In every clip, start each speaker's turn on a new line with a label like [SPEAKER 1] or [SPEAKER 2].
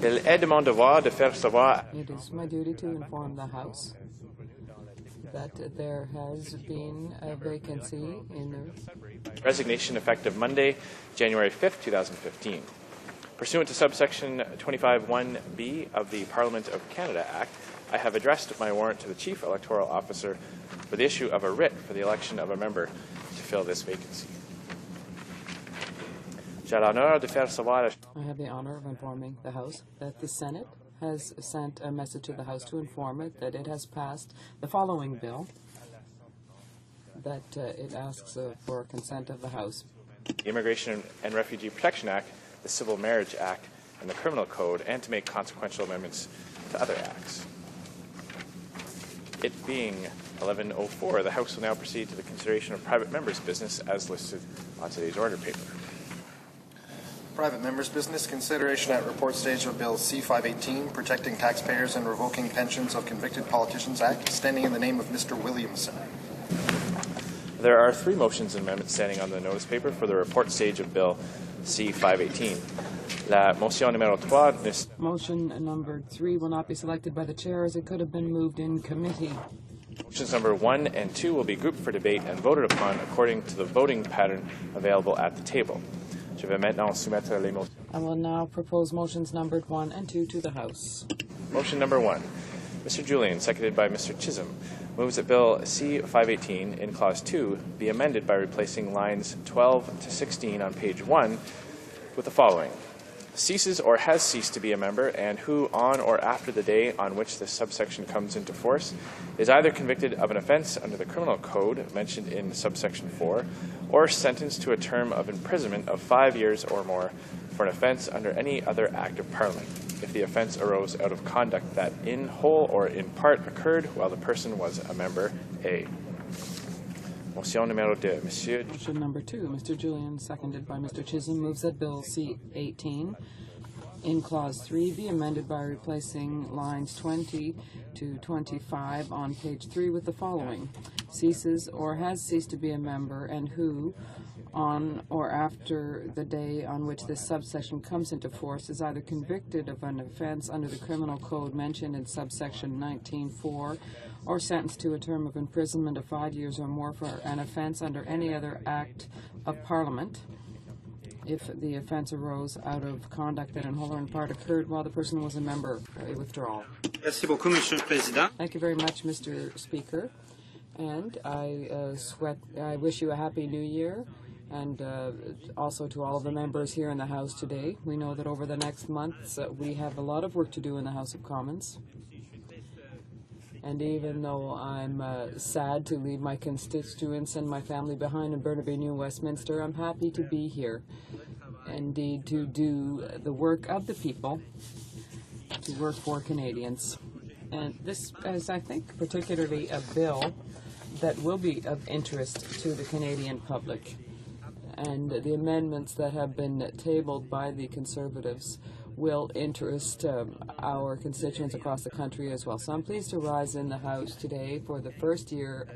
[SPEAKER 1] Il est de mon devoir de faire savoir.
[SPEAKER 2] It is my duty to inform the House that there has been a vacancy in the
[SPEAKER 1] Resignation effective Monday, January 5th, 2015. Pursuant to subsection 25(1)(b) of the Parliament of Canada Act, I have addressed my warrant to the Chief Electoral Officer for the issue of a writ for the election of a member to fill this vacancy. J'ai l'honneur de faire savoir.
[SPEAKER 2] I have the honor of informing the House that the Senate has sent a message to the House to inform it that it has passed the following bill, that it asks for consent of the House.
[SPEAKER 1] The Immigration and Refugee Protection Act, the Civil Marriage Act, and the Criminal Code, and to make consequential amendments to other acts. It being 11:04, the House will now proceed to the consideration of private members' business as listed on today's order paper.
[SPEAKER 3] Private members' business consideration at report stage of Bill C-518, Protecting Taxpayers and Revoking Pensions of Convicted Politicians Act, standing in the name of Mr. Williamson.
[SPEAKER 1] There are three motions and amendments standing on the notice paper for the report stage of Bill C-518. La motion numéro 3.
[SPEAKER 2] Motion number 3 will not be selected by the chair as it could have been moved in committee.
[SPEAKER 1] Motions number 1 and 2 will be grouped for debate and voted upon according to the voting pattern available at the table. Je vais maintenant soumettre les motions.
[SPEAKER 2] I will now propose motions numbered 1 and 2 to the House.
[SPEAKER 1] Motion number 1. Mr. Julian, seconded by Mr. Chisholm, moves that Bill C-518 in Clause 2 be amended by replacing lines 12 to 16 on page 1 with the following. Ceases or has ceased to be a member and who, on or after the day on which this subsection comes into force, is either convicted of an offense under the Criminal Code mentioned in subsection 4 or sentenced to a term of imprisonment of 5 years or more for an offense under any other Act of Parliament, if the offense arose out of conduct that in whole or in part occurred while the person was a member. A. Motion numéro 2. Monsieur.
[SPEAKER 2] Motion number 2. Mr. Julian, seconded by Mr. Chisholm, moves that Bill C-18 in Clause 3 be amended by replacing lines 20 to 25 on page 3 with the following. Ceases or has ceased to be a member and who, on or after the day on which this subsection comes into force, is either convicted of an offense under the Criminal Code mentioned in subsection 19(4) or sentenced to a term of imprisonment of 5 years or more for an offense under any other Act of Parliament, if the offense arose out of conduct that in whole or in part occurred while the person was a member. A withdrawal.
[SPEAKER 4] Merci beaucoup, Monsieur le Président.
[SPEAKER 2] Thank you very much, Mr. Speaker. And I wish you a Happy New Year. And also to all of the members here in the House today. We know that over the next months we have a lot of work to do in the House of Commons. And even though I'm sad to leave my constituents and my family behind in Burnaby New Westminster, I'm happy to be here. Indeed, to do the work of the people, to work for Canadians. And this is, I think, particularly a bill that will be of interest to the Canadian public. And the amendments that have been tabled by the Conservatives will interest our constituents across the country as well. So I'm pleased to rise in the House today for the first year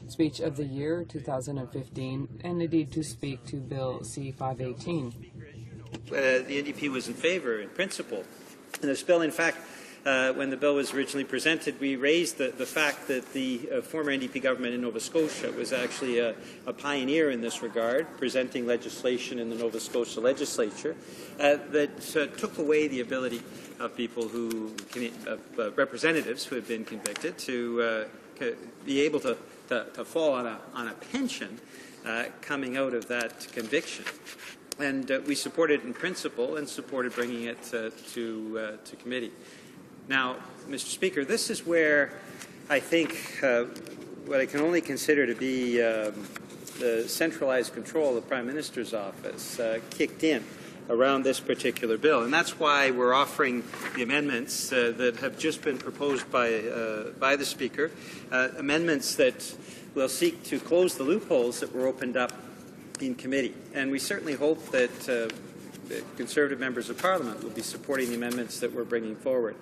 [SPEAKER 2] speech of the year 2015, and indeed to speak to Bill C-518.
[SPEAKER 4] The NDP was in favour in principle. And this bill, in fact, when the bill was originally presented, we raised the fact that the former NDP government in Nova Scotia was actually a pioneer in this regard, presenting legislation in the Nova Scotia legislature that took away the ability of people who, representatives who had been convicted, to be able to fall on a pension coming out of that conviction. And we supported it in principle and supported bringing it to committee. Now, Mr. Speaker, this is where I think what I can only consider to be the centralized control of the Prime Minister's office kicked in around this particular bill. And that's why we're offering the amendments that have just been proposed by the Speaker, amendments that will seek to close the loopholes that were opened up in committee. And we certainly hope that the Conservative members of Parliament will be supporting the amendments that we're bringing forward.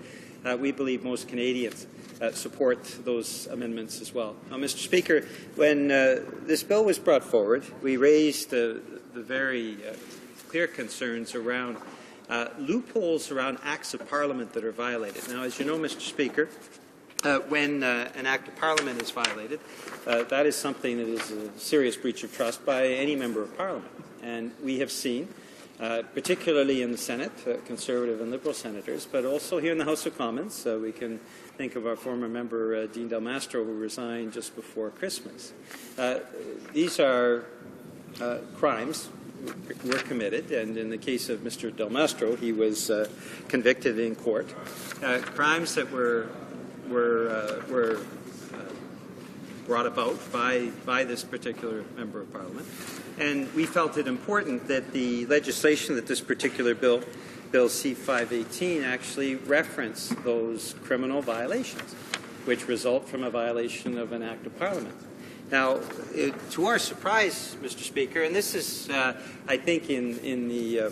[SPEAKER 4] We believe most Canadians support those amendments as well. Now, Mr. Speaker, when this bill was brought forward, we raised the very clear concerns around loopholes around acts of Parliament that are violated. Now, as you know, Mr. Speaker, when an act of Parliament is violated, that is something that is a serious breach of trust by any member of Parliament. And we have seen, particularly in the Senate, Conservative and Liberal senators, but also here in the House of Commons, we can think of our former member, Dean Del Mastro, who resigned just before Christmas. These are crimes were committed, and in the case of Mr. Del Mastro, he was convicted in court. Crimes that were brought about by this particular member of Parliament, and we felt it important that the legislation that this particular Bill C-518, actually reference those criminal violations, which result from a violation of an act of Parliament. Now, to our surprise, Mr. Speaker, and this is, I think, in the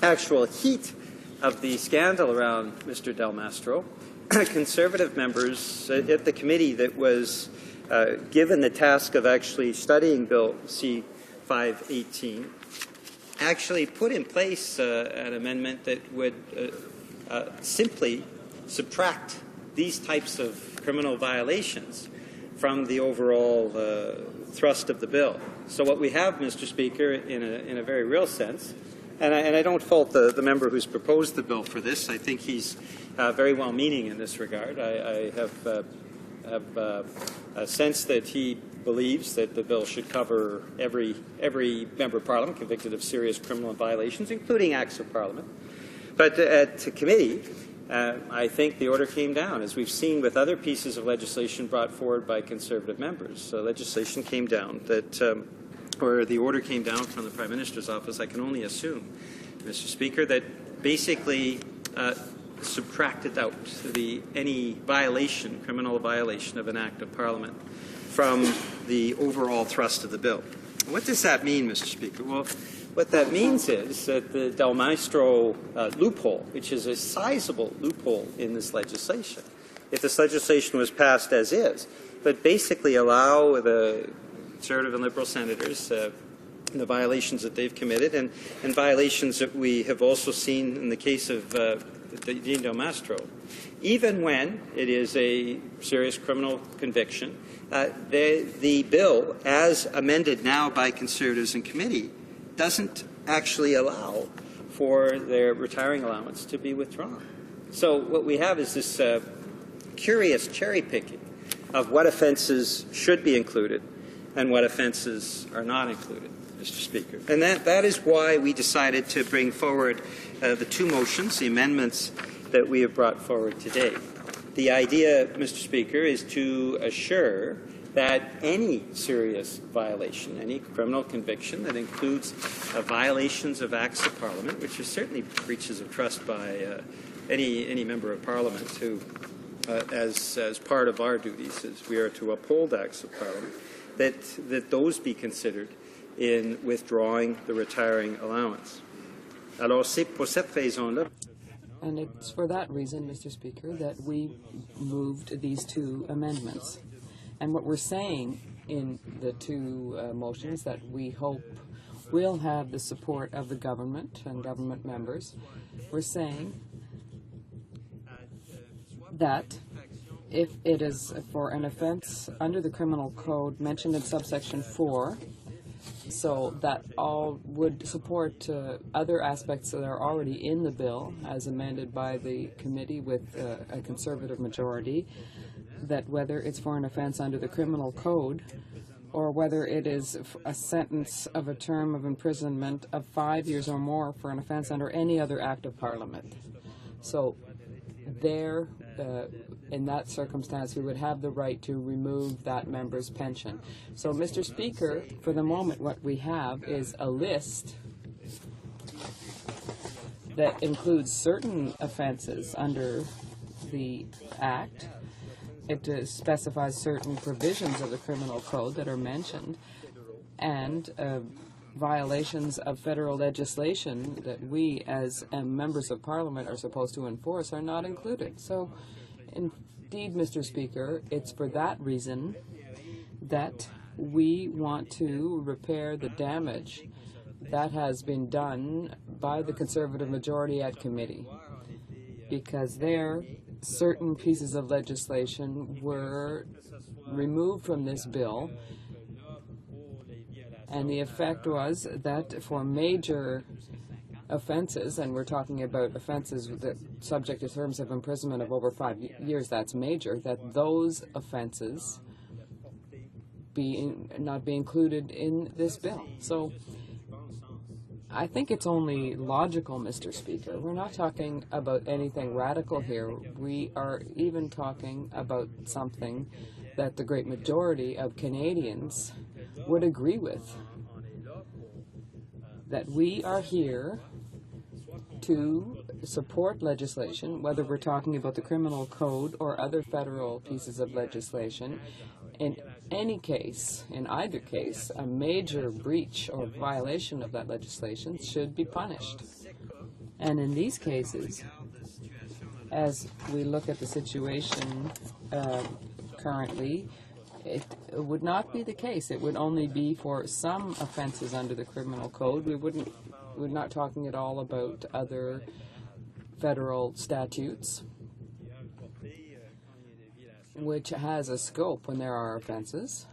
[SPEAKER 4] actual heat of the scandal around Mr. Del Mastro, Conservative members at the committee that was given the task of actually studying Bill C-518 actually put in place an amendment that would simply subtract these types of criminal violations from the overall thrust of the bill. So what we have, Mr. Speaker, in a very real sense, and I don't fault the member who's proposed the bill for this. I think he's very well-meaning in this regard. I have a sense that he believes that the bill should cover every member of Parliament convicted of serious criminal violations, including acts of Parliament. But at committee, I think the order came down, as we've seen with other pieces of legislation brought forward by Conservative members. Legislation came down that, or the order came down from the Prime Minister's office, I can only assume, Mr. Speaker, that basically subtracted out any violation, criminal violation of an act of Parliament from the overall thrust of the bill. What does that mean, Mr. Speaker? Well, what that means is that the Del Mastro loophole, which is a sizable loophole in this legislation, if this legislation was passed as is, but basically allow the Conservative and Liberal senators the violations that they've committed and violations that we have also seen in the case of Dean Del Mastro, even when it is a serious criminal conviction, the bill, as amended now by Conservatives in committee, doesn't actually allow for their retiring allowance to be withdrawn. So what we have is this curious cherry-picking of what offenses should be included and what offenses are not included, Mr. Speaker. And that is why we decided to bring forward the two motions, the amendments that we have brought forward today. The idea, Mr. Speaker, is to assure that any serious violation, any criminal conviction that includes violations of acts of Parliament, which are certainly breaches of trust by any member of Parliament who, as part of our duties, is we are to uphold acts of Parliament, that those be considered in withdrawing the retiring allowance. Alors, c'est pour cette raison-là.
[SPEAKER 2] And it's for that reason, Mr. Speaker, that we moved these two amendments. And what we're saying in the two motions that we hope will have the support of the government and government members, we're saying that if it is for an offense under the criminal code mentioned in subsection 4, so that all would support other aspects that are already in the bill as amended by the committee with a Conservative majority, that whether it's for an offense under the criminal code or whether it is a sentence of a term of imprisonment of 5 years or more for an offense under any other act of Parliament. So there, in that circumstance, we would have the right to remove that member's pension. So, Mr. Speaker, for the moment, what we have is a list that includes certain offenses under the Act. It specifies certain provisions of the criminal code that are mentioned, and violations of federal legislation that we as members of Parliament are supposed to enforce are not included. So, indeed, Mr. Speaker, it's for that reason that we want to repair the damage that has been done by the Conservative majority at committee, because there certain pieces of legislation were removed from this bill, and the effect was that for major offenses, and we're talking about offenses that subject to terms of imprisonment of over 5 years, that's major, that those offenses not be included in this bill. So I think it's only logical, Mr. Speaker. We're not talking about anything radical here. We are even talking about something that the great majority of Canadians would agree with, that we are here to support legislation, whether we're talking about the criminal code or other federal pieces of legislation. In any case, in either case, a major breach or violation of that legislation should be punished. And in these cases, as we look at the situation currently, it would not be the case. It would only be for some offenses under the criminal code. We're not talking at all about other federal statutes, which has a scope when there are offenses,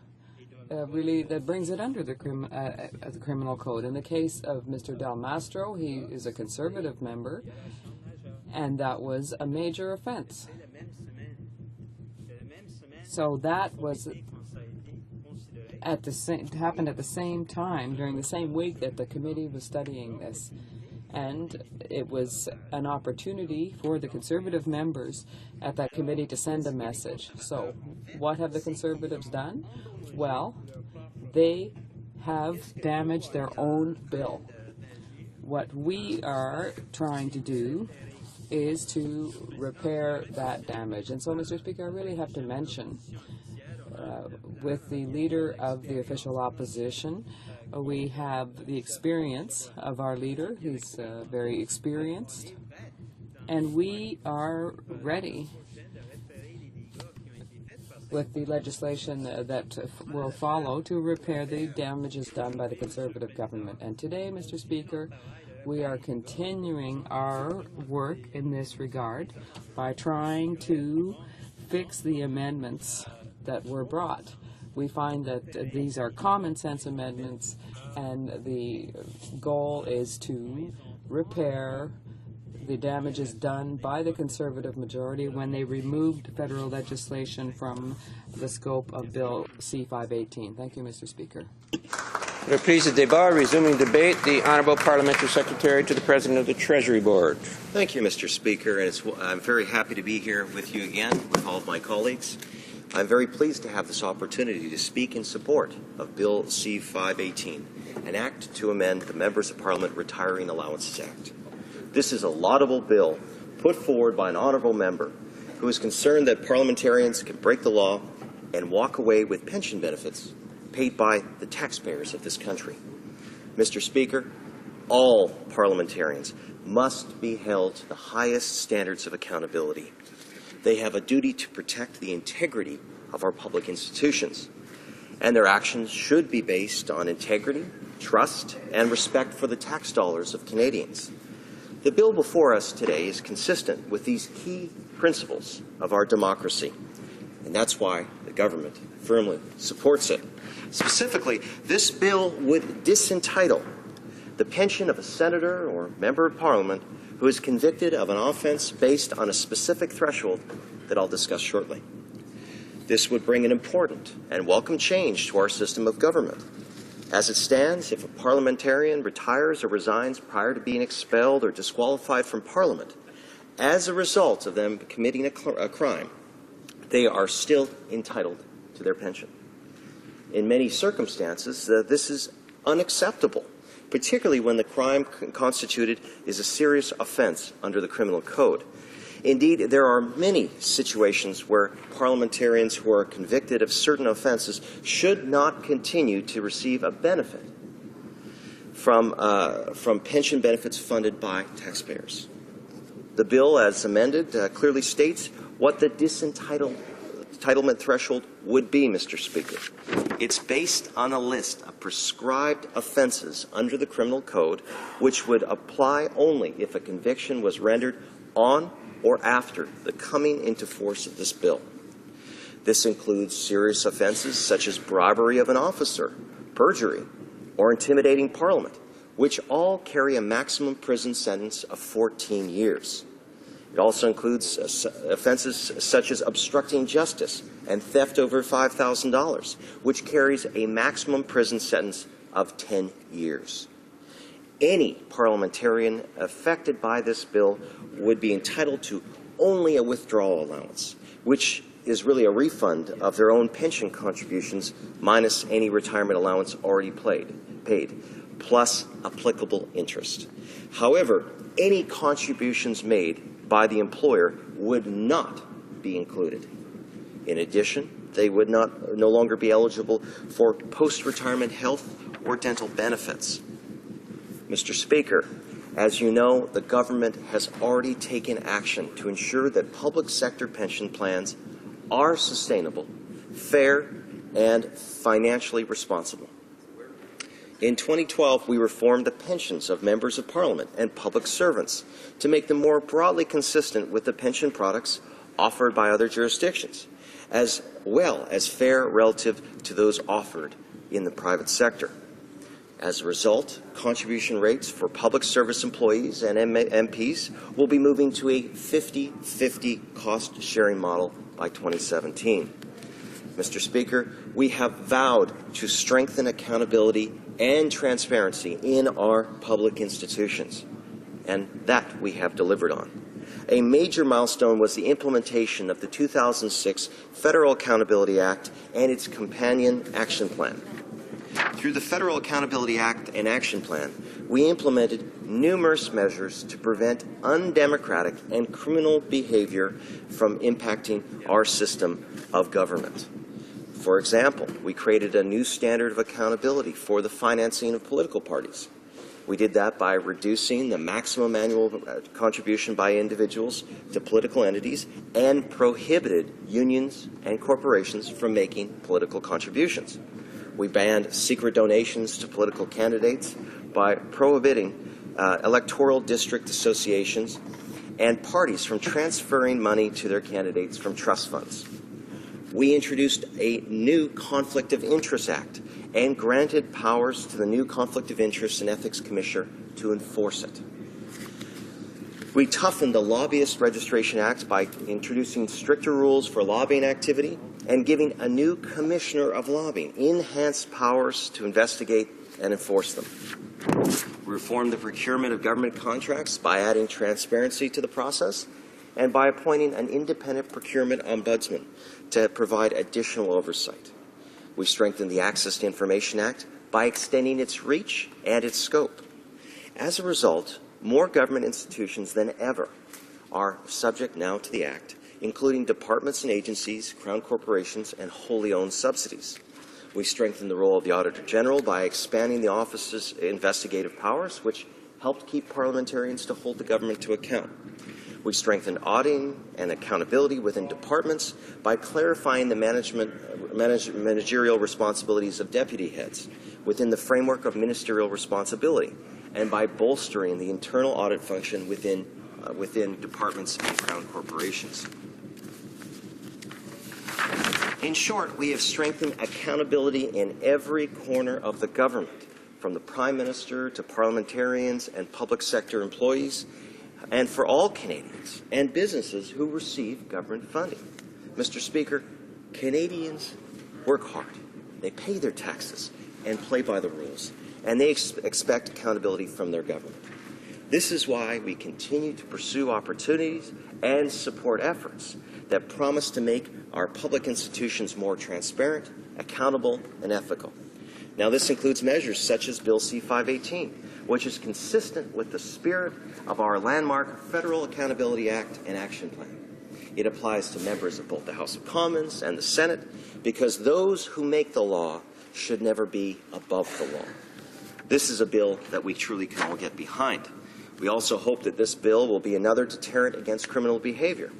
[SPEAKER 2] really that brings it under the criminal code. In the case of Mr. Del Mastro, he is a Conservative member, and that was a major offense. So that was happened at the same time, during the same week that the committee was studying this. And it was an opportunity for the Conservative members at that committee to send a message. So what have the Conservatives done? Well, they have damaged their own bill. What we are trying to do is to repair that damage. And so, Mr. Speaker, I really have to mention, with the leader of the official opposition, we have the experience of our leader. He's very experienced, and we are ready with the legislation that will follow to repair the damages done by the Conservative government. And today, Mr. Speaker, we are continuing our work in this regard by trying to fix the amendments that were brought. We find that these are common sense amendments, and the goal is to repair the damages done by the Conservative majority when they removed federal legislation from the scope of Bill C-518. Thank you, Mr. Speaker.
[SPEAKER 5] Reprise the débat, resuming debate. The Honourable Parliamentary Secretary to the President of the Treasury Board.
[SPEAKER 6] Thank you, Mr. Speaker, and I'm very happy to be here with you again, with all of my colleagues. I'm very pleased to have this opportunity to speak in support of Bill C-518, an act to amend the Members of Parliament Retiring Allowances Act. This is a laudable bill put forward by an honourable member who is concerned that parliamentarians can break the law and walk away with pension benefits paid by the taxpayers of this country. Mr. Speaker, all parliamentarians must be held to the highest standards of accountability. They have a duty to protect the integrity of our public institutions, and their actions should be based on integrity, trust, and respect for the tax dollars of Canadians. The bill before us today is consistent with these key principles of our democracy, and that's why the government firmly supports it. Specifically, this bill would disentitle the pension of a senator or member of Parliament who is convicted of an offense based on a specific threshold that I'll discuss shortly. This would bring an important and welcome change to our system of government. As it stands, if a parliamentarian retires or resigns prior to being expelled or disqualified from Parliament as a result of them committing a crime, they are still entitled to their pension. In many circumstances, this is unacceptable, particularly when the crime constituted is a serious offense under the criminal code. Indeed, there are many situations where parliamentarians who are convicted of certain offenses should not continue to receive a benefit from pension benefits funded by taxpayers. The bill, as amended, clearly states what the disentitlement threshold would be, Mr. Speaker. It's based on a list of prescribed offenses under the criminal code, which would apply only if a conviction was rendered on or after the coming into force of this bill. This includes serious offenses such as bribery of an officer, perjury, or intimidating Parliament, which all carry a maximum prison sentence of 14 years. It also includes offenses such as obstructing justice and theft over $5,000, which carries a maximum prison sentence of 10 years. Any parliamentarian affected by this bill would be entitled to only a withdrawal allowance, which is really a refund of their own pension contributions minus any retirement allowance already paid, plus applicable interest. However, any contributions made by the employer would not be included. In addition, they would no longer be eligible for post-retirement health or dental benefits. Mr. Speaker, as you know, the government has already taken action to ensure that public sector pension plans are sustainable, fair, and financially responsible. In 2012, we reformed the pensions of members of Parliament and public servants to make them more broadly consistent with the pension products offered by other jurisdictions, as well as fair relative to those offered in the private sector. As a result, contribution rates for public service employees and MPs will be moving to a 50-50 cost-sharing model by 2017. Mr. Speaker, we have vowed to strengthen accountability and transparency in our public institutions, and that we have delivered on. A major milestone was the implementation of the 2006 Federal Accountability Act and its companion action plan. Through the Federal Accountability Act and Action Plan, we implemented numerous measures to prevent undemocratic and criminal behavior from impacting our system of government. For example, we created a new standard of accountability for the financing of political parties. We did that by reducing the maximum annual contribution by individuals to political entities and prohibited unions and corporations from making political contributions. We banned secret donations to political candidates by prohibiting electoral district associations and parties from transferring money to their candidates from trust funds. We introduced a new Conflict of Interest Act and granted powers to the new Conflict of Interest and Ethics Commissioner to enforce it. We toughened the Lobbyist Registration Act by introducing stricter rules for lobbying activity and giving a new Commissioner of Lobbying enhanced powers to investigate and enforce them. We reformed the procurement of government contracts by adding transparency to the process and by appointing an independent procurement ombudsman to provide additional oversight. We strengthened the Access to Information Act by extending its reach and its scope. As a result, more government institutions than ever are subject now to the Act, including departments and agencies, crown corporations, and wholly owned subsidies. We strengthened the role of the Auditor General by expanding the office's investigative powers, which helped keep parliamentarians to hold the government to account. We strengthened auditing and accountability within departments by clarifying the managerial responsibilities of deputy heads within the framework of ministerial responsibility, and by bolstering the internal audit function within departments and crown corporations. In short, we have strengthened accountability in every corner of the government, from the Prime Minister to parliamentarians and public sector employees, and for all Canadians and businesses who receive government funding. Mr. Speaker, Canadians work hard. They pay their taxes and play by the rules, and they expect accountability from their government. This is why we continue to pursue opportunities and support efforts that promise to make our public institutions more transparent, accountable, and ethical. Now, this includes measures such as Bill C-518, which is consistent with the spirit of our landmark Federal Accountability Act and Action Plan. It applies to members of both the House of Commons and the Senate because those who make the law should never be above the law. This is a bill that we truly can all get behind. We also hope that this bill will be another deterrent against criminal behavior.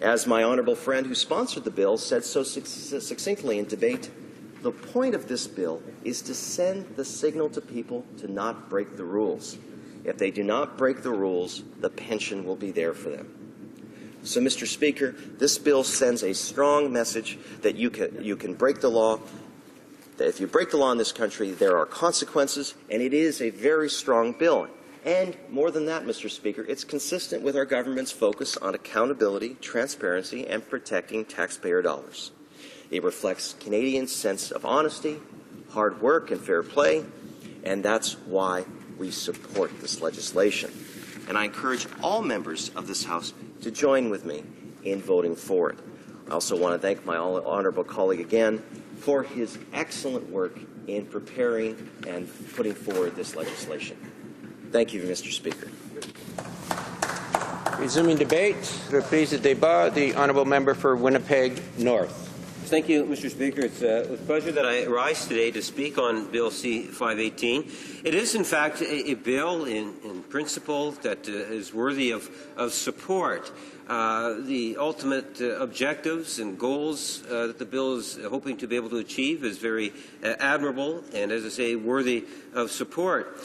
[SPEAKER 6] As my honourable friend who sponsored the bill said so succinctly in debate The point of this bill is to send the signal to people to not break the rules. If they do not break the rules, the pension will be there for them. So, Mr. Speaker, this bill sends a strong message that you can break the law, that if you break the law in this country, there are consequences, and it is a very strong bill. And more than that, Mr. Speaker, it's consistent with our government's focus on accountability, transparency, and protecting taxpayer dollars. It reflects Canadians' sense of honesty, hard work, and fair play, and that's why we support this legislation. And I encourage all members of this House to join with me in voting for it. I also want to thank my honourable colleague again for his excellent work in preparing and putting forward this legislation. Thank you, Mr. Speaker.
[SPEAKER 5] Resuming debate, reprise de débat, the honourable member for Winnipeg North.
[SPEAKER 7] Thank you, Mr. Speaker. It's with pleasure that I rise today to speak on Bill C-518. It is, in fact, a bill in principle that is worthy of support. The ultimate objectives and goals that the bill is hoping to be able to achieve is very admirable and, as I say, worthy of support.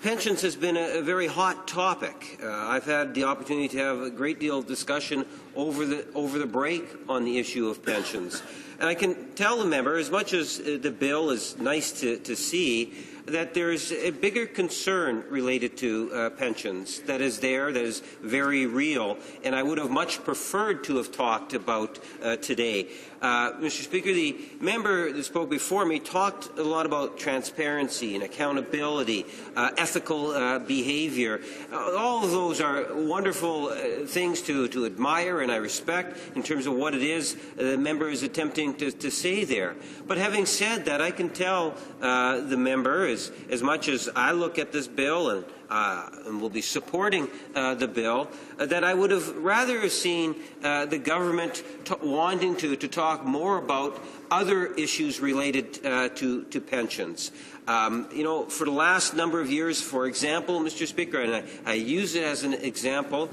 [SPEAKER 7] Pensions has been a very hot topic. I've had the opportunity to have a great deal of discussion over the break on the issue of pensions. And I can tell the member, as much as the bill is nice to see, that there's a bigger concern related to pensions that is very real, and I would have much preferred to have talked about today. Mr. Speaker, the member that spoke before me talked a lot about transparency and accountability, ethical behavior. All of those are wonderful things to admire and I respect in terms of what it is the member is attempting to say there. But having said that, I can tell the member, as much as I look at this bill and will be supporting the bill, that I would have rather seen the government wanting to talk more about other issues related to pensions. For the last number of years, for example, Mr. Speaker, and I use it as an example,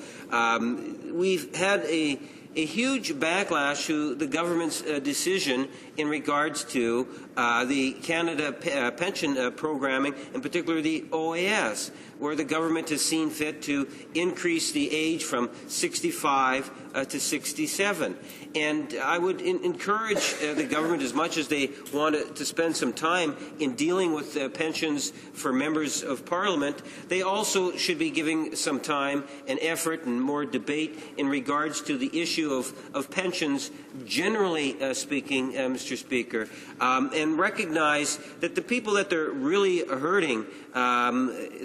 [SPEAKER 7] we've had a huge backlash to the government's decision in regards to the Canada pension programming, in particular the OAS, where the government has seen fit to increase the age from 65 to 67. And I would encourage the government, as much as they want to spend some time in dealing with pensions for members of Parliament, they also should be giving some time and effort and more debate in regards to the issue of pensions, generally speaking, Mr. Speaker, and recognize that the people that they're really hurting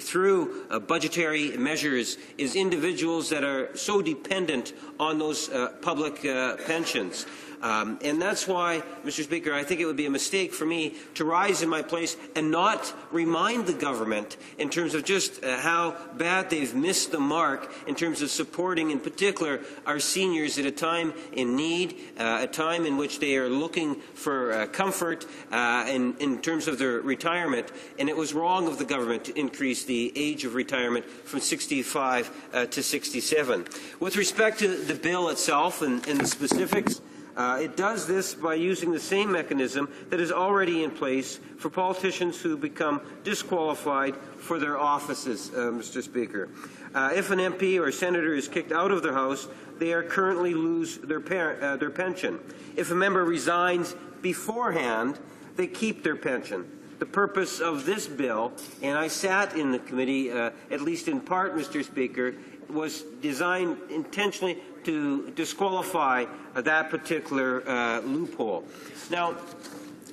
[SPEAKER 7] through budgetary measures is individuals that are so dependent on those public pensions. And that's why, Mr. Speaker, I think it would be a mistake for me to rise in my place and not remind the government in terms of just how bad they've missed the mark in terms of supporting, in particular, our seniors at a time in need, a time in which they are looking for comfort in terms of their retirement. And it was wrong of the government to increase the age of retirement from 65 to 67. With respect to the bill itself and the specifics, it does this by using the same mechanism that is already in place for politicians who become disqualified for their offices, Mr. Speaker. If an MP or senator is kicked out of their House, they currently lose their pension. If a member resigns beforehand, they keep their pension. The purpose of this bill, and I sat in the committee, at least in part, Mr. Speaker, was designed intentionally to disqualify that particular loophole. Now,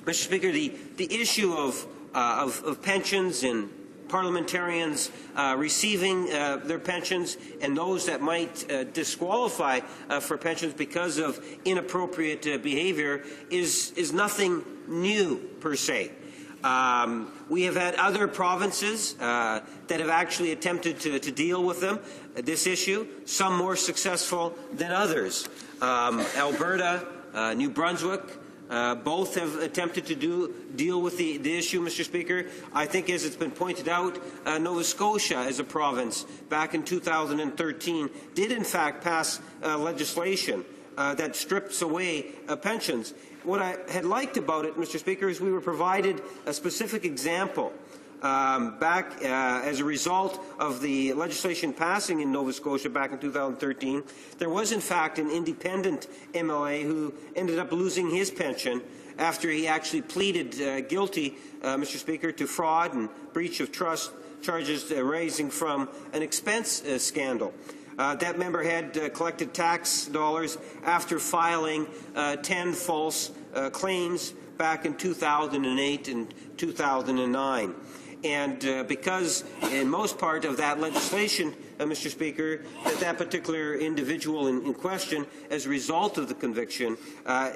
[SPEAKER 7] Mr. Speaker, the issue of pensions and parliamentarians receiving their pensions and those that might disqualify for pensions because of inappropriate behavior is nothing new per se. We have had other provinces that have actually attempted to deal with this issue, some more successful than others. Alberta, New Brunswick, both have attempted to deal with the issue, Mr. Speaker. I think, as it's been pointed out, Nova Scotia as a province back in 2013 did in fact pass legislation that strips away pensions. what I had liked about it, Mr. Speaker, is we were provided a specific example back as a result of the legislation passing in Nova Scotia back in 2013. There was, in fact, an independent MLA who ended up losing his pension after he actually pleaded guilty, Mr. Speaker, to fraud and breach of trust charges arising from an expense scandal. That member had collected tax dollars after filing 10 false claims back in 2008 and 2009. And because in most part of that legislation, Mr. Speaker, that particular individual in question, as a result of the conviction,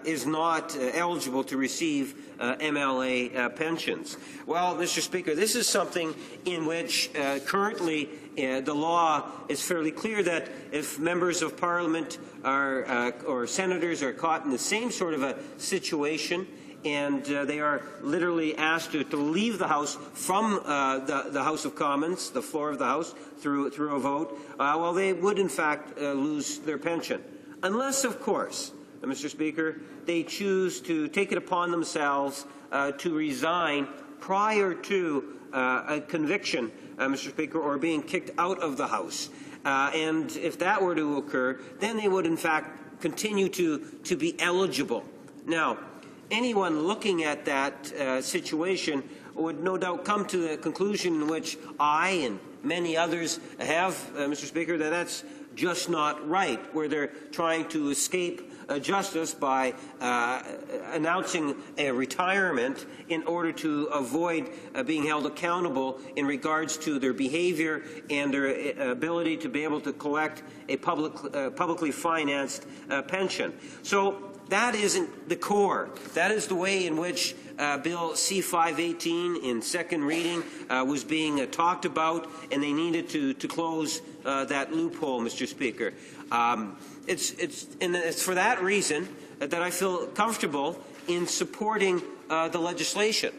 [SPEAKER 7] is not eligible to receive MLA pensions. Well, Mr. Speaker, this is something in which currently the law is fairly clear that if members of Parliament or senators are caught in the same sort of a situation, and they are literally asked to leave the House from the House of Commons, the floor of the House, through a vote, well, they would, in fact, lose their pension. Unless, of course, Mr. Speaker, they choose to take it upon themselves to resign prior to a conviction, Mr. Speaker, or being kicked out of the House. And if that were to occur, then they would, in fact, continue to be eligible. Now, anyone looking at that situation would no doubt come to the conclusion in which I and many others have, Mr. Speaker, that that's just not right, where they're trying to escape justice by announcing a retirement in order to avoid being held accountable in regards to their behavior and their ability to be able to collect a publicly financed pension. So that isn't the core. That is the way in which Bill C-518 in second reading was being talked about, and they needed to close that loophole, Mr. Speaker. It's for that reason that I feel comfortable in supporting the legislation.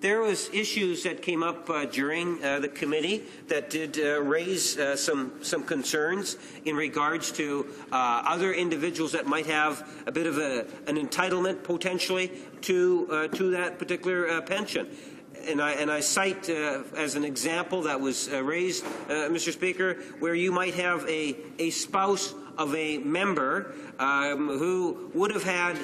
[SPEAKER 7] There was issues that came up during the committee that did raise some concerns in regards to other individuals that might have a bit of an entitlement potentially to that particular pension. And I cite as an example that was raised, Mr. Speaker, where you might have a spouse of a member who would have had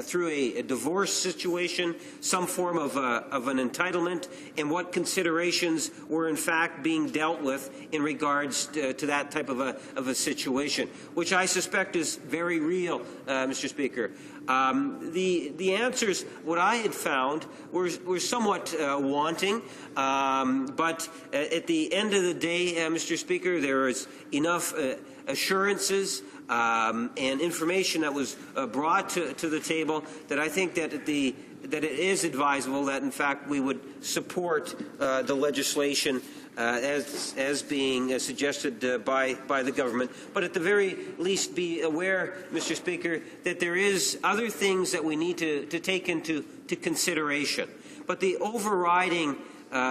[SPEAKER 7] through a divorce situation some form of an entitlement, and what considerations were in fact being dealt with in regards to that type of a situation, which I suspect is very real, Mr. Speaker. The answers, what I had found, were somewhat wanting, but at the end of the day, Mr. Speaker, there is enough assurances and information that was brought to the table that I think that it is advisable that, in fact, we would support the legislation as being suggested by the government, but at the very least be aware, Mr. Speaker, that there is other things that we need to take into consideration. But the overriding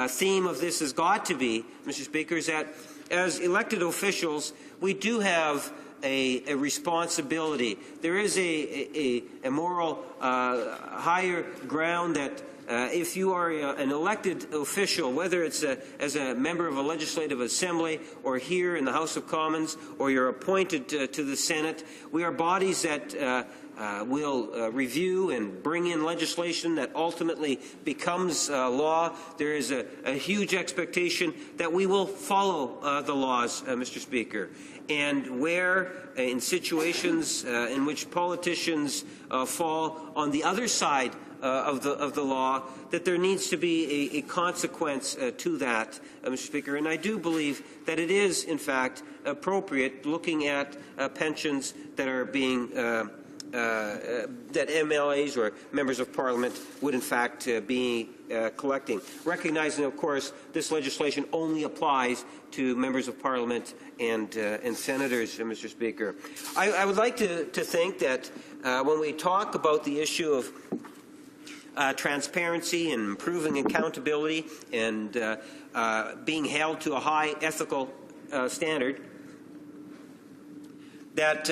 [SPEAKER 7] theme of this has got to be, Mr. Speaker, is that as elected officials, we do have a responsibility. There is a moral higher ground that if you are an elected official, whether it's as a member of a legislative assembly or here in the House of Commons, or you're appointed to the Senate, we are bodies that will review and bring in legislation that ultimately becomes law. There is a huge expectation that we will follow the laws, Mr. Speaker. And where, in situations in which politicians fall on the other side of the law, that there needs to be a consequence to that, Mr. Speaker. And I do believe that it is, in fact, appropriate looking at pensions that are being that MLAs or members of Parliament would, in fact, be collecting. Recognizing, of course, this legislation only applies to members of Parliament and senators, Mr. Speaker. I would like to think that when we talk about the issue of transparency and improving accountability and being held to a high ethical standard, that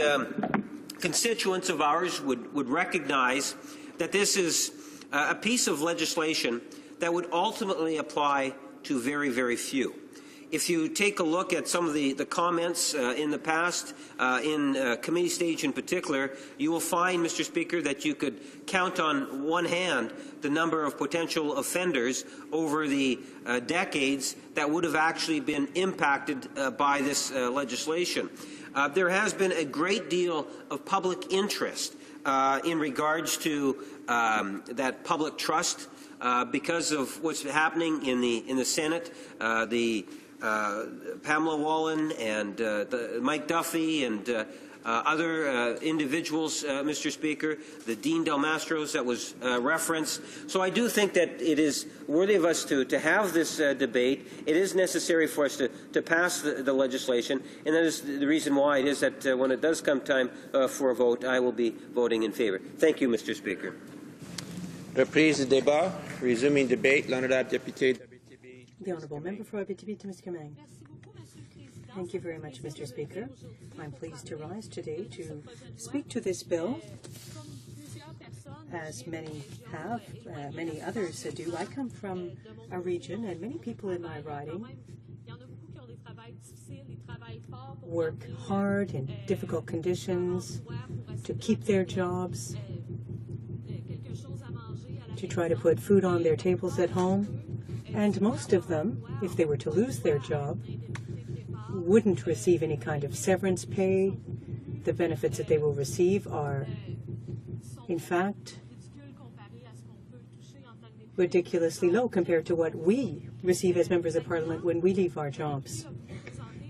[SPEAKER 7] constituents of ours would recognize that this is a piece of legislation that would ultimately apply to very, very few. If you take a look at some of the comments in the past, in committee stage in particular, you will find, Mr. Speaker, that you could count on one hand the number of potential offenders over the decades that would have actually been impacted by this legislation. There has been a great deal of public interest in regards to that public trust because of what's happening in the Senate. Pamela Wallen and Mike Duffy and other individuals, Mr. Speaker, the Dean Del Mastros that was referenced. So I do think that it is worthy of us to have this debate. It is necessary for us to pass the legislation, and that is the reason why it is that when it does come time for a vote, I will be voting in favor. Thank you, Mr. Speaker.
[SPEAKER 5] Reprise du débat. Resuming debate. L'honorable député.
[SPEAKER 8] The Honourable Member for Abitibi to Mr. Kamang. Thank you very much, Mr. Speaker. I'm pleased to rise today to speak to this bill. As many have, many others do. I come from a region, and many people in my riding work hard in difficult conditions to keep their jobs, to try to put food on their tables at home. And most of them, if they were to lose their job, wouldn't receive any kind of severance pay. The benefits that they will receive are, in fact, ridiculously low compared to what we receive as members of Parliament when we leave our jobs.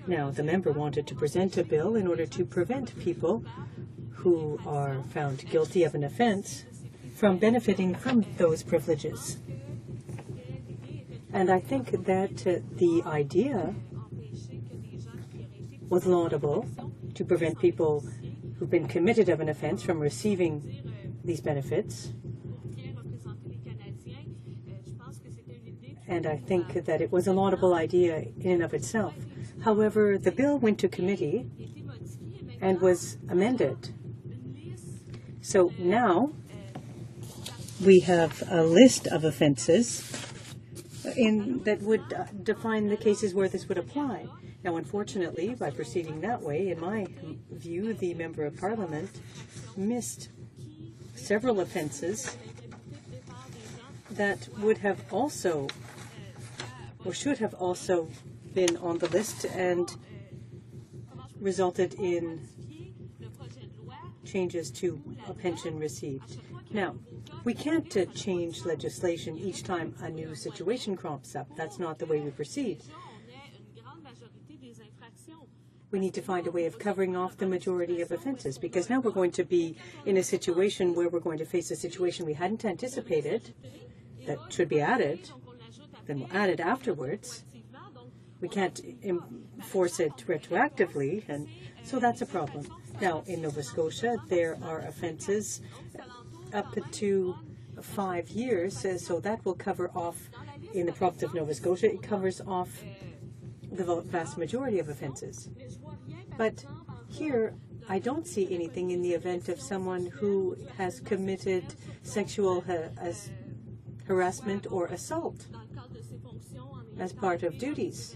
[SPEAKER 8] Now, the member wanted to present a bill in order to prevent people who are found guilty of an offense from benefiting from those privileges. And I think that the idea was laudable, to prevent people who've been committed of an offense from receiving these benefits. And I think that it was a laudable idea in and of itself. However, the bill went to committee and was amended. So now we have a list of offenses that would define the cases where this would apply. Now, unfortunately, by proceeding that way, in my view, the Member of Parliament missed several offenses that would have also, or should have also, been on the list and resulted in changes to a pension received. Now, we can't change legislation each time a new situation crops up. That's not the way we proceed. We need to find a way of covering off the majority of offenses, because now we're going to be in a situation where we're going to face a situation we hadn't anticipated that should be added, then we'll add it afterwards. We can't enforce it retroactively, and so that's a problem. Now, in Nova Scotia, there are offenses up to 5 years, so that will cover off, in the province of Nova Scotia, it covers off the vast majority of offenses. But here, I don't see anything in the event of someone who has committed sexual harassment or assault as part of duties.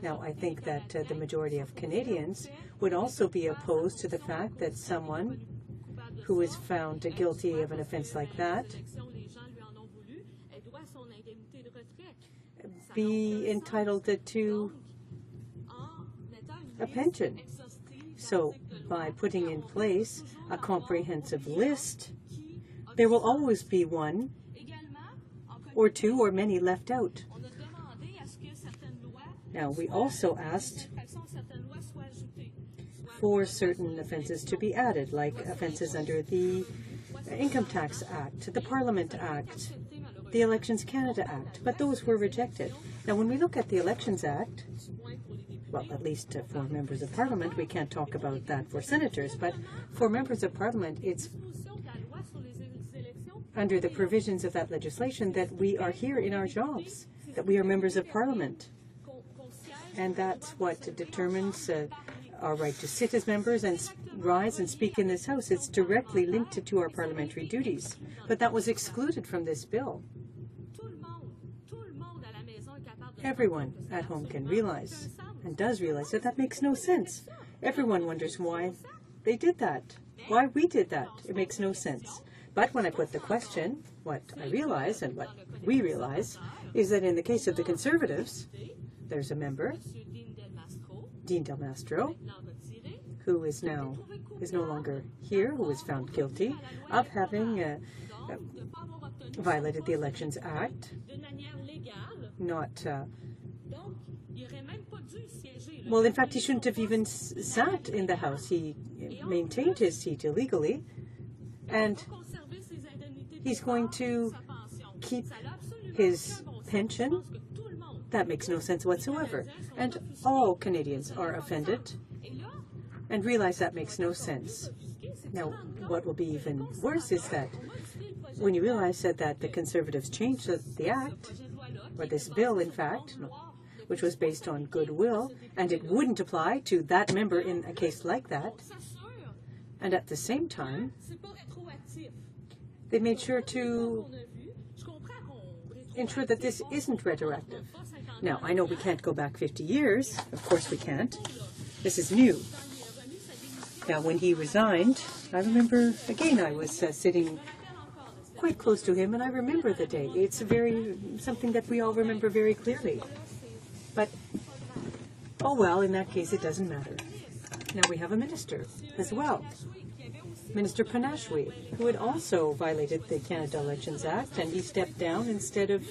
[SPEAKER 8] Now, I think that the majority of Canadians would also be opposed to the fact that someone who is found guilty of an offense like that be entitled to a pension. So by putting in place a comprehensive list, there will always be one or two or many left out. Now, we also asked for certain offences to be added, like offences under the Income Tax Act, the Parliament Act, the Elections Canada Act, but those were rejected. Now, when we look at the Elections Act, well, at least for members of Parliament, we can't talk about that for senators, but for members of Parliament, it's under the provisions of that legislation that we are here in our jobs, that we are members of Parliament. And that's what determines our right to sit as members and rise and speak in this House. It's directly linked to our parliamentary duties. But that was excluded from this bill. Everyone at home can realize, and does realize, that that makes no sense. Everyone wonders why they did that, why we did that. It makes no sense. But when I put the question, what I realize and what we realize is that in the case of the Conservatives, there's a member, Dean Del Mastro, who is no longer here, who was found guilty of having violated the Elections Act, well, in fact, he shouldn't have even sat in the House. He maintained his seat illegally, and he's going to keep his pension. That makes no sense whatsoever. And all Canadians are offended and realize that makes no sense. Now, what will be even worse is that when you realize that the Conservatives changed the Act, or this bill, in fact, which was based on goodwill, and it wouldn't apply to that member in a case like that, and at the same time, they made sure to ensure that this isn't retroactive. Now, I know we can't go back 50 years. Of course we can't. This is new. Now, when he resigned, I remember, again, I was sitting quite close to him, and I remember the day. It's something that we all remember very clearly. But, oh well, in that case, it doesn't matter. Now we have a minister as well, Minister Panashwi, who had also violated the Canada Elections Act, and he stepped down instead of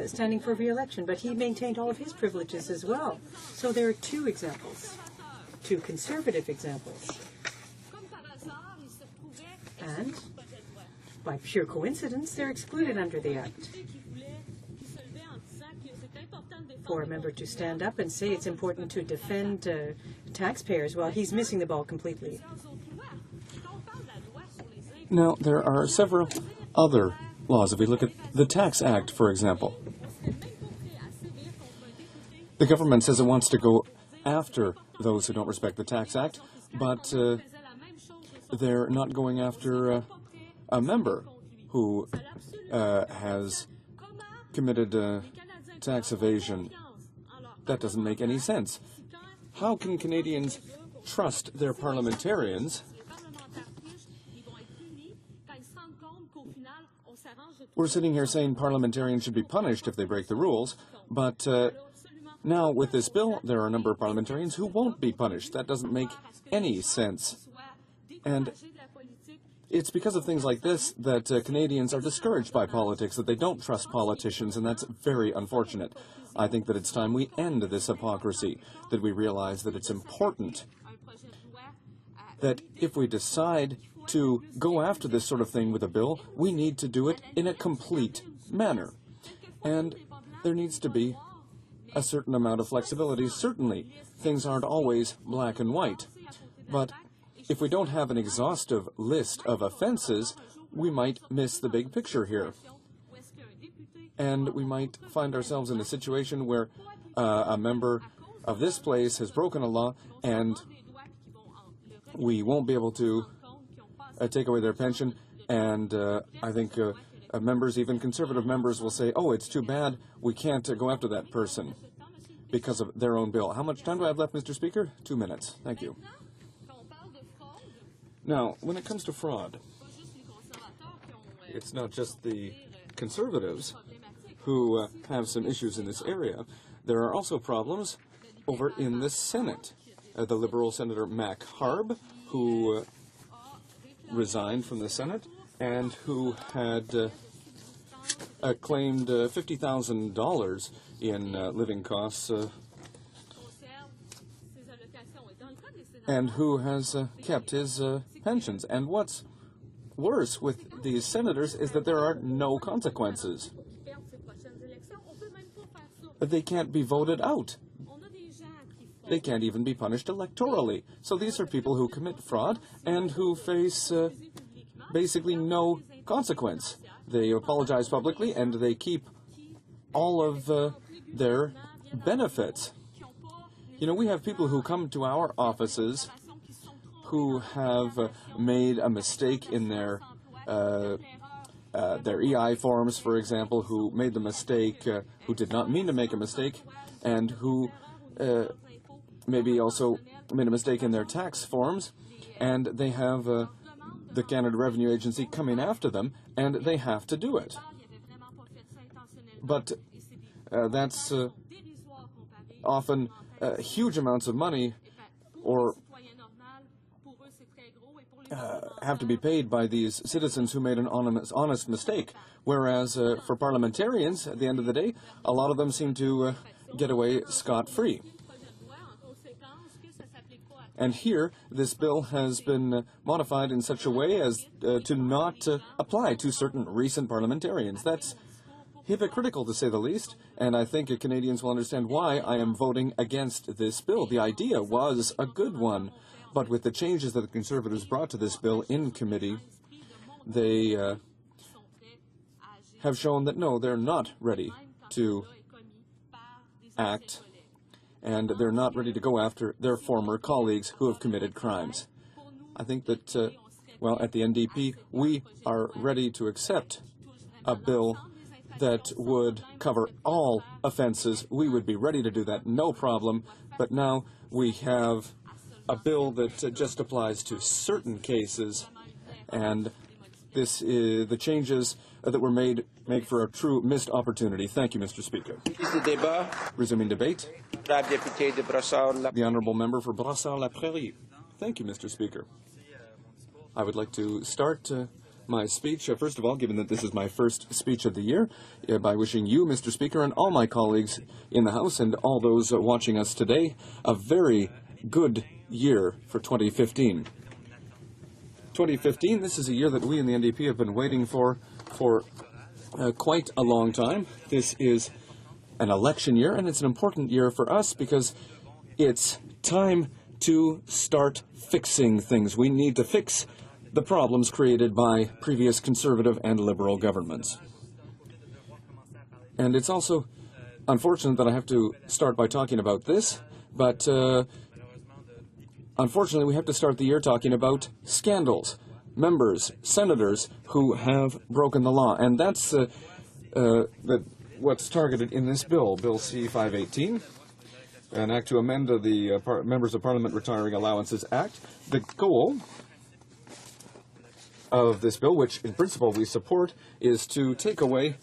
[SPEAKER 8] standing for re-election, but he maintained all of his privileges as well. So there are two examples, two Conservative examples. And, by pure coincidence, they're excluded under the Act. For a member to stand up and say it's important to defend taxpayers, well, he's missing the ball completely.
[SPEAKER 9] Now, there are several other laws. If we look at the Tax Act, for example, the government says it wants to go after those who don't respect the Tax Act, but they're not going after a member who has committed tax evasion. That doesn't make any sense. How can Canadians trust their parliamentarians? We're sitting here saying parliamentarians should be punished if they break the rules, but now with this bill, there are a number of parliamentarians who won't be punished. That doesn't make any sense. And it's because of things like this that Canadians are discouraged by politics, that they don't trust politicians, and that's very unfortunate. I think that it's time we end this hypocrisy, that we realize that it's important that if we decide to go after this sort of thing with a bill, we need to do it in a complete manner. And there needs to be a certain amount of flexibility. Certainly, things aren't always black and white, but if we don't have an exhaustive list of offenses, we might miss the big picture here. And we might find ourselves in a situation where a member of this place has broken a law, and we won't be able to take away their pension. And I think members, even Conservative members, will say, oh, it's too bad we can't go after that person because of their own bill. How much time do I have left, Mr. Speaker? 2 minutes. Thank you. Now, when it comes to fraud, it's not just the Conservatives who have some issues in this area. There are also problems over in the Senate. The Liberal Senator Mac Harb, who resigned from the Senate and who had claimed $50,000 in living costs and who has kept his pensions. And what's worse with these senators is that there are no consequences. They can't be voted out. They can't even be punished electorally. So these are people who commit fraud and who face basically no consequence. They apologize publicly and they keep all of their benefits. You know, we have people who come to our offices who have made a mistake in their EI forms, for example, who made the mistake, who did not mean to make a mistake, and who maybe also made a mistake in their tax forms, and they have the Canada Revenue Agency coming after them, and they have to do it. But that's often huge amounts of money, or have to be paid by these citizens who made an honest mistake. Whereas for parliamentarians, at the end of the day, a lot of them seem to get away scot-free. And here, this bill has been modified in such a way as to not apply to certain recent parliamentarians. That's hypocritical, to say the least, and I think Canadians will understand why I am voting against this bill. The idea was a good one, but with the changes that the Conservatives brought to this bill in committee, they have shown that, no, they're not ready to act, and they're not ready to go after their former colleagues who have committed crimes. I think that, well, at the NDP, we are ready to accept a bill that would cover all offenses. We would be ready to do that, no problem. But now we have a bill that just applies to certain cases, and this the changes that were made make for a true missed opportunity. Thank you, Mr. Speaker. Resuming debate. The Honourable Member for Brassard-La Prairie. Thank you, Mr. Speaker. I would like to start my speech, first of all, given that this is my first speech of the year, by wishing you, Mr. Speaker, and all my colleagues in the House and all those watching us today a very good year for 2015. 2015, this is a year that we in the NDP have been waiting for quite a long time. This is an election year, and it's an important year for us because it's time to start fixing things. We need to fix the problems created by previous Conservative and Liberal governments. And it's also unfortunate that I have to start by talking about this, but unfortunately we have to start the year talking about scandals, members, senators who have broken the law. And that's what's targeted in this bill, Bill C-518, an act to amend the Members of Parliament Retiring Allowances Act. The goal of this bill, which in principle we support, is to take away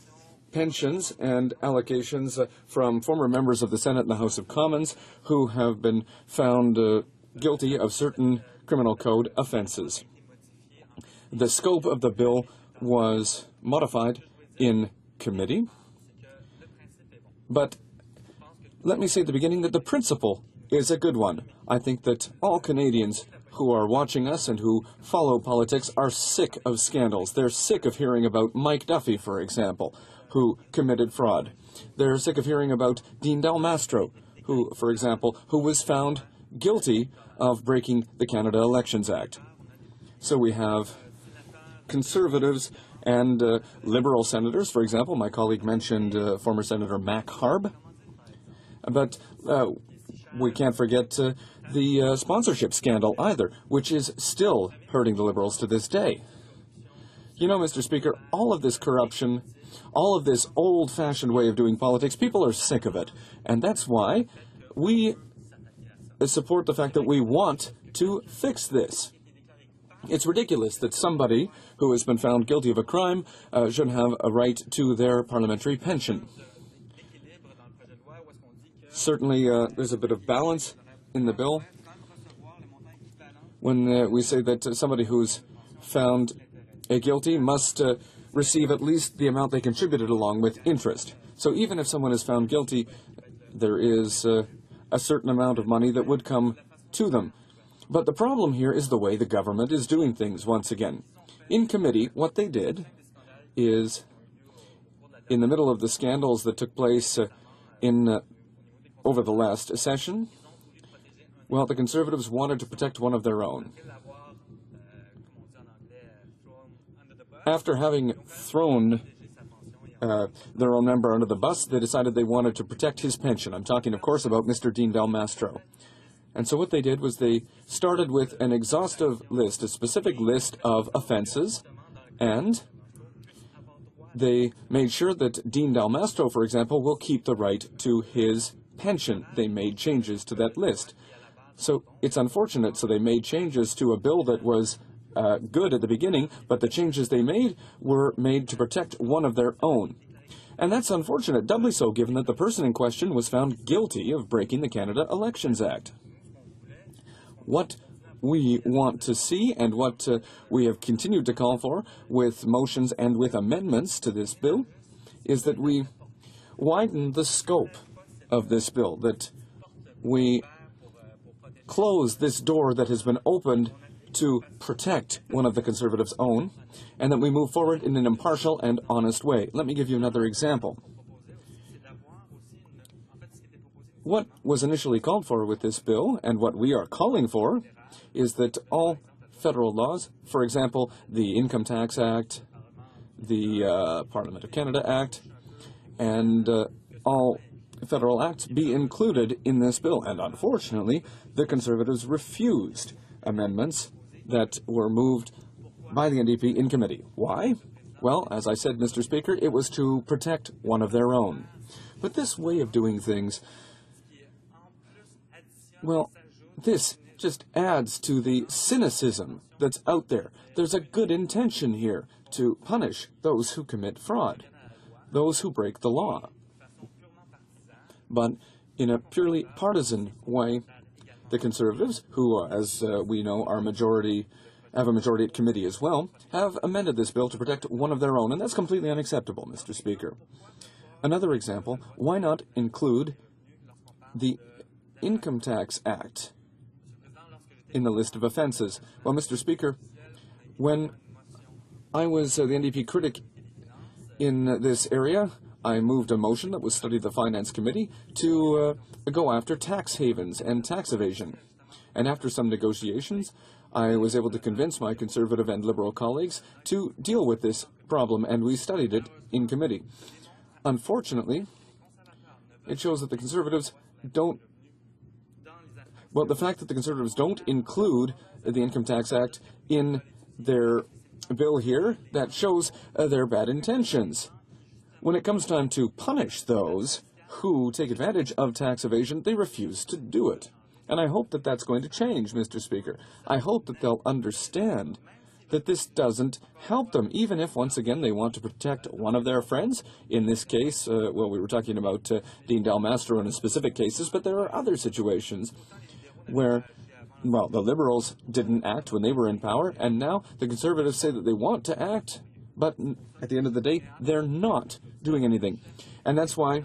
[SPEAKER 9] pensions and allocations from former members of the Senate and the House of Commons who have been found guilty of certain criminal code offenses. The scope of the bill was modified in committee, but let me say at the beginning that the principle is a good one. I think that all Canadians who are watching us and who follow politics are sick of scandals. They're sick of hearing about Mike Duffy, for example, who committed fraud. They're sick of hearing about Dean Del Mastro, who, for example, who was found guilty of breaking the Canada Elections Act. So we have Conservatives and Liberal senators, for example. My colleague mentioned former Senator Mac Harb. But we can't forget the sponsorship scandal either, which is still hurting the Liberals to this day. You know, Mr. Speaker, all of this corruption, all of this old-fashioned way of doing politics, people are sick of it. And that's why we support the fact that we want to fix this. It's ridiculous that somebody who has been found guilty of a crime should have a right to their parliamentary pension. Certainly, there's a bit of balance in the bill when we say that somebody who's found guilty must receive at least the amount they contributed along with interest. So even if someone is found guilty, there is a certain amount of money that would come to them. But the problem here is the way the government is doing things once again. In committee, what they did is, in the middle of the scandals that took place over the last session, well, the Conservatives wanted to protect one of their own. After having thrown their own member under the bus. They decided they wanted to protect his pension. I'm talking, of course, about Mr. Dean Del Mastro. And so what they did was they started with an exhaustive list, a specific list of offenses, and they made sure that Dean Del Mastro, for example, will keep the right to his pension. They made changes to that list. So it's unfortunate. So they made changes to a bill that was good at the beginning, but the changes they made were made to protect one of their own. And that's unfortunate, doubly so given that the person in question was found guilty of breaking the Canada Elections Act. What we want to see and what we have continued to call for with motions and with amendments to this bill is that we widen the scope of this bill, that we close this door that has been opened to protect one of the Conservatives' own, and that we move forward in an impartial and honest way. Let me give you another example. What was initially called for with this bill, and what we are calling for, is that all federal laws, for example, the Income Tax Act, the Parliament of Canada Act, and all federal acts be included in this bill. And unfortunately, the Conservatives refused amendments that were moved by the NDP in committee. Why? Well, as I said, Mr. Speaker, it was to protect one of their own. But this way of doing things, well, this just adds to the cynicism that's out there. There's a good intention here to punish those who commit fraud, those who break the law. But in a purely partisan way, the Conservatives, who, as we know, have a majority at committee as well, have amended this bill to protect one of their own, and that's completely unacceptable, Mr. Speaker. Another example, why not include the Income Tax Act in the list of offenses? Well, Mr. Speaker, when I was the NDP critic in this area, I moved a motion that was studied at the Finance Committee to go after tax havens and tax evasion. And after some negotiations, I was able to convince my Conservative and Liberal colleagues to deal with this problem, and we studied it in committee. Unfortunately, it shows that the Conservatives don't. Well, the fact that the Conservatives don't include the Income Tax Act in their bill here, that shows their bad intentions. When it comes time to punish those who take advantage of tax evasion, they refuse to do it. And I hope that that's going to change, Mr. Speaker. I hope that they'll understand that this doesn't help them, even if, once again, they want to protect one of their friends. In this case, well, we were talking about Dean Del Mastro in specific cases, but there are other situations where, well, the Liberals didn't act when they were in power, and now the Conservatives say that they want to act, but at the end of the day, they're not doing anything. And that's why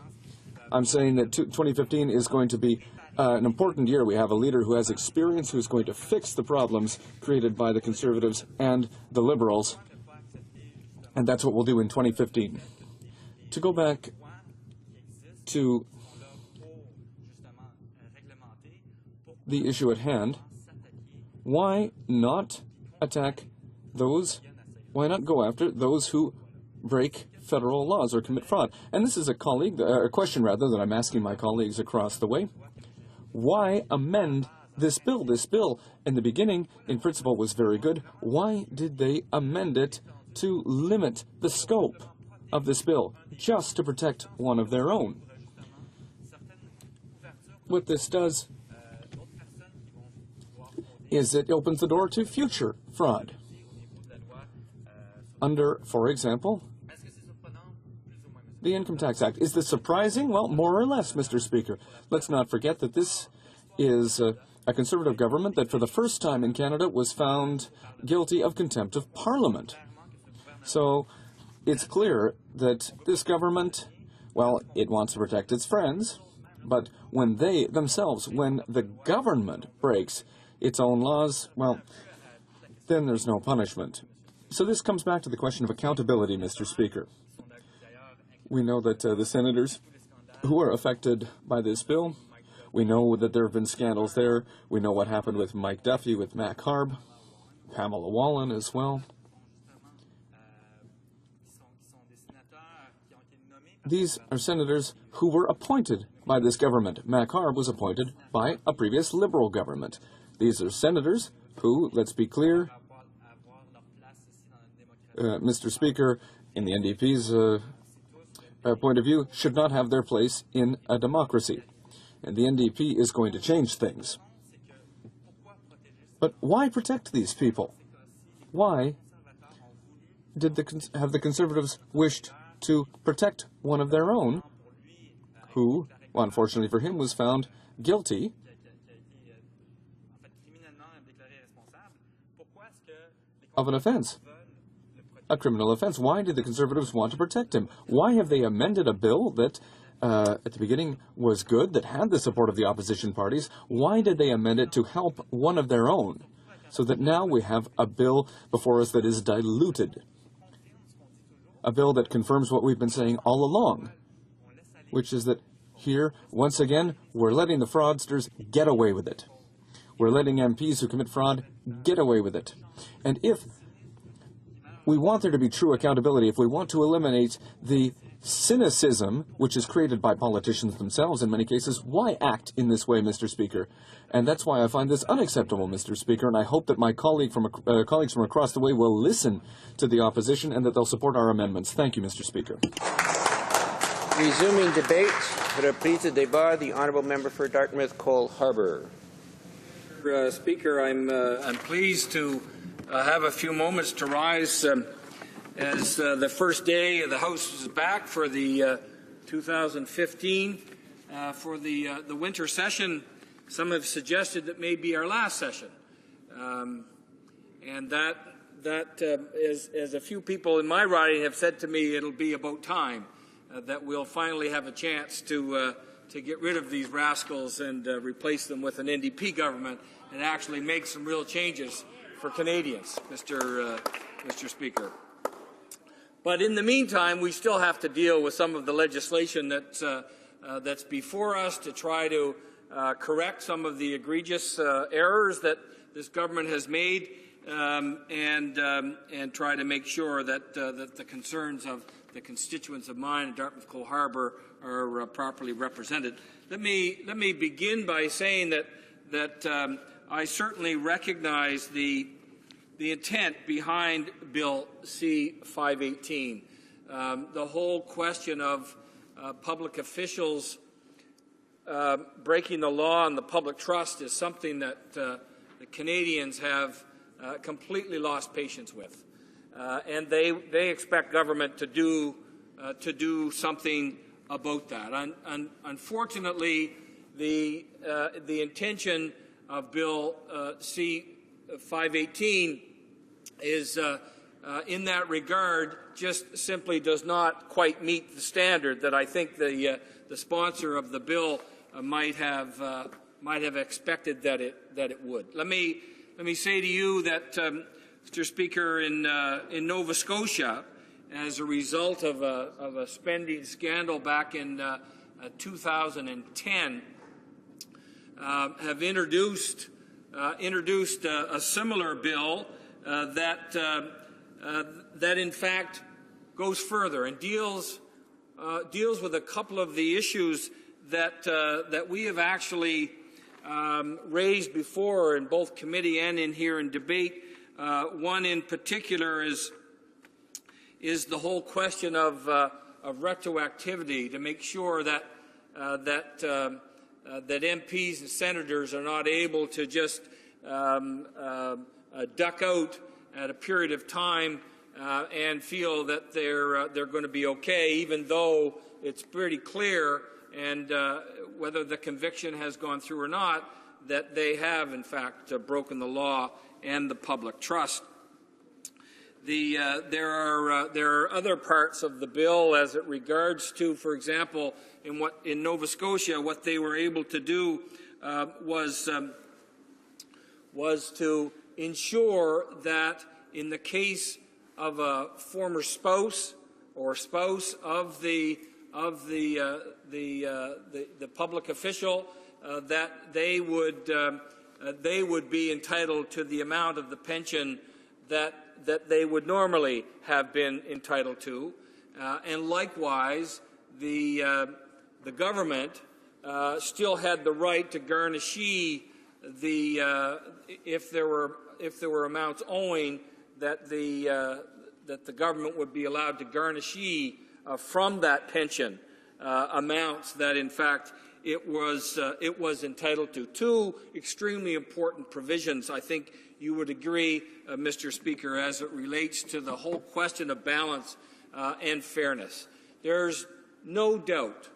[SPEAKER 9] I'm saying that 2015 is going to be an important year. We have a leader who has experience, who's going to fix the problems created by the Conservatives and the Liberals, and that's what we'll do in 2015. To go back to the issue at hand, why not attack those, why not go after those who break federal laws or commit fraud? And this is a question rather, that I'm asking my colleagues across the way. Why amend this bill? This bill, in the beginning, in principle, was very good. Why did they amend it to limit the scope of this bill, just to protect one of their own? What this does is it opens the door to future fraud. Under, for example, the Income Tax Act. Is this surprising? Well, more or less, Mr. Speaker. Let's not forget that this is a Conservative government that for the first time in Canada was found guilty of contempt of Parliament. So it's clear that this government, well, it wants to protect its friends, but when they themselves, when the government breaks its own laws, well, then there's no punishment. So this comes back to the question of accountability, Mr. Speaker. We know that the senators who are affected by this bill, we know that there have been scandals there. We know what happened with Mike Duffy, with Mac Harb, Pamela Wallin as well. These are senators who were appointed by this government. Mac Harb was appointed by a previous Liberal government. These are senators who, let's be clear, Mr. Speaker, in the NDP's point of view, should not have their place in a democracy. And the NDP is going to change things. But why protect these people? Why have the Conservatives wished to protect one of their own who, well, unfortunately for him, was found guilty of an offense, a criminal offense? Why did the Conservatives want to protect him? Why have they amended a bill that at the beginning was good, that had the support of the opposition parties? Why did they amend it to help one of their own, so that now we have a bill before us that is diluted? A bill that confirms what we've been saying all along, which is that here, once again, we're letting the fraudsters get away with it. We're letting MPs who commit fraud get away with it. And if we want there to be true accountability, if we want to eliminate the cynicism which is created by politicians themselves in many cases, why act in this way, Mr. Speaker? And that's why I find this unacceptable, Mr. Speaker, and I hope that my colleagues from across the way will listen to the opposition and that they'll support our amendments. Thank you, Mr. Speaker.
[SPEAKER 5] Resuming debate, reprise de débat, the honourable member for Dartmouth, Cole Harbour.
[SPEAKER 10] Speaker, I'm pleased to have a few moments to rise as the first day of the House is back for the 2015 for the winter session. Some have suggested that may be our last session, and that as a few people in my riding have said to me, it'll be about time that we'll finally have a chance to get rid of these rascals and replace them with an NDP government and actually make some real changes for Canadians, Mr. Speaker. But in the meantime, we still have to deal with some of the legislation that's before us to try to correct some of the egregious errors that this government has made, and try to make sure that the concerns of the constituents of mine in Dartmouth Cole Harbour are properly represented. Let me begin by saying that I certainly recognize the intent behind Bill C-518. The whole question of public officials breaking the law and the public trust is something that the Canadians have completely lost patience with, and they expect government to do something about that. Unfortunately, the intention of Bill C-518 is, in that regard, just simply does not quite meet the standard that I think the sponsor of the bill might have expected that it would. Let me say to you that, Mr. Speaker, in Nova Scotia, as a result of a spending scandal back in 2010, have introduced a similar bill that in fact goes further and deals with a couple of the issues that we have actually raised before in both committee and in here in debate. One in particular is the whole question of retroactivity, to make sure that MPs and senators are not able to just duck out at a period of time and feel that they're going to be okay, even though it's pretty clear, and whether the conviction has gone through or not, that they have in fact broken the law and the public trust. There are other parts of the bill as it regards to, for example, in Nova Scotia, what they were able to do was to ensure that in the case of a former spouse or spouse of the public official, that they would be entitled to the amount of the pension that they would normally have been entitled to, and likewise the government still had the right to garnishee if there were amounts owing that the government would be allowed to garnishee from that pension amounts that in fact it was entitled to. Two extremely important provisions, I think you would agree, Mr. Speaker, as it relates to the whole question of balance and fairness. There's no doubt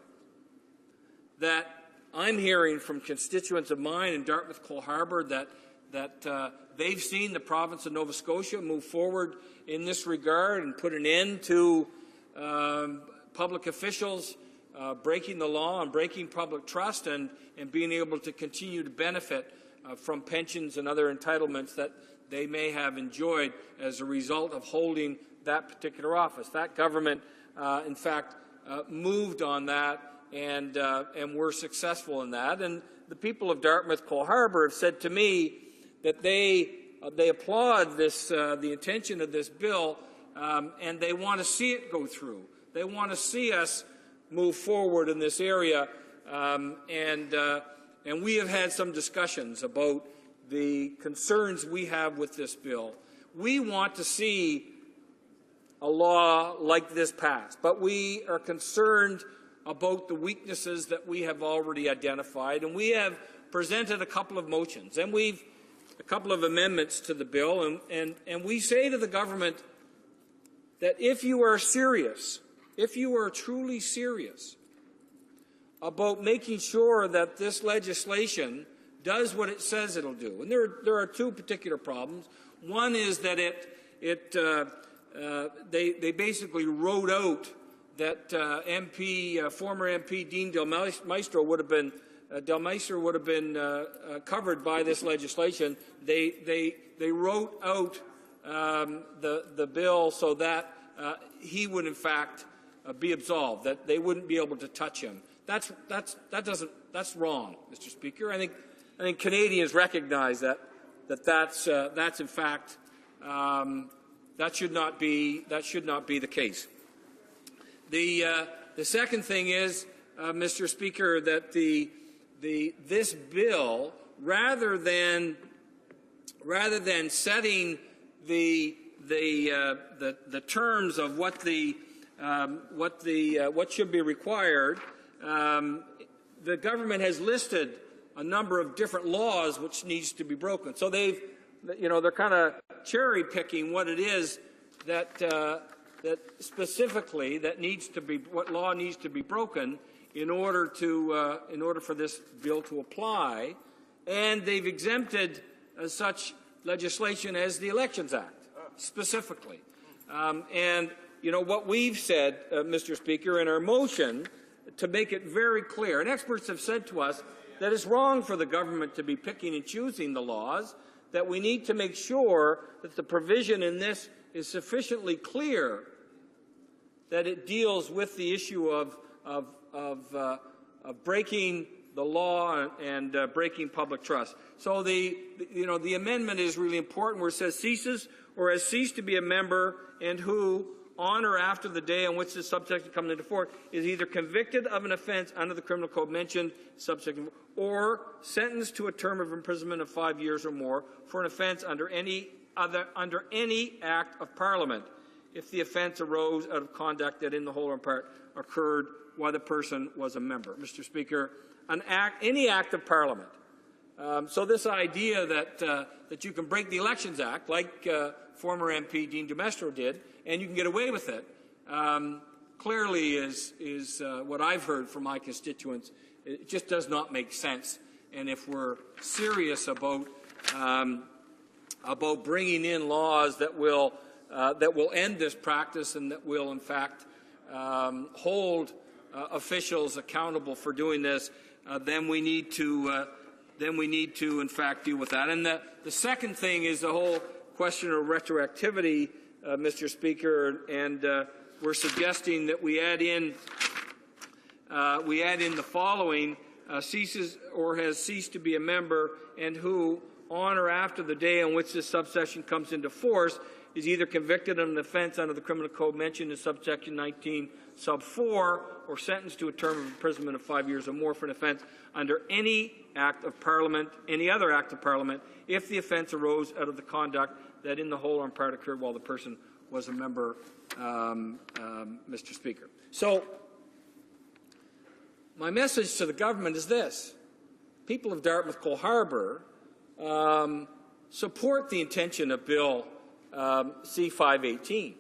[SPEAKER 10] that I'm hearing from constituents of mine in Dartmouth-Cole Harbour that they've seen the province of Nova Scotia move forward in this regard and put an end to public officials breaking the law and breaking public trust and being able to continue to benefit from pensions and other entitlements that they may have enjoyed as a result of holding that particular office. That government, in fact, moved on that and were successful in that. And the people of Dartmouth-Cole Harbour have said to me that they applaud this, the intention of this bill, and they want to see it go through. They want to see us move forward in this area, and we have had some discussions about the concerns we have with this bill. We want to see a law like this passed, but we are concerned about the weaknesses that we have already identified, and we have presented a couple of motions, and a couple of amendments to the bill, and we say to the government that if you are serious, if you are truly serious about making sure that this legislation does what it says it'll do, and there are two particular problems. One is that they basically wrote out that former MP Dean Del Maestro would have been covered by this legislation. They wrote out the bill so that he would in fact be absolved, that they wouldn't be able to touch him. That's wrong, Mr. Speaker. I think Canadians recognize that's in fact that should not be the case. The second thing is, Mr. Speaker, that this bill, rather than setting the terms of what should be required, the government has listed a number of different laws which needs to be broken. So they're kind of cherry picking what it is that specifically what law needs to be broken in order for this bill to apply, and they've exempted such legislation as the Elections Act specifically. And what we've said, Mr. Speaker, in our motion to make it very clear, and experts have said to us that it's wrong for the government to be picking and choosing the laws, that we need to make sure that the provision in this is sufficiently clear that it deals with the issue of breaking the law and breaking public trust. So the amendment is really important, where it says ceases or has ceased to be a member and who, on or after the day on which this subsection comes into force, is either convicted of an offence under the criminal code mentioned subsection or sentenced to a term of imprisonment of 5 years or more for an offence under any act of Parliament, if the offence arose out of conduct that in the whole or in part occurred while the person was a member. Mr. Speaker, any act of Parliament. So this idea that you can break the Elections Act, like former MP Dean Del Maestro did, and you can get away with it, clearly is what I've heard from my constituents. It just does not make sense. And if we're serious about bringing in laws that will end this practice and that will, in fact, hold officials accountable for doing this, then we need to, in fact, deal with that. And the second thing is the whole question of retroactivity, Mr. Speaker, and we're suggesting that we add in the following: ceases or has ceased to be a member, and who, on or after the day on which this subsection comes into force, is either convicted of an offence under the Criminal Code mentioned in subsection 19, sub 4, or sentenced to a term of imprisonment of 5 years or more for an offence under any act of Parliament, any other act of Parliament, if the offence arose out of the conduct that in the whole or in part occurred while the person was a member, Mr. Speaker. So, my message to the government is this. People of Dartmouth Cole Harbour support the intention of Bill C-518.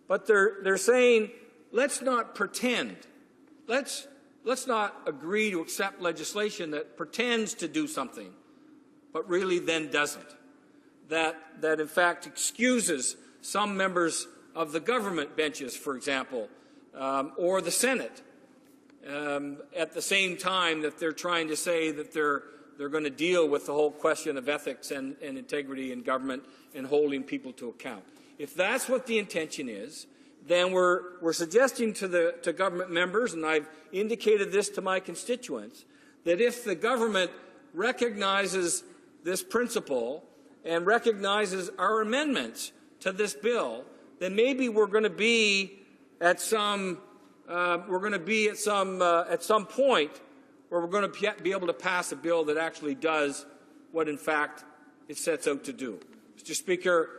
[SPEAKER 10] But they're saying, let's not pretend. Let's not agree to accept legislation that pretends to do something, but really then doesn't. That in fact excuses some members of the government benches, for example, or the Senate, at the same time that they're trying to say that they're going to deal with the whole question of ethics and integrity in government and holding people to account. If that's what the intention is, then we're suggesting to government members, and I've indicated this to my constituents, that if the government recognizes this principle and recognizes our amendments to this bill, then maybe we're going to be at some point where we're going to be able to pass a bill that actually does what, in fact, it sets out to do. Mr. Speaker,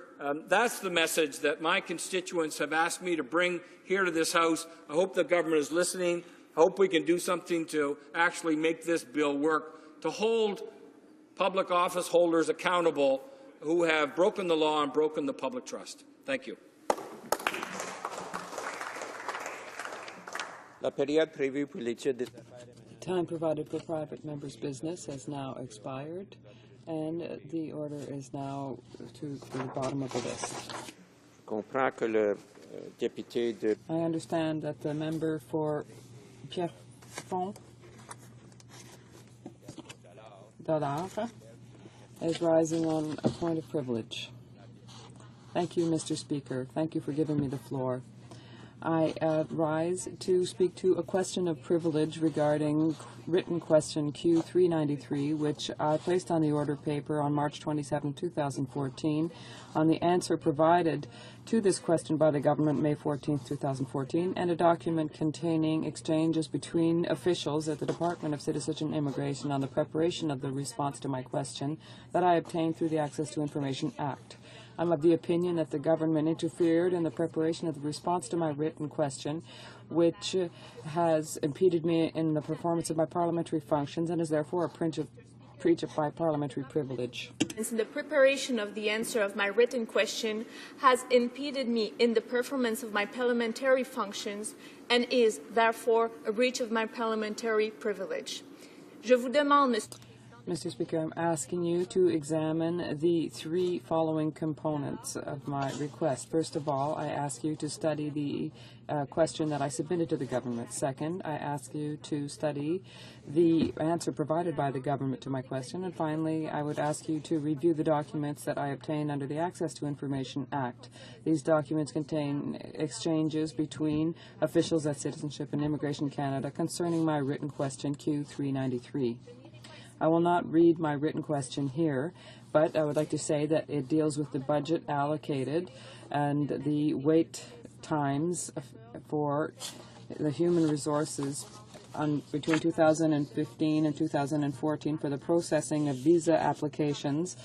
[SPEAKER 10] that's the message that my constituents have asked me to bring here to this House. I hope the government is listening. I hope we can do something to actually make this bill work, to hold public office holders accountable who have broken the law and broken the public trust. Thank you.
[SPEAKER 2] Time provided for private members' business has now expired, and the order is now to the bottom of the list. I understand that the member for Pierrefonds Dollard is rising on a point of privilege. Thank you, Mr. Speaker. Thank you for giving me the floor. I rise to speak to a question of privilege regarding written question Q393, which I placed on the order paper on March 27, 2014, on the answer provided to this question by the government May 14, 2014, and a document containing exchanges between officials at the Department of Citizenship and Immigration on the preparation of the response to my question that I obtained through the Access to Information Act. I'm of the opinion that the government interfered in the preparation of the response to my written question, which has impeded me in the performance of my parliamentary functions and is therefore a breach of my parliamentary privilege.
[SPEAKER 11] The preparation of the answer of my written question has impeded me in the performance of my parliamentary functions and is therefore a breach of my parliamentary privilege. Je vous demande,
[SPEAKER 2] Mr. Speaker, I'm asking you to examine the three following components of my request. First of all, I ask you to study the question that I submitted to the government. Second, I ask you to study the answer provided by the government to my question. And finally, I would ask you to review the documents that I obtained under the Access to Information Act. These documents contain exchanges between officials at Citizenship and Immigration Canada concerning my written question Q393. I will not read my written question here, but I would like to say that it deals with the budget allocated and the wait times for the human resources between 2015 and 2014 for the processing of visa applications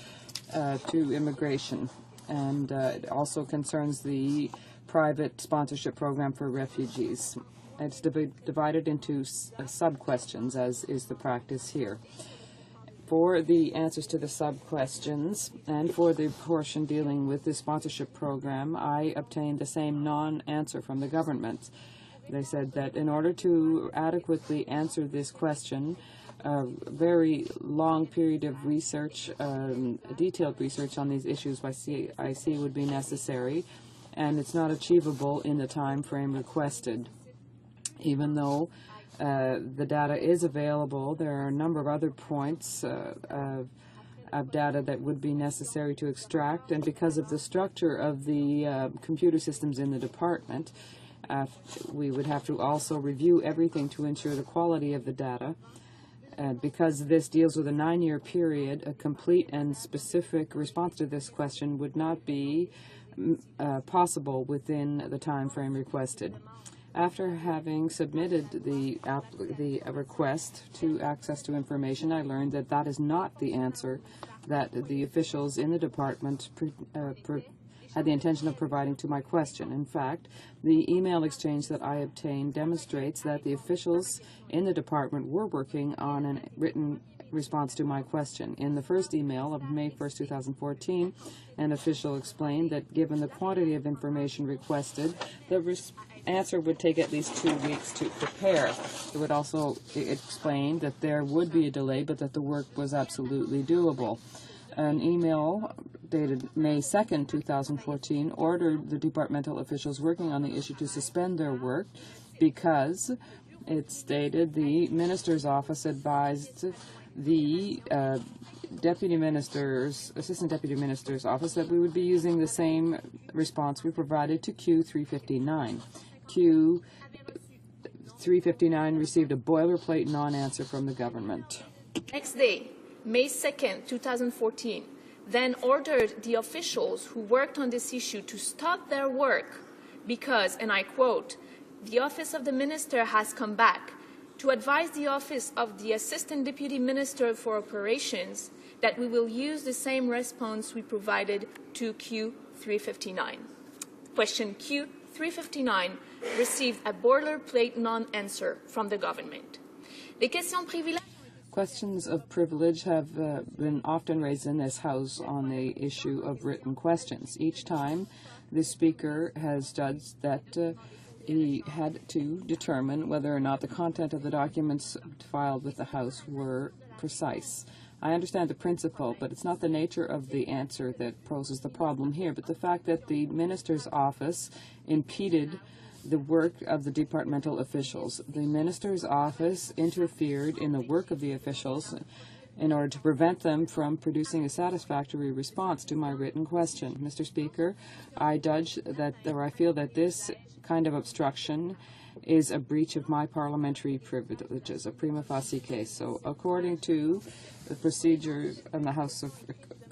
[SPEAKER 2] to immigration. And it also concerns the private sponsorship program for refugees. It's divided into sub-questions, as is the practice here. For the answers to the sub-questions and for the portion dealing with the sponsorship program, I obtained the same non-answer from the government. They said that in order to adequately answer this question, a very long period of research, detailed research on these issues by CIC would be necessary, and it's not achievable in the time frame requested. Even though the data is available, there are a number of other points of data that would be necessary to extract, and because of the structure of the computer systems in the department, we would have to also review everything to ensure the quality of the data. Because this deals with a 9-year period, a complete and specific response to this question would not be possible within the time frame requested. After having submitted the request to access to information, I learned that that is not the answer that the officials in the department had the intention of providing to my question. In fact, the email exchange that I obtained demonstrates that the officials in the department were working on a written response to my question. In the first email of May 1st, 2014, an official explained that given the quantity of information requested, the answer would take at least 2 weeks to prepare. It would also explain that there would be a delay, but that the work was absolutely doable. An email dated May 2nd, 2014, ordered the departmental officials working on the issue to suspend their work because it stated the minister's office advised the assistant deputy minister's office that we would be using the same response we provided to Q359. Q359 received a boilerplate non-answer from the government.
[SPEAKER 11] Next day, May 2nd, 2014, then ordered the officials who worked on this issue to stop their work because, and I quote, the office of the minister has come back to advise the office of the Assistant Deputy Minister for Operations that we will use the same response we provided to Q359. Question Q359 received a boilerplate non-answer from the government. Les questions privilèges.
[SPEAKER 2] Questions of privilege have been often raised in this House on the issue of written questions. Each time, the Speaker has judged that he had to determine whether or not the content of the documents filed with the House were precise. I understand the principle, but it's not the nature of the answer that poses the problem here, but the fact that the minister's office impeded the work of the departmental officials. The minister's office interfered in the work of the officials in order to prevent them from producing a satisfactory response to my written question. Mr. Speaker, I feel that this kind of obstruction is a breach of my parliamentary privileges, a prima facie case. So according to the procedure in the House of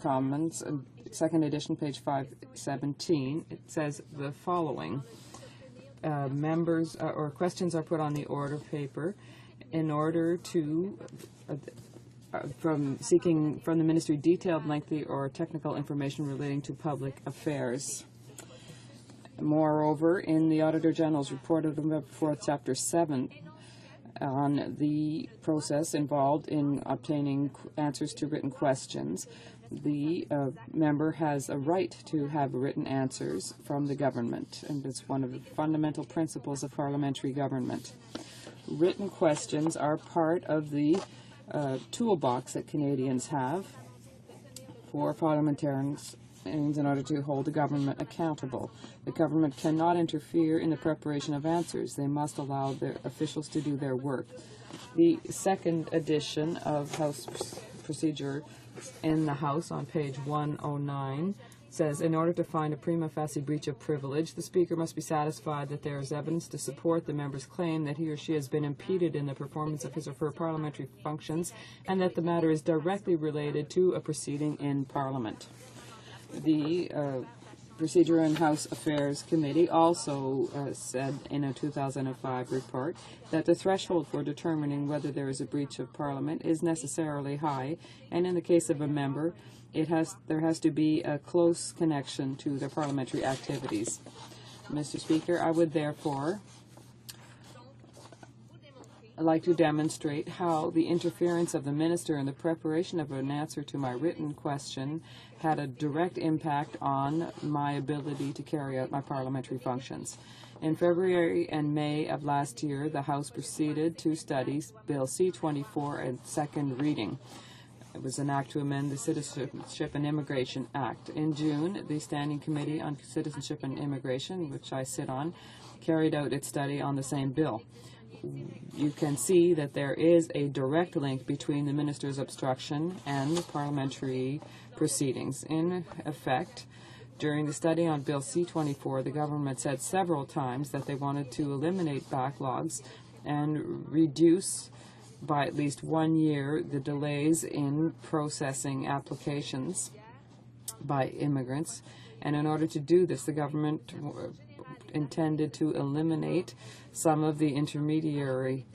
[SPEAKER 2] Commons, second edition, page 517, it says the following. Members or questions are put on the order paper in order to from seeking from the ministry detailed, lengthy, or technical information relating to public affairs. Moreover, in the Auditor General's report of November 4th, Chapter 7, on the process involved in obtaining answers to written questions, the member has a right to have written answers from the government, and it's one of the fundamental principles of parliamentary government. Written questions are part of the toolbox that Canadians have for parliamentarians in order to hold the government accountable. The government cannot interfere in the preparation of answers. They must allow their officials to do their work. The second edition of House procedure in the House on page 109 says, in order to find a prima facie breach of privilege, the Speaker must be satisfied that there is evidence to support the member's claim that he or she has been impeded in the performance of his or her parliamentary functions and that the matter is directly related to a proceeding in Parliament. The Procedure and House Affairs Committee also said in a 2005 report that the threshold for determining whether there is a breach of Parliament is necessarily high, and in the case of a member, there has to be a close connection to their parliamentary activities. Mr. Speaker, I would therefore like to demonstrate how the interference of the minister in the preparation of an answer to my written question had a direct impact on my ability to carry out my parliamentary functions. In February and May of last year, the House proceeded to study Bill C-24 at second reading. It was an act to amend the Citizenship and Immigration Act. In June, the Standing Committee on Citizenship and Immigration, which I sit on, carried out its study on the same bill. You can see that there is a direct link between the minister's obstruction and the parliamentary proceedings. In effect, during the study on Bill C-24, the government said several times that they wanted to eliminate backlogs and reduce by at least 1 year the delays in processing applications by immigrants. And in order to do this, the government intended to eliminate some of the intermediary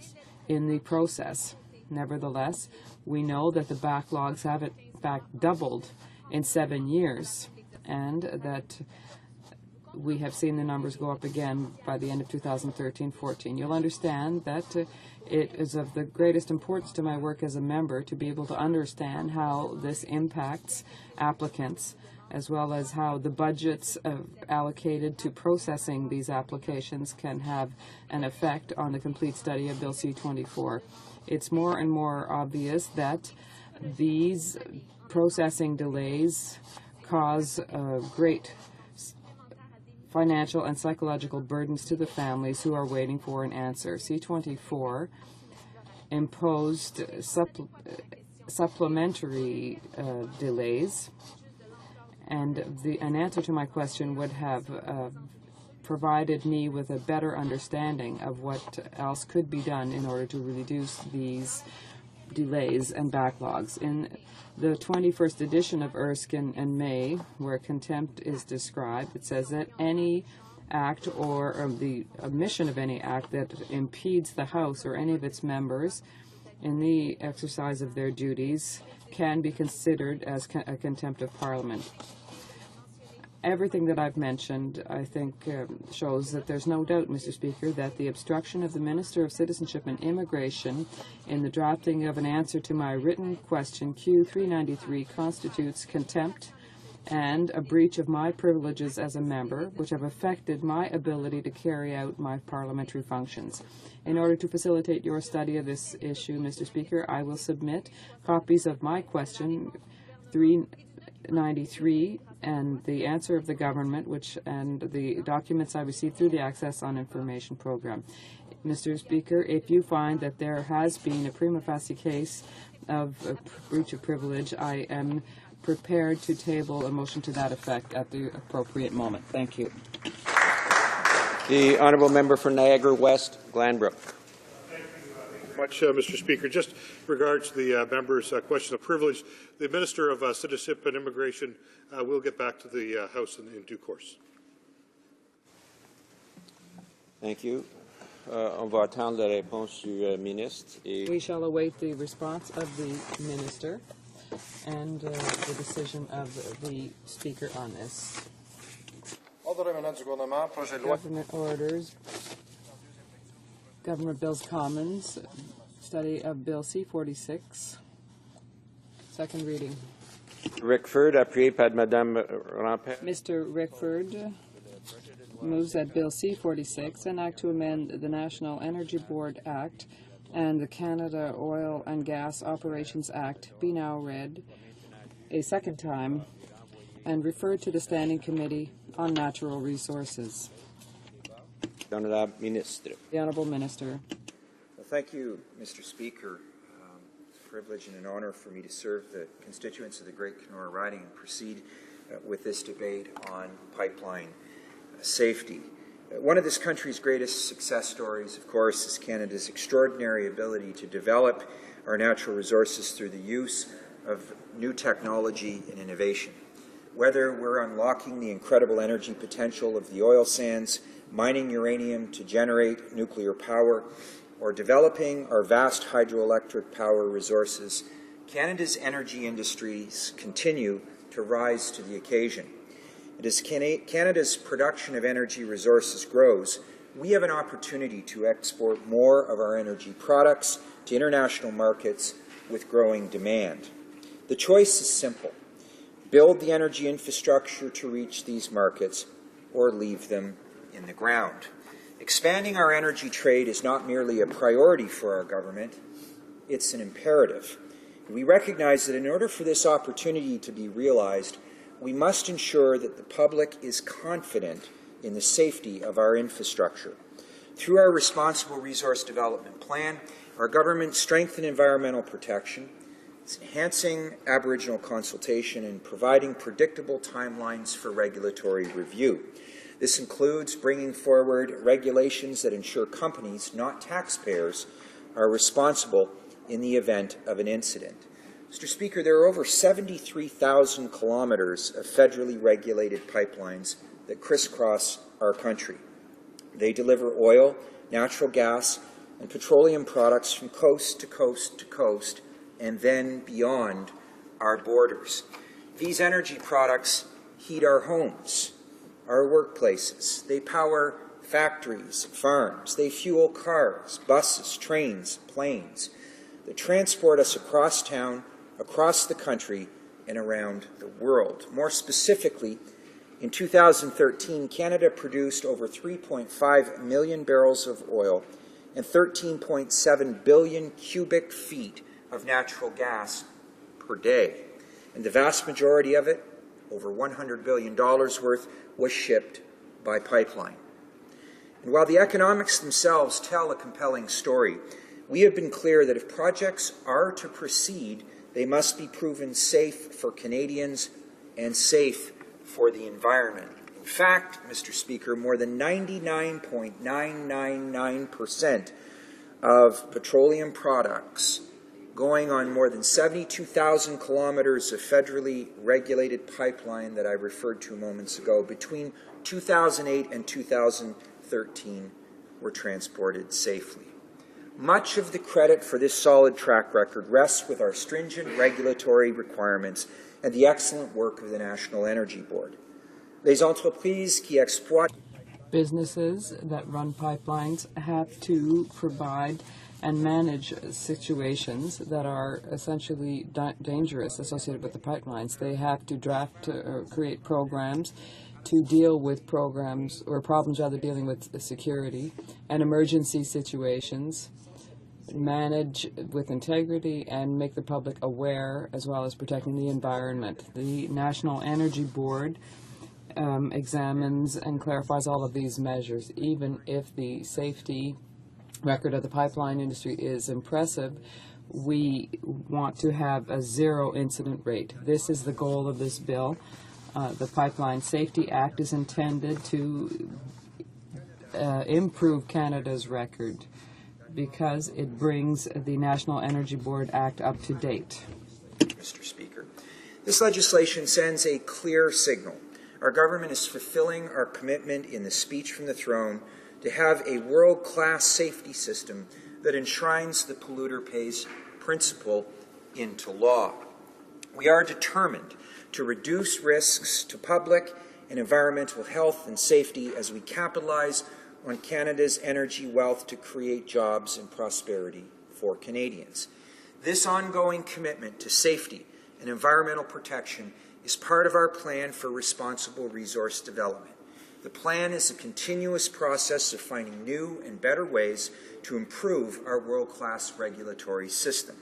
[SPEAKER 2] in the process. Nevertheless, we know that the backlogs have in fact doubled in 7 years, and that we have seen the numbers go up again by the end of 2013-14. You'll understand that it is of the greatest importance to my work as a member to be able to understand how this impacts applicants, as well as how the budgets allocated to processing these applications can have an effect on the complete study of Bill C-24. It's more and more obvious that these processing delays cause great financial and psychological burdens to the families who are waiting for an answer. C-24 imposed supplementary delays, and an answer to my question would have provided me with a better understanding of what else could be done in order to reduce these delays and backlogs. In the 21st edition of HoC in May, where contempt is described, it says that any act or the omission of any act that impedes the House or any of its members in the exercise of their duties can be considered as a contempt of Parliament. Everything that I've mentioned, I think, shows that there's no doubt, Mr. Speaker, that the obstruction of the Minister of Citizenship and Immigration in the drafting of an answer to my written question Q393 constitutes contempt and a breach of my privileges as a member, which have affected my ability to carry out my parliamentary functions. In order to facilitate your study of this issue, Mr. Speaker, I will submit copies of my question 393 and the answer of the government, and the documents I received through the Access on Information program. Mr. Speaker, if you find that there has been a prima facie case of a breach of privilege, I am prepared to table a motion to that effect at the appropriate moment. Thank you.
[SPEAKER 5] The honourable member for Niagara West, Glanbrook.
[SPEAKER 12] Much, Mr. Speaker. Just regards to the member's question of privilege, the Minister of Citizenship and Immigration will get back to the House in due course.
[SPEAKER 5] Thank you. On va attendre la réponse du ministre.
[SPEAKER 2] We shall await the response of the Minister and the decision of the Speaker on this. Government orders. Government Bills Commons, study of Bill C-46, second reading.
[SPEAKER 5] Rickford, appuyé par Madame Rampert.
[SPEAKER 2] Mr. Rickford moves that Bill C-46, an act to amend the National Energy Board Act and the Canada Oil and Gas Operations Act, be now read a second time and referred to the Standing Committee on Natural Resources.
[SPEAKER 5] The
[SPEAKER 2] Honourable Minister.
[SPEAKER 13] Well, thank you, Mr. Speaker. It's a privilege and an honour for me to serve the constituents of the Great Kenora Riding and proceed with this debate on pipeline safety. One of this country's greatest success stories, of course, is Canada's extraordinary ability to develop our natural resources through the use of new technology and innovation. Whether we're unlocking the incredible energy potential of the oil sands, mining uranium to generate nuclear power, or developing our vast hydroelectric power resources, Canada's energy industries continue to rise to the occasion. And as Canada's production of energy resources grows, we have an opportunity to export more of our energy products to international markets with growing demand. The choice is simple: build the energy infrastructure to reach these markets or leave them in the ground. Expanding our energy trade is not merely a priority for our government, it's an imperative. We recognize that in order for this opportunity to be realized, we must ensure that the public is confident in the safety of our infrastructure. Through our Responsible Resource Development Plan, our government strengthened environmental protection, it's enhancing Aboriginal consultation, and providing predictable timelines for regulatory review. This includes bringing forward regulations that ensure companies, not taxpayers, are responsible in the event of an incident. Mr. Speaker, there are over 73,000 kilometers of federally regulated pipelines that crisscross our country. They deliver oil, natural gas, and petroleum products from coast to coast to coast and then beyond our borders. These energy products heat our homes, our workplaces. They power factories, farms. They fuel cars, buses, trains, planes. They transport us across town, across the country, and around the world. More specifically, in 2013, Canada produced over 3.5 million barrels of oil and 13.7 billion cubic feet of natural gas per day. And the vast majority of it, over $100 billion worth, was shipped by pipeline. And while the economics themselves tell a compelling story, we have been clear that if projects are to proceed, they must be proven safe for Canadians and safe for the environment. In fact, Mr. Speaker, more than 99.999% of petroleum products going on more than 72,000 kilometers of federally regulated pipeline that I referred to moments ago between 2008 and 2013 were transported safely. Much of the credit for this solid track record rests with our stringent regulatory requirements and the excellent work of the National Energy Board. Les entreprises qui exploitent
[SPEAKER 2] Businesses that run pipelines have to provide and manage situations that are essentially dangerous associated with the pipelines. They have to draft or create programs to deal with programs or problems rather dealing with security and emergency situations, manage with integrity, and make the public aware as well as protecting the environment. The National Energy Board examines and clarifies all of these measures. Even if the safety record of the pipeline industry is impressive, we want to have a zero incident rate. This is the goal of this bill. The Pipeline Safety Act is intended to improve Canada's record because it brings the National Energy Board Act up to date.
[SPEAKER 13] Mr. Speaker, this legislation sends a clear signal. Our government is fulfilling our commitment in the speech from the throne to have a world-class safety system that enshrines the polluter pays principle into law. We are determined to reduce risks to public and environmental health and safety as we capitalize on Canada's energy wealth to create jobs and prosperity for Canadians. This ongoing commitment to safety and environmental protection is part of our plan for responsible resource development. The plan is a continuous process of finding new and better ways to improve our world-class regulatory system.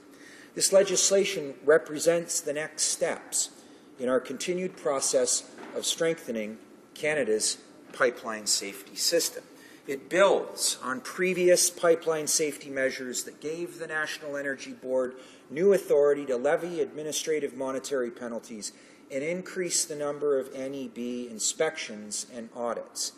[SPEAKER 13] This legislation represents the next steps in our continued process of strengthening Canada's pipeline safety system. It builds on previous pipeline safety measures that gave the National Energy Board new authority to levy administrative monetary penalties and increase the number of NEB inspections and audits.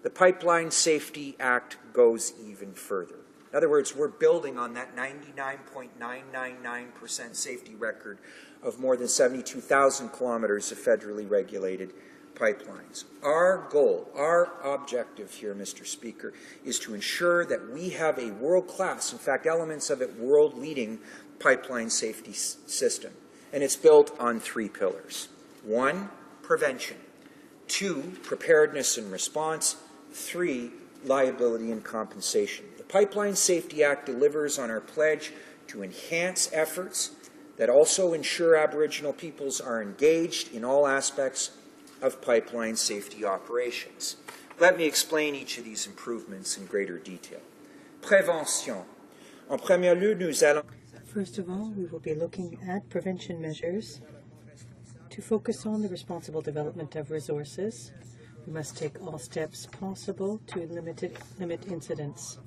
[SPEAKER 13] The Pipeline Safety Act goes even further. In other words, we're building on that 99.999% safety record of more than 72,000 kilometers of federally regulated pipelines. Our goal, our objective here, Mr. Speaker, is to ensure that we have a world-class, in fact, elements of it world-leading pipeline safety system. And it's built on three pillars. 1, prevention. 2, preparedness and response. 3, liability and compensation. The Pipeline Safety Act delivers on our pledge to enhance efforts that also ensure Aboriginal peoples are engaged in all aspects of pipeline safety operations. Let me explain each of these improvements in greater detail. Prévention. En premier lieu, nous allons...
[SPEAKER 8] First of all, we will be looking at prevention measures to focus on the responsible development of resources. We must take all steps possible to limit incidents.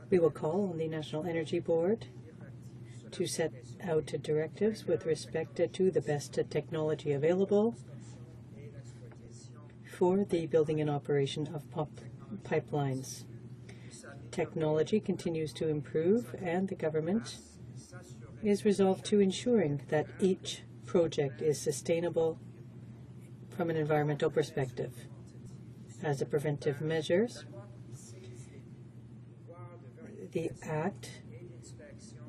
[SPEAKER 8] We will call on the National Energy Board to set out directives with respect to the best technology available for the building and operation of pipelines. Technology continues to improve, and the government is resolved to ensuring that each project is sustainable from an environmental perspective. As a preventive measures, the Act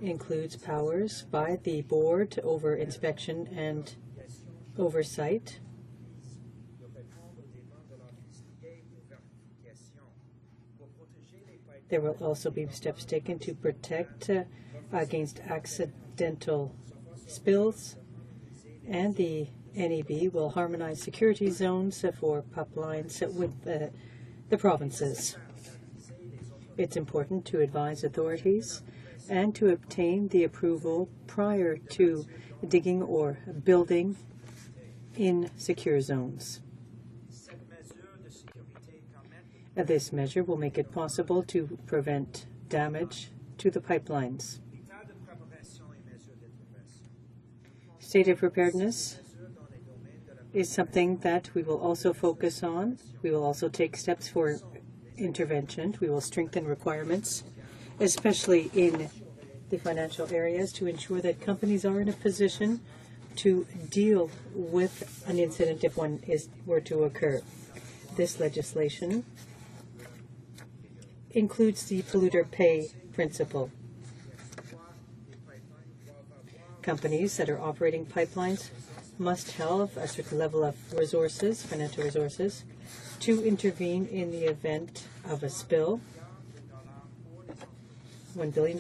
[SPEAKER 8] includes powers by the Board over inspection and oversight. There will also be steps taken to protect against accidental spills, and the NEB will harmonize security zones for pipelines with the provinces. It's important to advise authorities and to obtain the approval prior to digging or building in secure zones. This measure will make it possible to prevent damage to the pipelines. State of preparedness is something that we will also focus on. We will also take steps for intervention. We will strengthen requirements, especially in the financial areas, to ensure that companies are in a position to deal with an incident if one were to occur. This legislation includes the polluter pay principle. Companies that are operating pipelines must have a certain level of resources, financial resources, to intervene in the event of a spill. $1 billion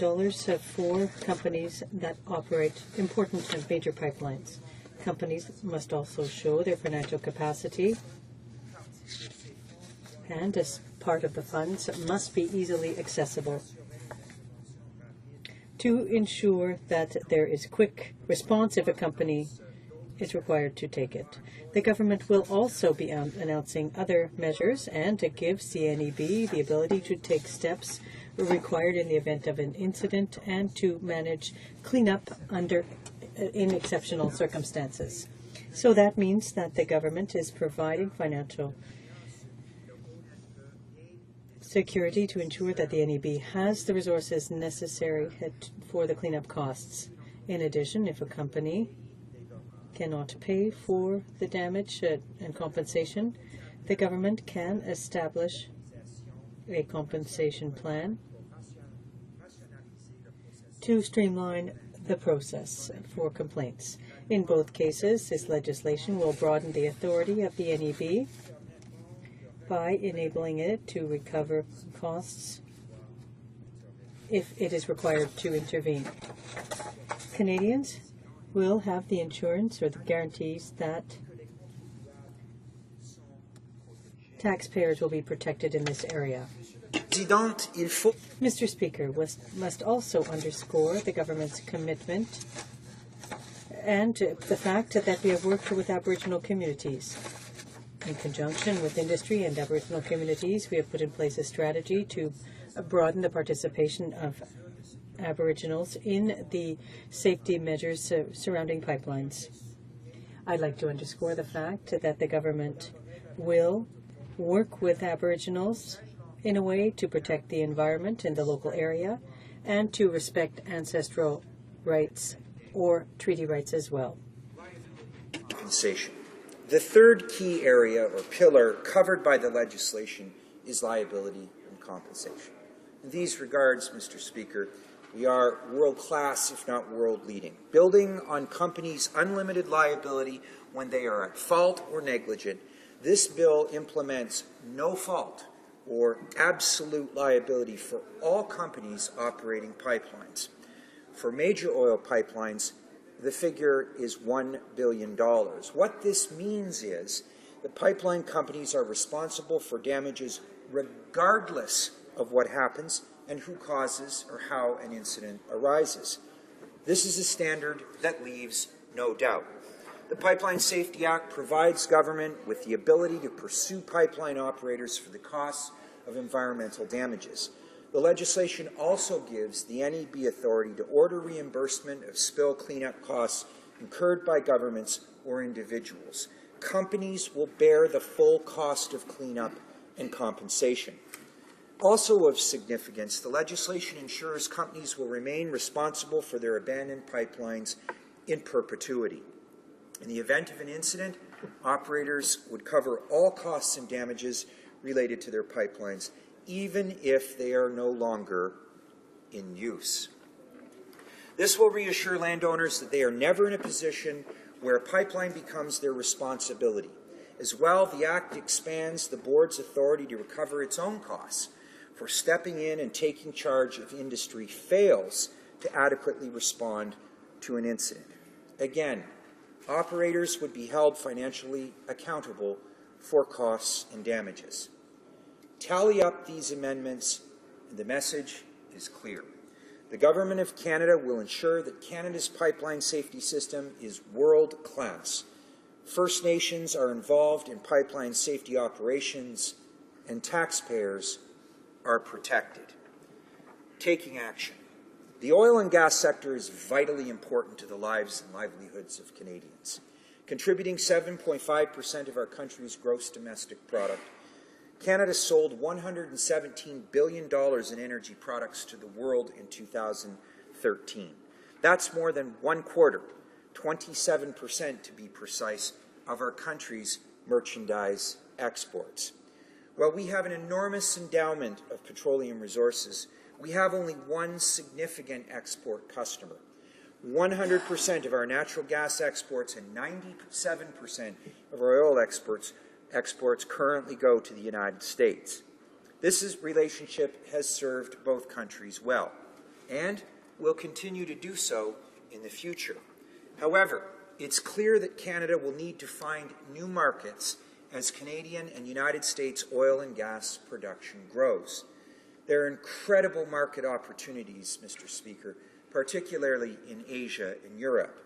[SPEAKER 8] for companies that operate important and major pipelines. Companies must also show their financial capacity, and as part of the funds must be easily accessible to ensure that there is quick response if a company is required to take it. The government will also be announcing other measures, and it gives the NEB the ability to take steps required in the event of an incident and to manage cleanup in exceptional circumstances. So that means that the government is providing financial security to ensure that the NEB has the resources necessary for the cleanup costs. In addition, if a company cannot pay for the damage and compensation, the government can establish a compensation plan to streamline the process for complaints. In both cases, this legislation will broaden the authority of the NEB by enabling it to recover costs if it is required to intervene. Canadians will have the insurance or the guarantees that taxpayers will be protected in this area. Mr. Speaker, must also underscore the government's commitment and the fact that we have worked with Aboriginal communities. In conjunction with industry and Aboriginal communities, we have put in place a strategy to broaden the participation of Aboriginals in the safety measures surrounding pipelines. I'd like to underscore the fact that the government will work with Aboriginals in a way to protect the environment in the local area and to respect ancestral rights or treaty rights as well.
[SPEAKER 13] Compensation. The third key area or pillar covered by the legislation is liability and compensation. In these regards, Mr. Speaker, we are world-class, if not world-leading, building on companies' unlimited liability when they are at fault or negligent. This bill implements no fault or absolute liability for all companies operating pipelines. For major oil pipelines, the figure is $1 billion. What this means is the pipeline companies are responsible for damages regardless of what happens and who causes or how an incident arises. This is a standard that leaves no doubt. The Pipeline Safety Act provides government with the ability to pursue pipeline operators for the costs of environmental damages. The legislation also gives the NEB authority to order reimbursement of spill cleanup costs incurred by governments or individuals. Companies will bear the full cost of cleanup and compensation. Also of significance, the legislation ensures companies will remain responsible for their abandoned pipelines in perpetuity. In the event of an incident, operators would cover all costs and damages related to their pipelines, even if they are no longer in use. This will reassure landowners that they are never in a position where a pipeline becomes their responsibility. As well, the Act expands the board's authority to recover its own costs for stepping in and taking charge if industry fails to adequately respond to an incident. Again, operators would be held financially accountable for costs and damages. Tally up these amendments, and the message is clear. The Government of Canada will ensure that Canada's pipeline safety system is world-class. First Nations are involved in pipeline safety operations, and taxpayers are protected. Taking action. The oil and gas sector is vitally important to the lives and livelihoods of Canadians. Contributing 7.5% of our country's gross domestic product, Canada sold $117 billion in energy products to the world in 2013. That's more than 1/4, 27% to be precise, of our country's merchandise exports. While we have an enormous endowment of petroleum resources, we have only one significant export customer. 100% of our natural gas exports and 97% of our oil exports currently go to the United States. This relationship has served both countries well and will continue to do so in the future. However, it's clear that Canada will need to find new markets as Canadian and United States oil and gas production grows. There are incredible market opportunities, Mr. Speaker, particularly in Asia and Europe.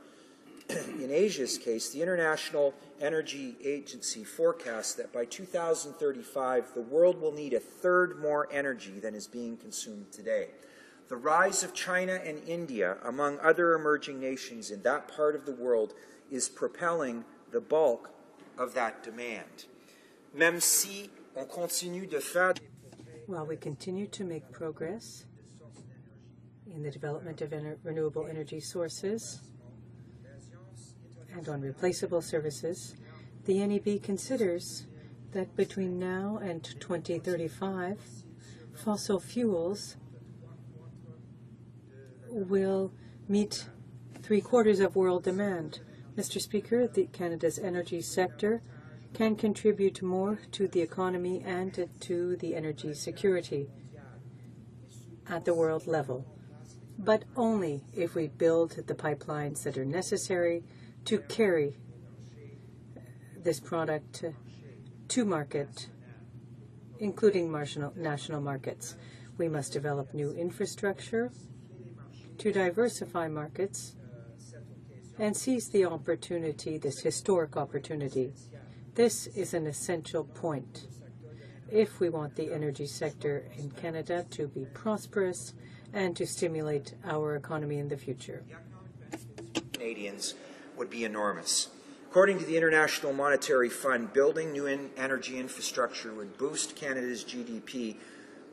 [SPEAKER 13] In Asia's case, the International Energy Agency forecasts that by 2035, the world will need 1/3 more energy than is being consumed today. The rise of China and India, among other emerging nations in that part of the world, is propelling the bulk of that demand. Même si on continue de faire...
[SPEAKER 8] While we continue to make progress in the development of renewable energy sources and on replaceable services, the NEB considers that between now and 2035, fossil fuels will meet 3/4 of world demand. Mr. Speaker, Canada's energy sector can contribute more to the economy and to the energy security at the world level, but only if we build the pipelines that are necessary to carry this product to market, including national markets. We must develop new infrastructure to diversify markets and seize the opportunity, this historic opportunity. This is an essential point if we want the energy sector in Canada to be prosperous and to stimulate our economy in the future.
[SPEAKER 13] Canadians would be enormous. According to the International Monetary Fund, building new energy infrastructure would boost Canada's GDP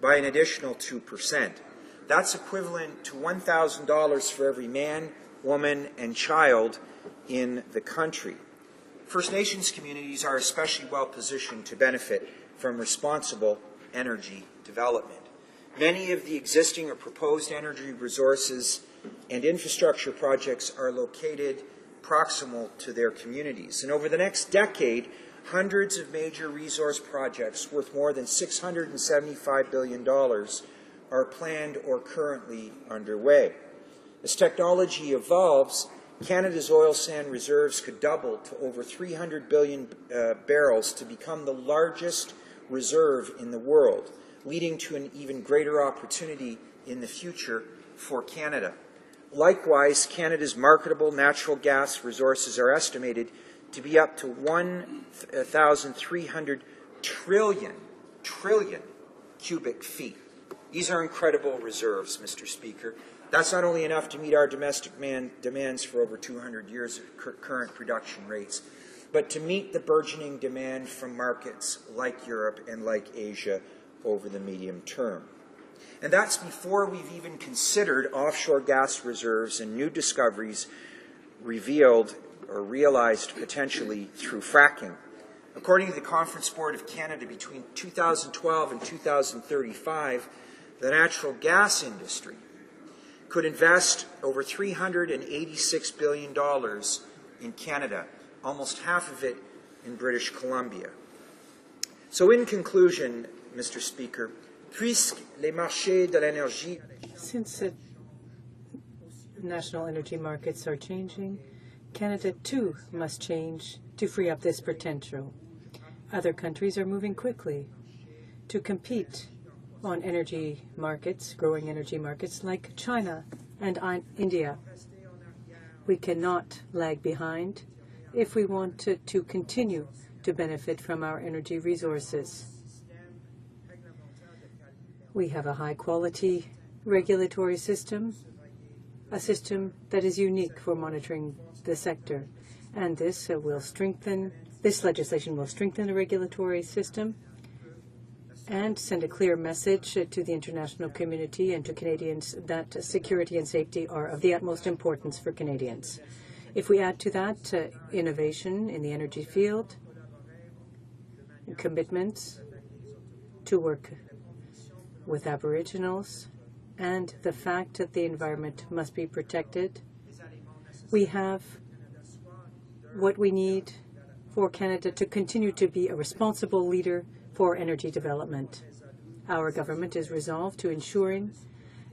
[SPEAKER 13] by an additional 2%. That's equivalent to $1,000 for every man, woman, and child in the country. First Nations communities are especially well positioned to benefit from responsible energy development. Many of the existing or proposed energy resources and infrastructure projects are located proximal to their communities. And over the next decade, hundreds of major resource projects worth more than $675 billion are planned or currently underway. As technology evolves, Canada's oil sand reserves could double to over 300 billion barrels to become the largest reserve in the world, leading to an even greater opportunity in the future for Canada. Likewise, Canada's marketable natural gas resources are estimated to be up to 1,300 trillion cubic feet. These are incredible reserves, Mr. Speaker. That's not only enough to meet our domestic demands for over 200 years of current production rates, but to meet the burgeoning demand from markets like Europe and like Asia over the medium term. And that's before we've even considered offshore gas reserves and new discoveries revealed or realized potentially through fracking. According to the Conference Board of Canada, between 2012 and 2035, the natural gas industry could invest over $386 billion in Canada, almost half of it in British Columbia. So in conclusion, Mr. Speaker, puisque les marchés de l'énergie...
[SPEAKER 8] Since the national energy markets are changing, Canada too must change to free up this potential. Other countries are moving quickly to compete on energy markets, growing energy markets like China and India. We cannot lag behind if we want to continue to benefit from our energy resources. We have a high-quality regulatory system, a system that is unique for monitoring the sector, and this legislation will strengthen the regulatory system and send a clear message to the international community and to Canadians that security and safety are of the utmost importance for Canadians. If we add to that innovation in the energy field, commitments to work with Aboriginals, and the fact that the environment must be protected, we have what we need for Canada to continue to be a responsible leader for energy development. Our government is resolved to ensuring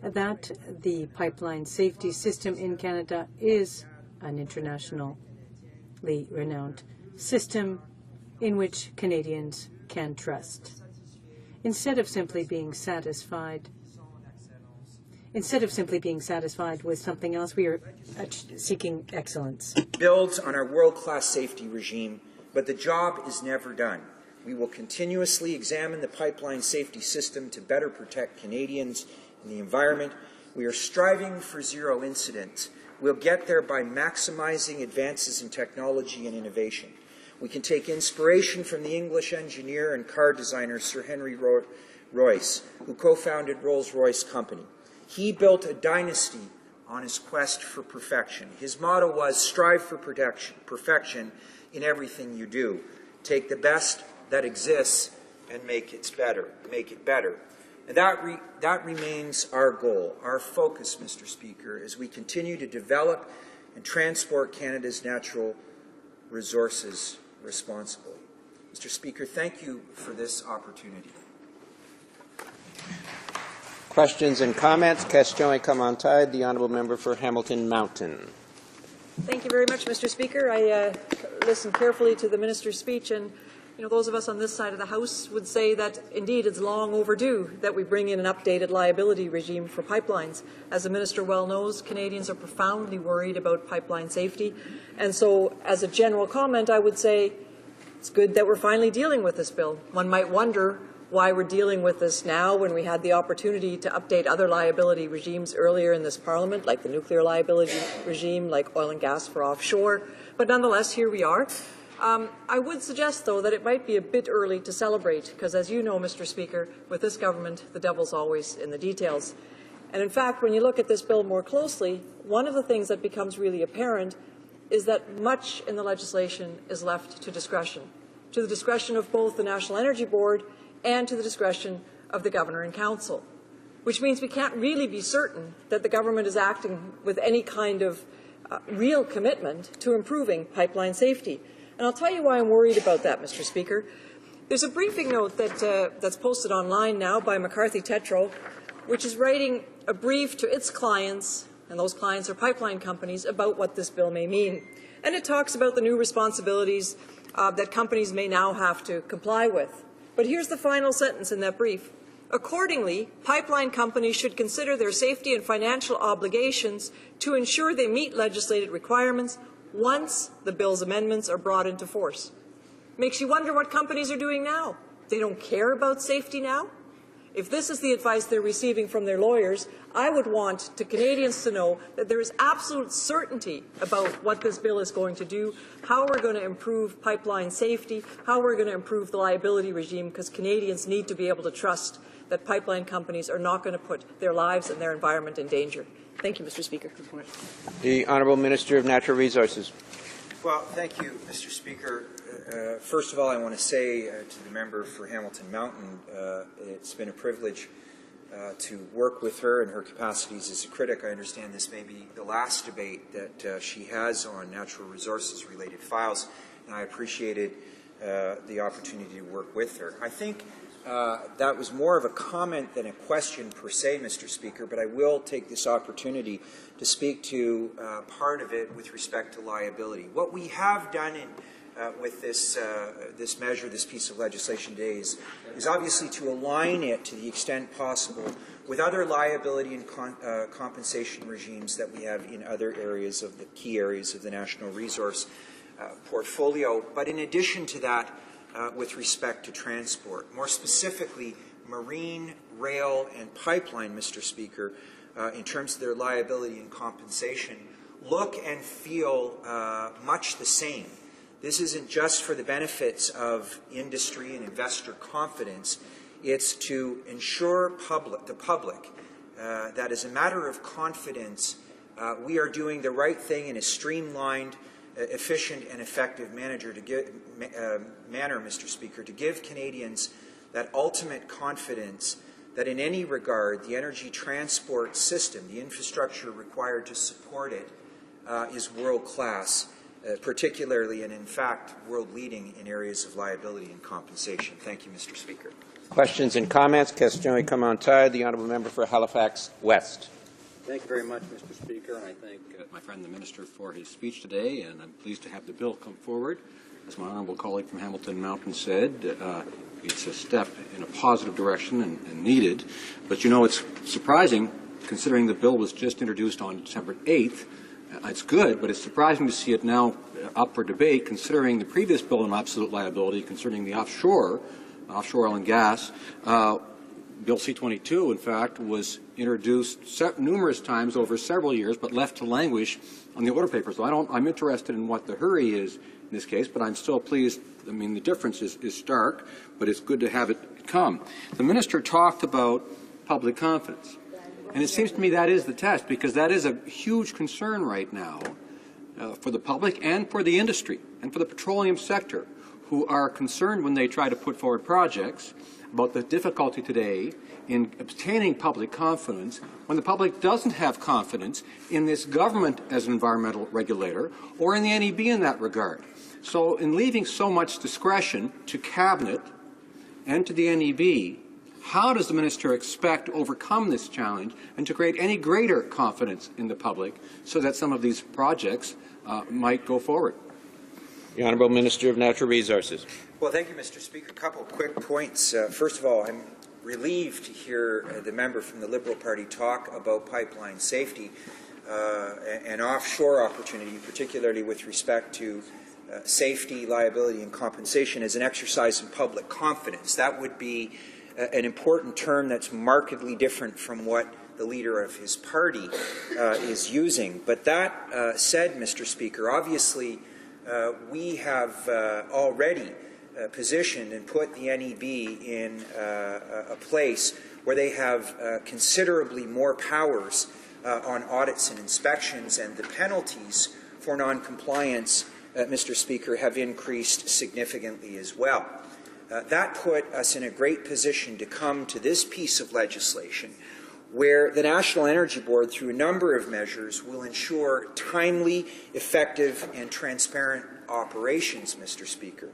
[SPEAKER 8] that the pipeline safety system in Canada is an internationally renowned system in which Canadians can trust. Instead of simply being satisfied with something else, we are seeking excellence.
[SPEAKER 13] Builds on our world-class safety regime, but the job is never done. We will continuously examine the pipeline safety system to better protect Canadians and the environment. We are striving for zero incidents. We'll get there by maximizing advances in technology and innovation. We can take inspiration from the English engineer and car designer Sir Henry Royce, who co-founded Rolls-Royce Company. He built a dynasty on his quest for perfection. His motto was, strive for perfection in everything you do. Take the best that exists and make it better. And that remains our goal, our focus, Mr. Speaker, as we continue to develop and transport Canada's natural resources responsibly. Mr. Speaker, thank you for this opportunity.
[SPEAKER 5] Questions and comments? Question commentaire. The honourable member for Hamilton Mountain.
[SPEAKER 14] Thank you very much, Mr. Speaker. I listened carefully to the minister's speech, and those of us on this side of the House would say that indeed it's long overdue that we bring in an updated liability regime for pipelines. As the minister well knows, Canadians are profoundly worried about pipeline safety, and so as a general comment, I would say it's good that we're finally dealing with this bill. One might wonder why we're dealing with this now when we had the opportunity to update other liability regimes earlier in this Parliament, like the nuclear liability regime, like oil and gas for offshore. But nonetheless, here we are. I would suggest, though, that it might be a bit early to celebrate, because as you know, Mr. Speaker, with this government, the devil's always in the details. And in fact, when you look at this bill more closely, one of the things that becomes really apparent is that much in the legislation is left to the discretion of both the National Energy Board and to the discretion of the Governor and Council, which means we can't really be certain that the government is acting with any kind of real commitment to improving pipeline safety. And I'll tell you why I'm worried about that, Mr. Speaker. There's a briefing note that's posted online now by McCarthy Tetro, which is writing a brief to its clients, and those clients are pipeline companies, about what this bill may mean. And it talks about the new responsibilities that companies may now have to comply with. But here's the final sentence in that brief. Accordingly, pipeline companies should consider their safety and financial obligations to ensure they meet legislated requirements once the bill's amendments are brought into force. Makes you wonder what companies are doing now. They don't care about safety now? If this is the advice they're receiving from their lawyers, I would want Canadians to know that there is absolute certainty about what this bill is going to do, how we're going to improve pipeline safety, how we're going to improve the liability regime, because Canadians need to be able to trust that pipeline companies are not going to put their lives and their environment in danger. Thank you, Mr. Speaker.
[SPEAKER 5] The Honourable Minister of Natural Resources.
[SPEAKER 13] Well, thank you, Mr. Speaker. First of all, I want to say to the member for Hamilton Mountain, it's been a privilege to work with her in her capacities as a critic. I understand this may be the last debate that she has on natural resources related files, and I appreciated the opportunity to work with her. I think that was more of a comment than a question per se, Mr. Speaker, but I will take this opportunity to speak to part of it with respect to liability. What we have done with this measure, this piece of legislation today, is obviously to align it to the extent possible with other liability and compensation regimes that we have in other areas of the key areas of the national resource portfolio. But in addition to that, with respect to transport, more specifically marine, rail, and pipeline, Mr. Speaker, in terms of their liability and compensation, look and feel much the same. This isn't just for the benefits of industry and investor confidence. It's to ensure the public that as a matter of confidence, we are doing the right thing in a streamlined, efficient, and effective manner, Mr. Speaker, to give Canadians that ultimate confidence that in any regard, the energy transport system, the infrastructure required to support it, is world-class. Particularly and in fact world-leading in areas of liability and compensation. Thank you, Mr. Speaker.
[SPEAKER 5] Questions and comments? Question commentaire. The Honourable Member for Halifax West.
[SPEAKER 15] Thank you very much, Mr. Speaker, and I thank my friend the Minister for his speech today, and I'm pleased to have the bill come forward. As my honourable colleague from Hamilton Mountain said, it's a step in a positive direction and needed, but you know it's surprising considering the bill was just introduced on December 8th. It's good, but it's surprising to see it now up for debate, considering the previous bill on absolute liability concerning the offshore oil and gas. Bill C-22, in fact, was introduced numerous times over several years, but left to languish on the order paper. So I'm interested in what the hurry is in this case, but I'm still pleased. I mean, the difference is stark, but it's good to have it come. The Minister talked about public confidence. And it seems to me that is the test, because that is a huge concern right now for the public and for the industry and for the petroleum sector, who are concerned when they try to put forward projects about the difficulty today in obtaining public confidence when the public doesn't have confidence in this government as an environmental regulator or in the NEB in that regard. So in leaving so much discretion to Cabinet and to the NEB, how does the Minister expect to overcome this challenge and to create any greater confidence in the public so that some of these projects might go forward?
[SPEAKER 5] The Honourable Minister of Natural Resources.
[SPEAKER 13] Well, thank you, Mr. Speaker. A couple of quick points. First of all, I'm relieved to hear the member from the Liberal Party talk about pipeline safety and offshore opportunity, particularly with respect to safety, liability, and compensation as an exercise in public confidence. That would be an important term that's markedly different from what the leader of his party is using. But that said, Mr. Speaker, obviously we have already positioned and put the NEB in a place where they have considerably more powers on audits and inspections, and the penalties for non-compliance, Mr. Speaker, have increased significantly as well. That put us in a great position to come to this piece of legislation where the National Energy Board, through a number of measures, will ensure timely, effective, and transparent operations, Mr. Speaker.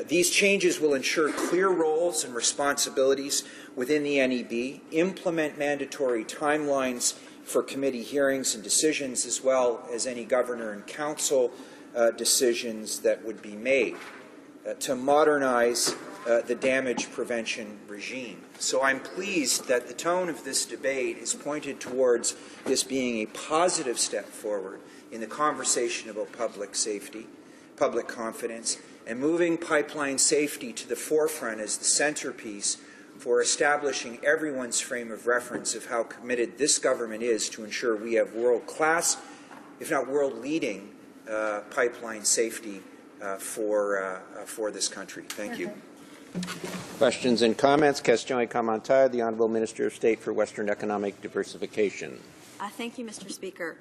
[SPEAKER 13] These changes will ensure clear roles and responsibilities within the NEB, implement mandatory timelines for committee hearings and decisions, as well as any governor and council decisions that would be made, to modernize the damage prevention regime. So I'm pleased that the tone of this debate is pointed towards this being a positive step forward in the conversation about public safety, public confidence, and moving pipeline safety to the forefront as the centerpiece for establishing everyone's frame of reference of how committed this government is to ensure we have world-class, if not world-leading, pipeline safety for this country. Thank you.
[SPEAKER 5] Questions and comments? Question et commentaire. The Honourable Minister of State for Western Economic Diversification.
[SPEAKER 16] Thank you, Mr. Speaker.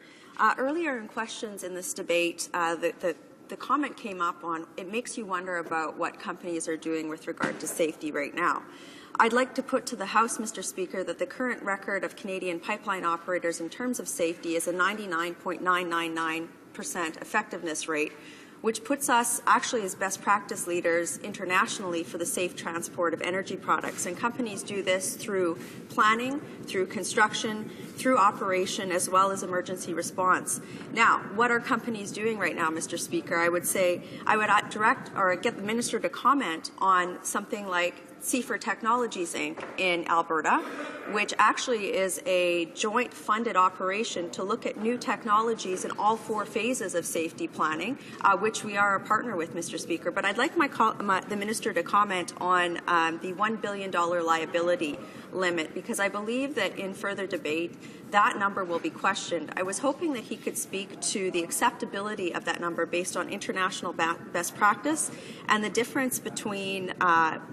[SPEAKER 16] Earlier in questions in this debate, the comment came up on it makes you wonder about what companies are doing with regard to safety right now. I'd like to put to the House, Mr. Speaker, that the current record of Canadian pipeline operators in terms of safety is a 99.999% effectiveness rate, which puts us actually as best practice leaders internationally for the safe transport of energy products. And companies do this through planning, through construction, through operation, as well as emergency response. Now, what are companies doing right now, Mr. Speaker? I would say I would direct or get the Minister to comment on something like Seafer Technologies, Inc. in Alberta, which actually is a joint funded operation to look at new technologies in all 4 phases of safety planning, which we are a partner with, Mr. Speaker. But I'd like the Minister to comment on the $1 billion liability limit, because I believe that in further debate, that number will be questioned. I was hoping that he could speak to the acceptability of that number based on international best practice and the difference between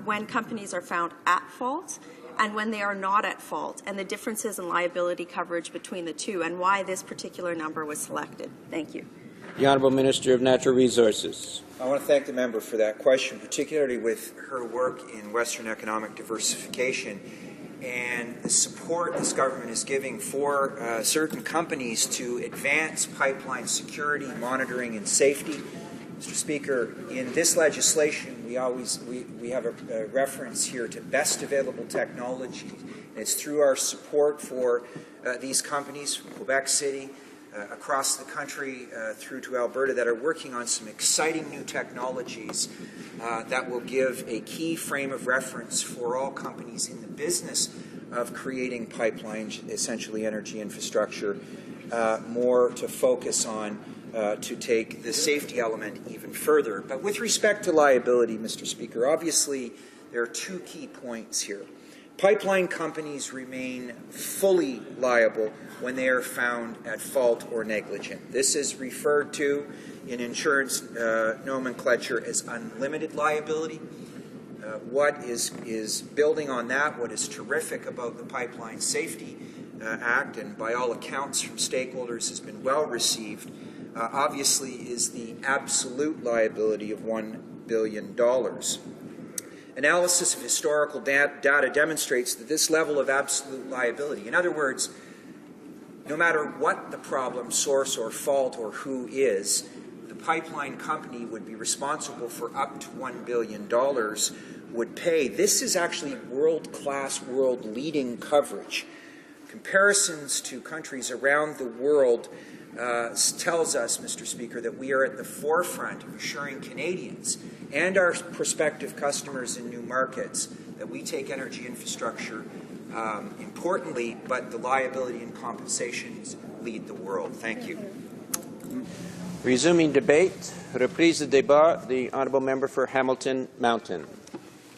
[SPEAKER 16] when companies are found at fault and when they are not at fault, and the differences in liability coverage between the two, and why this particular number was selected. Thank you.
[SPEAKER 5] The Honourable Minister of Natural Resources.
[SPEAKER 13] I want to thank the member for that question, particularly with her work in Western economic diversification and the support this government is giving for certain companies to advance pipeline security, monitoring, and safety. Mr. Speaker, in this legislation, we have a reference here to best available technology. And it's through our support for these companies from Quebec City, across the country through to Alberta that are working on some exciting new technologies that will give a key frame of reference for all companies in the business of creating pipelines, essentially energy infrastructure, more to focus on to take the safety element even further. But with respect to liability, Mr. Speaker, obviously there are 2 key points here. Pipeline companies remain fully liable when they are found at fault or negligent. This is referred to in insurance nomenclature as unlimited liability. What is building on that, what is terrific about the Pipeline Safety Act, and by all accounts from stakeholders has been well received, obviously is the absolute liability of $1 billion. Analysis of historical data demonstrates that this level of absolute liability, in other words, no matter what the problem, source, or fault, or who is, the pipeline company would be responsible for up to $1 billion would pay. This is actually world-class, world-leading coverage. Comparisons to countries around the world tells us, Mr. Speaker, that we are at the forefront of assuring Canadians and our prospective customers in new markets that we take energy infrastructure importantly, but the liability and compensations lead the world. Thank you.
[SPEAKER 5] Resuming debate. Reprise de débat. The Honourable Member for Hamilton Mountain.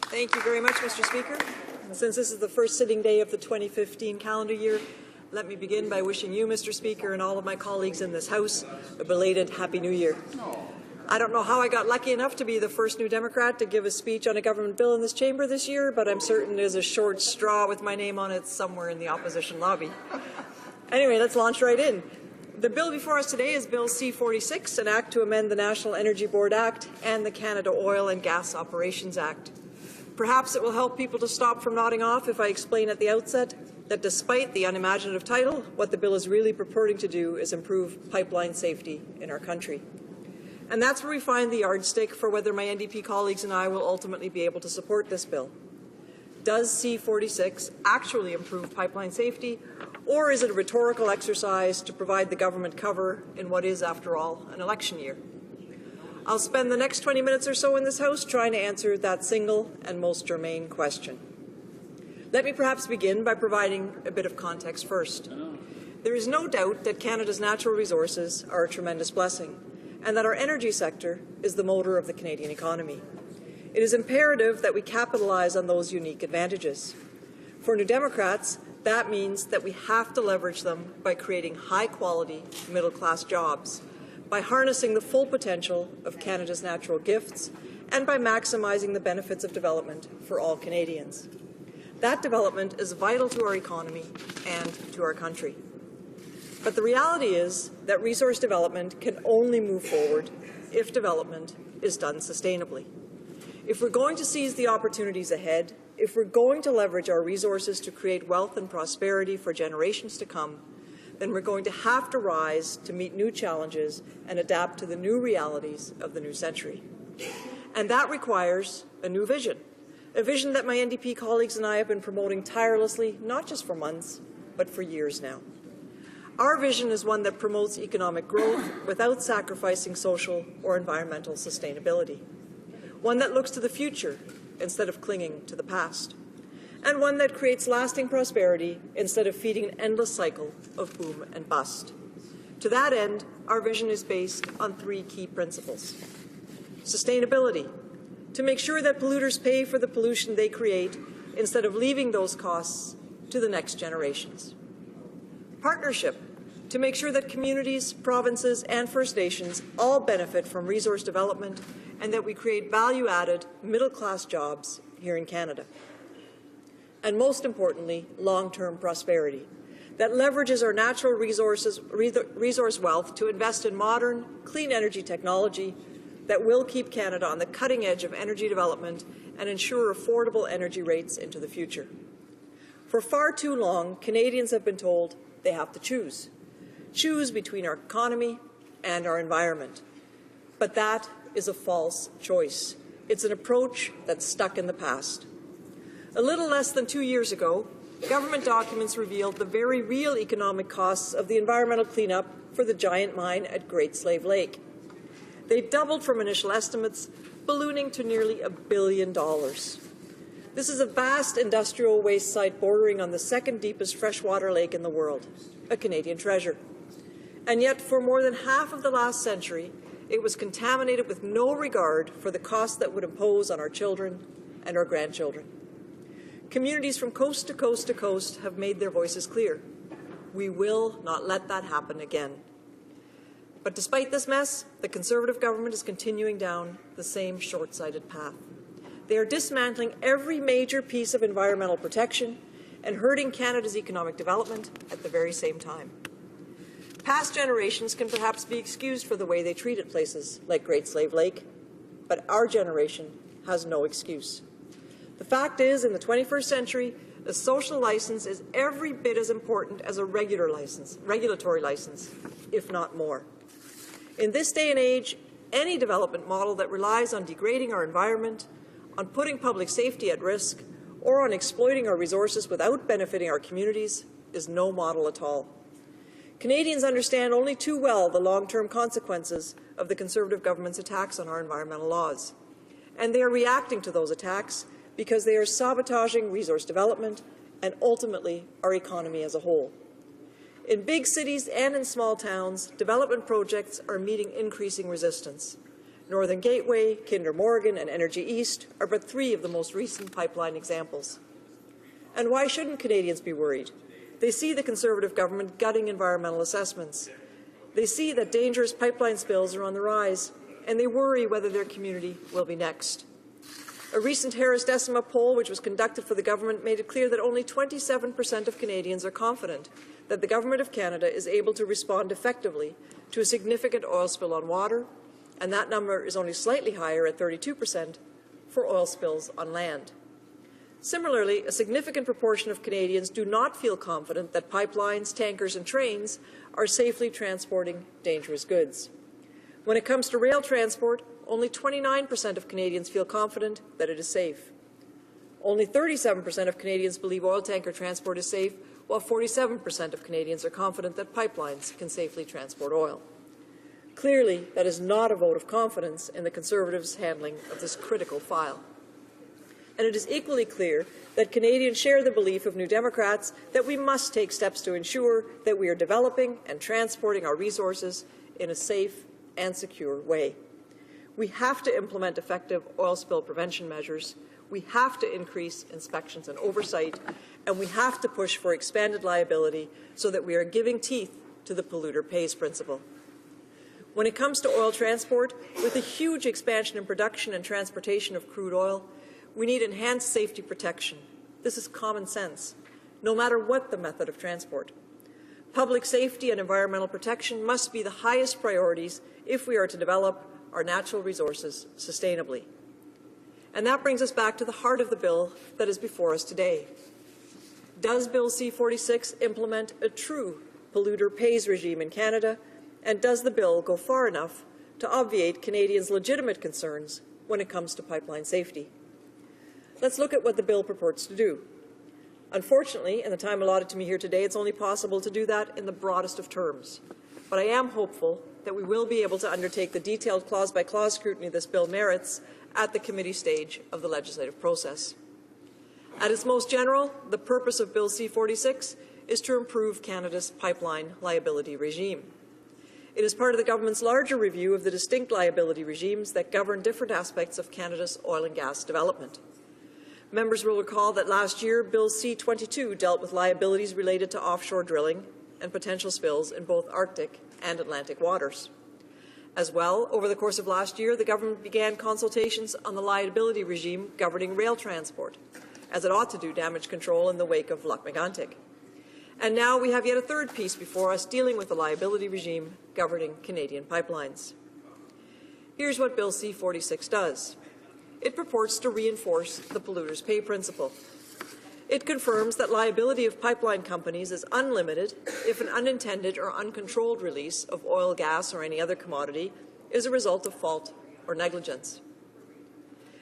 [SPEAKER 14] Thank you very much, Mr. Speaker. And since this is the first sitting day of the 2015 calendar year, let me begin by wishing you, Mr. Speaker, and all of my colleagues in this House a belated Happy New Year. I don't know how I got lucky enough to be the first New Democrat to give a speech on a government bill in this chamber this year, but I'm certain there's a short straw with my name on it somewhere in the opposition lobby. Anyway, let's launch right in. The bill before us today is Bill C-46, an act to amend the National Energy Board Act and the Canada Oil and Gas Operations Act. Perhaps it will help people to stop from nodding off if I explain at the outset that despite the unimaginative title, what the bill is really purporting to do is improve pipeline safety in our country. And that's where we find the yardstick for whether my NDP colleagues and I will ultimately be able to support this bill. Does C-46 actually improve pipeline safety, or is it a rhetorical exercise to provide the government cover in what is, after all, an election year? I'll spend the next 20 minutes or so in this House trying to answer that single and most germane question. Let me perhaps begin by providing a bit of context first. There is no doubt that Canada's natural resources are a tremendous blessing, and that our energy sector is the motor of the Canadian economy. It is imperative that we capitalize on those unique advantages. For New Democrats, that means that we have to leverage them by creating high-quality, middle-class jobs, by harnessing the full potential of Canada's natural gifts, and by maximizing the benefits of development for all Canadians. That development is vital to our economy and to our country. But the reality is that resource development can only move forward if development is done sustainably. If we're going to seize the opportunities ahead, if we're going to leverage our resources to create wealth and prosperity for generations to come, then we're going to have to rise to meet new challenges and adapt to the new realities of the new century. And that requires a new vision, a vision that my NDP colleagues and I have been promoting tirelessly, not just for months, but for years now. Our vision is one that promotes economic growth without sacrificing social or environmental sustainability, one that looks to the future instead of clinging to the past, and one that creates lasting prosperity instead of feeding an endless cycle of boom and bust. To that end, our vision is based on three key principles. Sustainability, to make sure that polluters pay for the pollution they create instead of leaving those costs to the next generations. Partnership, to make sure that communities, provinces, and First Nations all benefit from resource development and that we create value-added, middle-class jobs here in Canada. And most importantly, long-term prosperity that leverages our natural resource wealth to invest in modern, clean energy technology that will keep Canada on the cutting edge of energy development and ensure affordable energy rates into the future. For far too long, Canadians have been told they have to choose between our economy and our environment. But that is a false choice. It's an approach that's stuck in the past. A little less than 2 years ago, government documents revealed the very real economic costs of the environmental cleanup for the giant mine at Great Slave Lake. They doubled from initial estimates, ballooning to nearly $1 billion. This is a vast industrial waste site bordering on the second deepest freshwater lake in the world, a Canadian treasure. And yet, for more than half of the last century, it was contaminated with no regard for the cost that would impose on our children and our grandchildren. Communities from coast to coast to coast have made their voices clear. We will not let that happen again. But despite this mess, the Conservative government is continuing down the same short-sighted path. They are dismantling every major piece of environmental protection and hurting Canada's economic development at the very same time. Past generations can perhaps be excused for the way they treated places like Great Slave Lake, but our generation has no excuse. The fact is, in the 21st century, a social license is every bit as important as a regulatory license, if not more. In this day and age, any development model that relies on degrading our environment, on putting public safety at risk, or on exploiting our resources without benefiting our communities is no model at all. Canadians understand only too well the long-term consequences of the Conservative government's attacks on our environmental laws. And they are reacting to those attacks because they are sabotaging resource development and ultimately our economy as a whole. In big cities and in small towns, development projects are meeting increasing resistance. Northern Gateway, Kinder Morgan, and Energy East are but three of the most recent pipeline examples. And why shouldn't Canadians be worried? They see the Conservative government gutting environmental assessments. They see that dangerous pipeline spills are on the rise, and they worry whether their community will be next. A recent Harris Decima poll, which was conducted for the government, made it clear that only 27% of Canadians are confident that the Government of Canada is able to respond effectively to a significant oil spill on water, and that number is only slightly higher at 32% for oil spills on land. Similarly, a significant proportion of Canadians do not feel confident that pipelines, tankers, and trains are safely transporting dangerous goods. When it comes to rail transport, only 29% of Canadians feel confident that it is safe. Only 37% of Canadians believe oil tanker transport is safe, while 47% of Canadians are confident that pipelines can safely transport oil. Clearly, that is not a vote of confidence in the Conservatives' handling of this critical file. And it is equally clear that Canadians share the belief of New Democrats that we must take steps to ensure that we are developing and transporting our resources in a safe and secure way. We have to implement effective oil spill prevention measures. We have to increase inspections and oversight. And we have to push for expanded liability so that we are giving teeth to the polluter pays principle. When it comes to oil transport, with a huge expansion in production and transportation of crude oil, we need enhanced safety protection. This is common sense, no matter what the method of transport. Public safety and environmental protection must be the highest priorities if we are to develop our natural resources sustainably. And that brings us back to the heart of the bill that is before us today. Does Bill C-46 implement a true polluter pays regime in Canada, and does the bill go far enough to obviate Canadians' legitimate concerns when it comes to pipeline safety? Let's look at what the bill purports to do. Unfortunately, in the time allotted to me here today, it's only possible to do that in the broadest of terms. But I am hopeful that we will be able to undertake the detailed clause-by-clause scrutiny this bill merits at the committee stage of the legislative process. At its most general, the purpose of Bill C-46 is to improve Canada's pipeline liability regime. It is part of the government's larger review of the distinct liability regimes that govern different aspects of Canada's oil and gas development. Members will recall that last year, Bill C-22 dealt with liabilities related to offshore drilling and potential spills in both Arctic and Atlantic waters. As well, over the course of last year, the government began consultations on the liability regime governing rail transport, as it ought to do damage control in the wake of Lac-Mégantic. And now we have yet a third piece before us dealing with the liability regime governing Canadian pipelines. Here's what Bill C-46 does. It purports to reinforce the polluter's pay principle. It confirms that liability of pipeline companies is unlimited if an unintended or uncontrolled release of oil, gas, or any other commodity is a result of fault or negligence.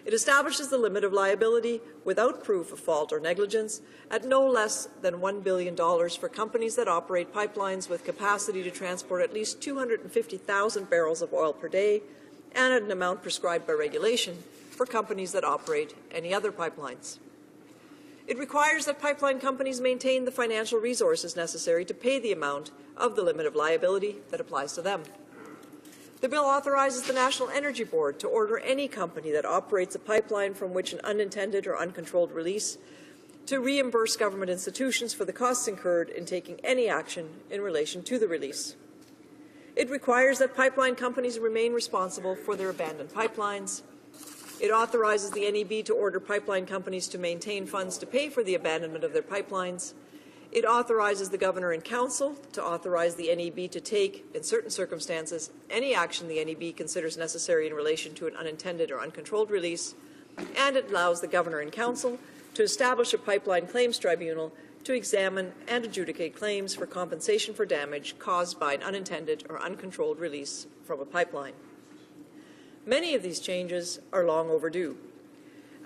[SPEAKER 14] It establishes the limit of liability without proof of fault or negligence at no less than $1 billion for companies that operate pipelines with capacity to transport at least 250,000 barrels of oil per day, and at an amount prescribed by regulation for companies that operate any other pipelines. It requires that pipeline companies maintain the financial resources necessary to pay the amount of the limit of liability that applies to them. The bill authorizes the National Energy Board to order any company that operates a pipeline from which an unintended or uncontrolled release to reimburse government institutions for the costs incurred in taking any action in relation to the release. It requires that pipeline companies remain responsible for their abandoned pipelines. It authorizes the NEB to order pipeline companies to maintain funds to pay for the abandonment of their pipelines. It authorizes the Governor and Council to authorize the NEB to take, in certain circumstances, any action the NEB considers necessary in relation to an unintended or uncontrolled release. And it allows the Governor and Council to establish a pipeline claims tribunal to examine and adjudicate claims for compensation for damage caused by an unintended or uncontrolled release from a pipeline. Many of these changes are long overdue,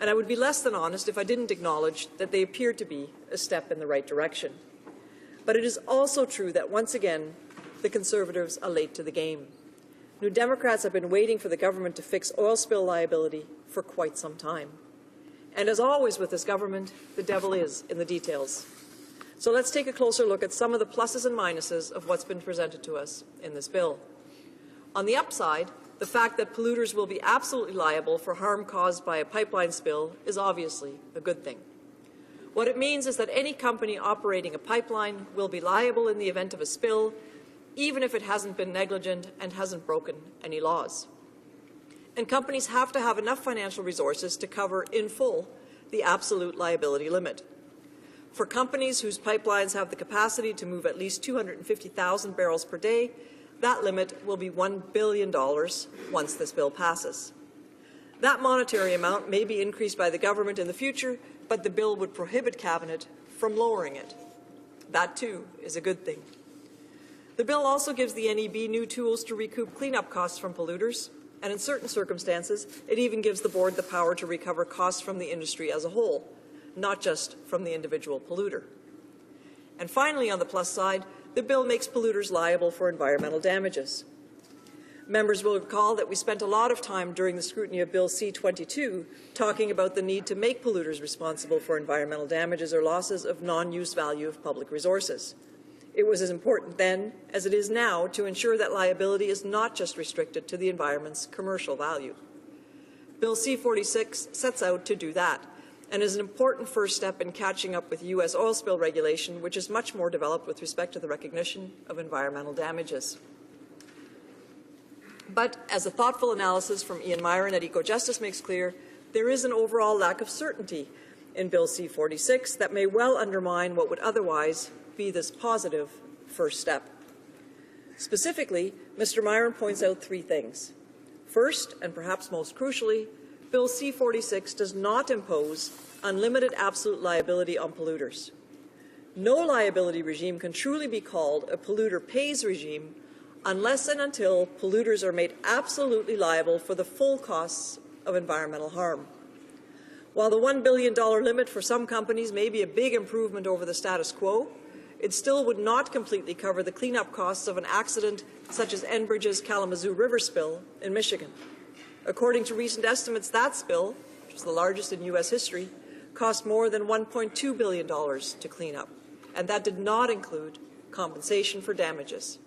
[SPEAKER 14] and I would be less than honest if I didn't acknowledge that they appear to be a step in the right direction. But it is also true that, once again, the Conservatives are late to the game. New Democrats have been waiting for the government to fix oil spill liability for quite some time. And as always with this government, the devil is in the details. So let's take a closer look at some of the pluses and minuses of what's been presented to us in this bill. On the upside, the fact that polluters will be absolutely liable for harm caused by a pipeline spill is obviously a good thing. What it means is that any company operating a pipeline will be liable in the event of a spill, even if it hasn't been negligent and hasn't broken any laws. And companies have to have enough financial resources to cover in full the absolute liability limit. For companies whose pipelines have the capacity to move at least 250,000 barrels per day, that limit will be $1 billion once this bill passes. That monetary amount may be increased by the government in the future, but the bill would prohibit Cabinet from lowering it. That, too, is a good thing. The bill also gives the NEB new tools to recoup cleanup costs from polluters, and in certain circumstances, it even gives the board the power to recover costs from the industry as a whole, not just from the individual polluter. And finally, on the plus side, the bill makes polluters liable for environmental damages. Members will recall that we spent a lot of time during the scrutiny of Bill C-22 talking about the need to make polluters responsible for environmental damages or losses of non-use value of public resources. It was as important then as it is now to ensure that liability is not just restricted to the environment's commercial value. Bill C-46 sets out to do that and is an important first step in catching up with U.S. oil spill regulation, which is much more developed with respect to the recognition of environmental damages. But as a thoughtful analysis from Ian Myron at EcoJustice makes clear, there is an overall lack of certainty in Bill C-46 that may well undermine what would otherwise be this positive first step. Specifically, Mr. Myron points out three things. First, and perhaps most crucially, Bill C-46 does not impose unlimited absolute liability on polluters. No liability regime can truly be called a polluter pays regime unless and until polluters are made absolutely liable for the full costs of environmental harm. While the $1 billion limit for some companies may be a big improvement over the status quo, it still would not completely cover the cleanup costs of an accident such as Enbridge's Kalamazoo River spill in Michigan. According to recent estimates, that spill, which is the largest in U.S. history, cost more than $1.2 billion to clean up, and that did not include compensation for damages.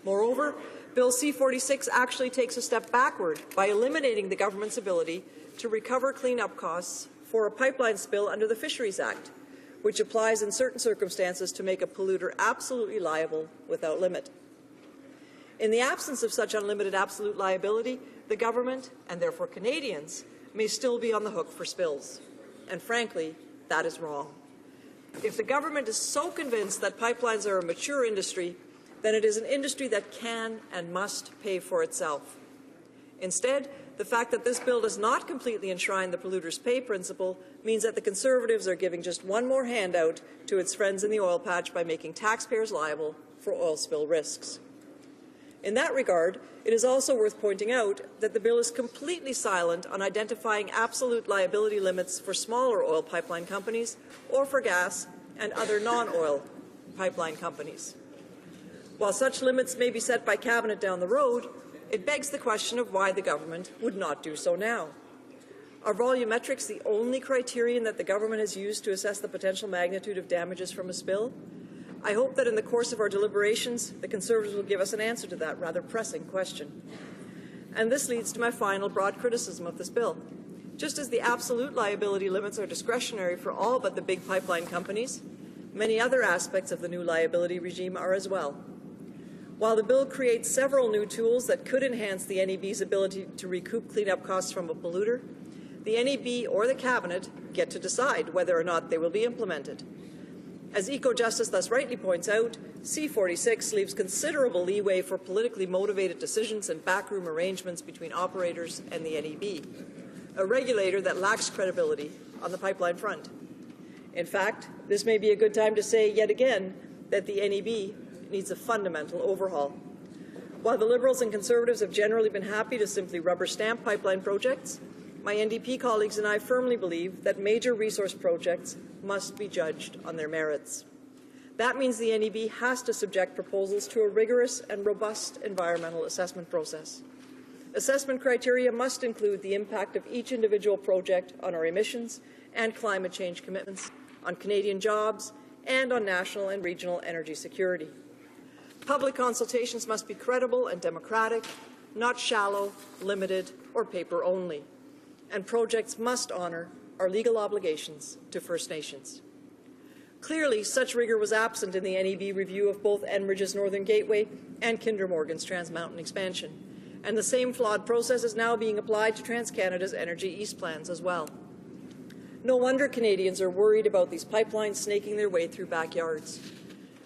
[SPEAKER 14] Moreover, Bill C-46 actually takes a step backward by eliminating the government's ability to recover cleanup costs for a pipeline spill under the Fisheries Act, which applies in certain circumstances to make a polluter absolutely liable without limit. In the absence of such unlimited absolute liability, the government, and therefore Canadians, may still be on the hook for spills. And frankly, that is wrong. If the government is so convinced that pipelines are a mature industry, then it is an industry that can and must pay for itself. Instead, the fact that this bill does not completely enshrine the polluter's pay principle means that the Conservatives are giving just one more handout to its friends in the oil patch by making taxpayers liable for oil spill risks. In that regard, it is also worth pointing out that the bill is completely silent on identifying absolute liability limits for smaller oil pipeline companies or for gas and other non-oil pipeline companies. While such limits may be set by Cabinet down the road, it begs the question of why the government would not do so now. Are volumetrics the only criterion that the government has used to assess the potential magnitude of damages from a spill? I hope that in the course of our deliberations, the Conservatives will give us an answer to that rather pressing question. And this leads to my final broad criticism of this bill. Just as the absolute liability limits are discretionary for all but the big pipeline companies, many other aspects of the new liability regime are as well. While the bill creates several new tools that could enhance the NEB's ability to recoup cleanup costs from a polluter, the NEB or the Cabinet get to decide whether or not they will be implemented. As EcoJustice thus rightly points out, C-46 leaves considerable leeway for politically motivated decisions and backroom arrangements between operators and the NEB, a regulator that lacks credibility on the pipeline front. In fact, this may be a good time to say yet again that the NEB needs a fundamental overhaul. While the Liberals and Conservatives have generally been happy to simply rubber stamp pipeline projects, my NDP colleagues and I firmly believe that major resource projects must be judged on their merits. That means the NEB has to subject proposals to a rigorous and robust environmental assessment process. Assessment criteria must include the impact of each individual project on our emissions and climate change commitments, on Canadian jobs, and on national and regional energy security. Public consultations must be credible and democratic, not shallow, limited, or paper only. And projects must honour our legal obligations to First Nations. Clearly, such rigour was absent in the NEB review of both Enbridge's Northern Gateway and Kinder Morgan's Trans Mountain expansion, and the same flawed process is now being applied to TransCanada's Energy East plans as well. No wonder Canadians are worried about these pipelines snaking their way through backyards.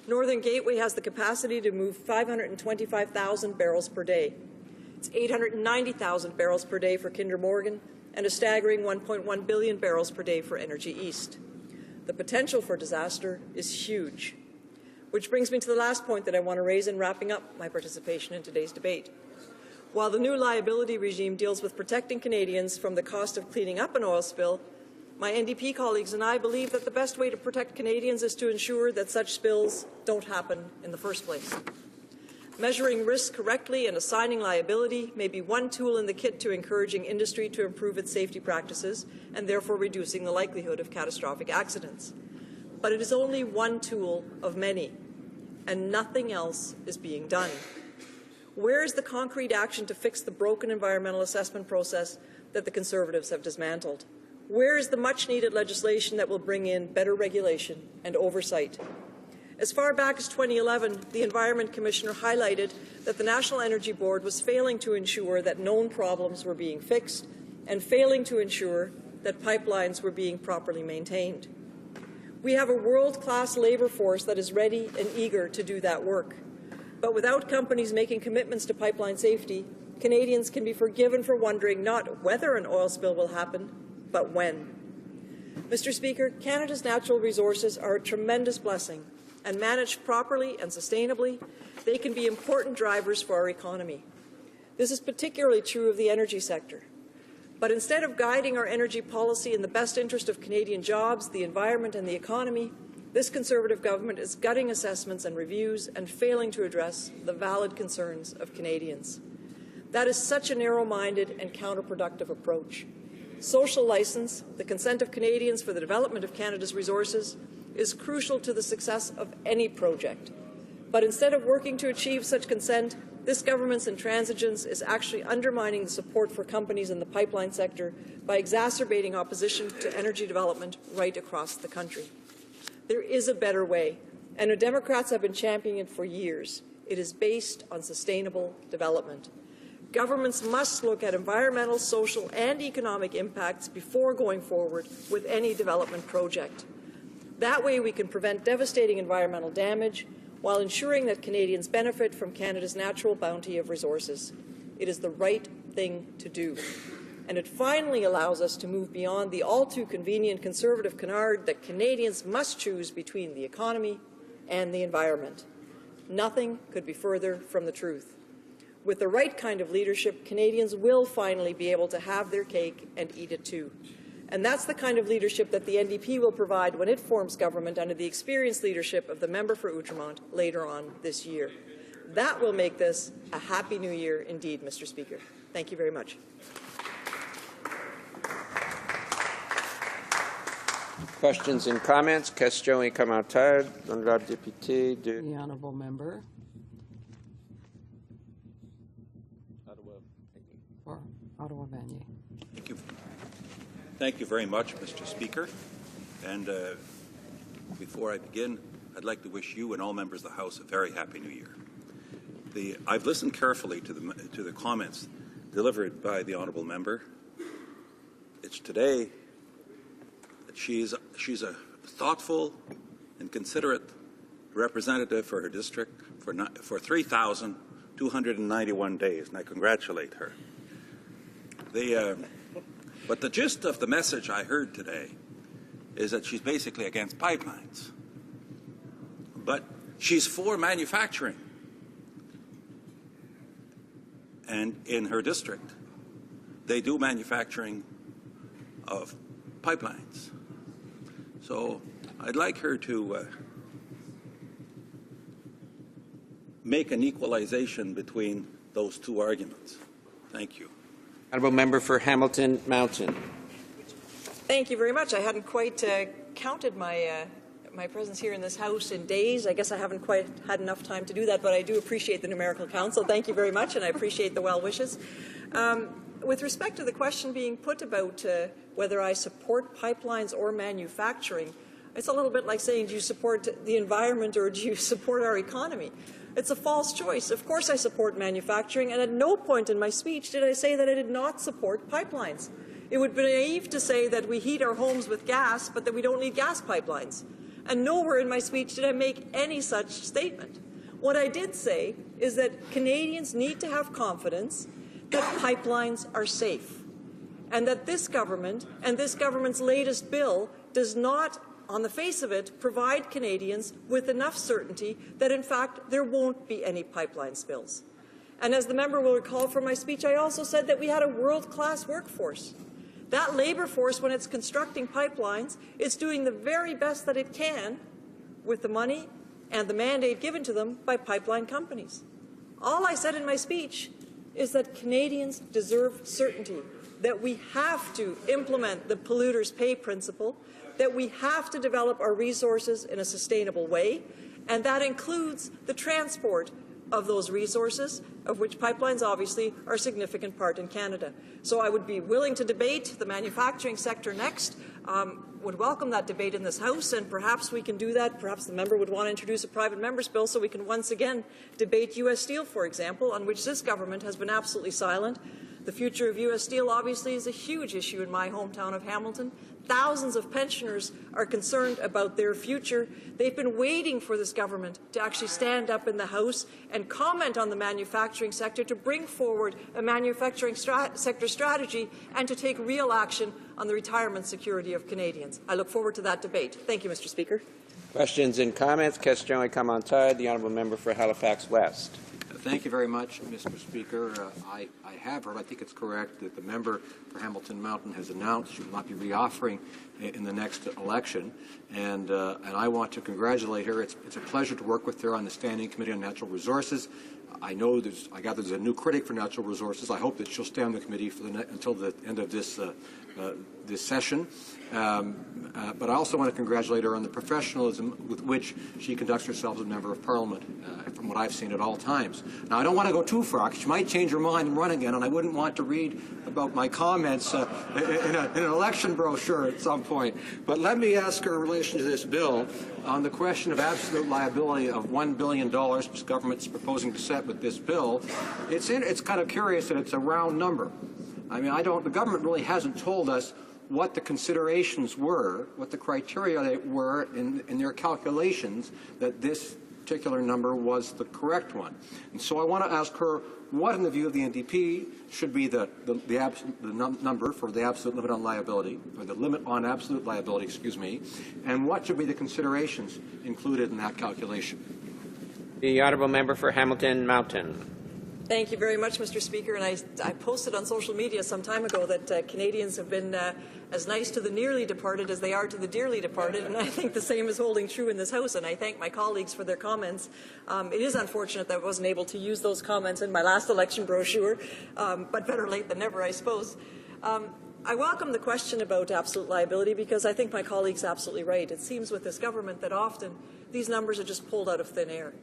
[SPEAKER 14] Northern Gateway has the capacity to move 525,000 barrels per day. It's 890,000 barrels per day for Kinder Morgan and a staggering 1.1 billion barrels per day for Energy East. The potential for disaster is huge. Which brings me to the last point that I want to raise in wrapping up my participation in today's debate. While the new liability regime deals with protecting Canadians from the cost of cleaning up an oil spill, my NDP colleagues and I believe that the best way to protect Canadians is to ensure that such spills don't happen in the first place. Measuring risk correctly and assigning liability may be one tool in the kit to encouraging industry to improve its safety practices and therefore reducing the likelihood of catastrophic accidents. But it is only one tool of many. and nothing else is being done. Where is the concrete action to fix the broken environmental assessment process that the Conservatives have dismantled? Where is the much-needed legislation that will bring in better regulation and oversight? As far back as 2011, the Environment Commissioner highlighted that the National Energy Board was failing to ensure that known problems were being fixed and failing to ensure that pipelines were being properly maintained. We have a world-class labour force that is ready and eager to do that work. But without companies making commitments to pipeline safety, Canadians can be forgiven for wondering not whether an oil spill will happen, but when. Mr. Speaker, Canada's natural resources are a tremendous blessing, and managed properly and sustainably, they can be important drivers for our economy. This is particularly true of the energy sector. But instead of guiding our energy policy in the best interest of Canadian jobs, the environment and the economy, this Conservative government is gutting assessments and reviews and failing to address the valid concerns of Canadians. That is such a narrow-minded and counterproductive approach. Social license, the consent of Canadians for the development of Canada's resources, is crucial to the success of any project. But instead of working to achieve such consent, this government's intransigence is actually undermining the support for companies in the pipeline sector by exacerbating opposition to energy development right across the country. There is a better way, and the Democrats have been championing it for years. It is based on sustainable development. Governments must look at environmental, social, and economic impacts before going forward with any development project. That way we can prevent devastating environmental damage while ensuring that Canadians benefit from Canada's natural bounty of resources. It is the right thing to do. And it finally allows us to move beyond the all-too-convenient Conservative canard that Canadians must choose between the economy and the environment. Nothing could be further from the truth. With the right kind of leadership, Canadians will finally be able to have their cake and eat it too. And that's the kind of leadership that the NDP will provide when it forms government under the experienced leadership of the member for Outremont later on this year. That will make this a happy new year indeed, Mr. Speaker. Thank you very much.
[SPEAKER 5] Questions and comments? Question et commentaires. L'honorable député de...
[SPEAKER 2] The honourable member. For Ottawa-Vanier.
[SPEAKER 17] Thank you. Thank you very much, Mr. Speaker. And before I begin, I'd like to wish you and all members of the House a very happy New Year. I've listened carefully to the comments delivered by the honourable member. It's today that she's a thoughtful and considerate representative for her district for 3,291 days, and I congratulate her. But the gist of the message I heard today is that she's basically against pipelines. But she's for manufacturing. And in her district, they do manufacturing of pipelines. So I'd like her to make an equalization between those two arguments. Thank you.
[SPEAKER 5] Honourable member for Hamilton Mountain.
[SPEAKER 14] Thank you very much. I hadn't quite counted my presence here in this House in days. I guess I haven't quite had enough time to do that, but I do appreciate the numerical count, so thank you very much, and I appreciate the well wishes. With respect to the question being put about whether I support pipelines or manufacturing, it's a little bit like saying, do you support the environment or do you support our economy? It's a false choice. Of course I support manufacturing, and at no point in my speech did I say that I did not support pipelines. It would be naive to say that we heat our homes with gas, but that we don't need gas pipelines. And nowhere in my speech did I make any such statement. What I did say is that Canadians need to have confidence that pipelines are safe, and that this government and this government's latest bill does not, on the face of it, provide Canadians with enough certainty that, in fact, there won't be any pipeline spills. And as the member will recall from my speech, I also said that we had a world-class workforce. That labour force, when it's constructing pipelines, is doing the very best that it can with the money and the mandate given to them by pipeline companies. All I said in my speech is that Canadians deserve certainty, that we have to implement the polluters pay principle, that we have to develop our resources in a sustainable way, And that includes the transport of those resources, of which pipelines obviously are a significant part in Canada. So I would be willing to debate the manufacturing sector next, would welcome that debate in this House, and perhaps we can do that. Perhaps the member would want to introduce a private member's bill so we can once again debate U.S. Steel, for example, on which this government has been absolutely silent. The future of U.S. Steel obviously is a huge issue in my hometown of Hamilton. Thousands of pensioners are concerned about their future. They've been waiting for this government to actually stand up in the House and comment on the manufacturing sector, to bring forward a manufacturing sector strategy and to take real action on the retirement security of Canadians. I look forward to that debate. Thank you, Mr. Speaker.
[SPEAKER 5] Questions and comments. Question only come on time. The honourable member for Halifax West.
[SPEAKER 15] Thank you very much, Mr. Speaker. I have heard, I think it's correct, that the member for Hamilton Mountain has announced she will not be reoffering in the next election, and I want to congratulate her. It's a pleasure to work with her on the Standing Committee on Natural Resources. I gather there's a new critic for natural resources. I hope that she'll stay on the committee for until the end of this session. But I also want to congratulate her on the professionalism with which she conducts herself as a member of Parliament, from what I've seen at all times. Now, I don't want to go too far, because she might change her mind and run again, and I wouldn't want to read about my comments in an election brochure at some point. But let me ask her in relation to this bill on the question of absolute liability of $1 billion, which the government's proposing to set with this bill. It's kind of curious that it's a round number. I mean, the government really hasn't told us what the considerations were, what the criteria were in their calculations that this particular number was the correct one. And so I want to ask her what, in the view of the NDP, should be the number for the absolute limit on liability, or the limit on absolute liability, excuse me, and what should be the considerations included in that calculation.
[SPEAKER 5] The honourable member for Hamilton Mountain.
[SPEAKER 14] Thank you very much, Mr. Speaker. And I posted on social media some time ago that Canadians have been as nice to the nearly departed as they are to the dearly departed, and I think the same is holding true in this House, and I thank my colleagues for their comments. It is unfortunate that I wasn't able to use those comments in my last election brochure, but better late than never, I suppose. I welcome the question about absolute liability, because I think my colleague's absolutely right. It seems with this government that often these numbers are just pulled out of thin air.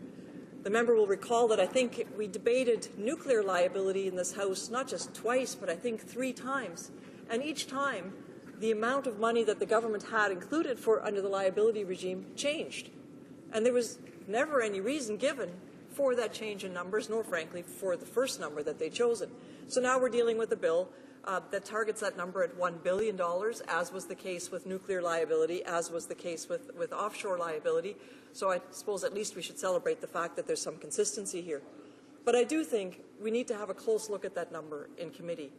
[SPEAKER 14] The member will recall that I think we debated nuclear liability in this House not just twice, but I think 3 times. And each time, the amount of money that the government had included for under the liability regime changed. And there was never any reason given for that change in numbers, nor frankly for the first number that they'd chosen. So now we're dealing with a bill that targets that number at $1 billion, as was the case with nuclear liability, as was the case with offshore liability. So I suppose at least we should celebrate the fact that there's some consistency here. But I do think we need to have a close look at that number in committee.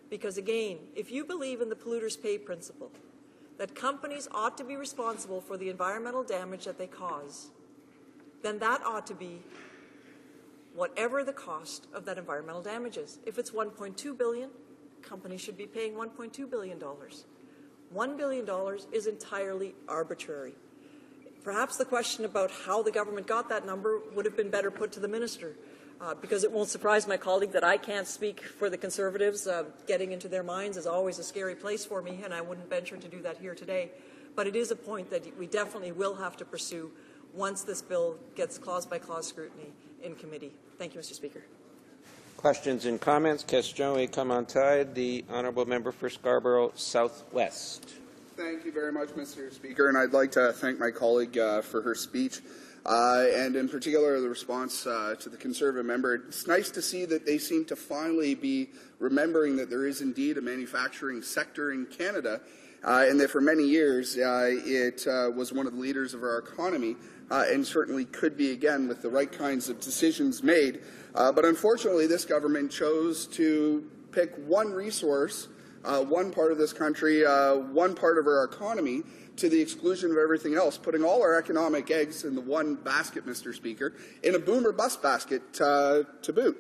[SPEAKER 14] Because again, if you believe in the polluter's pay principle, that companies ought to be responsible for the environmental damage that they cause, then that ought to be whatever the cost of that environmental damage is. If it's $1.2 billion, companies should be paying $1.2 billion. $1 billion is entirely arbitrary. Perhaps the question about how the government got that number would have been better put to the minister, because it won't surprise my colleague that I can't speak for the Conservatives. Getting into their minds is always a scary place for me, and I wouldn't venture to do that here today. But it is a point that we definitely will have to pursue once this bill gets clause-by-clause scrutiny in committee. Thank you, Mr. Speaker.
[SPEAKER 5] Questions and comments. Question et commentaire. The honourable member for Scarborough Southwest.
[SPEAKER 18] Thank you very much, Mr. Speaker, and I'd like to thank my colleague for her speech, and in particular the response to the Conservative member. It's nice to see that they seem to finally be remembering that there is indeed a manufacturing sector in Canada, and that for many years it was one of the leaders of our economy, and certainly could be again with the right kinds of decisions made. But unfortunately, this government chose to pick one resource, one part of this country, one part of our economy, to the exclusion of everything else, putting all our economic eggs in the one basket, Mr. Speaker, in a boom or bust basket to boot.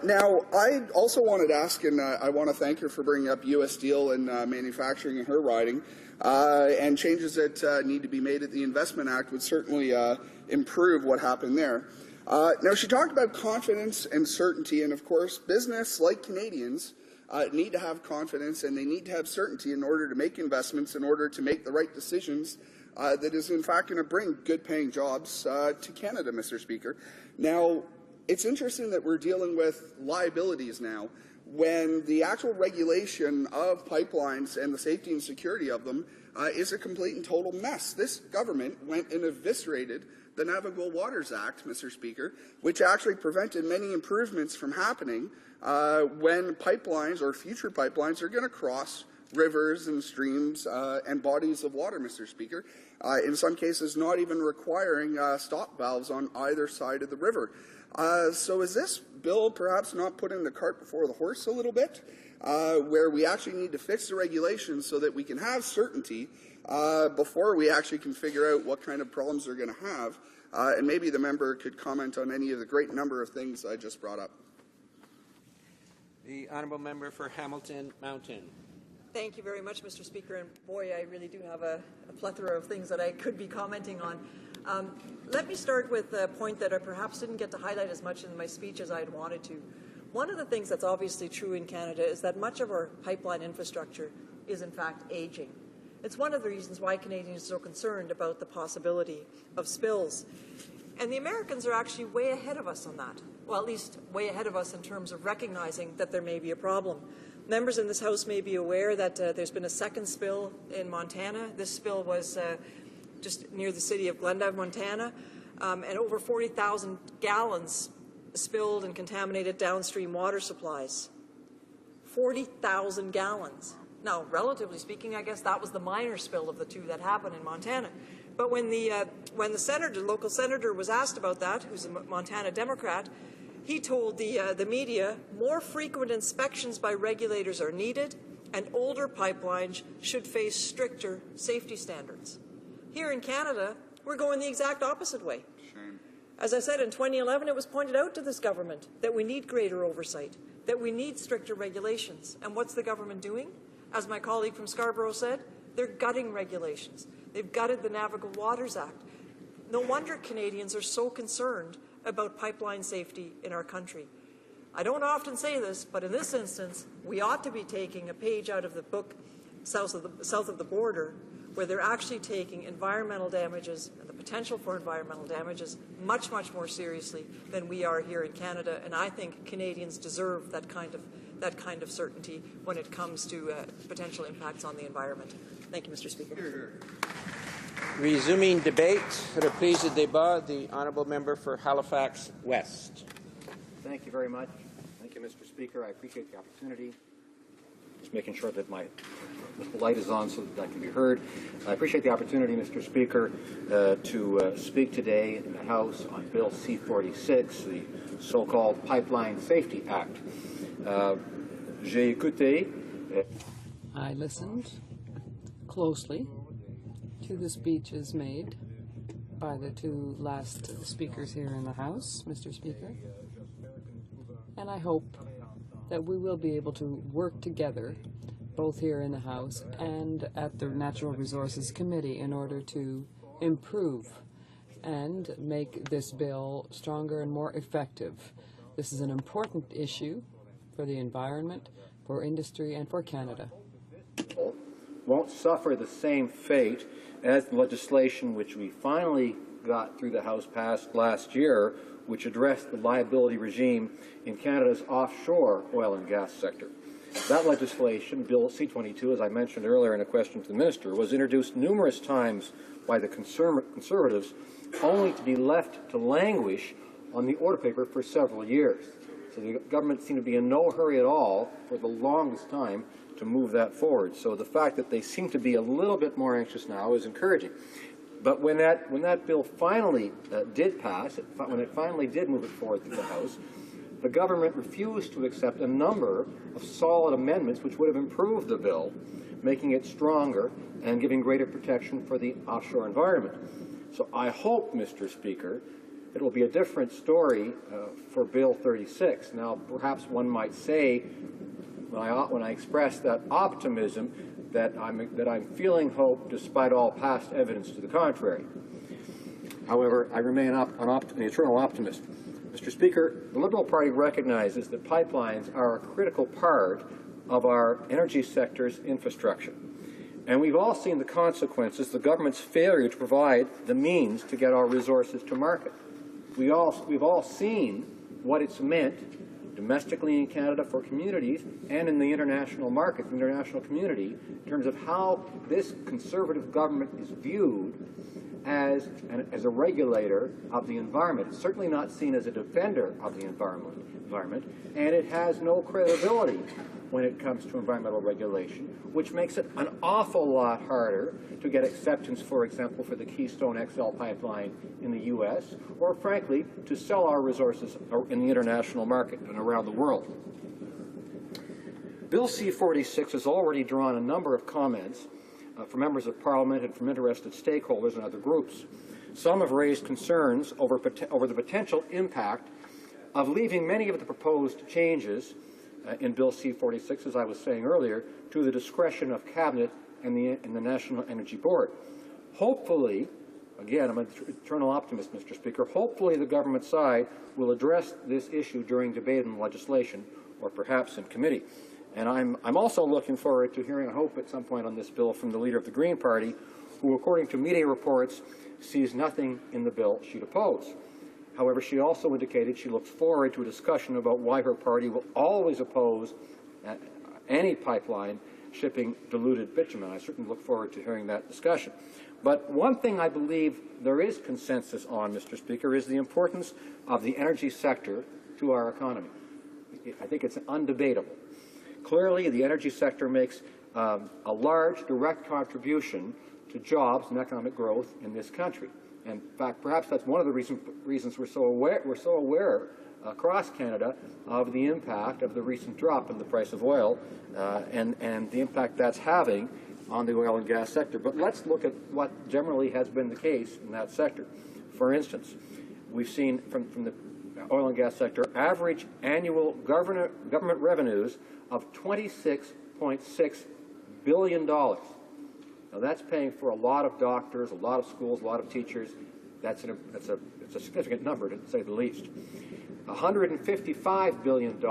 [SPEAKER 18] Now, I also wanted to ask, and I want to thank her for bringing up U.S. Steel and manufacturing in her riding, and changes that need to be made at the Investment Act would certainly improve what happened there. Now, she talked about confidence and certainty, and of course, business, like Canadians, need to have confidence and they need to have certainty in order to make investments, in order to make the right decisions that is in fact going to bring good-paying jobs to Canada, Mr. Speaker. Now, it's interesting that we're dealing with liabilities now when the actual regulation of pipelines and the safety and security of them is a complete and total mess. This government went and eviscerated the Navigable Waters Act, Mr. Speaker, which actually prevented many improvements from happening when pipelines or future pipelines are going to cross rivers and streams and bodies of water, Mr. Speaker, in some cases not even requiring stop valves on either side of the river. So is this bill perhaps not putting the cart before the horse a little bit, where we actually need to fix the regulations so that we can have certainty before we actually can figure out what kind of problems they're going to have? And maybe the member could comment on any of the great number of things I just brought up.
[SPEAKER 5] The honourable member for Hamilton Mountain.
[SPEAKER 14] Thank you very much, Mr. Speaker. And boy, I really do have a plethora of things that I could be commenting on. Let me start with a point that I perhaps didn't get to highlight as much in my speech as I'd wanted to. One of the things that's obviously true in Canada is that much of our pipeline infrastructure is in fact aging. It's one of the reasons why Canadians are so concerned about the possibility of spills. And the Americans are actually way ahead of us on that. Well, at least way ahead of us in terms of recognizing that there may be a problem. Members in this House may be aware that there's been a second spill in Montana. This spill was just near the city of Glendive, Montana, and over 40,000 gallons spilled and contaminated downstream water supplies. 40,000 gallons. Now, relatively speaking, I guess that was the minor spill of the two that happened in Montana. But when the senator, local senator, was asked about that, who's a Montana Democrat, he told the media more frequent inspections by regulators are needed, and older pipelines should face stricter safety standards. Here in Canada, we're going the exact opposite way.
[SPEAKER 18] Shame.
[SPEAKER 14] As I said, in 2011, it was pointed out to this government that we need greater oversight, that we need stricter regulations. And what's the government doing? As my colleague from Scarborough said, they're gutting regulations. They've gutted the Navigable Waters Act. No wonder Canadians are so concerned about pipeline safety in our country. I don't often say this, but in this instance, we ought to be taking a page out of the book south of the border, where they're actually taking environmental damages and the potential for environmental damages much, much more seriously than we are here in Canada. And I think Canadians deserve that kind of certainty when it comes to potential impacts on the environment. Thank you, Mr. Speaker.
[SPEAKER 5] Resuming debate, reprise de débat, the honourable member for Halifax West.
[SPEAKER 15] Thank you very much. Thank you, Mr. Speaker. I appreciate the opportunity. Just making sure that my light is on so that I can be heard. I appreciate the opportunity, Mr. Speaker, to speak today in the House on Bill C-46, the so-called Pipeline Safety Act. J'ai écouté.
[SPEAKER 2] I listened closely to the speeches made by the two last speakers here in the House, Mr. Speaker, and I hope that we will be able to work together, both here in the House and at the Natural Resources Committee, in order to improve and make this bill stronger and more effective. This is an important issue for the environment, for industry, and for Canada.
[SPEAKER 15] Won't suffer the same fate as the legislation which we finally got through the House passed last year, which addressed the liability regime in Canada's offshore oil and gas sector. That legislation, Bill C-22, as I mentioned earlier in a question to the Minister, was introduced numerous times by the Conservatives, only to be left to languish on the order paper for several years. So the government seemed to be in no hurry at all for the longest time to move that forward. So the fact that they seem to be a little bit more anxious now is encouraging. But when that bill finally did pass, when it finally did move it forward through the House, the government refused to accept a number of solid amendments which would have improved the bill, making it stronger and giving greater protection for the offshore environment. So I hope, Mr. Speaker, it will be a different story for Bill 36. Now, perhaps one might say, when I express that optimism, that I'm feeling hope despite all past evidence to the contrary. However, I remain an eternal optimist. Mr. Speaker, the Liberal Party recognizes that pipelines are a critical part of our energy sector's infrastructure. And we've all seen the consequences, the government's failure to provide the means to get our resources to market. We've all seen what it's meant domestically in Canada for communities and in the international market, the international community, in terms of how this Conservative government is viewed as a regulator of the environment. It's certainly not seen as a defender of the environment, and it has no credibility when it comes to environmental regulation, which makes it an awful lot harder to get acceptance, for example, for the Keystone XL pipeline in the U.S., or frankly, to sell our resources in the international market and around the world. Bill C-46 has already drawn a number of comments from members of Parliament and from interested stakeholders and other groups. Some have raised concerns over the potential impact of leaving many of the proposed changes in Bill C-46, as I was saying earlier, to the discretion of Cabinet and the National Energy Board. Hopefully, again, I'm an eternal optimist, Mr. Speaker, hopefully the government side will address this issue during debate in legislation or perhaps in committee. And I'm also looking forward to hearing, I hope at some point on this bill, from the leader of the Green Party, who, according to media reports, sees nothing in the bill she'd oppose. However, she also indicated she looks forward to a discussion about why her party will always oppose any pipeline shipping diluted bitumen. I certainly look forward to hearing that discussion. But one thing I believe there is consensus on, Mr. Speaker, is the importance of the energy sector to our economy. I think it's undebatable. Clearly, the energy sector makes a large direct contribution to jobs and economic growth in this country. In fact, perhaps that's one of the reasons we're so aware across Canada of the impact of the recent drop in the price of oil and the impact that's having on the oil and gas sector. But let's look at what generally has been the case in that sector. For instance, we've seen from the oil and gas sector average annual government revenues of $26.6 billion. Now, that's paying for a lot of doctors, a lot of schools, a lot of teachers. It's a significant number, to say the least. $155 billion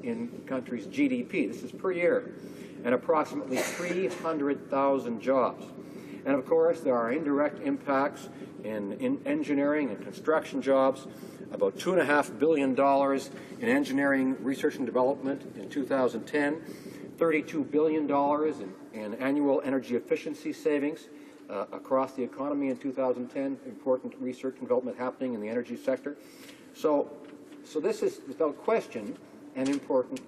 [SPEAKER 15] in the country's GDP. This is per year. And approximately 300,000 jobs. And, of course, there are indirect impacts in engineering and construction jobs, about $2.5 billion in engineering research and development in 2010, $32 billion in annual energy efficiency savings across the economy in 2010, important research and development happening in the energy sector. So this is, without question, an important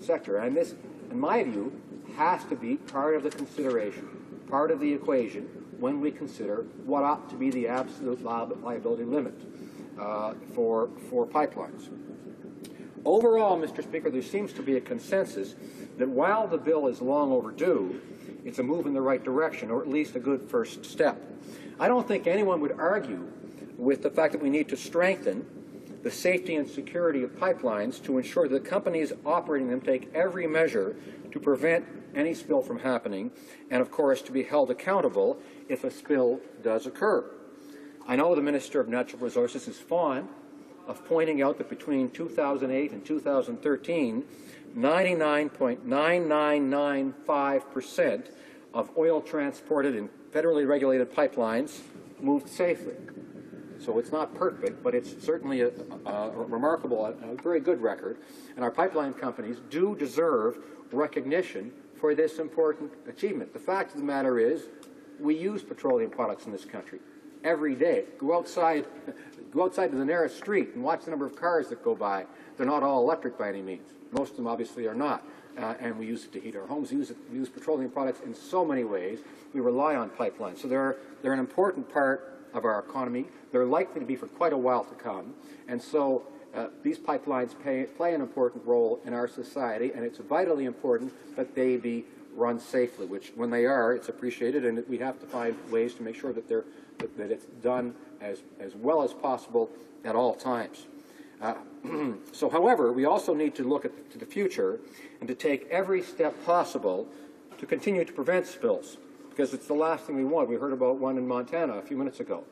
[SPEAKER 15] sector. And this, in my view, has to be part of the consideration, part of the equation when we consider what ought to be the absolute liability limit for pipelines. Overall, Mr. Speaker, there seems to be a consensus that while the bill is long overdue, it's a move in the right direction, or at least a good first step. I don't think anyone would argue with the fact that we need to strengthen the safety and security of pipelines to ensure that companies operating them take every measure to prevent any spill from happening, and of course to be held accountable if a spill does occur. I know the Minister of Natural Resources is fond of pointing out that between 2008 and 2013, 99.9995% of oil transported in federally regulated pipelines moved safely. So it's not perfect, but it's certainly a remarkable, a very good record. And our pipeline companies do deserve recognition for this important achievement. The fact of the matter is, we use petroleum products in this country every day. Go outside to the nearest street and watch the number of cars that go by. They're not all electric by any means. Most of them obviously are not. And we use it to heat our homes. We use petroleum products in so many ways. We rely on pipelines. So they're an important part of our economy. They're likely to be for quite a while to come. And so these pipelines play an important role in our society, and it's vitally important that they be run safely, which when they are, it's appreciated, and we have to find ways to make sure that that it's done as well as possible at all times. So, however, we also need to look to the future and to take every step possible to continue to prevent spills, because it's the last thing we want. We heard about one in Montana a few minutes ago.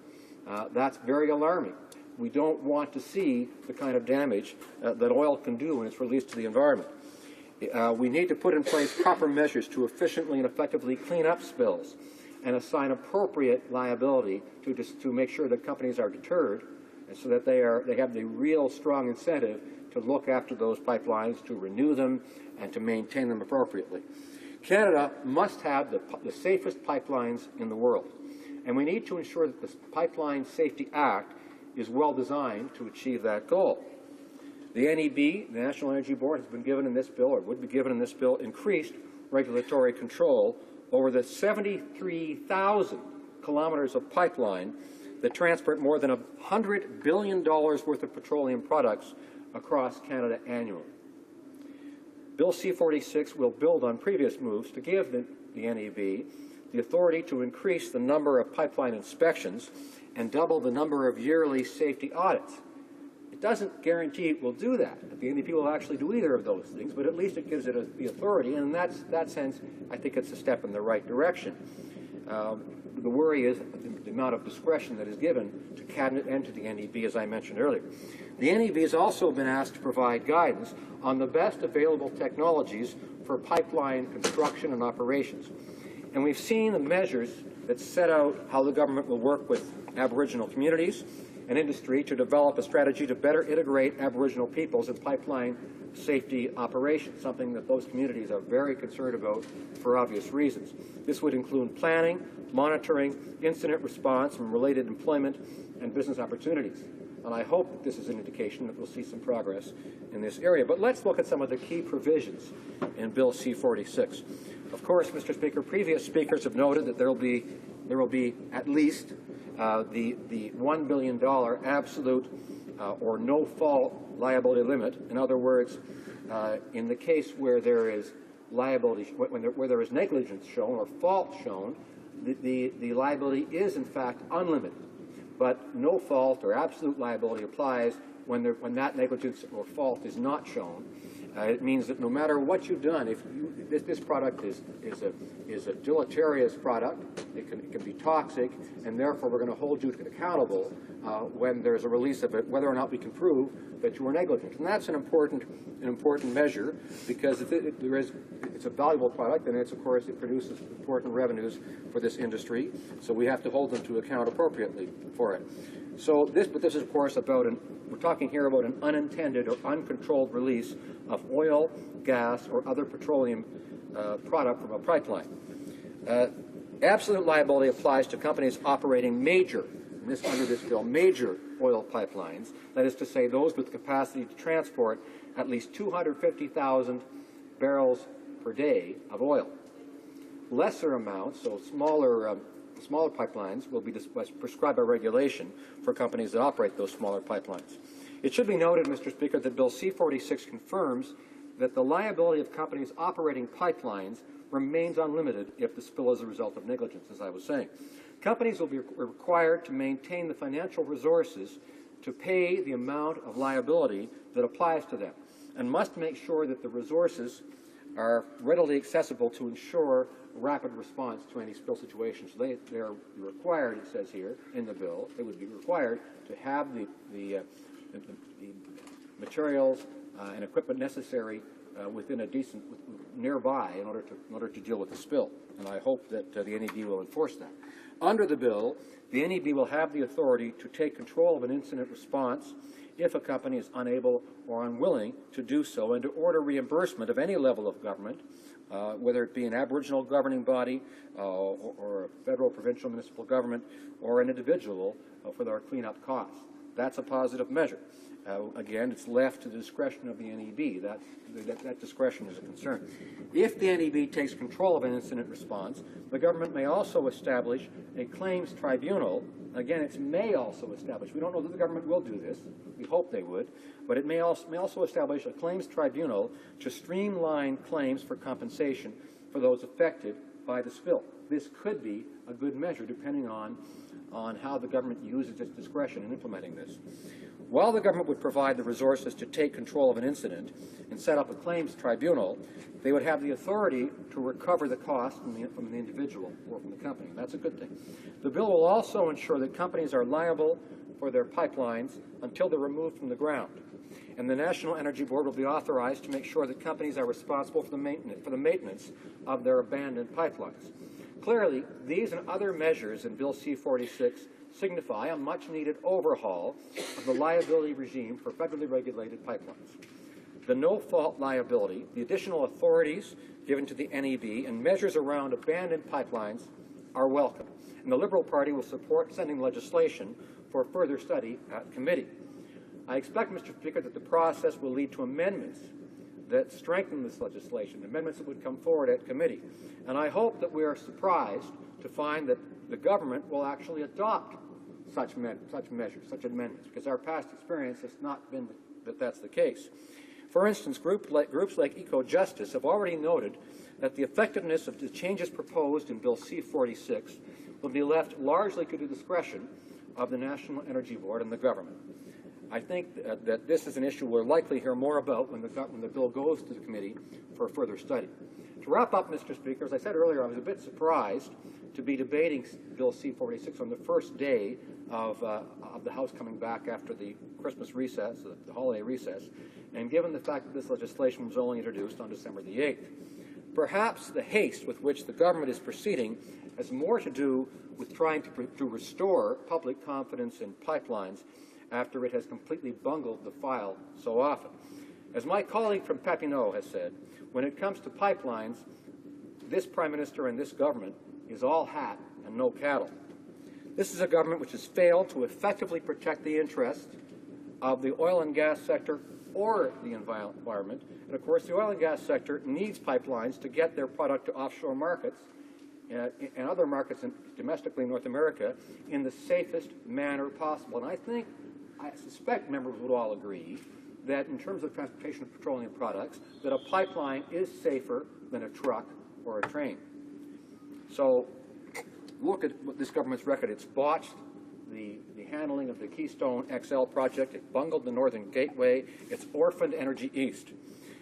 [SPEAKER 15] That's very alarming. We don't want to see the kind of damage that oil can do when it's released to the environment. We need to put in place proper measures to efficiently and effectively clean up spills and assign appropriate liability to make sure that companies are deterred, and so that they have the real strong incentive to look after those pipelines, to renew them, and to maintain them appropriately. Canada must have the safest pipelines in the world, and we need to ensure that the Pipeline Safety Act is well designed to achieve that goal. The NEB, the National Energy Board, has been given in this bill, or would be given in this bill, increased regulatory control over the 73,000 kilometers of pipeline that transport more than $100 billion worth of petroleum products across Canada annually. Bill C-46 will build on previous moves to give the NEB the authority to increase the number of pipeline inspections and double the number of yearly safety audits. It doesn't guarantee it will do that. The NEB will actually do either of those things, but at least it gives it the authority, and in that sense, I think it's a step in the right direction. The worry is the amount of discretion that is given to Cabinet and to the NEB, as I mentioned earlier. The NEB has also been asked to provide guidance on the best available technologies for pipeline construction and operations. And we've seen the measures that set out how the government will work with Aboriginal communities and industry to develop a strategy to better integrate Aboriginal peoples in pipeline safety operations, something that those communities are very concerned about for obvious reasons. This would include planning, monitoring, incident response, and related employment and business opportunities. And I hope that this is an indication that we'll see some progress in this area. But let's look at some of the key provisions in Bill C-46. Of course, Mr. Speaker, previous speakers have noted that there will be at least the $1 billion absolute or no-fault liability limit. In other words, in the case where there is liability, where there is negligence shown or fault shown, the liability is in fact unlimited. But no fault or absolute liability applies when that negligence or fault is not shown. It means that no matter what you've done, if this product is a deleterious product, it can be toxic, and therefore we're going to hold you accountable when there's a release of it, whether or not we can prove that you were negligent. And that's an important measure, because it's a valuable product, and of course it produces important revenues for this industry. So we have to hold them to account appropriately for it. So this is of course we're talking here about an unintended or uncontrolled release of oil, gas, or other petroleum product from a pipeline. Absolute liability applies to companies operating under this bill, major oil pipelines. That is to say, those with the capacity to transport at least 250,000 barrels per day of oil. Lesser amounts, so smaller pipelines, will be prescribed by regulation for companies that operate those smaller pipelines. It should be noted, Mr. Speaker, that Bill C-46 confirms that the liability of companies operating pipelines remains unlimited if the spill is a result of negligence, as I was saying. Companies will be required to maintain the financial resources to pay the amount of liability that applies to them, and must make sure that the resources are readily accessible to ensure rapid response to any spill situation. So they are required, it says here in the bill, they would be required to have the materials and equipment necessary within a decent nearby in order to deal with the spill. And I hope that the NEB will enforce that. Under the bill, the NEB will have the authority to take control of an incident response if a company is unable or unwilling to do so, and to order reimbursement of any level of government, whether it be an Aboriginal governing body or a federal, provincial, municipal government, or an individual for their cleanup costs. That's a positive measure. Again, it's left to the discretion of the NEB. That discretion is a concern. If the NEB takes control of an incident response, the government may also establish a claims tribunal. Again, it may also establish, we don't know that the government will do this, we hope they would, but it may also establish a claims tribunal to streamline claims for compensation for those affected by the spill. This could be a good measure depending on how the government uses its discretion in implementing this. While the government would provide the resources to take control of an incident and set up a claims tribunal, they would have the authority to recover the cost from the individual or from the company. That's a good thing. The bill will also ensure that companies are liable for their pipelines until they're removed from the ground.
[SPEAKER 19] and the National Energy Board will be authorized to make sure that companies are responsible for the maintenance of their abandoned pipelines. Clearly, these and other measures in Bill C-46 signify a much-needed overhaul of the liability regime for federally regulated pipelines. The no-fault liability, the additional authorities given to the NEB, and measures around abandoned pipelines are welcome, and the Liberal Party will support sending legislation for further study at committee. I expect, Mr. Speaker, that the process will lead to amendments that strengthen this legislation, amendments that would come forward at committee. And I hope that we are surprised to find that the government will actually adopt such measures, such amendments, because our past experience has not been that that's the case. For instance, groups like Eco-Justice have already noted that the effectiveness of the changes proposed in Bill C-46 will be left largely to the discretion of the National Energy Board and the government. I think that this is an issue we'll likely hear more about when the bill goes to the committee for further study. To wrap up, Mr. Speaker, as I said earlier, I was a bit surprised to be debating Bill C-46 on the first day of the House coming back after the Christmas recess, the holiday recess, and given the fact that this legislation was only introduced on December the 8th. Perhaps the haste with which the government is proceeding has more to do with trying to restore public confidence in pipelines after it has completely bungled the file so often. As my colleague from Papineau has said, when it comes to pipelines, this Prime Minister and this government is all hat and no cattle. This is a government which has failed to effectively protect the interests of the oil and gas sector or the environment. And of course, the oil and gas sector needs pipelines to get their product to offshore markets and other markets domestically in North America in the safest manner possible. And I suspect members would all agree that in terms of transportation of petroleum products, that a pipeline is safer than a truck or a train. So look at this government's record. It's botched the handling of the Keystone XL project. It bungled the Northern Gateway. It's orphaned Energy East.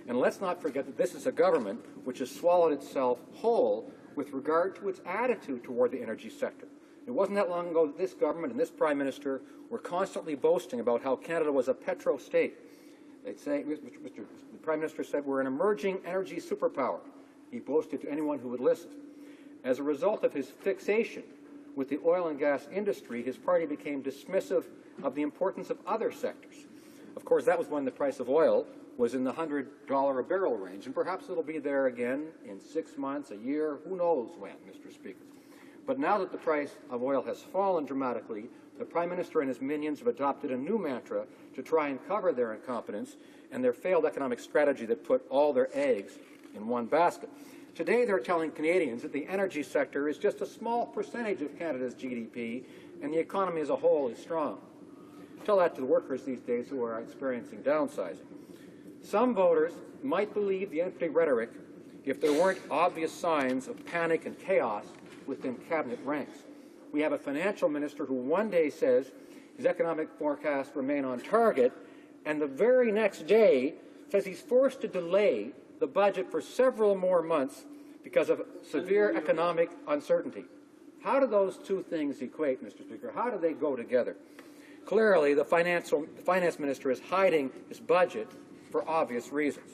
[SPEAKER 19] And let's not forget that this is a government which has swallowed itself whole with regard to its attitude toward the energy sector. It wasn't that long ago that this government and this Prime Minister were constantly boasting about how Canada was a petro-state. They'd say, the Prime Minister said, we're an emerging energy superpower. He boasted to anyone who would listen. As a result of his fixation with the oil and gas industry, his party became dismissive of the importance of other sectors. Of course, that was when the price of oil was in the $100 a barrel range, and perhaps it'll be there again in 6 months, a year, who knows when, Mr. Speaker. But now that the price of oil has fallen dramatically, the Prime Minister and his minions have adopted a new mantra to try and cover their incompetence and their failed economic strategy that put all their eggs in one basket. Today, they're telling Canadians that the energy sector is just a small percentage of Canada's GDP and the economy as a whole is strong. Tell that to the workers these days who are experiencing downsizing. Some voters might believe the empty rhetoric if there weren't obvious signs of panic and chaos within cabinet ranks. We have a financial minister who one day says his economic forecasts remain on target, and the very next day says he's forced to delay the budget for several more months because of severe economic uncertainty. How do those two things equate, Mr. Speaker? How do they go together? Clearly, the finance minister is hiding his budget for obvious reasons.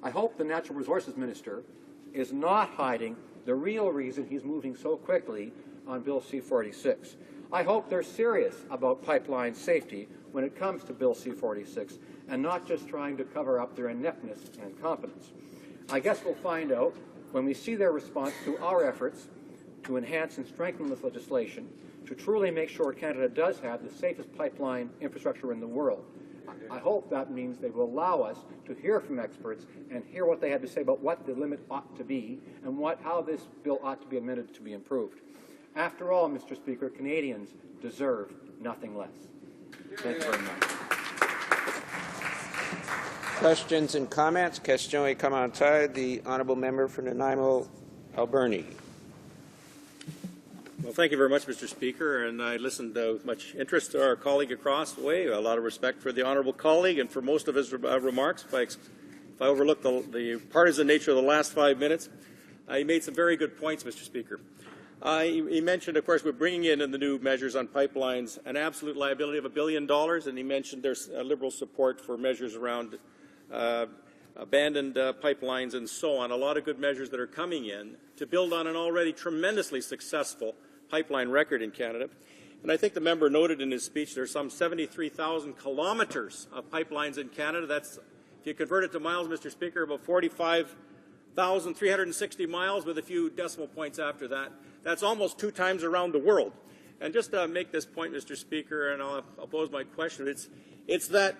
[SPEAKER 19] I hope the natural resources minister is not hiding the real reason he's moving so quickly on Bill C-46. I hope they're serious about pipeline safety when it comes to Bill C-46 and not just trying to cover up their ineptness and incompetence. I guess we'll find out when we see their response to our efforts to enhance and strengthen this legislation to truly make sure Canada does have the safest pipeline infrastructure in the world. I hope that means they will allow us to hear from experts and hear what they have to say about what the limit ought to be and how this bill ought to be amended to be improved. After all, Mr. Speaker, Canadians deserve nothing less. Thank you very much.
[SPEAKER 5] Questions and comments? Question et commentaire. The honourable member for Nanaimo, Alberni.
[SPEAKER 20] Well, thank you very much, Mr. Speaker, and I listened with much interest to our colleague across the way. A lot of respect for the honourable colleague and for most of his remarks. If I overlook the partisan nature of the last 5 minutes, he made some very good points, Mr. Speaker. He mentioned, of course, we're bringing in the new measures on pipelines an absolute liability of $1 billion, and he mentioned there's Liberal support for measures around abandoned pipelines and so on. A lot of good measures that are coming in to build on an already tremendously successful pipeline record in Canada. And I think the member noted in his speech there's some 73,000 kilometres of pipelines in Canada. That's, if you convert it to miles, Mr. Speaker, about 45,360 miles with a few decimal points after that. That's almost 2 times around the world. And just to make this point, Mr. Speaker, and I'll pose my question, it's that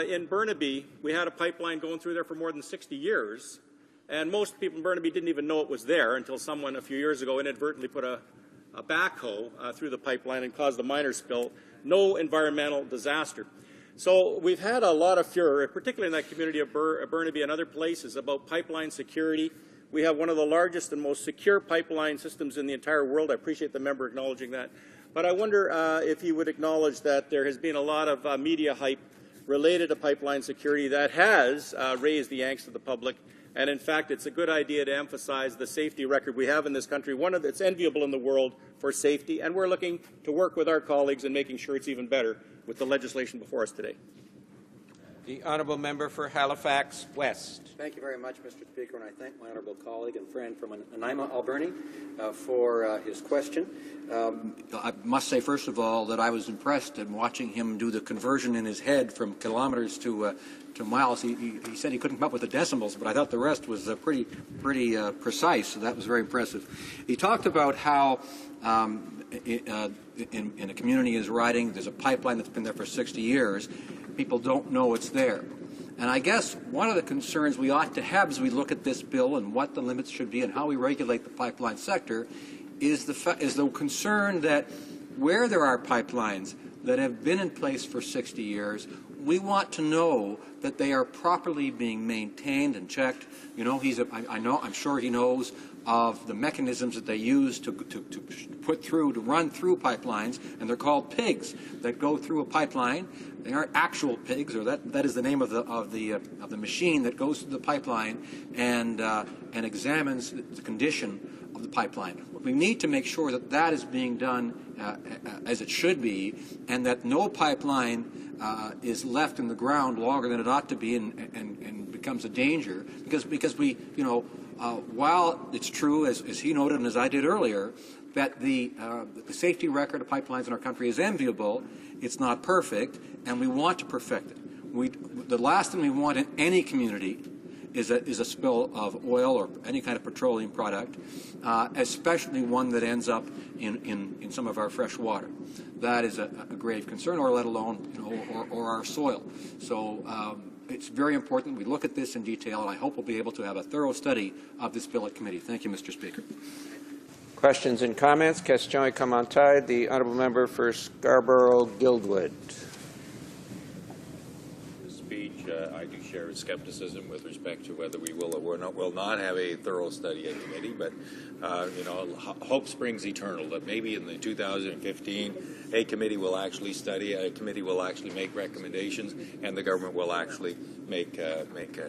[SPEAKER 20] in Burnaby, we had a pipeline going through there for more than 60 years, and most people in Burnaby didn't even know it was there until someone a few years ago inadvertently put a backhoe through the pipeline and caused a minor spill. No environmental disaster. So we've had a lot of furor, particularly in that community of Burnaby and other places, about pipeline security. We have one of the largest and most secure pipeline systems in the entire world. I appreciate the member acknowledging that. But I wonder if you would acknowledge that there has been a lot of media hype related to pipeline security that has raised the angst of the public. And in fact, it's a good idea to emphasize the safety record we have in this country, one that's enviable in the world for safety. And we're looking to work with our colleagues in making sure it's even better with the legislation before us today.
[SPEAKER 5] The honourable member for Halifax West.
[SPEAKER 19] Thank you very much, Mr. Speaker, and I thank my honourable colleague and friend from Nanaimo, Alberni, for his question. I must say, first of all, that I was impressed in watching him do the conversion in his head from kilometres to miles. He said he couldn't come up with the decimals, but I thought the rest was pretty precise, so that was very impressive. He talked about how in a community is riding, there's a pipeline that's been there for 60 years. People don't know it's there. And I guess one of the concerns we ought to have as we look at this bill and what the limits should be and how we regulate the pipeline sector is the concern that where there are pipelines that have been in place for 60 years, we want to know that they are properly being maintained and checked. You know, I'm sure he knows of the mechanisms that they use to run through pipelines, and they're called pigs that go through a pipeline. They aren't actual pigs, or that is the name of the machine that goes through the pipeline and examines the condition of the pipeline. We need to make sure that that is being done as it should be, and that no pipeline is left in the ground longer than it ought to be and becomes a danger. Because we, while it's true, as he noted and as I did earlier, that the safety record of pipelines in our country is enviable, it's not perfect, and we want to perfect it. The last thing we want in any community is a spill of oil or any kind of petroleum product, especially one that ends up in some of our fresh water. That is a grave concern, or let alone or our soil. So it's very important we look at this in detail, and I hope we'll be able to have a thorough study of this bill at committee. Thank you, Mr. Speaker.
[SPEAKER 5] Questions and comments? Question Commentaire. The honourable member for Scarborough-Guildwood.
[SPEAKER 21] I do share skepticism with respect to whether we will or will not have a thorough study at committee, but hope springs eternal, that maybe in the 2015 a committee will actually study, a committee will actually make recommendations, and the government will actually make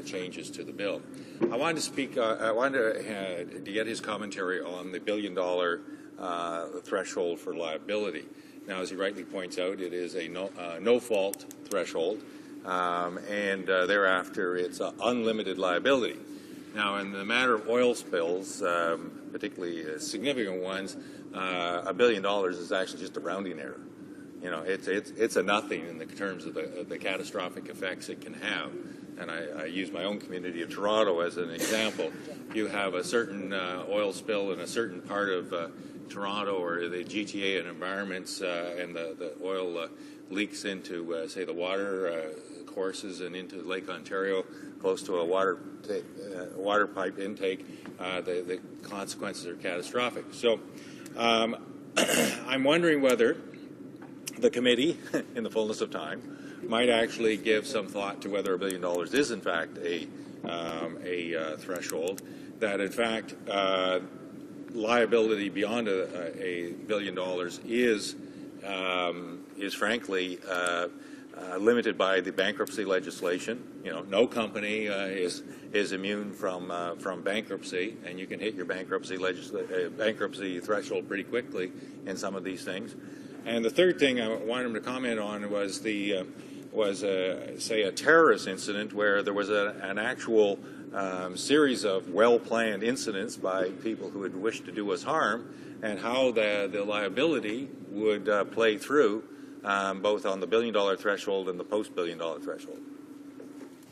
[SPEAKER 21] changes to the bill. I wanted to speak, I wanted to get his commentary on the $1 billion threshold for liability. Now, as he rightly points out, it is a no-fault threshold. And thereafter it's unlimited liability. Now, in the matter of oil spills, particularly significant ones, $1 billion is actually just a rounding error. It's a nothing in the terms of the catastrophic effects it can have. And I use my own community of Toronto as an example. You have a certain oil spill in a certain part of Toronto or the GTA and environments, and the oil leaks into, say, the water courses and into Lake Ontario, close to a water pipe intake, the consequences are catastrophic. So I'm wondering whether the committee, in the fullness of time, might actually give some thought to whether $1 billion is in fact a threshold, that in fact liability beyond $1 billion is frankly limited by the bankruptcy legislation. No company is is immune from bankruptcy, and you can hit your bankruptcy threshold pretty quickly in some of these things. And the third thing I wanted him to comment on was say a terrorist incident where there was an actual series of well-planned incidents by people who had wished to do us harm, and how the liability would play through both on the $1 billion threshold and the post-$1 billion threshold.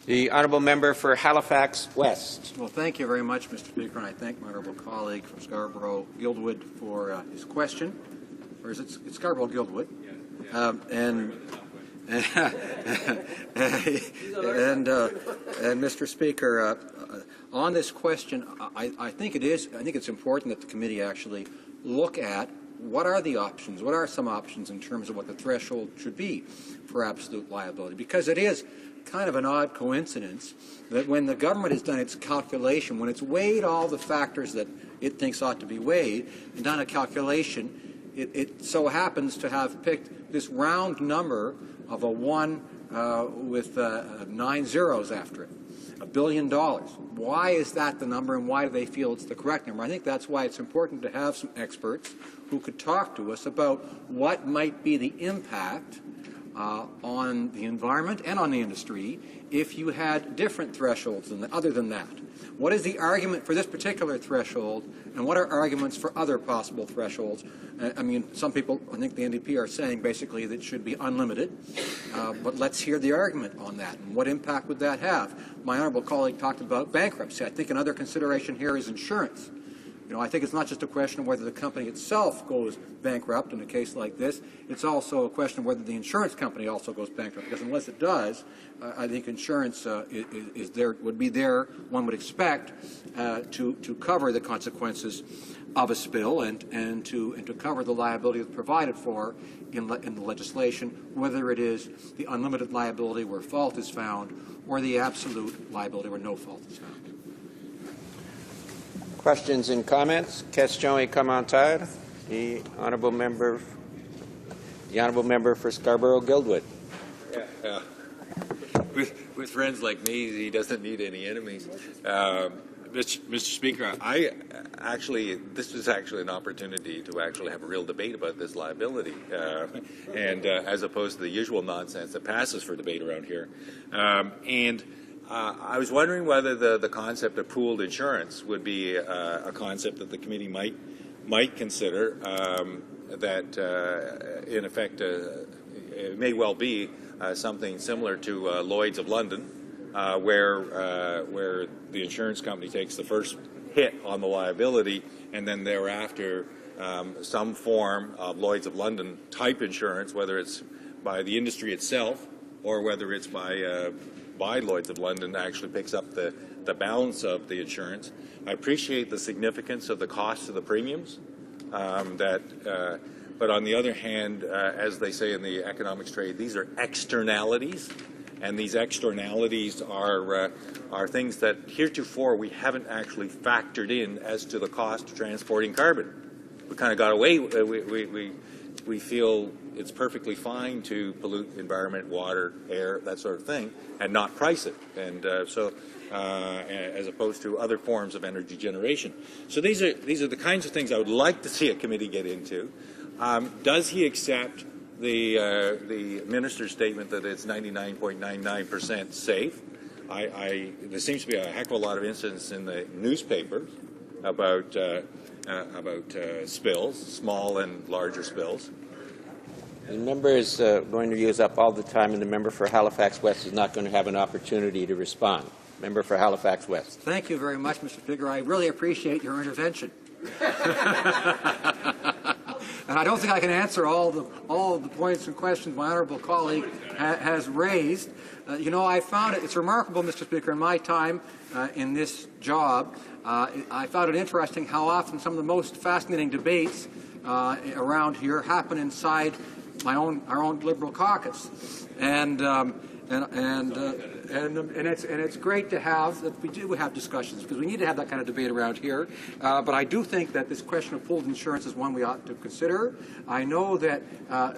[SPEAKER 5] The honourable member for Halifax West.
[SPEAKER 15] Well, thank you very much, Mr. Speaker, and I thank my honourable colleague from Scarborough Guildwood for his question. Or is it Scarborough Guildwood? Yeah. And Mr. Speaker, on this question, I think it's important that the committee actually look at what are the options, what are some options in terms of what the threshold should be for absolute liability, because it is kind of an odd coincidence that when the government has done its calculation, when it's weighed all the factors that it thinks ought to be weighed and done a calculation, it so happens to have picked this round number of a 1 with 9 zeros after it, $1 billion. Why is that the number, and why do they feel it's the correct number? I think that's why it's important to have some experts who could talk to us about what might be the impact on the environment and on the industry if you had different thresholds other than that. What is the argument for this particular threshold, and what are arguments for other possible thresholds? I mean, some people, I think the NDP, are saying basically that it should be unlimited, but let's hear the argument on that, and what impact would that have? My honourable colleague talked about bankruptcy. I think another consideration here is insurance. You know, I think it's not just a question of whether the company itself goes bankrupt in a case like this. It's also a question of whether the insurance company also goes bankrupt, because unless it does, I think insurance would be there, one would expect, to cover the consequences of a spill and to cover the liability that's provided for in the legislation, whether it is the unlimited liability where fault is found or the absolute liability where no fault is found.
[SPEAKER 5] Questions and comments? Question et commentaire. The honourable member for Scarborough Guildwood.
[SPEAKER 21] Yeah. With friends like me, he doesn't need any enemies. Mr. Speaker, this is actually an opportunity to actually have a real debate about this liability, and as opposed to the usual nonsense that passes for debate around here. I was wondering whether the concept of pooled insurance would be a concept that the committee might consider. That in effect it may well be something similar to Lloyd's of London, where the insurance company takes the first hit on the liability, and then thereafter some form of Lloyd's of London type insurance, whether it's by the industry itself or whether it's by Lloyd's of London, actually picks up the balance of the insurance. I appreciate the significance of the cost of the premiums, but on the other hand, as they say in the economics trade, these are externalities, and these externalities are things that heretofore we haven't actually factored in as to the cost of transporting carbon. We kind of got away. We feel it's perfectly fine to pollute environment, water, air, that sort of thing, and not price it. And as opposed to other forms of energy generation. So these are the kinds of things I would like to see a committee get into. Does he accept the minister's statement that it's 99.99% safe? There seems to be a heck of a lot of incidents in the newspapers about spills, small and larger spills.
[SPEAKER 5] The member is going to use up all the time, and the member for Halifax West is not going to have an opportunity to respond. Member for Halifax West.
[SPEAKER 15] Thank you very much, Mr. Speaker. I really appreciate your intervention. And I don't think I can answer all the points and questions my honourable colleague has raised. I found it's remarkable, Mr. Speaker, in my time in this job, I found it interesting how often some of the most fascinating debates around here happen inside our own Liberal caucus, and
[SPEAKER 19] and it's great to have that we do have discussions, because we need to have that kind of debate around here. But I do think that this question of pooled insurance is one we ought to consider. I know that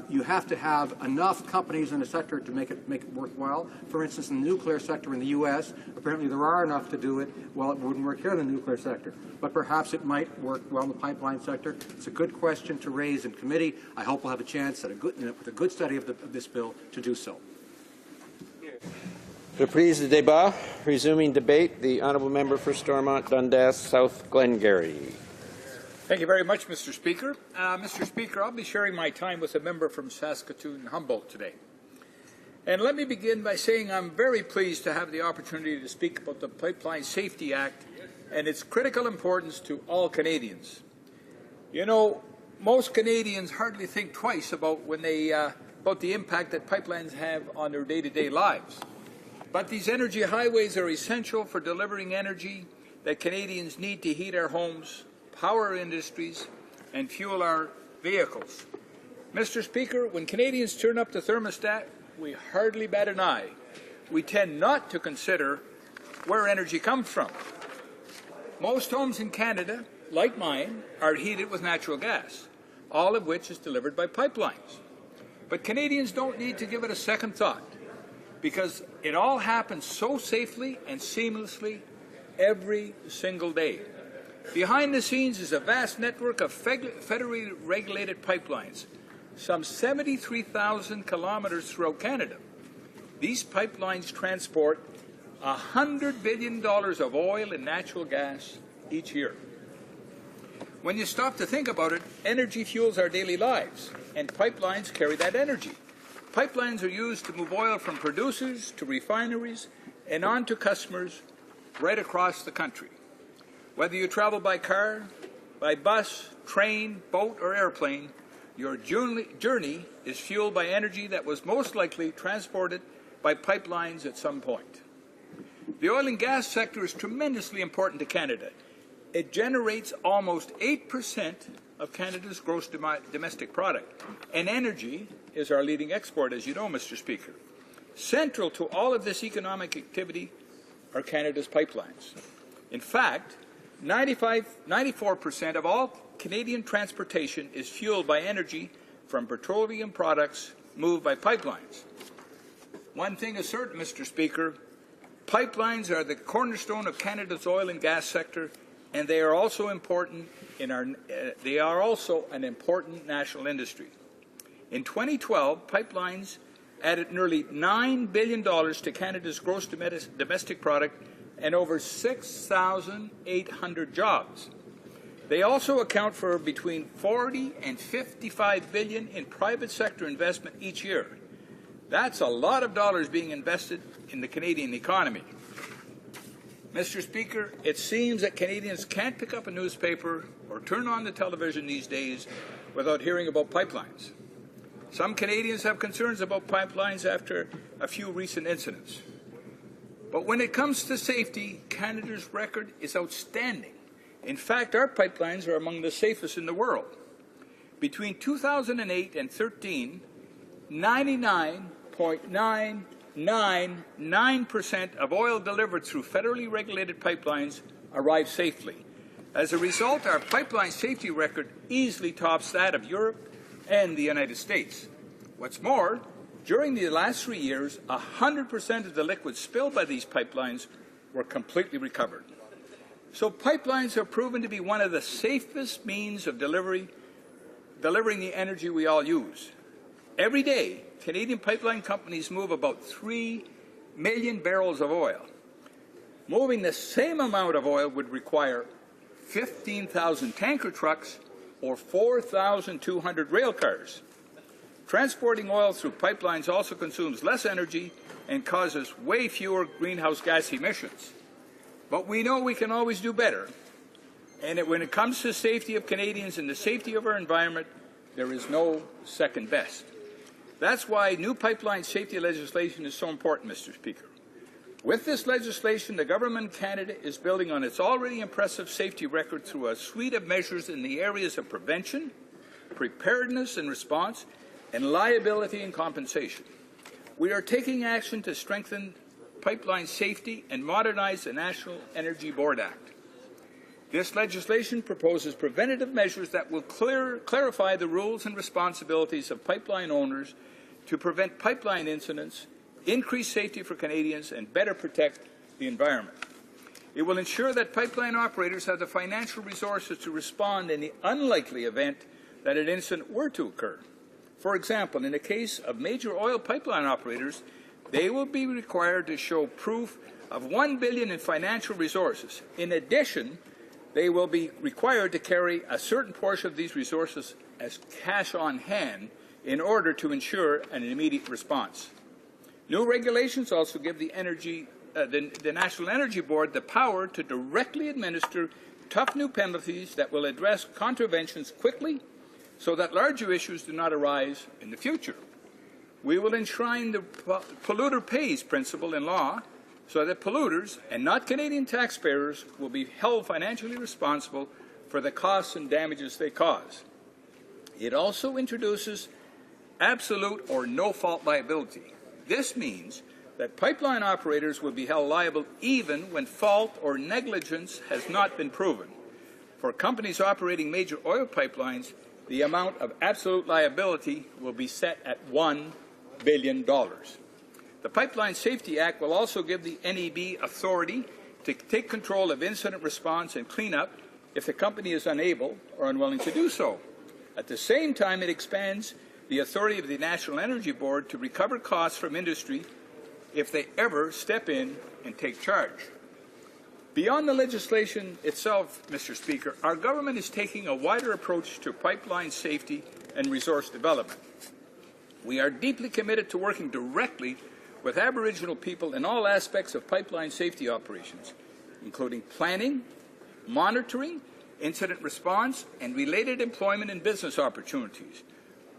[SPEAKER 19] you have to have enough companies in the sector to make it worthwhile. For instance, in the nuclear sector in the U.S., apparently there are enough to do it. Well, it wouldn't work here in the nuclear sector, but perhaps it might work well in the pipeline sector. It's a good question to raise in committee. I hope we'll have a chance with a good study of this bill to do so.
[SPEAKER 5] Reprise the débat. Resuming debate, the honourable member for Stormont, Dundas, South Glengarry.
[SPEAKER 3] Thank you very much, Mr. Speaker. Mr. Speaker, I'll be sharing my time with a member from Saskatoon-Humboldt today. And let me begin by saying I'm very pleased to have the opportunity to speak about the Pipeline Safety Act and its critical importance to all Canadians. You know, most Canadians hardly think twice about about the impact that pipelines have on their day-to-day lives. But these energy highways are essential for delivering energy that Canadians need to heat our homes, power our industries, and fuel our vehicles. Mr. Speaker, when Canadians turn up the thermostat, we hardly bat an eye. We tend not to consider where energy comes from. Most homes in Canada, like mine, are heated with natural gas, all of which is delivered by pipelines. But Canadians don't need to give it a second thought, because it all happens so safely and seamlessly every single day. Behind the scenes is a vast network of federally regulated pipelines, some 73,000 kilometers throughout Canada. These pipelines transport $100 billion of oil and natural gas each year. When you stop to think about it, energy fuels our daily lives, and pipelines carry that energy. Pipelines are used to move oil from producers to refineries and on to customers right across the country. Whether you travel by car, by bus, train, boat, or airplane, your journey is fueled by energy that was most likely transported by pipelines at some point. The oil and gas sector is tremendously important to Canada. It generates almost 8% of Canada's gross domestic product, and energy is our leading export, as you know, Mr. Speaker. Central to all of this economic activity are Canada's pipelines. In fact, 94% of all Canadian transportation is fueled by energy from petroleum products moved by pipelines. One thing is certain, Mr. Speaker, pipelines are the cornerstone of Canada's oil and gas sector, and they are also important they are also an important national industry. In 2012, pipelines added nearly $9 billion to Canada's gross domestic product and over 6,800 jobs. They also account for between 40 and 55 billion in private sector investment each year. That's a lot of dollars being invested in the Canadian economy. Mr. Speaker, it seems that Canadians can't pick up a newspaper or turn on the television these days without hearing about pipelines. Some Canadians have concerns about pipelines after a few recent incidents. But when it comes to safety, Canada's record is outstanding. In fact, our pipelines are among the safest in the world. Between 2008 and 2013, 99.999% of oil delivered through federally regulated pipelines arrived safely. As a result, our pipeline safety record easily tops that of Europe and the United States. What's more, during the last 3 years, 100% of the liquids spilled by these pipelines were completely recovered. So pipelines have proven to be one of the safest means of delivering the energy we all use. Every day, Canadian pipeline companies move about 3 million barrels of oil. Moving the same amount of oil would require 15,000 tanker trucks or 4,200 rail cars. Transporting oil through pipelines also consumes less energy and causes way fewer greenhouse gas emissions. But we know we can always do better. And when it comes to the safety of Canadians and the safety of our environment, there is no second best. That's why new pipeline safety legislation is so important, Mr. Speaker. With this legislation, the Government of Canada is building on its already impressive safety record through a suite of measures in the areas of prevention, preparedness and response, and liability and compensation. We are taking action to strengthen Pipeline Safety and modernize the National Energy Board Act. This legislation proposes preventative measures that will clarify the rules and responsibilities of pipeline owners to prevent pipeline incidents, increase safety for Canadians, and better protect the environment. It will ensure that pipeline operators have the financial resources to respond in the unlikely event that an incident were to occur. For example, in the case of major oil pipeline operators, they will be required to show proof of $1 billion in financial resources. In addition, they will be required to carry a certain portion of these resources as cash on hand in order to ensure an immediate response. New regulations also give the National Energy Board the power to directly administer tough new penalties that will address contraventions quickly so that larger issues do not arise in the future. We will enshrine the polluter pays principle in law so that polluters, and not Canadian taxpayers, will be held financially responsible for the costs and damages they cause. It also introduces absolute or no-fault liability. This means that pipeline operators will be held liable even when fault or negligence has not been proven. For companies operating major oil pipelines, the amount of absolute liability will be set at $1 billion. The Pipeline Safety Act will also give the NEB authority to take control of incident response and cleanup if the company is unable or unwilling to do so. At the same time, it expands the authority of the National Energy Board to recover costs from industry if they ever step in and take charge. Beyond the legislation itself, Mr. Speaker, our government is taking a wider approach to pipeline safety and resource development. We are deeply committed to working directly with Aboriginal people in all aspects of pipeline safety operations, including planning, monitoring, incident response, and related employment and business opportunities.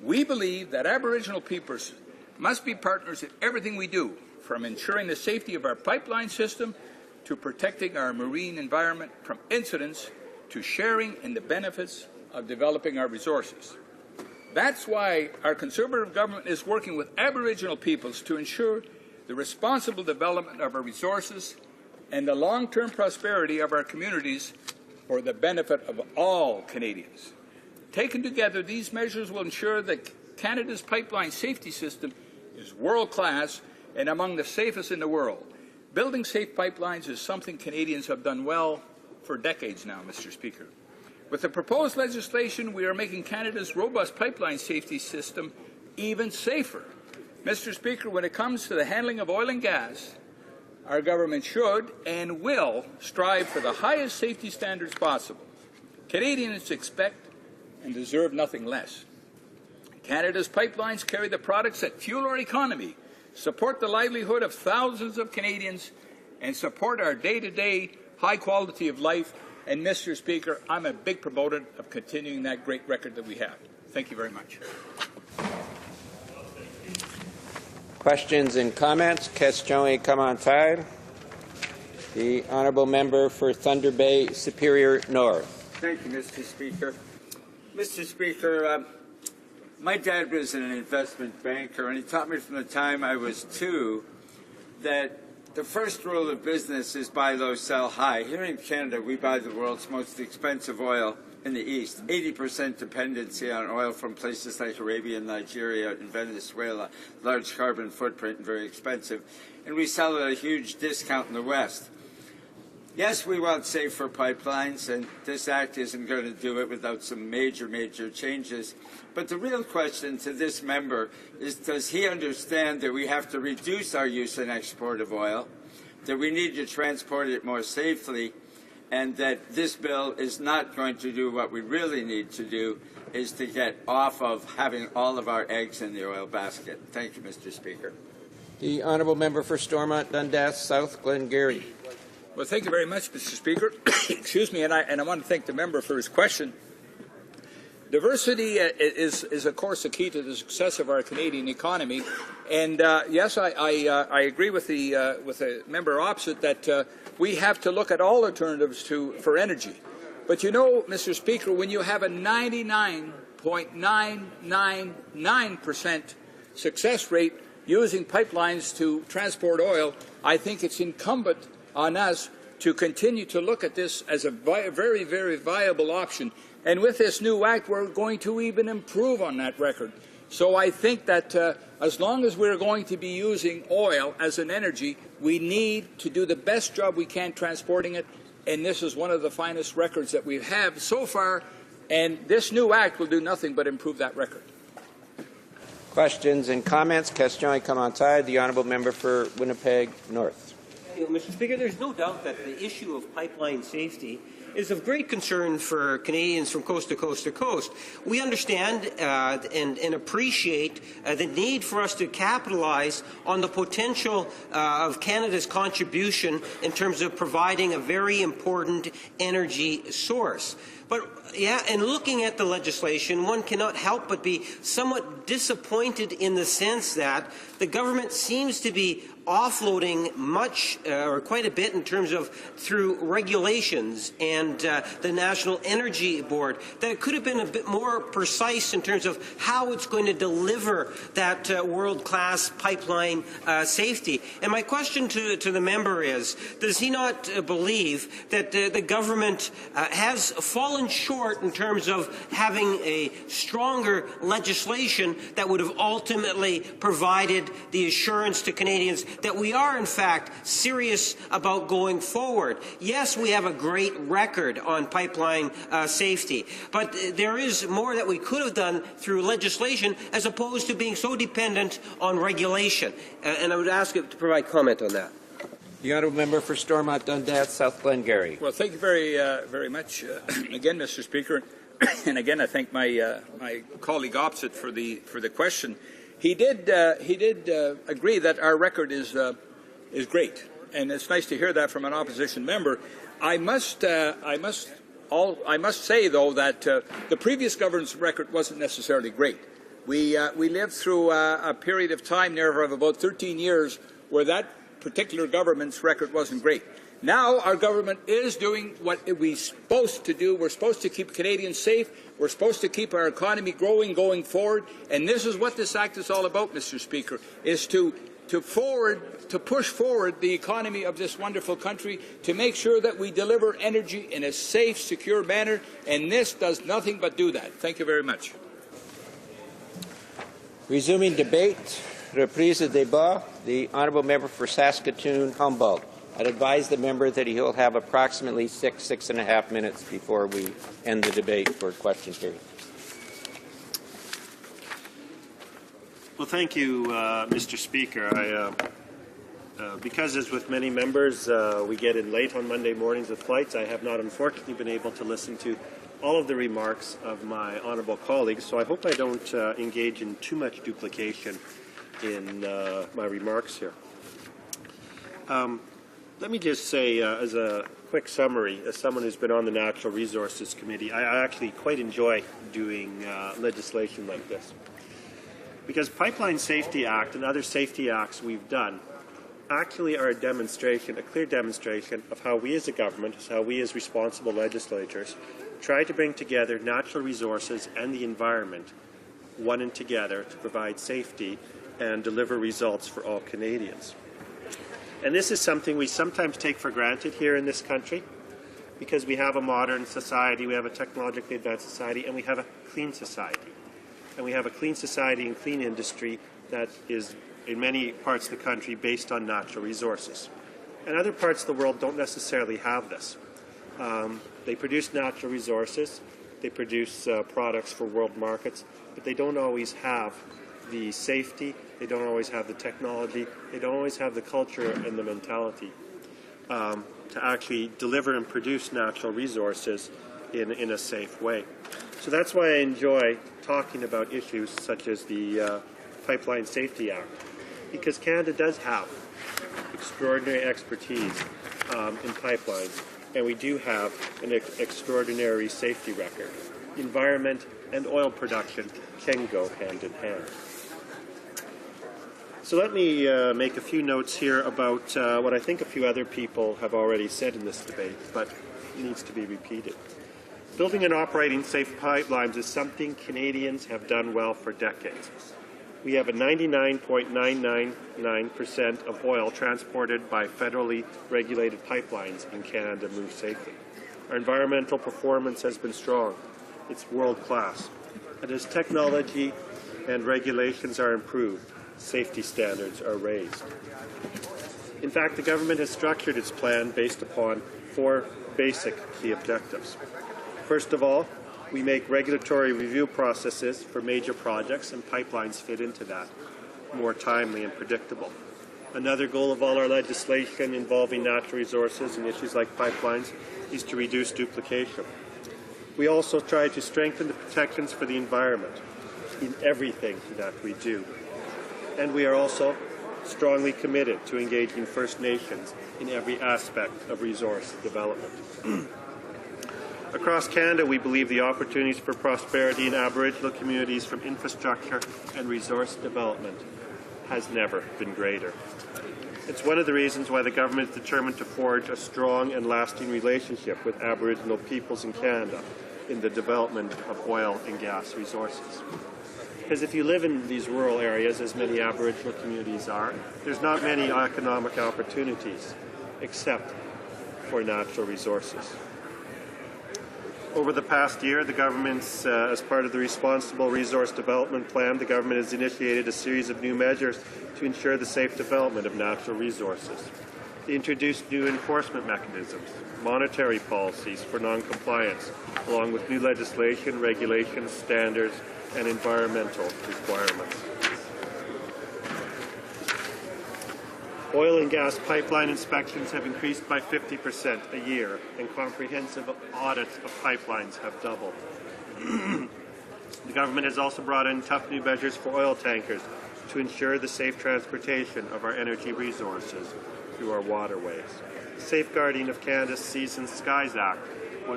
[SPEAKER 3] We believe that Aboriginal peoples must be partners in everything we do, from ensuring the safety of our pipeline system to protecting our marine environment from incidents to sharing in the benefits of developing our resources. That's why our Conservative government is working with Aboriginal peoples to ensure the responsible development of our resources and the long-term prosperity of our communities for the benefit of all Canadians. Taken together, these measures will ensure that Canada's pipeline safety system is world-class and among the safest in the world. Building safe pipelines is something Canadians have done well for decades now, Mr. Speaker. With the proposed legislation, we are making Canada's robust pipeline safety system even safer. Mr. Speaker, when it comes to the handling of oil and gas, our government should and will strive for the highest safety standards possible. Canadians expect and deserve nothing less. Canada's pipelines carry the products that fuel our economy, support the livelihood of thousands of Canadians, and support our day-to-day high quality of life. And, Mr. Speaker, I'm a big proponent of continuing that great record that we have. Thank you very much.
[SPEAKER 5] Questions and comments? Question commentaire. The honourable member for Thunder Bay Superior North.
[SPEAKER 1] Thank you, Mr. Speaker. Mr. Speaker, my dad was an investment banker, and he taught me from the time I was 2 that the first rule of business is buy low, sell high. Here in Canada, we buy the world's most expensive oil in the East, 80% dependency on oil from places like Arabia and Nigeria and Venezuela, large carbon footprint and very expensive. And we sell at a huge discount in the West. Yes, we want safer pipelines, and this act isn't going to do it without some major changes. But the real question to this member is, does he understand that we have to reduce our use and export of oil, that we need to transport it more safely, and that this bill is not going to do what we really need to do, is to get off of having all of our eggs in the oil basket. Thank you, Mr. Speaker.
[SPEAKER 5] The honourable member for Stormont, Dundas South, Glengarry.
[SPEAKER 3] Well, thank you very much, Mr. Speaker. Excuse me, and I want to thank the member for his question. Diversity is, of course, the key to the success of our Canadian economy. And yes, I agree with the member opposite that we have to look at all alternatives for energy. But you know, Mr. Speaker, when you have a 99.999% success rate using pipelines to transport oil, I think it's incumbent on us to continue to look at this as a very, very viable option. And with this new act, we're going to even improve on that record. So I think that as long as we're going to be using oil as an energy, we need to do the best job we can transporting it. And this is one of the finest records that we have so far. And this new act will do nothing but improve that record.
[SPEAKER 5] Questions and comments? Question commentaire. The honourable member for Winnipeg North.
[SPEAKER 7] Mr. Speaker, there's no doubt that the issue of pipeline safety is of great concern for Canadians from coast to coast to coast. We understand and appreciate the need for us to capitalize on the potential of Canada's contribution in terms of providing a very important energy source. But, yeah, and looking at the legislation, one cannot help but be somewhat disappointed in the sense that the government seems to be offloading much or quite a bit in terms of through regulations and the National Energy Board, that it could have been a bit more precise in terms of how it's going to deliver that world-class pipeline safety. And my question to the member is, does he not believe that the government has fallen short in terms of having a stronger legislation that would have ultimately provided the assurance to Canadians that we are, in fact, serious about going forward? Yes, we have a great record on pipeline safety, but there is more that we could have done through legislation as opposed to being so dependent on regulation. And I would ask you to provide comment on that.
[SPEAKER 5] The honourable member for Stormont Dundas, South Glengarry.
[SPEAKER 3] Well, thank you very much again, Mr. Speaker, and again I thank my my colleague opposite for the question. He did agree that our record is great, and it's nice to hear that from an opposition member. I must say though that the previous government's record wasn't necessarily great. We lived through a period of time there of about 13 years where that particular government's record wasn't great. Now our government is doing what we're supposed to do. We're supposed to keep Canadians safe. We're supposed to keep our economy growing going forward. And this is what this act is all about, Mr. Speaker, is to push forward the economy of this wonderful country, to make sure that we deliver energy in a safe, secure manner. And this does nothing but do that. Thank you very much.
[SPEAKER 5] Resuming debate, reprise de débat, the honourable member for Saskatoon-Humboldt. I'd advise the member that he'll have approximately 6.5 minutes before we end the debate for question period.
[SPEAKER 4] Well, thank you, Mr. Speaker. Because as with many members, we get in late on Monday mornings with flights, I have not unfortunately been able to listen to all of the remarks of my honourable colleagues, so I hope I don't engage in too much duplication in my remarks here. Let me just say, as a quick summary, as someone who's been on the Natural Resources Committee, I actually quite enjoy doing legislation like this. Because Pipeline Safety Act and other safety acts we've done actually are a demonstration, a clear demonstration of how we as a government, how we as responsible legislators, try to bring together natural resources and the environment, one and together, to provide safety and deliver results for all Canadians. And this is something we sometimes take for granted here in this country because we have a modern society, we have a technologically advanced society, and we have a clean society. And we have a clean society and clean industry that is, in many parts of the country, based on natural resources. And other parts of the world don't necessarily have this. They produce natural resources, they produce products for world markets, but they don't always have the safety, they don't always have the technology, they don't always have the culture and the mentality to actually deliver and produce natural resources in a safe way. So that's why I enjoy talking about issues such as the Pipeline Safety Act, because Canada does have extraordinary expertise in pipelines, and we do have an extraordinary safety record. Environment and oil production can go hand in hand. So let me make a few notes here about what I think a few other people have already said in this debate, but needs to be repeated. Building and operating safe pipelines is something Canadians have done well for decades. we have a 99.999% of oil transported by federally regulated pipelines in Canada move safely. Our environmental performance has been strong. It's world-class. And as technology and regulations are improved, safety standards are raised. In fact, the government has structured its plan based upon 4 basic key objectives. First of all, we make regulatory review processes for major projects, and pipelines fit into that, more timely and predictable. Another goal of all our legislation involving natural resources and issues like pipelines is to reduce duplication. We also try to strengthen the protections for the environment in everything that we do. And we are also strongly committed to engaging First Nations in every aspect of resource development. Across Canada, we believe the opportunities for prosperity in Aboriginal communities from infrastructure and resource development has never been greater. It's one of the reasons why the government is determined to forge a strong and lasting relationship with Aboriginal peoples in Canada in the development of oil and gas resources. Because if you live in these rural areas, as many Aboriginal communities are, there's not many economic opportunities except for natural resources. Over the past year, the government's, as part of the Responsible Resource Development Plan, the government has initiated a series of new measures to ensure the safe development of natural resources. They introduced new enforcement mechanisms, monetary policies for non-compliance, along with new legislation, regulations, standards, and environmental requirements. Oil and gas pipeline inspections have increased by 50% a year, and comprehensive audits of pipelines have doubled. The government has also brought in tough new measures for oil tankers to ensure the safe transportation of our energy resources through our waterways. Safeguarding of Canada's Seas and Skies Act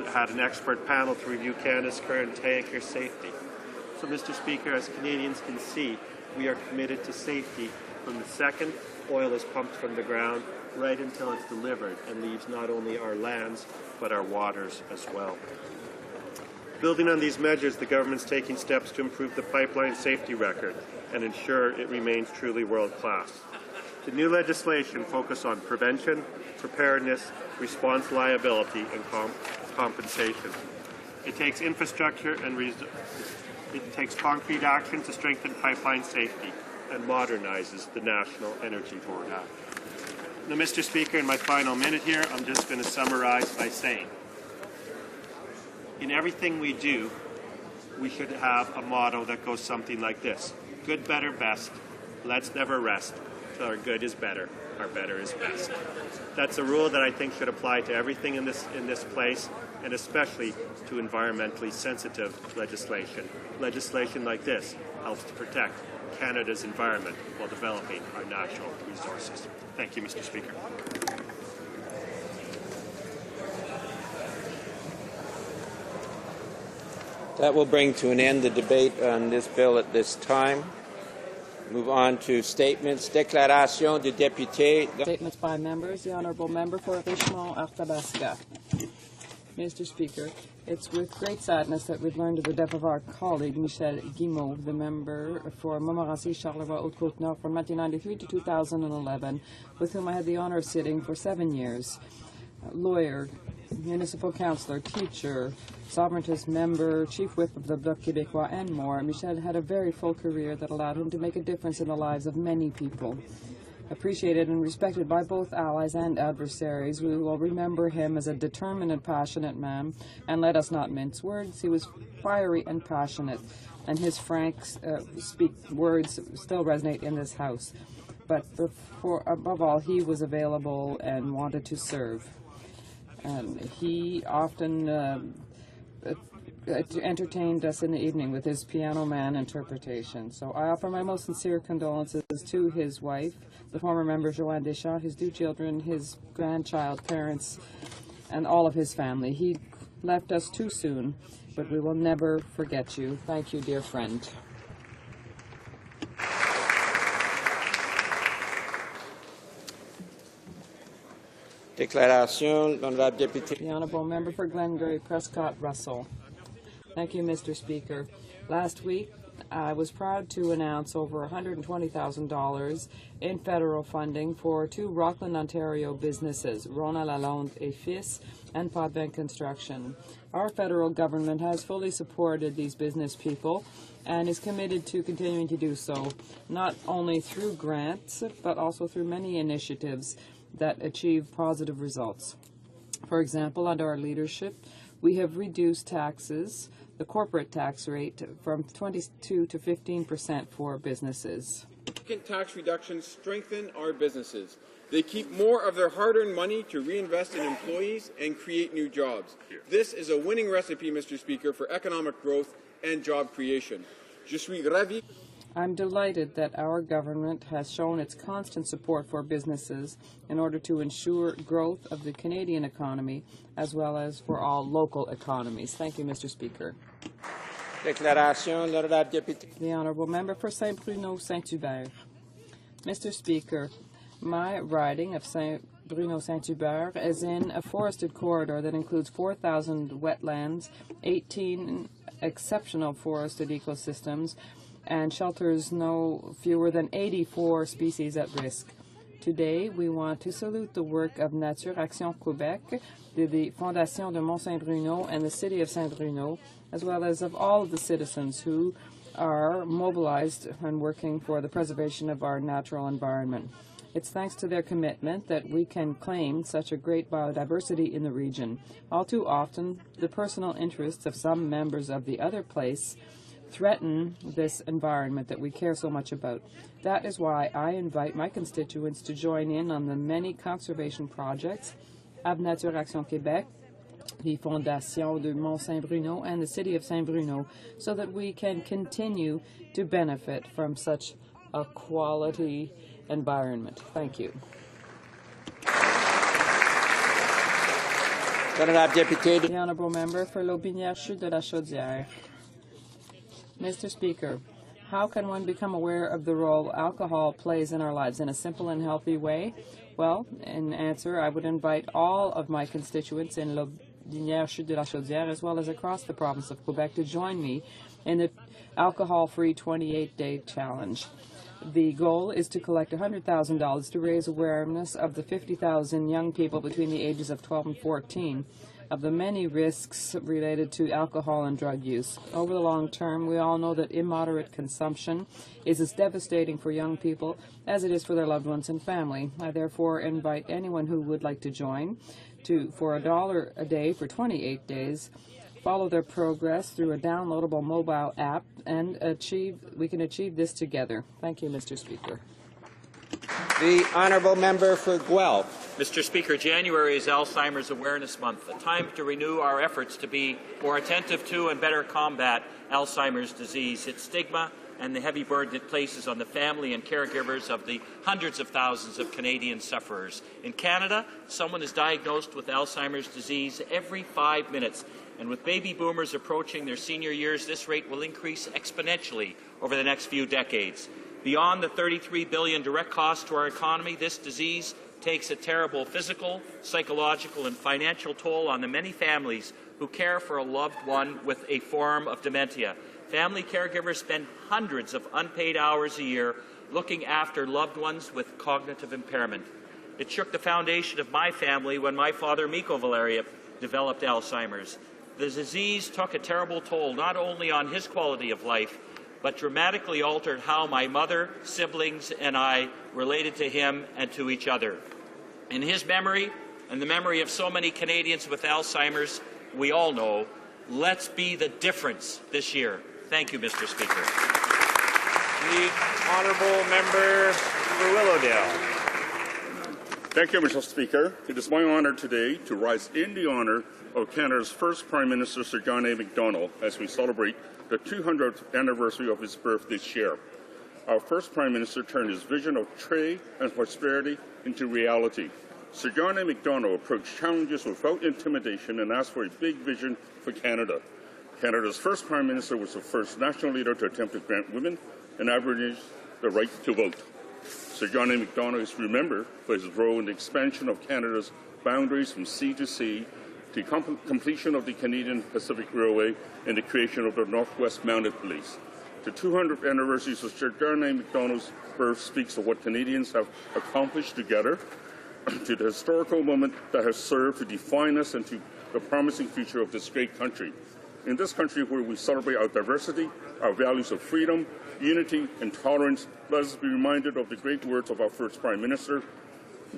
[SPEAKER 4] had an expert panel to review Canada's current tanker safety. So, Mr. Speaker, as Canadians can see, we are committed to safety from the second oil is pumped from the ground right until it's delivered and leaves not only our lands but our waters as well. Building on these measures, the government is taking steps to improve the pipeline safety record and ensure it remains truly world-class. The new legislation focuses on prevention, preparedness, response liability, and compensation. It takes infrastructure and it takes concrete action to strengthen pipeline safety and modernizes the National Energy Board Act. Now, Mr. Speaker, in my final minute here, I'm just going to summarize by saying, in everything we do, we should have a motto that goes something like this: good, better, best. Let's never rest till our good is better, our better is best. That's a rule that I think should apply to everything in this place, and especially to environmentally sensitive legislation. Legislation like this helps to protect Canada's environment while developing our natural resources. Thank you, Mr. Speaker.
[SPEAKER 5] That will bring to an end the debate on this bill at this time. Move on to statements. Déclaration de député.
[SPEAKER 2] Statements by members. The Honourable Member for Richmond-Arthabasca. Mr. Speaker, it's with great sadness that we've learned of the death of our colleague, Michel Guimau, the member for Montmorency, Charleroi, Haute-Côte-Nord from 1993 to 2011, with whom I had the honour of sitting for 7 years. Lawyer, municipal councillor, teacher, sovereigntist member, chief whip of the Bloc Québécois, and more. Michel had a very full career that allowed him to make a difference in the lives of many people. Appreciated and respected by both allies and adversaries, we will remember him as a determined and passionate man, and let us not mince words. He was fiery and passionate, and his frank words still resonate in this House. But above all, he was available and wanted to serve. And he often entertained us in the evening with his Piano Man interpretation. So I offer my most sincere condolences to his wife, the former member Joanne Deschamps, his 2 children, his grandchild, parents, and all of his family. He left us too soon, but we will never forget you. Thank you, dear friend.
[SPEAKER 5] Déclaration, l'honorable député.
[SPEAKER 2] The Honourable Member for Glengarry, Prescott Russell. Thank you, Mr. Speaker. Last week, I was proud to announce over $120,000 in federal funding for 2 Rockland, Ontario businesses, Rona Lalonde et Fils and Podbank Construction. Our federal government has fully supported these business people and is committed to continuing to do so, not only through grants, but also through many initiatives that achieve positive results. For example, under our leadership, we have reduced taxes, the corporate tax rate, from 22 to 15% for businesses.
[SPEAKER 6] Tax reductions strengthen our businesses. They keep more of their hard-earned money to reinvest in employees and create new jobs. This is a winning recipe, Mr. Speaker, for economic growth and job creation. Je suis ravi.
[SPEAKER 2] I'm delighted that our government has shown its constant support for businesses in order to ensure growth of the Canadian economy as well as for all local economies. Thank you, Mr. Speaker.
[SPEAKER 5] Déclaration, l'honorable député.
[SPEAKER 2] The Honourable Member for Saint-Bruno Saint-Hubert. Mr. Speaker, my riding of Saint-Bruno Saint-Hubert is in a forested corridor that includes 4,000 wetlands, 18 exceptional forested ecosystems, and shelters no fewer than 84 species at risk. Today, we want to salute the work of Nature Action Québec, the Fondation de Mont-Saint-Bruno, and the City of Saint-Bruno, as well as of all of the citizens who are mobilized and working for the preservation of our natural environment. It's thanks to their commitment that we can claim such a great biodiversity in the region. All too often, the personal interests of some members of the other place threaten this environment that we care so much about. That is why I invite my constituents to join in on the many conservation projects of Nature Action Québec, the Fondation de Mont-Saint-Bruno, and the City of Saint-Bruno, so that we can continue to benefit from such a quality environment. Thank you. The Honourable Member for Lotbinière-Chutes de la Chaudière. Mr. Speaker, how can one become aware of the role alcohol plays in our lives in a simple and healthy way? Well, in answer, I would invite all of my constituents in Lotbinière-Chutes de la Chaudière, as well as across the province of Quebec, to join me in the alcohol-free 28-day challenge. The goal is to collect $100,000 to raise awareness of the 50,000 young people between the ages of 12 and 14 of the many risks related to alcohol and drug use. Over the long term, we all know that immoderate consumption is as devastating for young people as it is for their loved ones and family. I therefore invite anyone who would like to join for $1 a day for 28 days, follow their progress through a downloadable mobile app, and we can achieve this together. Thank you, Mr. Speaker.
[SPEAKER 5] The Honourable Member for Guelph.
[SPEAKER 22] Mr. Speaker, January is Alzheimer's Awareness Month, a time to renew our efforts to be more attentive to and better combat Alzheimer's disease, its stigma, and the heavy burden it places on the family and caregivers of the hundreds of thousands of Canadian sufferers. In Canada, someone is diagnosed with Alzheimer's disease every 5 minutes, and with baby boomers approaching their senior years, this rate will increase exponentially over the next few decades. Beyond the $33 billion direct cost to our economy, this disease takes a terrible physical, psychological, and financial toll on the many families who care for a loved one with a form of dementia. Family caregivers spend hundreds of unpaid hours a year looking after loved ones with cognitive impairment. It shook the foundation of my family when my father, Miko Valeria, developed Alzheimer's. The disease took a terrible toll not only on his quality of life, but dramatically altered how my mother, siblings, and I related to him and to each other. In his memory, and the memory of so many Canadians with Alzheimer's, we all know, let's be the difference this year. Thank you, Mr. Speaker.
[SPEAKER 4] The Honourable Member for Willowdale.
[SPEAKER 23] Thank you, Mr. Speaker. It is my honour today to rise in the honour of Canada's first Prime Minister, Sir John A. Macdonald, as we celebrate the 200th anniversary of his birth this year. Our first Prime Minister turned his vision of trade and prosperity into reality. Sir John A. Macdonald approached challenges without intimidation and asked for a big vision for Canada. Canada's first Prime Minister was the first national leader to attempt to grant women and Aborigines the right to vote. Sir John A. Macdonald is remembered for his role in the expansion of Canada's boundaries from sea to sea, the completion of the Canadian Pacific Railway, and the creation of the Northwest Mounted Police. The 200th anniversary of Sir John A. Macdonald's birth speaks of what Canadians have accomplished together, to the historical moment that has served to define us and to the promising future of this great country. In this country where we celebrate our diversity, our values of freedom, unity, and tolerance, let us be reminded of the great words of our first Prime Minister.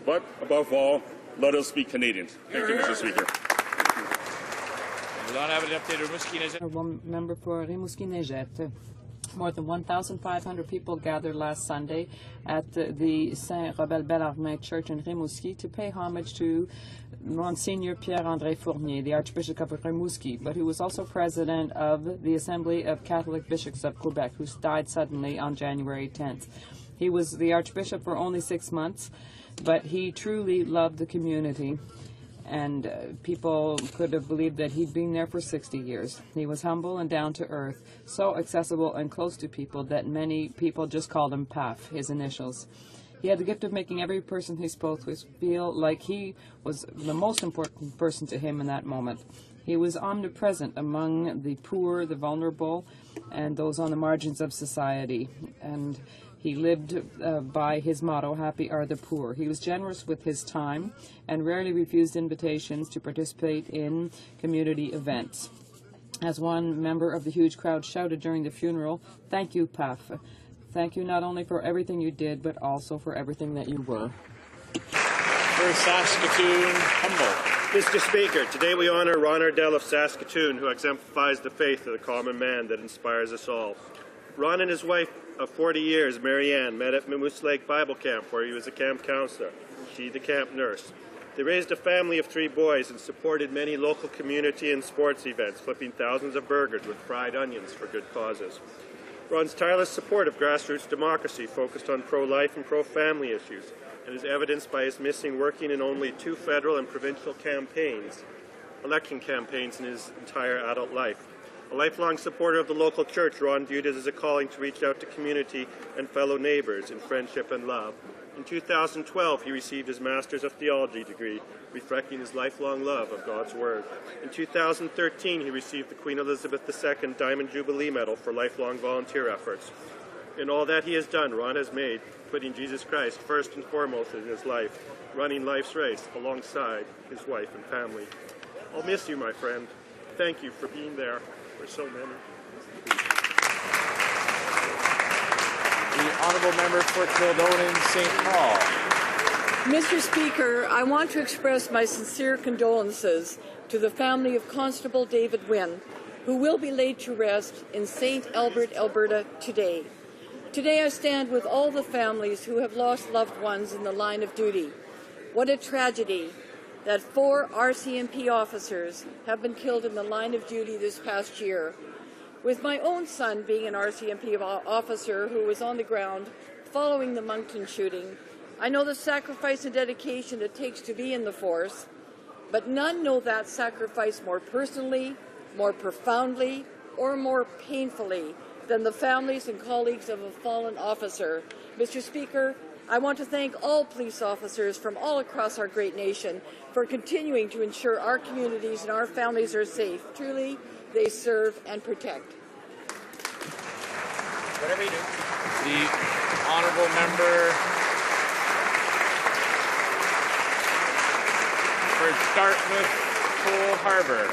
[SPEAKER 23] But above all, let us be Canadians. Thank you, Mr. Speaker.
[SPEAKER 2] Member for Rimouski-Neigette. More than 1,500 people gathered last Sunday at the Saint-Robert-Bellarmine Church in Rimouski to pay homage to Monseigneur Pierre-André Fournier, the Archbishop of Rimouski, but who was also president of the Assembly of Catholic Bishops of Quebec, who died suddenly on January 10th. He was the Archbishop for only 6 months, but he truly loved the community. And people could have believed that he'd been there for 60 years. He was humble and down to earth, so accessible and close to people that many people just called him PAF, his initials. He had the gift of making every person he spoke with feel like he was the most important person to him in that moment. He was omnipresent among the poor, the vulnerable, and those on the margins of society. And he lived by his motto, happy are the poor. He was generous with his time and rarely refused invitations to participate in community events. As one member of the huge crowd shouted during the funeral, "Thank you, PAF. Thank you not only for everything you did, but also for everything that you were."
[SPEAKER 4] For Saskatoon, Humboldt. Mr. Speaker, today we honor Ron Ardell of Saskatoon, who exemplifies the faith of the common man that inspires us all. Ron and his wife of 40 years, Marianne, met at Moose Lake Bible Camp, where he was a camp counselor, she the camp nurse. They raised a family of 3 boys and supported many local community and sports events, flipping thousands of burgers with fried onions for good causes. Ron's tireless support of grassroots democracy focused on pro-life and pro-family issues, and is evidenced by his missing working in only 2 federal and provincial election campaigns in his entire adult life. A lifelong supporter of the local church, Ron viewed it as a calling to reach out to community and fellow neighbors in friendship and love. In 2012, he received his Master's of Theology degree, reflecting his lifelong love of God's Word. In 2013, he received the Queen Elizabeth II Diamond Jubilee Medal for lifelong volunteer efforts. In all that he has done, Ron has made, putting Jesus Christ first and foremost in his life, running life's race alongside his wife and family. I'll miss you, my friend. Thank you for being there for so many.
[SPEAKER 9] The Honourable Member for Kildonan, St. Paul.
[SPEAKER 10] Mr. Speaker, I want to express my sincere condolences to the family of Constable David Wynne, who will be laid to rest in St. Albert, Alberta today. Today I stand with all the families who have lost loved ones in the line of duty. What a tragedy that 4 RCMP officers have been killed in the line of duty this past year. With my own son being an RCMP officer who was on the ground following the Moncton shooting, I know the sacrifice and dedication it takes to be in the force, but none know that sacrifice more personally, more profoundly, or more painfully than the families and colleagues of a fallen officer. Mr. Speaker, I want to thank all police officers from all across our great nation for continuing to ensure our communities and our families are safe. Truly, they serve and protect.
[SPEAKER 9] Whatever you do. The Honourable Member for Dartmouth, Cole Harbour.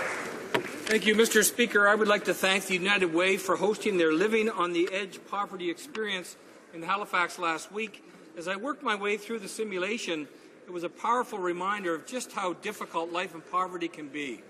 [SPEAKER 11] Thank you, Mr. Speaker. I would like to thank the United Way for hosting their Living on the Edge poverty experience in Halifax last week. As I worked my way through the simulation, it was a powerful reminder of just how difficult life in poverty can be.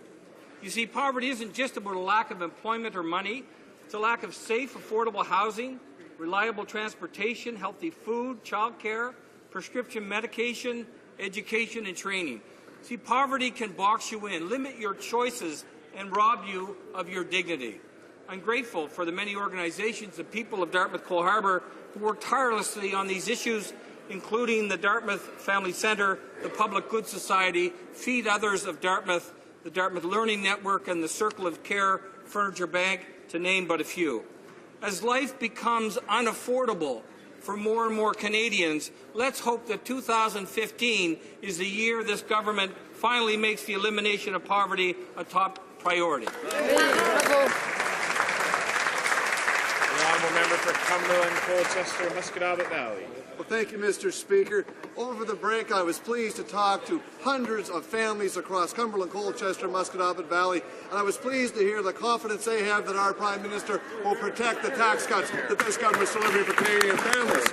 [SPEAKER 11] You see, poverty isn't just about a lack of employment or money. It's a lack of safe, affordable housing, reliable transportation, healthy food, childcare, prescription medication, education, and training. See, poverty can box you in, limit your choices, and rob you of your dignity. I'm grateful for the many organizations and people of Dartmouth Cole Harbour who work tirelessly on these issues, including the Dartmouth Family Centre, the Public Good Society, Feed Others of Dartmouth, the Dartmouth Learning Network, and the Circle of Care Furniture Bank, to name but a few. As life becomes unaffordable for more and more Canadians, let's hope that 2015 is the year this government finally makes the elimination of poverty a top priority.
[SPEAKER 9] The honourable member for Cumberland, Colchester, Musquodoboit Valley.
[SPEAKER 8] Well, thank you, Mr. Speaker. Over the break, I was pleased to talk to hundreds of families across Cumberland, Colchester, Musquodoboit Valley, and I was pleased to hear the confidence they have that our Prime Minister will protect the tax cuts that this government is delivering for Canadian families.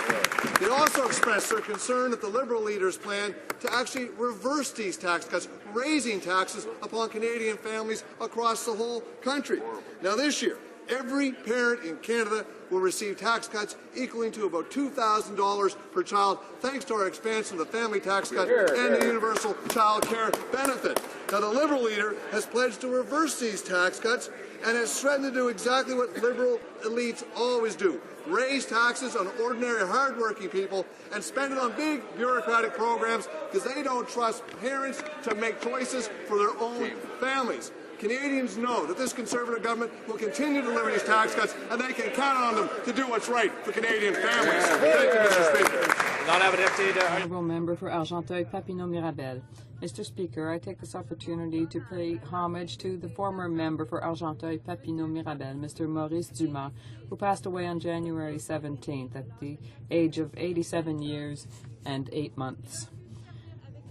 [SPEAKER 8] They also expressed their concern at the Liberal leaders' plan to actually reverse these tax cuts, raising taxes upon Canadian families across the whole country. Now, this year, every parent in Canada will receive tax cuts equaling to about $2,000 per child, thanks to our expansion of the family tax cut and the universal child care benefit. Now, the Liberal leader has pledged to reverse these tax cuts and has threatened to do exactly what Liberal elites always do: raise taxes on ordinary, hard-working people and spend it on big bureaucratic programs because they don't trust parents to make choices for their own families. Canadians know that this Conservative government will continue to deliver these tax cuts, and they can count on them to do what's right for Canadian families. Thank you, Mr. Speaker.
[SPEAKER 2] Honourable member for Argenteuil-Papineau-Mirabel. Mr. Speaker, I take this opportunity to pay homage to the former member for Argenteuil-Papineau-Mirabel, Mr. Maurice Dumas, who passed away on January 17th at the age of 87 years and 8 months.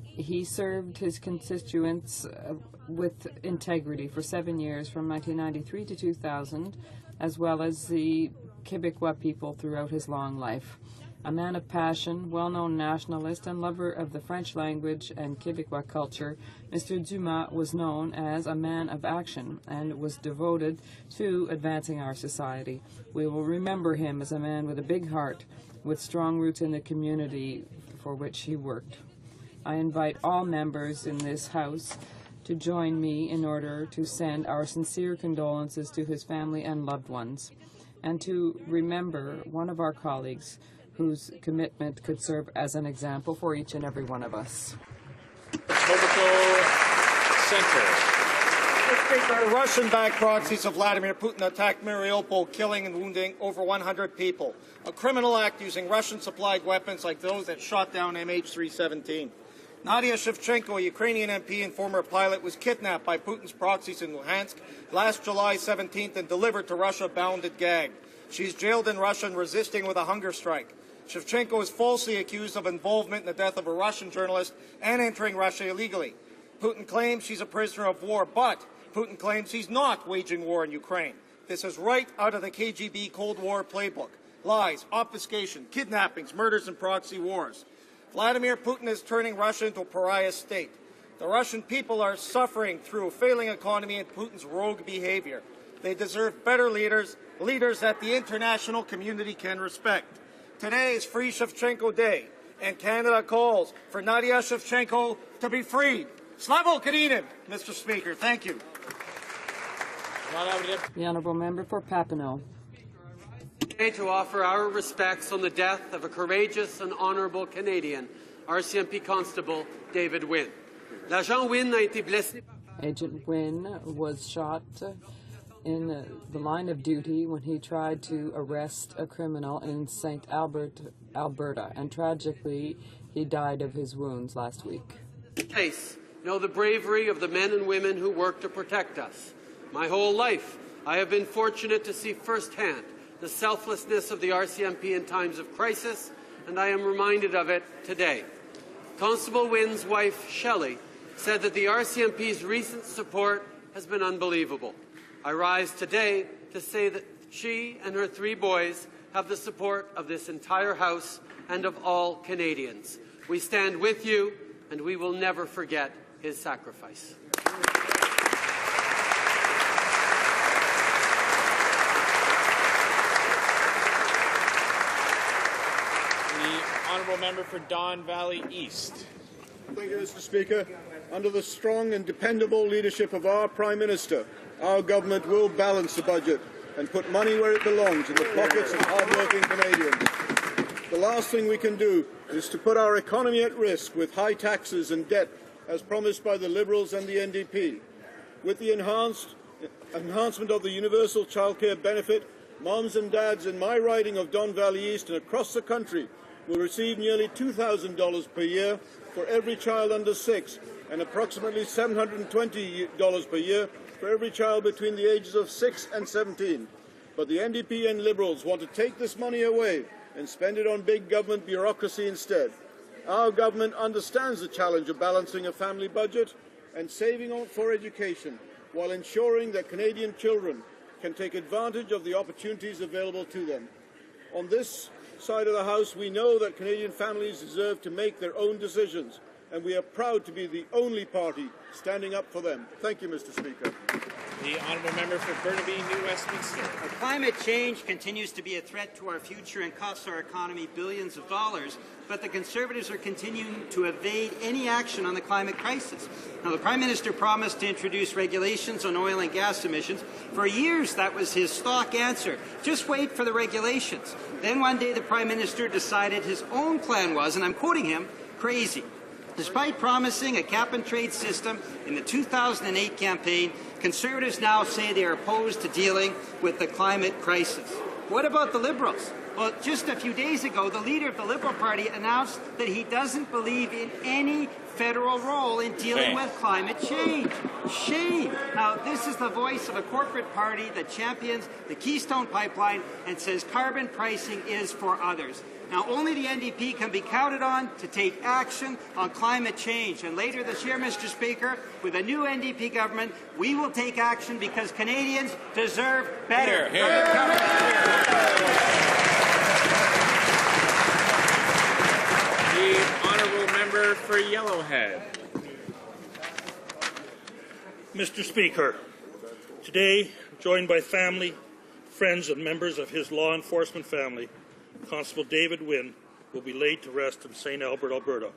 [SPEAKER 2] He served his constituents with integrity for 7 years, from 1993 to 2000, as well as the Quebecois people throughout his long life. A man of passion, well-known nationalist, and lover of the French language and Quebecois culture, Mr. Dumas was known as a man of action and was devoted to advancing our society. We will remember him as a man with a big heart, with strong roots in the community for which he worked. I invite all members in this House to join me in order to send our sincere condolences to his family and loved ones, and to remember one of our colleagues whose commitment could serve as an example for each and every one of us.
[SPEAKER 12] The Russian-backed proxies of Vladimir Putin attacked Mariupol, killing and wounding over 100 people. A criminal act using Russian-supplied weapons like those that shot down MH317. Nadia Shevchenko, a Ukrainian MP and former pilot, was kidnapped by Putin's proxies in Luhansk last July 17th and delivered to Russia bound and gagged. She's jailed in Russia and resisting with a hunger strike. Shevchenko is falsely accused of involvement in the death of a Russian journalist and entering Russia illegally. Putin claims she's a prisoner of war, but Putin claims he's not waging war in Ukraine. This is right out of the KGB Cold War playbook. Lies, obfuscation, kidnappings, murders, and proxy wars. Vladimir Putin is turning Russia into a pariah state. The Russian people are suffering through a failing economy and Putin's rogue behavior. They deserve better leaders, leaders that the international community can respect. Today is Free Shevchenko Day, and Canada calls for Nadia Shevchenko to be freed. Slavo Kadinin, Mr. Speaker. Thank you.
[SPEAKER 2] The honourable member for Papineau.
[SPEAKER 16] Today to offer our respects on the death of a courageous and honourable Canadian, RCMP Constable David Wynne. L'agent Wynne a été blessé.
[SPEAKER 2] Agent Wynne was shot in the line of duty when he tried to arrest a criminal in St. Albert, Alberta, and tragically he died of his wounds last week.
[SPEAKER 16] Case, know the bravery of the men and women who work to protect us. My whole life, I have been fortunate to see firsthand the selflessness of the RCMP in times of crisis, and I am reminded of it today. Constable Wynne's wife, Shelley, said that the RCMP's recent support has been unbelievable. I rise today to say that she and her 3 boys have the support of this entire House and of all Canadians. We stand with you, and we will never forget his sacrifice.
[SPEAKER 9] Honourable member for Don Valley East.
[SPEAKER 24] Thank you, Mr. Speaker. Under the strong and dependable leadership of our Prime Minister, our government will balance the budget and put money where it belongs, in the pockets of hard-working Canadians. The last thing we can do is to put our economy at risk with high taxes and debt, as promised by the Liberals and the NDP. With the enhancement of the universal childcare benefit, moms and dads in my riding of Don Valley East and across the country will receive nearly $2,000 per year for every child under 6 and approximately $720 per year for every child between the ages of 6 and 17. But the NDP and Liberals want to take this money away and spend it on big government bureaucracy instead. Our government understands the challenge of balancing a family budget and saving on for education while ensuring that Canadian children can take advantage of the opportunities available to them. On this side of the House, we know that Canadian families deserve to make their own decisions, and we are proud to be the only party standing up for them. Thank you, Mr. Speaker.
[SPEAKER 9] The honourable member for Burnaby, New Westminster.
[SPEAKER 13] Climate change continues to be a threat to our future and costs our economy billions of dollars, but the Conservatives are continuing to evade any action on the climate crisis. Now, the Prime Minister promised to introduce regulations on oil and gas emissions. For years, that was his stock answer. Just wait for the regulations. Then one day, the Prime Minister decided his own plan was, and I'm quoting him, crazy. Despite promising a cap-and-trade system in the 2008 campaign, Conservatives now say they are opposed to dealing with the climate crisis. What about the Liberals? Well, just a few days ago, the leader of the Liberal Party announced that he doesn't believe in any federal role in dealing with climate change. Shame. Now, this is the voice of a corporate party that champions the Keystone Pipeline and says carbon pricing is for others. Now, only the NDP can be counted on to take action on climate change. And later this year, Mr. Speaker, with a new NDP government, we will take action because Canadians deserve better.
[SPEAKER 9] The honourable member for Yellowhead.
[SPEAKER 14] Mr. Speaker, today, joined by family, friends and members of his law enforcement family, Constable David Wynn will be laid to rest in St. Albert, Alberta.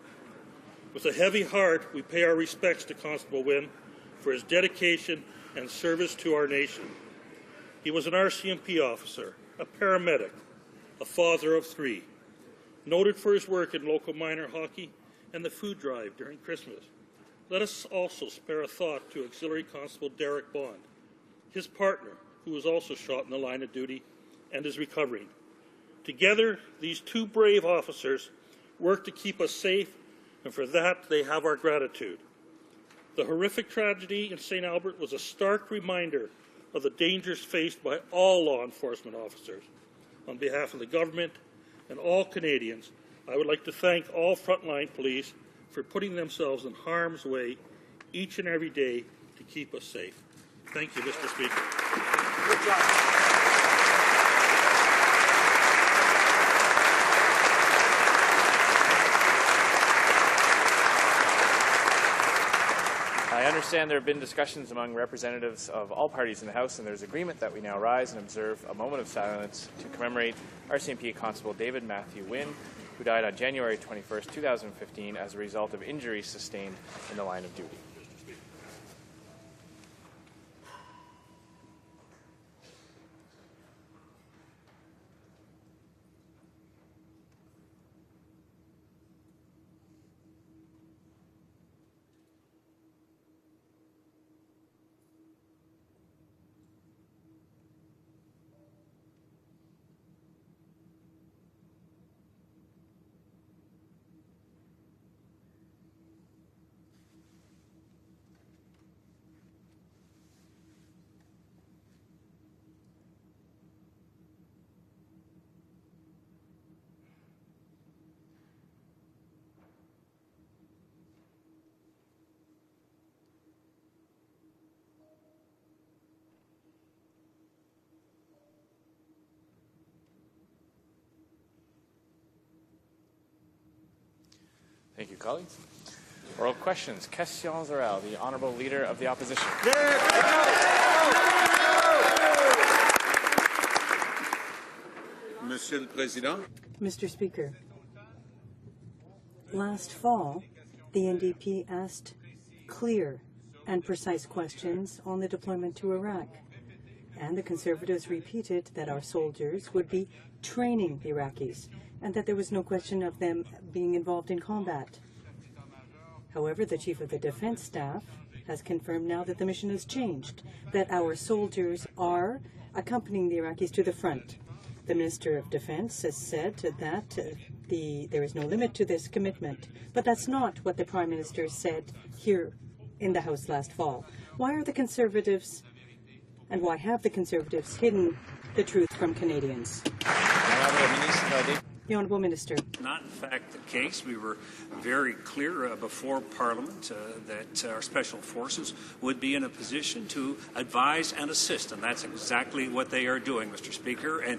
[SPEAKER 14] With a heavy heart, we pay our respects to Constable Wynn for his dedication and service to our nation. He was an RCMP officer, a paramedic, a father of three, noted for his work in local minor hockey and the food drive during Christmas. Let us also spare a thought to Auxiliary Constable Derek Bond, his partner, who was also shot in the line of duty and is recovering. Together, these two brave officers work to keep us safe, and for that, they have our gratitude. The horrific tragedy in St. Albert was a stark reminder of the dangers faced by all law enforcement officers. On behalf of the government and all Canadians, I would like to thank all frontline police for putting themselves in harm's way each and every day to keep us safe. Thank you, Mr. Speaker.
[SPEAKER 9] Good job.
[SPEAKER 17] I understand there have been discussions among representatives of all parties in the House, and there's agreement that we now rise and observe a moment of silence to commemorate RCMP Constable David Matthew Wynn, who died on January 21st, 2015 as a result of injuries sustained in the line of duty. Thank you, colleagues. Oral questions. Questions orales. The Honourable Leader of the Opposition.
[SPEAKER 18] Monsieur le Président.
[SPEAKER 25] Mr. Speaker, last fall, the NDP asked clear and precise questions on the deployment to Iraq, and the Conservatives repeated that our soldiers would be training Iraqis and that there was no question of them being involved in combat. However, the Chief of the Defense Staff has confirmed now that the mission has changed, that our soldiers are accompanying the Iraqis to the front. The Minister of Defense has said that there is no limit to this commitment, but that's not what the Prime Minister said here in the House last fall. Why are the Conservatives, and why have the Conservatives hidden the truth from Canadians. The Honourable Minister.
[SPEAKER 15] Not in fact the case. We were very clear before Parliament that our special forces would be in a position to advise and assist, and that's exactly what they are doing, Mr. Speaker. And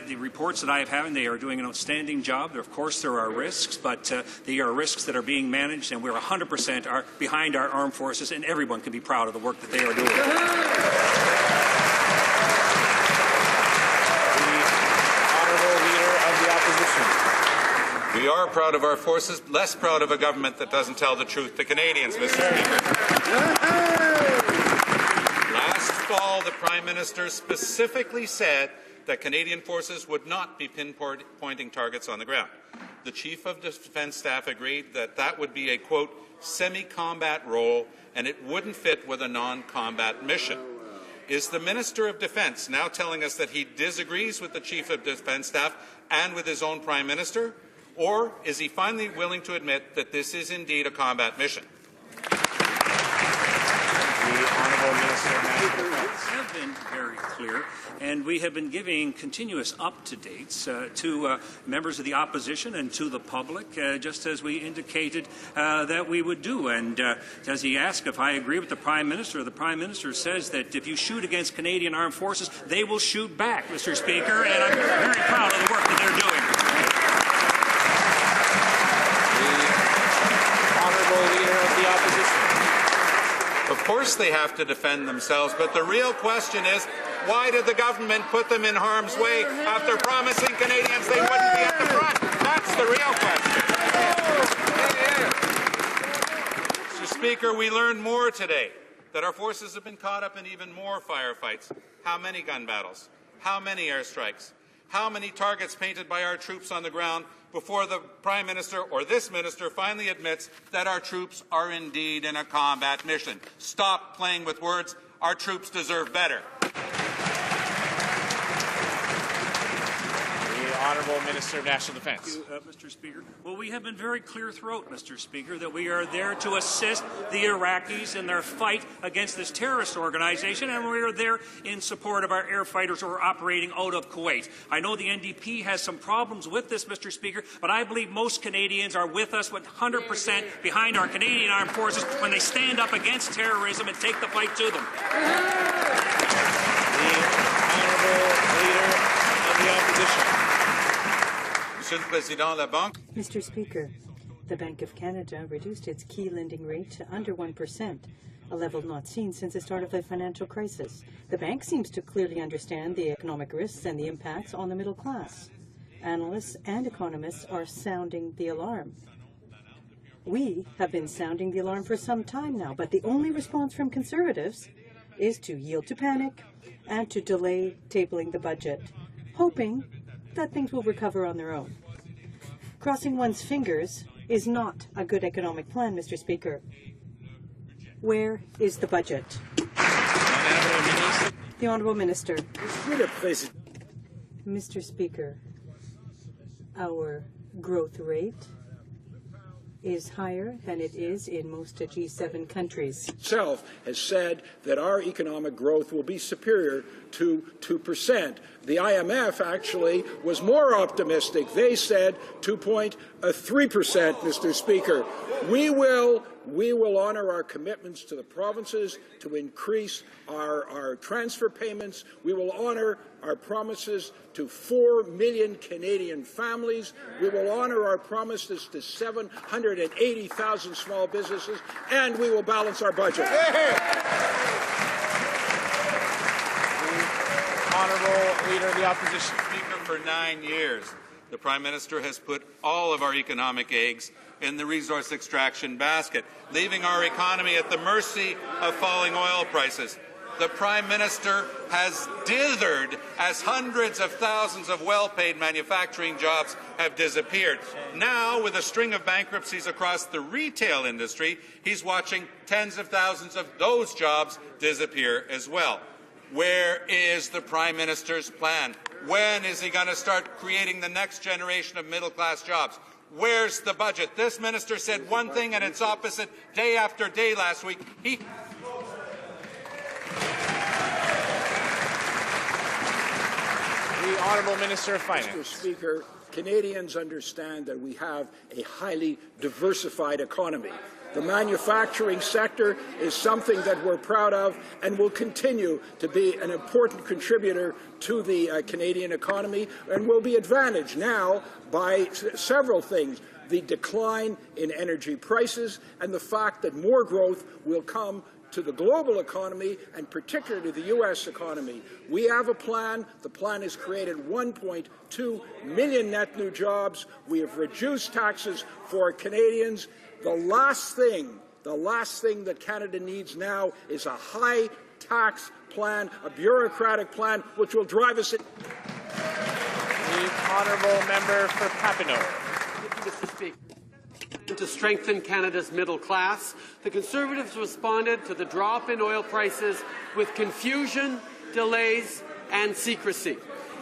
[SPEAKER 15] the reports that I have having, they are doing an outstanding job. Of course, there are risks, but they are risks that are being managed, and we're 100% behind our armed forces, and everyone can be proud of the work that they are doing.
[SPEAKER 18] We are proud of our forces, less proud of a government that doesn't tell the truth to Canadians, Mr. Speaker. Last fall, the Prime Minister specifically said that Canadian forces would not be pinpointing targets on the ground. The Chief of Defence Staff agreed that that would be a, quote, semi-combat role and it wouldn't fit with a non-combat mission. Is the Minister of Defence now telling us that he disagrees with the Chief of Defence Staff and with his own Prime Minister? Or is he finally willing to admit that this is indeed a combat mission?
[SPEAKER 15] The Honourable Minister of National Defence. We have been very clear, and we have been giving continuous up-to-dates to members of the opposition and to the public, just as we indicated that we would do. And as he asked if I agree with the Prime Minister says that if you shoot against Canadian armed forces, they will shoot back, Mr. Speaker, and I'm very proud of the work that they're doing.
[SPEAKER 18] Of course they have to defend themselves, but the real question is, why did the government put them in harm's way after promising Canadians they wouldn't be at the front? That's the real question. Mr. Speaker, we learned more today, that our forces have been caught up in even more firefights. How many gun battles? How many airstrikes? How many targets painted by our troops on the ground before the Prime Minister or this Minister finally admits that our troops are indeed in a combat mission? Stop playing with words. Our troops deserve better.
[SPEAKER 17] Honourable Minister of National Defence.
[SPEAKER 15] Thank you, Mr. Speaker. Well, we have been very clear throughout, Mr. Speaker, that we are there to assist the Iraqis in their fight against this terrorist organization, and we are there in support of our air fighters who are operating out of Kuwait. I know the NDP has some problems with this, Mr. Speaker, but I believe most Canadians are with us 100% behind our Canadian armed forces when they stand up against terrorism and take the fight to them.
[SPEAKER 17] The Honourable Leader of the Opposition.
[SPEAKER 25] Mr. Speaker, the Bank of Canada reduced its key lending rate to under 1%, a level not seen since the start of the financial crisis. The bank seems to clearly understand the economic risks and the impacts on the middle class. Analysts and economists are sounding the alarm. We have been sounding the alarm for some time now, but the only response from Conservatives is to yield to panic and to delay tabling the budget, hoping that things will recover on their own. Crossing one's fingers is not a good economic plan, Mr. Speaker. Where is the budget? The Honourable Minister. Mr. Speaker, our growth rate is higher than it is in most G7 countries.
[SPEAKER 19] Itself has said that our economic growth will be superior to 2%. The IMF actually was more optimistic. They said 2.3%, Mr. Speaker. We will honor our commitments to the provinces to increase our transfer payments. We will honor our promises to 4 million Canadian families. We will honor our promises to 780,000 small businesses, and we will balance our budget.
[SPEAKER 17] Honourable Leader of the Opposition.
[SPEAKER 18] Speaker, for 9 years, the Prime Minister has put all of our economic eggs in the resource extraction basket, leaving our economy at the mercy of falling oil prices. The Prime Minister has dithered as hundreds of thousands of well-paid manufacturing jobs have disappeared. Now, with a string of bankruptcies across the retail industry, he's watching tens of thousands of those jobs disappear as well. Where is the Prime Minister's plan? When is he going to start creating the next generation of middle-class jobs? Where's the budget? This minister said one thing and its opposite day after day last week.
[SPEAKER 17] The Honourable Minister of Finance.
[SPEAKER 19] Mr. Speaker, Canadians understand that we have a highly diversified economy. The manufacturing sector is something that we're proud of and will continue to be an important contributor to the Canadian economy, and will be advantaged now by several things: the decline in energy prices and the fact that more growth will come to the global economy and particularly the U.S. economy. We have a plan. The plan has created 1.2 million net new jobs. We have reduced taxes for Canadians. The last thing that Canada needs now is a high tax plan, a bureaucratic plan, which will drive us.
[SPEAKER 17] The Honourable Member for Papineau.
[SPEAKER 16] Mr. Speaker. To strengthen Canada's middle class, the Conservatives responded to the drop in oil prices with confusion, delays and secrecy.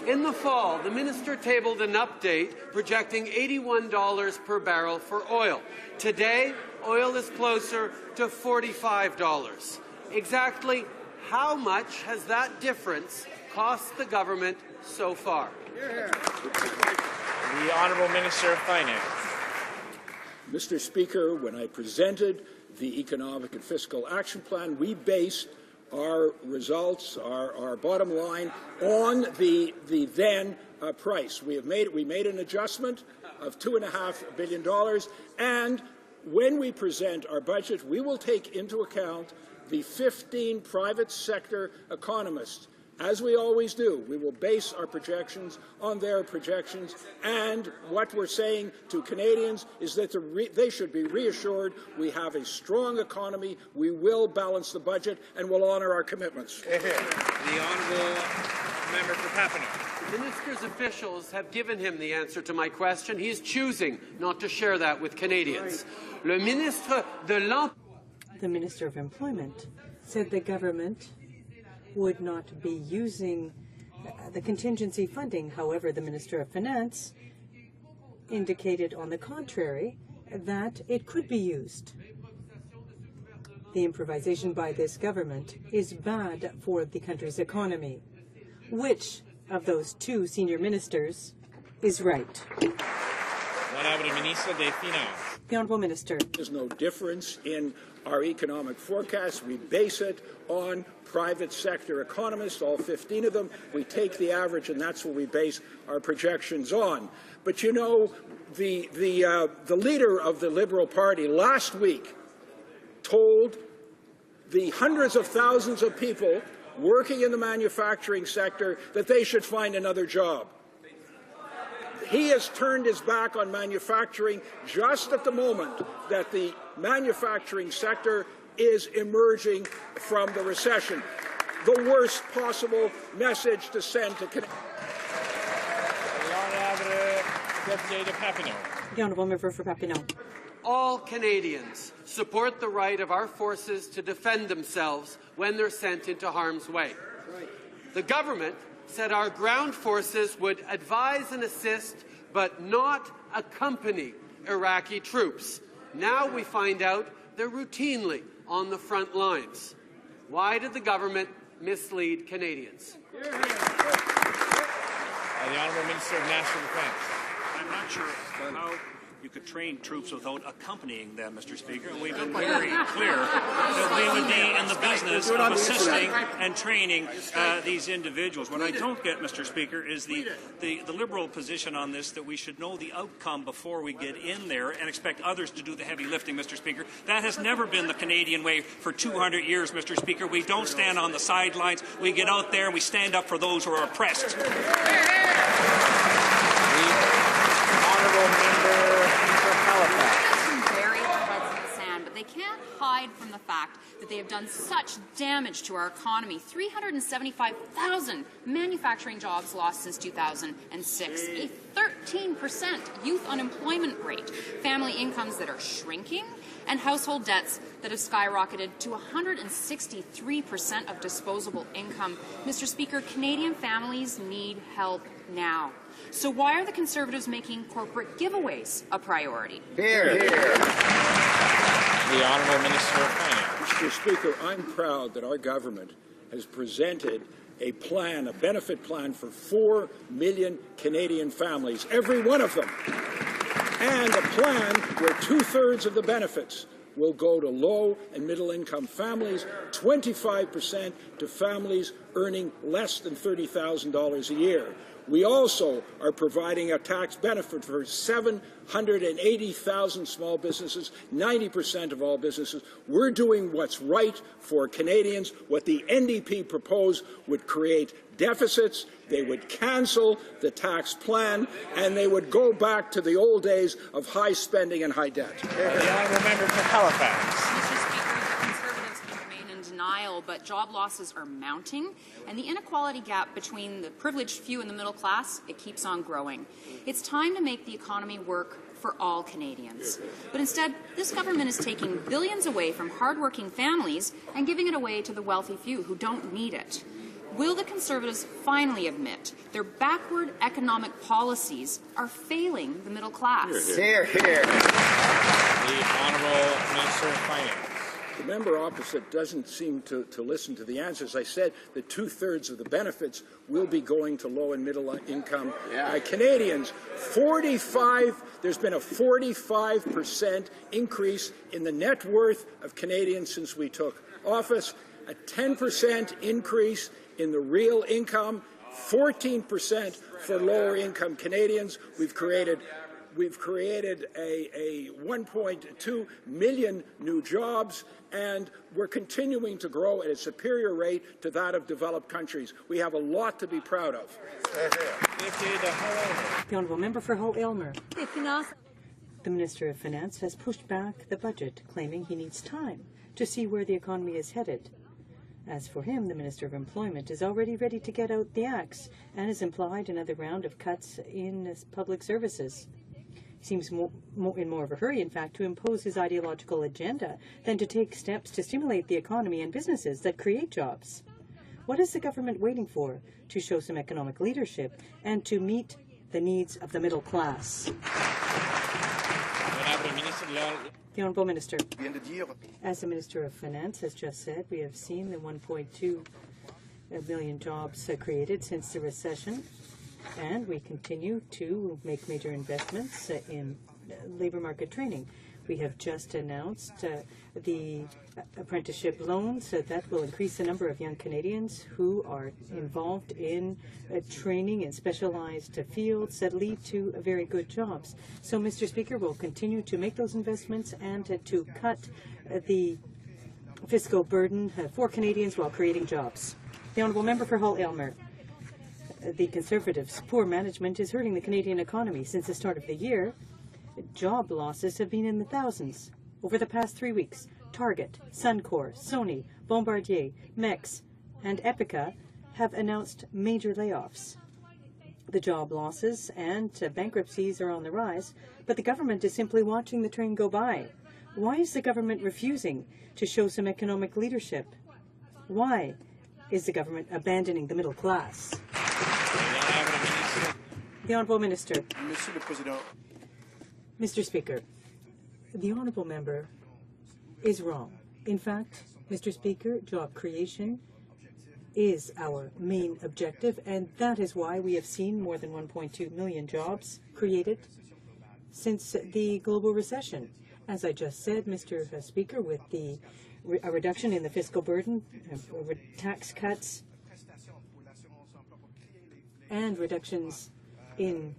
[SPEAKER 16] In the fall, the minister tabled an update projecting $81 per barrel for oil. Today, oil is closer to $45. Exactly how much has that difference cost the government so far?
[SPEAKER 17] The Honourable Minister of Finance.
[SPEAKER 19] Mr. Speaker, when I presented the Economic and Fiscal Action Plan, we based our results, our bottom line, on the then price. We made an adjustment of $2.5 billion, and when we present our budget, we will take into account the 15 private sector economists. As we always do, we will base our projections on their projections, and what we're saying to Canadians is that they should be reassured we have a strong economy, we will balance the budget, and will honour our commitments.
[SPEAKER 17] The Honourable Member for Papineau.
[SPEAKER 16] The minister's officials have given him the answer to my question. He is choosing not to share that with Canadians. Le ministre de
[SPEAKER 25] The Minister of Employment said the government would not be using the contingency funding. However, the Minister of Finance indicated on the contrary that it could be used. The improvisation by this government is bad for the country's economy. Which of those two senior ministers is right? The Honourable Minister.
[SPEAKER 19] There's no difference in our economic forecast. We base it on private sector economists, all 15 of them. We take the average, and that's what we base our projections on. But you know, the leader of the Liberal Party last week told the hundreds of thousands of people working in the manufacturing sector that they should find another job. He has turned his back on manufacturing just at the moment that the manufacturing sector is emerging from the recession. The worst possible message to send to Canadians.
[SPEAKER 25] The Honourable Member for Papineau.
[SPEAKER 16] All Canadians support the right of our forces to defend themselves when they're sent into harm's way. The government said our ground forces would advise and assist, but not accompany Iraqi troops. Now we find out they're routinely on the front lines. Why did the government mislead Canadians?
[SPEAKER 17] The Honourable Minister of National Defence.
[SPEAKER 15] I'm not sure how you could train troops without accompanying them, Mr. Speaker. And we've been very clear that we would be in the business of assisting and training these individuals. What I don't get, Mr. Speaker, is the Liberal position on this, that we should know the outcome before we get in there and expect others to do the heavy lifting, Mr. Speaker. That has never been the Canadian way for 200 years, Mr. Speaker. We don't stand on the sidelines. We get out there and we stand up for those who are oppressed.
[SPEAKER 17] Honourable Member for Halifax.
[SPEAKER 1] Bury their heads in the sand, but they can't hide from the fact that they have done such damage to our economy. 375,000 manufacturing jobs lost since 2006, a 13% youth unemployment rate, family incomes that are shrinking, and household debts that have skyrocketed to 163% of disposable income. Mr. Speaker, Canadian families need help now. So why are the Conservatives making corporate giveaways a priority?
[SPEAKER 17] Here. The Honourable Minister of Finance.
[SPEAKER 19] Mr. Speaker, I'm proud that our government has presented a plan, a benefit plan for 4 million Canadian families, every one of them, and a plan where 2/3 of the benefits will go to low and middle income families, 25% to families earning less than $30,000 a year. We also are providing a tax benefit for 780,000 small businesses, 90% of all businesses. We're doing what's right for Canadians. What the NDP proposed would create deficits, they would cancel the tax plan, and they would go back to the old days of high spending and high debt.
[SPEAKER 17] The honourable member for Halifax.
[SPEAKER 1] Denial, but job losses are mounting, and the inequality gap between the privileged few and the middle class, it keeps on growing. It's time to make the economy work for all Canadians. But instead, this government is taking billions away from hardworking families and giving it away to the wealthy few who don't need it. Will the Conservatives finally admit their backward economic policies are failing the middle class?
[SPEAKER 5] Hear, hear.
[SPEAKER 17] The Honourable Minister of Finance.
[SPEAKER 19] The member opposite doesn't seem to listen to the answers. I said that 2/3 of the benefits will be going to low and middle income Canadians. There's been a 45% increase in the net worth of Canadians since we took office, a 10% increase in the real income, 14% for lower income Canadians. We've created a 1.2 million new jobs, and we're continuing to grow at a superior rate to that of developed countries. We have a lot to be proud of.
[SPEAKER 25] The Honourable Member for Hope-Aylmer. The Minister of Finance has pushed back the budget, claiming he needs time to see where the economy is headed. As for him, the Minister of Employment is already ready to get out the axe and has implied another round of cuts in public services. Seems in more of a hurry, in fact, to impose his ideological agenda than to take steps to stimulate the economy and businesses that create jobs. What is the government waiting for to show some economic leadership and to meet the needs of the middle class? The Honourable Minister. As the Minister of Finance has just said, we have seen the 1.2 million jobs created since the recession. And we continue to make major investments in labour market training. We have just announced the apprenticeship loans that will increase the number of young Canadians who are involved in training in specialized fields that lead to very good jobs. So, Mr. Speaker, we'll continue to make those investments and to cut the fiscal burden for Canadians while creating jobs. The Honourable Member for Hull-Aylmer. The Conservatives' poor management is hurting the Canadian economy. Since the start of the year, job losses have been in the thousands. Over the past 3 weeks, Target, Suncor, Sony, Bombardier, Mex, and Epica have announced major layoffs. The job losses and bankruptcies are on the rise, but the government is simply watching the train go by. Why is the government refusing to show some economic leadership? Why is the government abandoning the middle class? The Honourable Minister. Mr. Speaker, the Honourable Member is wrong. In fact, Mr. Speaker, job creation is our main objective, and that is why we have seen more than 1.2 million jobs created since the global recession. As I just said, Mr. Speaker, with a reduction in the fiscal burden, tax cuts, and reductions in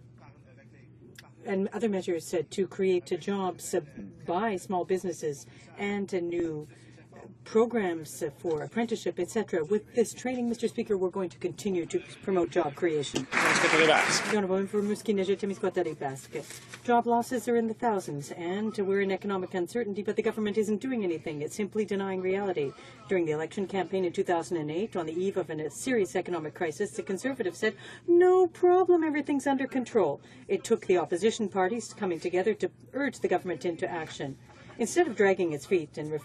[SPEAKER 25] and other measures to create jobs by small businesses and new programs for apprenticeship, etc. With this training, Mr. Speaker, we're going to continue to promote job creation. The Honourable Member for Musqueam-Nejet-Témiscouata-Basque. Job losses are in the thousands, and we're in economic uncertainty, but the government isn't doing anything. It's simply denying reality. During the election campaign in 2008, on the eve of a serious economic crisis, the Conservatives said, no problem, everything's under control. It took the opposition parties coming together to urge the government into action. Instead of dragging its feet and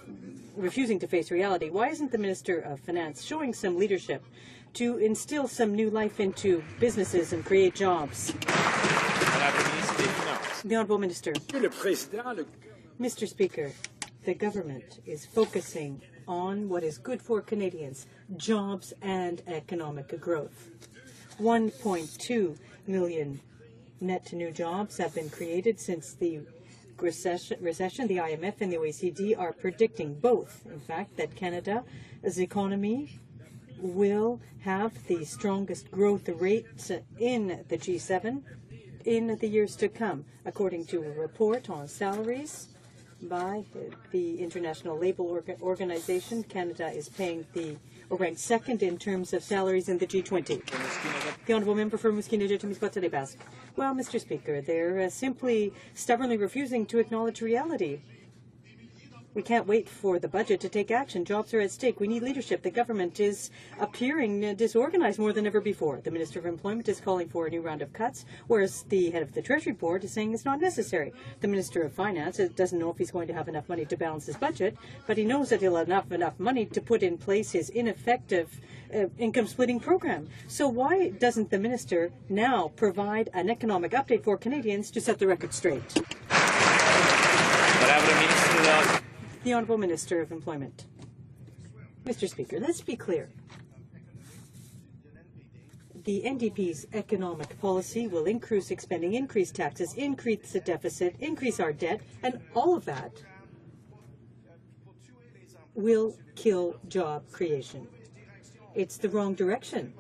[SPEAKER 25] refusing to face reality, why isn't the Minister of Finance showing some leadership to instill some new life into businesses and create jobs? The Honourable Minister. Mr. Speaker, the government is focusing on what is good for Canadians, jobs and economic growth. 1.2 million net new jobs have been created since the recession. The IMF and the OECD are predicting both, in fact, that Canada's economy will have the strongest growth rate in the G7 in the years to come, according to a report on salaries by the International Labour Organization. Canada is paying ranked second in terms of salaries in the G20. The Honourable Member for Muskeneja-Témiscouata-des-Basques. Well, Mr. Speaker, they're simply stubbornly refusing to acknowledge reality. We can't wait for the budget to take action. Jobs are at stake. We need leadership. The government is appearing disorganized more than ever before. The Minister of Employment is calling for a new round of cuts, whereas the head of the Treasury Board is saying it's not necessary. The Minister of Finance doesn't know if he's going to have enough money to balance his budget, but he knows that he'll have enough money to put in place his ineffective income-splitting program. So why doesn't the minister now provide an economic update for Canadians to set the record straight? The Honourable Minister of Employment. Mr. Speaker, let's be clear. The NDP's economic policy will increase spending, increase taxes, increase the deficit, increase our debt, and all of that will kill job creation. It's the wrong direction.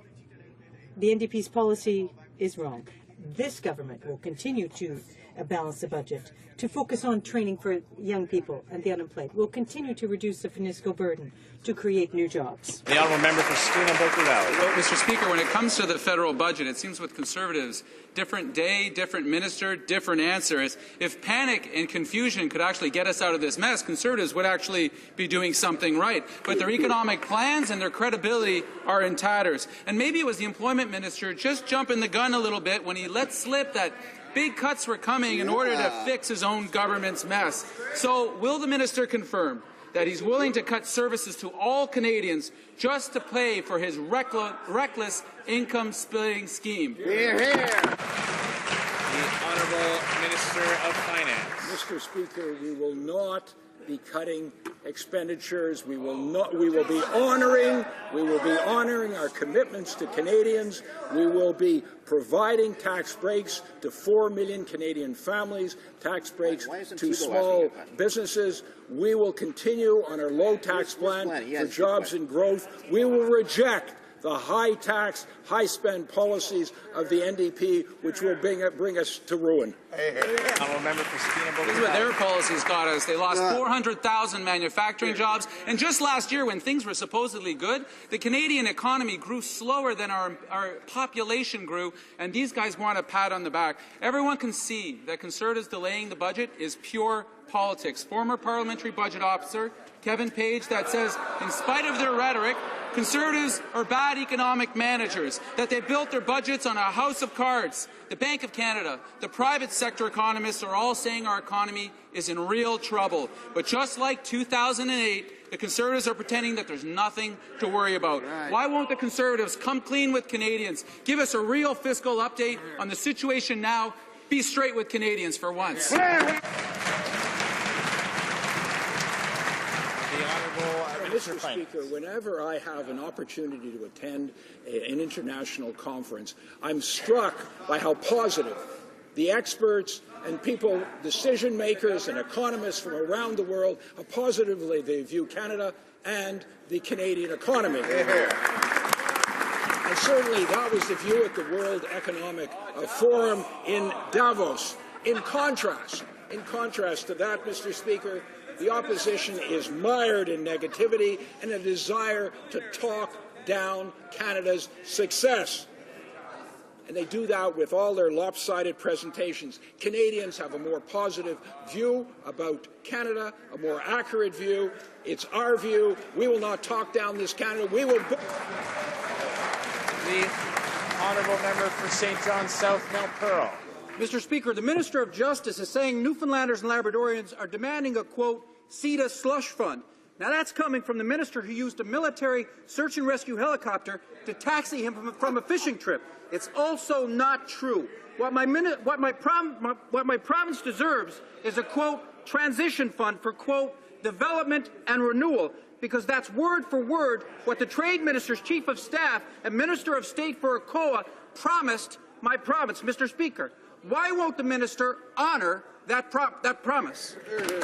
[SPEAKER 25] The NDP's policy is wrong. This government will continue to balance the budget, to focus on training for young people and the unemployed. We'll continue to reduce the fiscal burden to create new jobs.
[SPEAKER 17] The Honourable Member for Skeena-Boku Valley.
[SPEAKER 18] Well, Mr. Speaker, when it comes to the federal budget, it seems with Conservatives, different day, different minister, different answers. If panic and confusion could actually get us out of this mess, Conservatives would actually be doing something right. But their economic plans and their credibility are in tatters. And maybe it was the employment minister just jumping the gun a little bit when he let slip that big cuts were coming in order to fix his own government's mess. So will the minister confirm that he's willing to cut services to all Canadians just to pay for his reckless income-splitting scheme?
[SPEAKER 19] Hear, hear.
[SPEAKER 17] The Honourable Minister of Finance.
[SPEAKER 19] Mr. Speaker, we will not be cutting expenditures. We will be honoring our commitments to Canadians. We will be providing tax breaks to 4 million Canadian families, tax breaks to small businesses. We will continue on our low tax plan for jobs and growth. We will reject the high tax, high spend policies of the NDP, which will bring us to ruin.
[SPEAKER 17] Honourable Member for Skeena-Boku.
[SPEAKER 18] This is what their policies got us. They lost 400,000 manufacturing jobs. And just last year, when things were supposedly good, the Canadian economy grew slower than our population grew, and these guys want a pat on the back. Everyone can see that Conservatives delaying the budget is pure politics. Former parliamentary budget officer Kevin Page that says, in spite of their rhetoric, Conservatives are bad economic managers, that they built their budgets on a house of cards. The Bank of Canada, the private sector economists are all saying our economy is in real trouble. But just like 2008, the Conservatives are pretending that there's nothing to worry about. Why won't the Conservatives come clean with Canadians, give us a real fiscal update on the situation now, be straight with Canadians for once?
[SPEAKER 19] Mr. Speaker, whenever I have an opportunity to attend an international conference, I'm struck by how positive the experts and people, decision makers and economists from around the world, how positively they view Canada and the Canadian economy. And certainly that was the view at the World Economic Forum in Davos. In contrast to that, Mr. Speaker, the opposition is mired in negativity and a desire to talk down Canada's success. And they do that with all their lopsided presentations. Canadians have a more positive view about Canada, a more accurate view. It's our view. We will not talk down this Canada. We will...
[SPEAKER 17] The Honourable Member for St. John's South Mount Pearl.
[SPEAKER 3] Mr. Speaker, the Minister of Justice is saying Newfoundlanders and Labradorians are demanding a, quote, CETA slush fund. Now that's coming from the minister who used a military search and rescue helicopter to taxi him from a fishing trip. It's also not true. What my province deserves is a, quote, transition fund for, quote, development and renewal. because that's word for word what the Trade Minister's Chief of Staff and Minister of State for ACOA promised my province, Mr. Speaker. Why won't the minister honour that promise?
[SPEAKER 9] Honourable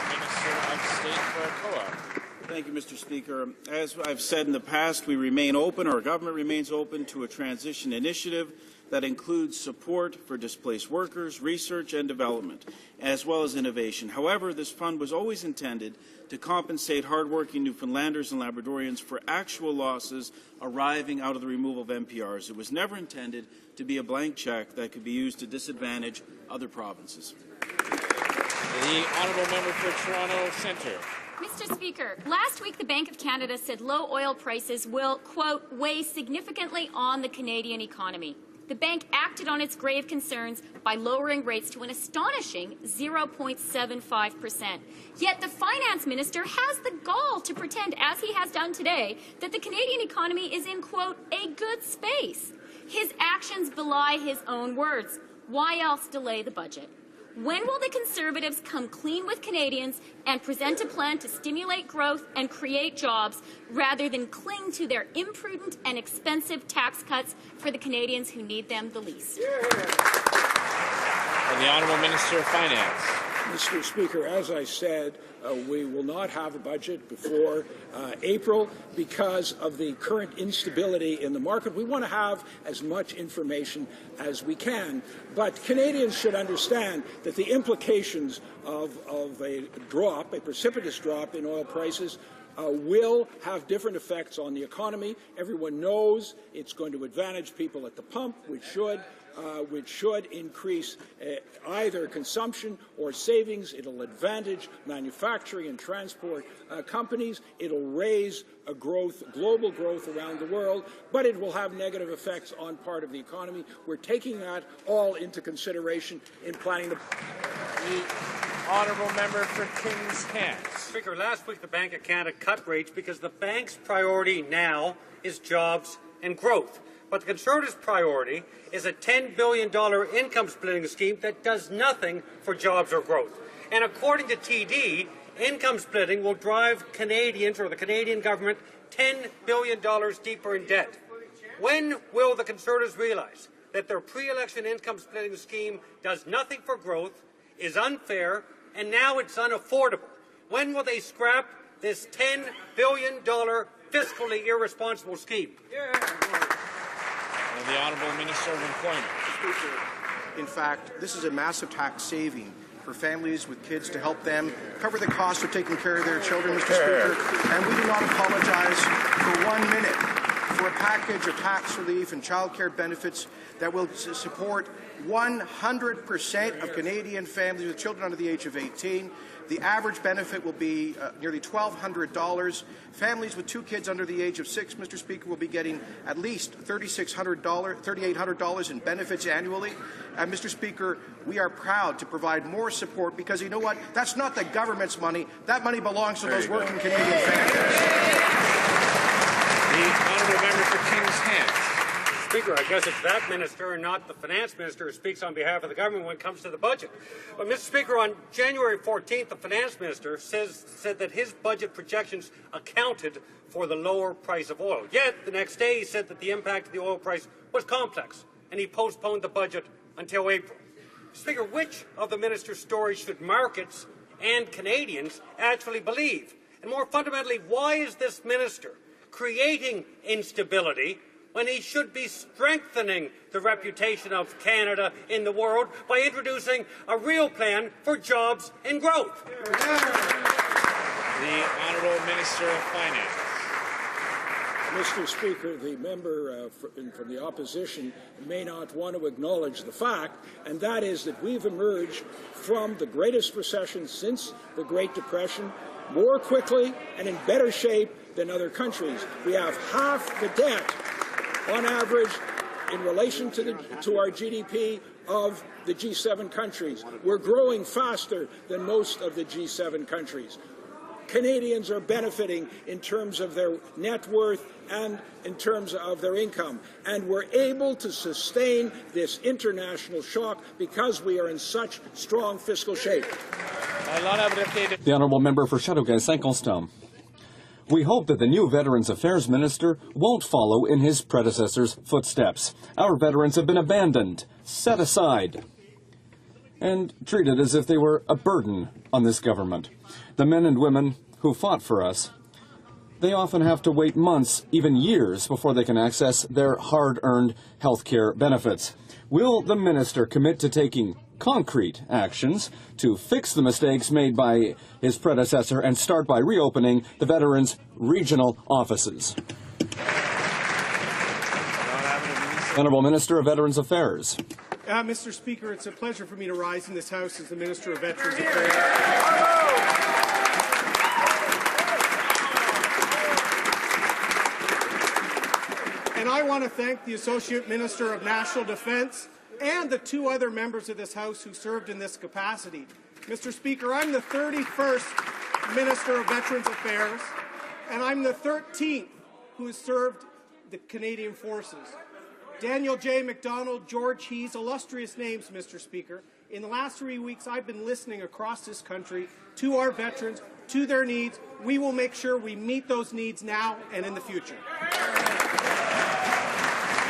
[SPEAKER 9] Minister of State for ACOA.
[SPEAKER 6] Thank you, Mr. Speaker. As I've said in the past, we remain open, our government remains open to a transition initiative that includes support for displaced workers, research and development, as well as innovation. However, this fund was always intended to compensate hardworking Newfoundlanders and Labradorians for actual losses arriving out of the removal of MPRs. It was never intended to be a blank check that could be used to disadvantage other provinces.
[SPEAKER 9] The honourable member for Toronto Centre.
[SPEAKER 7] Mr. Speaker, last week the Bank of Canada said low oil prices will, quote, weigh significantly on the Canadian economy. The bank acted on its grave concerns by lowering rates to an astonishing 0.75%. Yet the finance minister has the gall to pretend, as he has done today, that the Canadian economy is in, quote, a good space. His actions belie his own words. Why else delay the budget? When will the Conservatives come clean with Canadians and present a plan to stimulate growth and create jobs rather than cling to their imprudent and expensive tax cuts for the Canadians who need them the least?
[SPEAKER 9] And the Honourable Minister of Finance.
[SPEAKER 19] Mr. Speaker, as I said, we will not have a budget before April because of the current instability in the market. We want to have as much information as we can, but Canadians should understand that the implications of a precipitous drop in oil prices will have different effects on the economy. Everyone knows it's going to advantage people at the pump, which should increase either consumption or savings. It'll advantage manufacturing and transport companies. It'll raise global growth around the world, but it will have negative effects on part of the economy. We're taking that all into consideration in planning the
[SPEAKER 9] honourable member for Kings Hants.
[SPEAKER 20] Speaker, last week the Bank of Canada cut rates because the bank's priority now is jobs and growth. But the Conservatives' priority is a $10 billion income-splitting scheme that does nothing for jobs or growth. And according to TD, income splitting will drive Canadians or the Canadian government $10 billion deeper in debt. When will the Conservatives realize that their pre-election income-splitting scheme does nothing for growth, is unfair, and now it's unaffordable? When will they scrap this $10 billion fiscally irresponsible scheme?
[SPEAKER 9] And the Honourable Minister of Employment.
[SPEAKER 21] Speaker, in fact, this is a massive tax saving for families with kids to help them cover the cost of taking care of their children, Mr. Speaker, and we do not apologize for 1 minute for a package of tax relief and child care benefits that will support 100% of Canadian families with children under the age of 18. The average benefit will be nearly $1,200. Families with 2 kids under the age of 6, Mr. Speaker, will be getting at least $3,800 in benefits annually. And, Mr. Speaker, we are proud to provide more support because, you know what, that's not the government's money. That money belongs to those working Canadian families.
[SPEAKER 9] The honourable member for Kings Hants.
[SPEAKER 20] Speaker, I guess it's that minister and not the finance minister who speaks on behalf of the government when it comes to the budget. But, Mr. Speaker, on January 14th, the finance minister said that his budget projections accounted for the lower price of oil. Yet, the next day, he said that the impact of the oil price was complex, and he postponed the budget until April. Speaker, which of the minister's stories should markets and Canadians actually believe? And more fundamentally, why is this minister creating instability when he should be strengthening the reputation of Canada in the world by introducing a real plan for jobs and growth?
[SPEAKER 9] The Honourable Minister of Finance.
[SPEAKER 19] Mr. Speaker, the member from the opposition may not want to acknowledge the fact, and that is that we've emerged from the greatest recession since the Great Depression more quickly and in better shape than other countries. We have half the debt on average in relation to our GDP of the G7 countries. We're growing faster than most of the G7 countries. Canadians are benefiting in terms of their net worth and in terms of their income. And we're able to sustain this international shock because we are in such strong fiscal shape.
[SPEAKER 4] The honourable member for Châteauguay-Saint-Constant. We hope that the new Veterans Affairs Minister won't follow in his predecessor's footsteps. Our veterans have been abandoned, set aside, and treated as if they were a burden on this government. The men and women who fought for us, they often have to wait months, even years, before they can access their hard-earned health care benefits. Will the minister commit to taking concrete actions to fix the mistakes made by his predecessor and start by reopening the veterans' regional offices? Honourable Minister of Veterans Affairs.
[SPEAKER 21] Mr. Speaker, it's a pleasure for me to rise in this House as the Minister of Veterans Affairs. And I want to thank the Associate Minister of National Defence and the two other members of this House who served in this capacity. Mr. Speaker, I'm the 31st Minister of Veterans Affairs, and I'm the 13th who has served the Canadian Forces. Daniel J. MacDonald, George Hees, illustrious names, Mr. Speaker. In the last 3 weeks, I've been listening across this country to our veterans, to their needs. We will make sure we meet those needs now and in the future.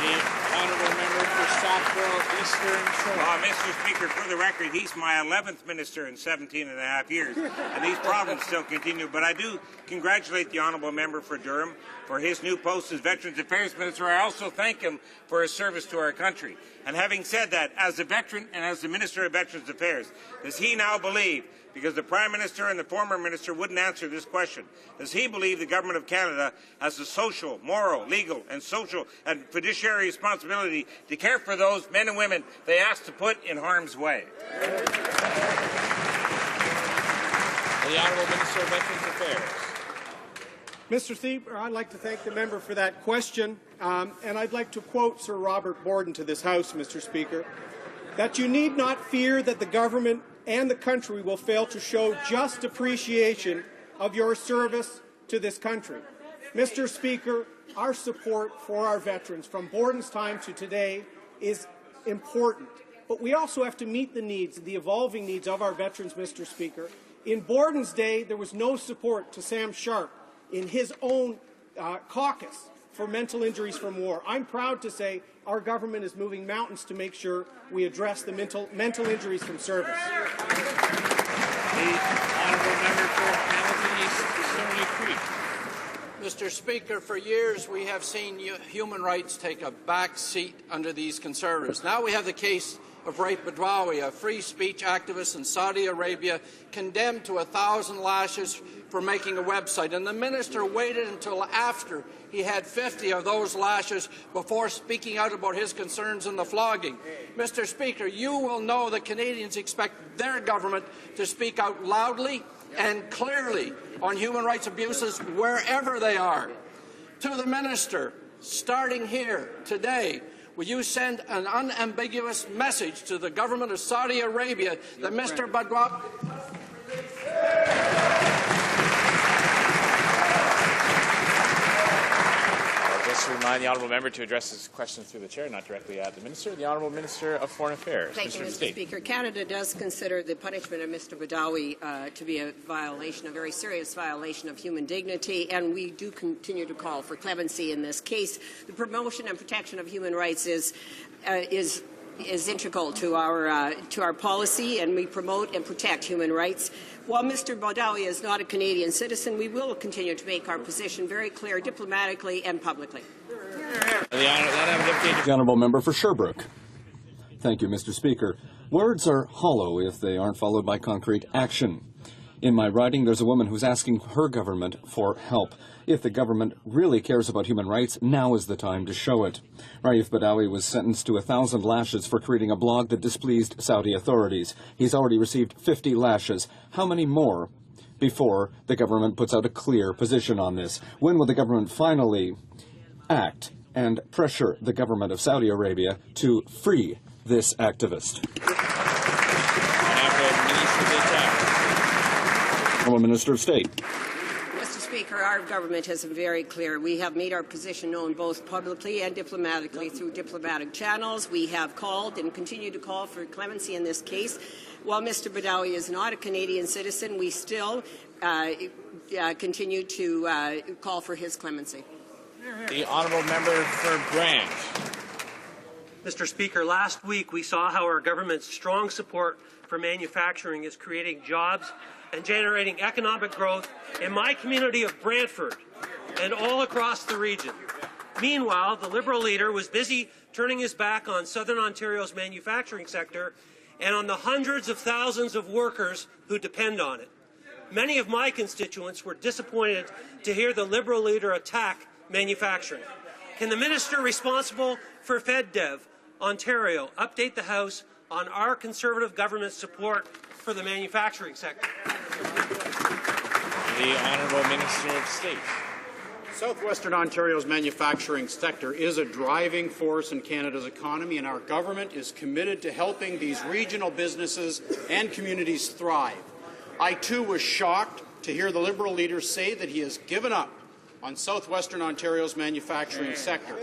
[SPEAKER 9] The honourable member for Sackville Eastern Shore.
[SPEAKER 10] Mr. Speaker, for the record, he's my 11th minister in 17 and a half years, and these problems still continue. But I do congratulate the honourable member for Durham for his new post as Veterans Affairs Minister. I also thank him for his service to our country. And having said that, as a veteran and as the Minister of Veterans Affairs, does he now believe, because the Prime Minister and the former Minister wouldn't answer this question, does he believe the Government of Canada has the social, moral, legal and social and fiduciary responsibility to care for those men and women they asked to put in harm's way?
[SPEAKER 9] The Honourable Minister of Veterans Affairs.
[SPEAKER 21] Mr. Speaker, I'd like to thank the member for that question, and I'd like to quote Sir Robert Borden to this House, Mr. Speaker, that you need not fear that the government and the country will fail to show just appreciation of your service to this country. Mr. Speaker, our support for our veterans from Borden's time to today is important, but we also have to meet the needs, the evolving needs of our veterans, Mr. Speaker. In Borden's day, there was no support to Sam Sharp in his own caucus for mental injuries from war. I'm proud to say our government is moving mountains to make sure we address the mental injuries from service.
[SPEAKER 9] The honourable member for Hamilton East, Stony Creek.
[SPEAKER 11] Mr. Speaker, for years we have seen human rights take a back seat under these Conservatives. Now we have the case of Raif Badawi, a free speech activist in Saudi Arabia, condemned to 1,000 lashes for making a website. And the minister waited until after he had 50 of those lashes before speaking out about his concerns in the flogging. Mr. Speaker, you will know that Canadians expect their government to speak out loudly and clearly on human rights abuses wherever they are. To the minister, starting here today, will you send an unambiguous message to the government of Saudi Arabia that Mr. Badawi...
[SPEAKER 17] Just to remind the honourable member to address his questions through the chair, not directly at the minister. The honourable Minister of Foreign Affairs.
[SPEAKER 22] Thank you, Mr. Speaker. Canada does consider the punishment of Mr. Badawi to be a violation, a very serious violation of human dignity, and we do continue to call for clemency in this case. The promotion and protection of human rights is integral to our policy, and we promote and protect human rights. While Mr. Badawi is not a Canadian citizen, we will continue to make our position very clear diplomatically and publicly.
[SPEAKER 4] The honourable member for Sherbrooke. Thank you, Mr. Speaker. Words are hollow if they aren't followed by concrete action. In my writing, there's a woman who's asking her government for help. If the government really cares about human rights, now is the time to show it. Raif Badawi was sentenced to 1,000 lashes for creating a blog that displeased Saudi authorities. He's already received 50 lashes. How many more before the government puts out a clear position on this? When will the government finally act and pressure the government of Saudi Arabia to free this activist? Honourable Minister of State.
[SPEAKER 22] Mr. Speaker, our government has been very clear. We have made our position known both publicly and diplomatically through diplomatic channels. We have called and continue to call for clemency in this case. while Mr. Badawi is not a Canadian citizen, we still continue to call for his clemency.
[SPEAKER 9] The honourable member for Brant.
[SPEAKER 2] Mr. Speaker, last week we saw how our government's strong support for manufacturing is creating jobs and generating economic growth in my community of Brantford and all across the region. Meanwhile, the Liberal leader was busy turning his back on Southern Ontario's manufacturing sector and on the hundreds of thousands of workers who depend on it. Many of my constituents were disappointed to hear the Liberal leader attack manufacturing. Can the minister responsible for FedDev Ontario update the House on our Conservative government's support for the manufacturing sector?
[SPEAKER 9] The Honourable Minister of State.
[SPEAKER 8] Southwestern Ontario's manufacturing sector is a driving force in Canada's economy, and our government is committed to helping these regional businesses and communities thrive. I, too, was shocked to hear the Liberal leader say that he has given up on Southwestern Ontario's manufacturing sector.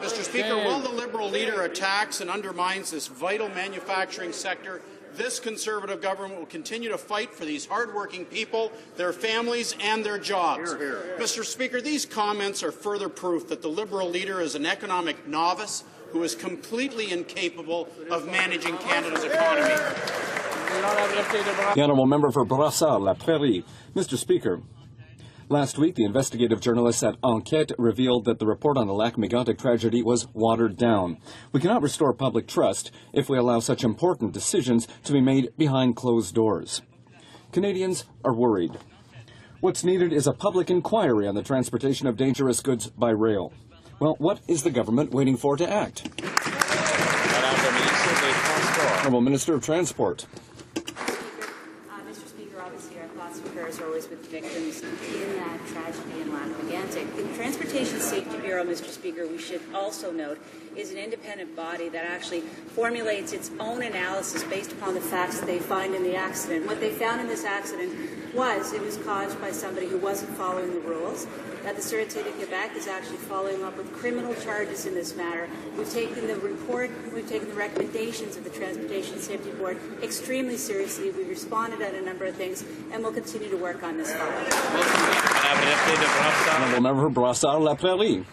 [SPEAKER 8] Mr. Speaker, while the Liberal leader attacks and undermines this vital manufacturing sector, this Conservative government will continue to fight for these hardworking people, their families, and their jobs. Mr. Speaker, these comments are further proof that the Liberal leader is an economic novice who is completely incapable of managing Canada's economy.
[SPEAKER 4] The honourable member for Brassard-La Prairie. Mr. Speaker, last week, the investigative journalists at Enquête revealed that the report on the Lac-Mégantic tragedy was watered down. We cannot restore public trust if we allow such important decisions to be made behind closed doors. Canadians are worried. What's needed is a public inquiry on the transportation of dangerous goods by rail. Well, what is the government waiting for to act? Honourable Minister of Transport.
[SPEAKER 12] Mr. Speaker, obviously our thoughts and prayers are always with the victims in that tragedy in Lac-Mégantic. The Transportation Safety Bureau, Mr. Speaker, we should also note, is an independent body that actually formulates its own analysis based upon the facts that they find in the accident. What they found in this accident was it was caused by somebody who wasn't following the rules, that the Sûreté de Québec is actually following up with criminal charges in this matter. We've taken the report, we've taken the recommendations of the Transportation Safety Board extremely seriously. We've responded on a number of things, and we'll continue to work on this file.
[SPEAKER 4] Honourable member for Brassard-La Prairie.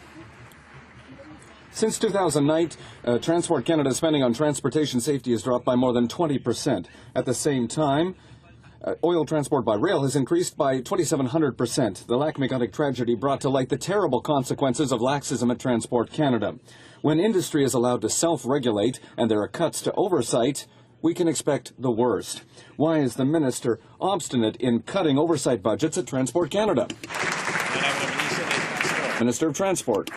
[SPEAKER 4] Since 2009, Transport Canada's spending on transportation safety has dropped by more than 20%. At the same time, oil transport by rail has increased by 2,700%. The Lac-Mégantic tragedy brought to light the terrible consequences of laxism at Transport Canada. When industry is allowed to self-regulate and there are cuts to oversight, we can expect the worst. Why is the minister obstinate in cutting oversight budgets at Transport Canada? Minister of Transport.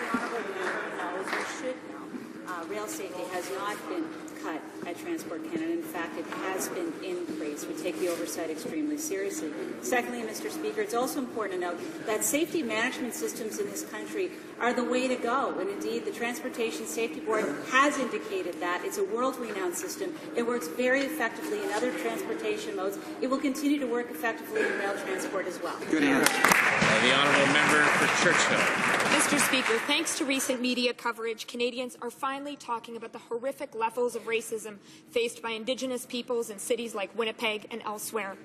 [SPEAKER 12] Rail safety has not been cut at Transport Canada. In fact, it has been increased. We take the oversight extremely seriously. Secondly, Mr. Speaker, it's also important to note that safety management systems in this country are the way to go. And indeed, the Transportation Safety Board has indicated that. It's a world-renowned system. It works very effectively in other transportation modes. It will continue to work effectively in rail transport as well.
[SPEAKER 9] Good answer. The honourable member for Churchill.
[SPEAKER 23] Mr. Speaker, thanks to recent media coverage, Canadians are finally talking about the horrific levels of racism faced by Indigenous peoples in cities like Winnipeg and elsewhere.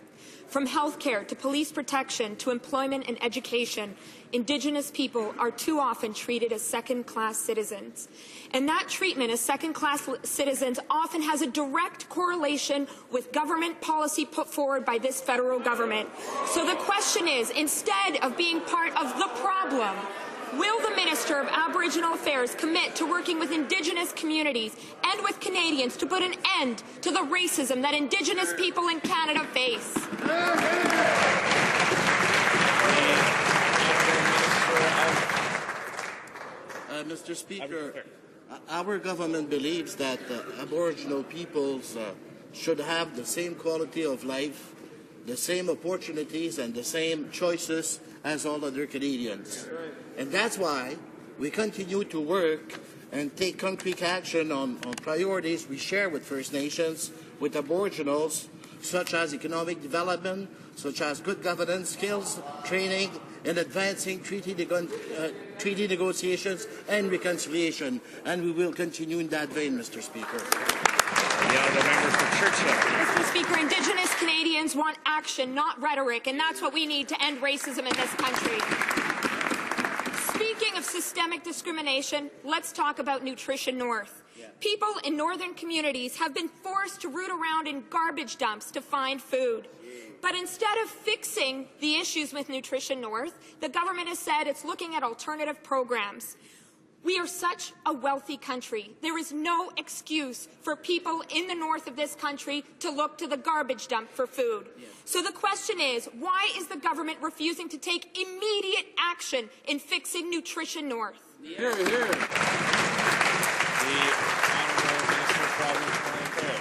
[SPEAKER 23] From healthcare to police protection to employment and education, Indigenous people are too often treated as second-class citizens. And that treatment as second-class citizens often has a direct correlation with government policy put forward by this federal government. So the question is, instead of being part of the problem, will the Minister of Aboriginal Affairs commit to working with Indigenous communities and with Canadians to put an end to the racism that Indigenous people in Canada face?
[SPEAKER 24] Mr. Speaker, our government believes that Aboriginal peoples should have the same quality of life, the same opportunities and the same choices as all other Canadians. And that's why we continue to work and take concrete action on priorities we share with First Nations, with Aboriginals, such as economic development, such as good governance skills, training, and advancing treaty negotiations and reconciliation. And we will continue in that vein, Mr. Speaker.
[SPEAKER 9] The honourable member for Churchill.
[SPEAKER 23] Mr. Speaker, Indigenous Canadians want action, not rhetoric, and that's what we need to end racism in this country. Speaking of systemic discrimination, let's talk about Nutrition North. People in northern communities have been forced to root around in garbage dumps to find food. But instead of fixing the issues with Nutrition North, the government has said it's looking at alternative programs. We are such a wealthy country. There is no excuse for people in the north of this country to look to the garbage dump for food. So the question is, why is the government refusing to take immediate action in fixing Nutrition North?
[SPEAKER 8] Hear, hear.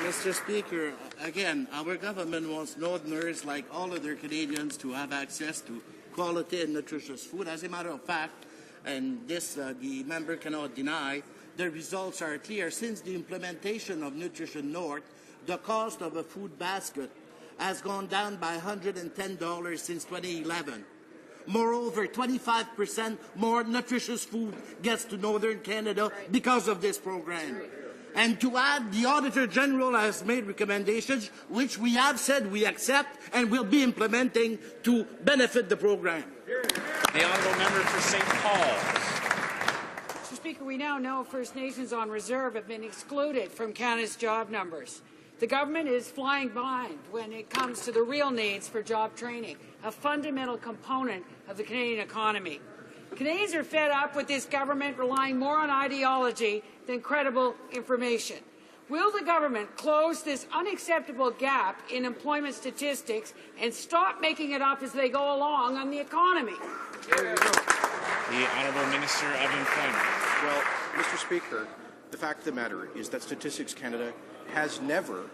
[SPEAKER 24] Mr. Speaker, again, our government wants Northerners, like all other Canadians, to have access to quality and nutritious food. As a matter of fact, and this the member cannot deny, the results are clear. Since the implementation of Nutrition North, the cost of a food basket has gone down by $110 since 2011. Moreover, 25% more nutritious food gets to Northern Canada because of this program. And to add, the Auditor General has made recommendations which we have said we accept and will be implementing to benefit the program.
[SPEAKER 9] The honourable member for St. Paul.
[SPEAKER 1] Mr. Speaker, we now know First Nations on reserve have been excluded from Canada's job numbers. The government is flying blind when it comes to the real needs for job training, a fundamental component of the Canadian economy. Canadians are fed up with this government relying more on ideology than credible information. Will the government close this unacceptable gap in employment statistics and stop making it up as they go along on the economy?
[SPEAKER 9] The Honourable Minister of Employment.
[SPEAKER 21] Well, Mr. Speaker, the fact of the matter is that Statistics Canada has never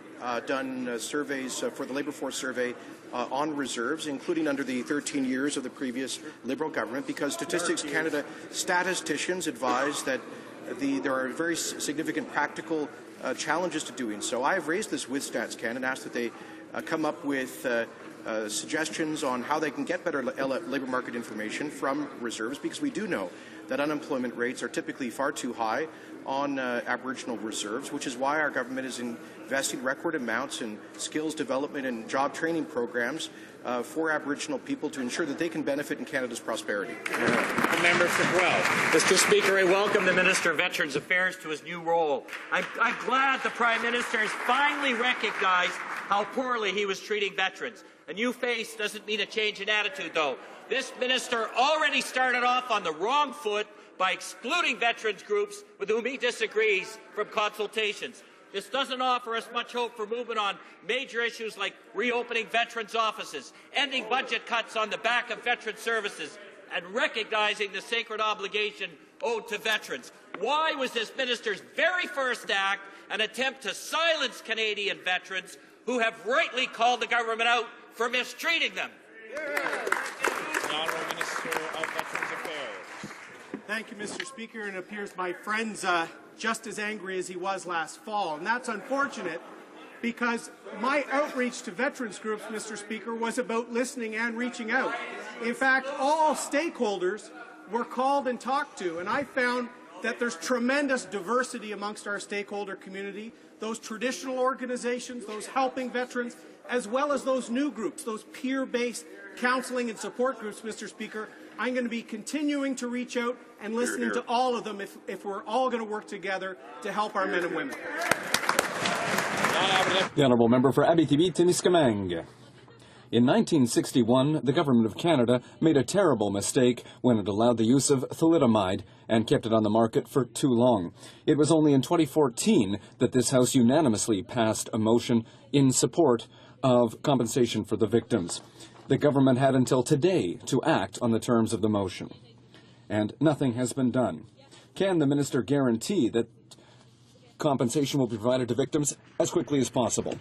[SPEAKER 21] done surveys for the Labour Force Survey on reserves, including under the 13 years of the previous Liberal government, because Statistics Canada statisticians advise that there are very significant practical challenges to doing so. I have raised this with Stats Canada and asked that they come up with suggestions on how they can get better labour market information from reserves, because we do know that unemployment rates are typically far too high on Aboriginal reserves, which is why our government is investing record amounts in skills development and job training programs for Aboriginal people to ensure that they can benefit in Canada's prosperity.
[SPEAKER 9] The member for Guelph.
[SPEAKER 13] Mr. Speaker, I welcome the Minister of Veterans Affairs to his new role. I'm glad the Prime Minister has finally recognized how poorly he was treating veterans. A new face doesn't mean a change in attitude, though. This minister already started off on the wrong foot by excluding veterans groups with whom he disagrees from consultations. This doesn't offer us much hope for movement on major issues like reopening veterans' offices, ending budget cuts on the back of veteran services, and recognizing the sacred obligation owed to veterans. Why was this minister's very first act an attempt to silence Canadian veterans who have rightly called the government out for mistreating them?
[SPEAKER 9] The Honourable Minister of Veterans Affairs.
[SPEAKER 14] Thank you, Mr. Speaker. And it appears my friend's just as angry as he was last fall. And that's unfortunate because my outreach to veterans groups, Mr. Speaker, was about listening and reaching out. In fact, all stakeholders were called and talked to, and I found that there's tremendous diversity amongst our stakeholder community, those traditional organizations, those helping veterans, as well as those new groups, those peer-based counseling and support groups, Mr. Speaker. I'm going to be continuing to reach out and listening to all of them if we're all going to work together to help our men and women.
[SPEAKER 4] The Honourable Member for Abitibi-Témiscamingue. In 1961, the Government of Canada made a terrible mistake when it allowed the use of thalidomide and kept it on the market for too long. It was only in 2014 that this House unanimously passed a motion in support of compensation for the victims. The government had until today to act on the terms of the motion, and nothing has been done. Can the minister guarantee that compensation will be provided to victims as quickly as possible?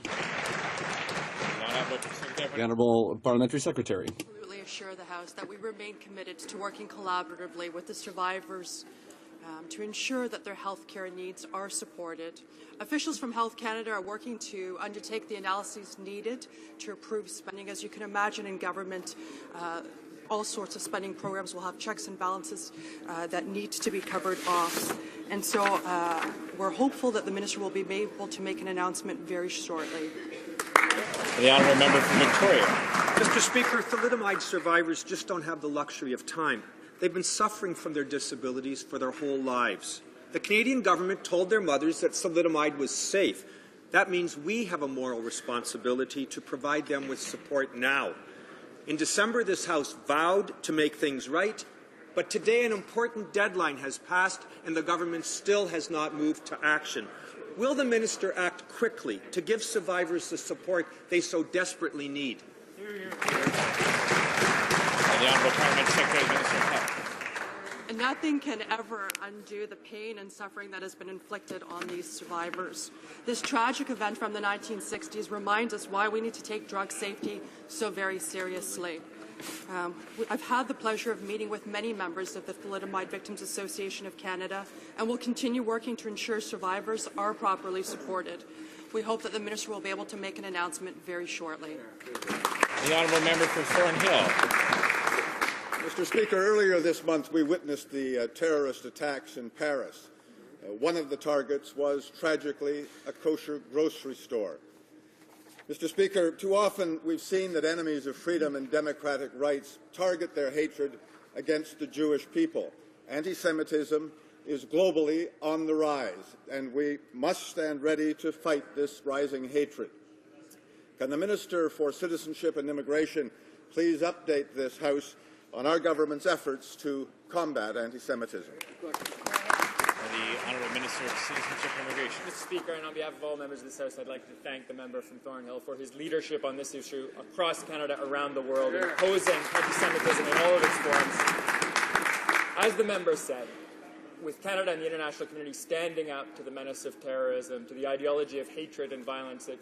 [SPEAKER 4] The Honourable Parliamentary Secretary.
[SPEAKER 15] Absolutely assure the House that we remain committed to working collaboratively with the survivors to ensure that their health care needs are supported. Officials from Health Canada are working to undertake the analyses needed to approve spending. As you can imagine, in government, all sorts of spending programs will have checks and balances that need to be covered off. And so we're hopeful that the Minister will be able to make an announcement very shortly.
[SPEAKER 17] The honourable member from Victoria.
[SPEAKER 3] Mr. Speaker, thalidomide survivors just don't have the luxury of time. They've been suffering from their disabilities for their whole lives. The Canadian government told their mothers that thalidomide was safe. That means we have a moral responsibility to provide them with support now. In December, this House vowed to make things right, but today an important deadline has passed and the government still has not moved to action. Will the minister act quickly to give survivors the support they so desperately need?
[SPEAKER 17] The Honourable Parliamentary Secretary, Minister of Health.
[SPEAKER 15] Nothing can ever undo the pain and suffering that has been inflicted on these survivors. This tragic event from the 1960s reminds us why we need to take drug safety so very seriously. I've had the pleasure of meeting with many members of the Thalidomide Victims Association of Canada and will continue working to ensure survivors are properly supported. We hope that the Minister will be able to make an announcement very shortly.
[SPEAKER 17] The honourable member for Thornhill.
[SPEAKER 5] Mr. Speaker, earlier this month we witnessed the terrorist attacks in Paris. One of the targets was, tragically, a kosher grocery store. Mr. Speaker, too often we've seen that enemies of freedom and democratic rights target their hatred against the Jewish people. Anti-Semitism is globally on the rise, and we must stand ready to fight this rising hatred. Can the Minister for Citizenship and Immigration please update this House on our government's efforts to combat anti-Semitism?
[SPEAKER 17] The Honourable Minister of Citizenship and Immigration.
[SPEAKER 16] Mr. Speaker, and on behalf of all members of this House, I'd like to thank the member from Thornhill for his leadership on this issue across Canada, around the world, in opposing anti-Semitism in all of its forms. As the member said, with Canada and the international community standing up to the menace of terrorism, to the ideology of hatred and violence it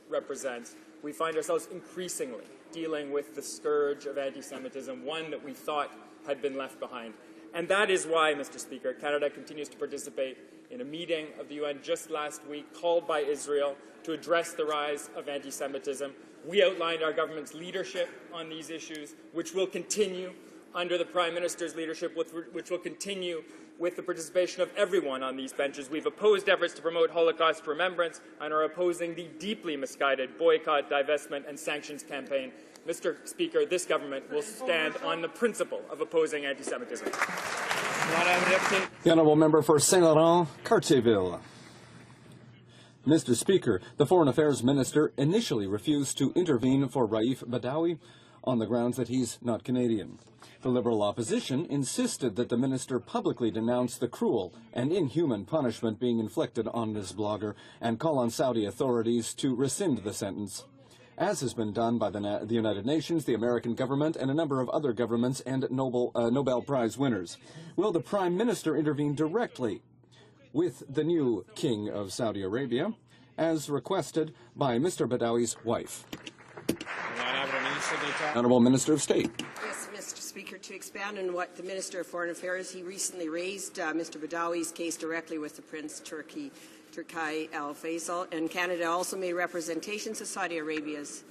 [SPEAKER 16] represents, we find ourselves increasingly dealing with the scourge of anti-Semitism, one that we thought had been left behind. And that is why, Mr. Speaker, Canada continues to participate in a meeting of the UN just last week called by Israel to address the rise of anti-Semitism. We outlined our government's leadership on these issues, which will continue under the Prime Minister's leadership, which will continue with the participation of everyone on these benches. We've opposed efforts to promote Holocaust remembrance and are opposing the deeply misguided boycott, divestment and sanctions campaign. Mr. Speaker, this government will stand on the principle of opposing anti-Semitism.
[SPEAKER 4] The honourable member for Saint-Laurent, Cartierville. Mr. Speaker, the Foreign Affairs Minister initially refused to intervene for Raif Badawi on the grounds that he's not Canadian. The Liberal opposition insisted that the minister publicly denounce the cruel and inhuman punishment being inflicted on this blogger and call on Saudi authorities to rescind the sentence, as has been done by the United Nations, the American government, and a number of other governments and Nobel Prize winners. Will the Prime Minister intervene directly with the new King of Saudi Arabia, as requested by Mr. Badawi's wife? Honourable Minister of State.
[SPEAKER 22] Yes, Mr. Speaker, to expand on what the Minister of Foreign Affairs, he recently raised Mr. Badawi's case directly with the Prince Turki Al Faisal, and Canada also made representations to Saudi Arabia's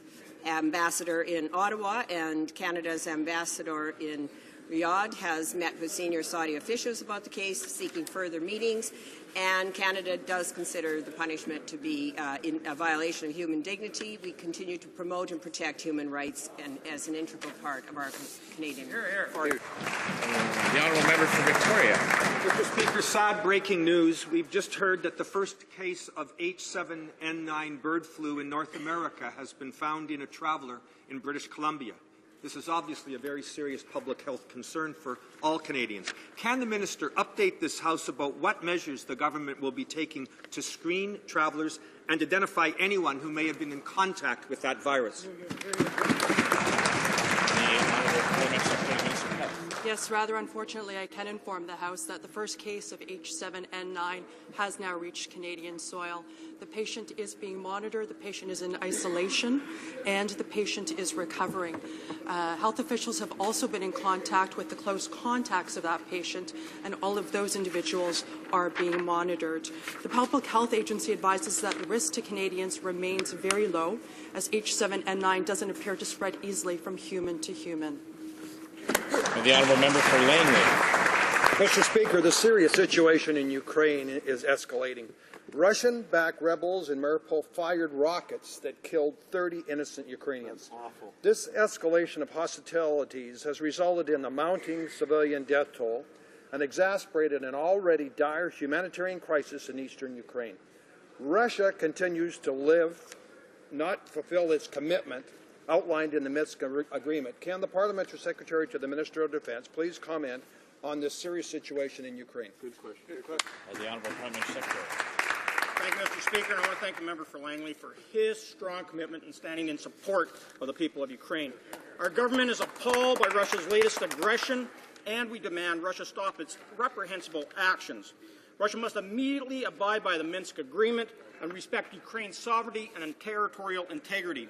[SPEAKER 22] ambassador in Ottawa, and Canada's ambassador in Riyadh has met with senior Saudi officials about the case, seeking further meetings, and Canada does consider the punishment to be in a violation of human dignity. We continue to promote and protect human rights and as an integral part of our Canadian foreign.
[SPEAKER 17] The honourable member for Victoria.
[SPEAKER 3] Mr. Speaker, sad breaking news. We've just heard that the first case of H7N9 bird flu in North America has been found in a traveller in British Columbia. This is obviously a very serious public health concern for all Canadians. Can the Minister update this House about what measures the government will be taking to screen travellers and identify anyone who may have been in contact with that virus?
[SPEAKER 15] Yes, rather unfortunately, I can inform the House that the first case of H7N9 has now reached Canadian soil. The patient is being monitored, the patient is in isolation, and the patient is recovering. Health officials have also been in contact with the close contacts of that patient, and all of those individuals are being monitored. The Public Health Agency advises that the risk to Canadians remains very low, as H7N9 doesn't appear to spread easily from human to human.
[SPEAKER 17] The honourable member for Langley.
[SPEAKER 19] Mr. Speaker, the serious situation in Ukraine is escalating. Russian-backed rebels in Mariupol fired rockets that killed 30 innocent Ukrainians. This escalation of hostilities has resulted in a mounting civilian death toll and exacerbated an already dire humanitarian crisis in eastern Ukraine. Russia continues to not fulfill its commitment outlined in the Minsk agreement. Can the Parliamentary Secretary to the Minister of Defense please comment on this serious situation in Ukraine?
[SPEAKER 8] Good question.
[SPEAKER 17] The Honourable Parliamentary Secretary.
[SPEAKER 8] Thank you, Mr. Speaker, and I want to thank the member for Langley for his strong commitment in standing in support of the people of Ukraine. Our government is appalled by Russia's latest aggression, and we demand Russia stop its reprehensible actions. Russia must immediately abide by the Minsk agreement and respect Ukraine's sovereignty and territorial integrity.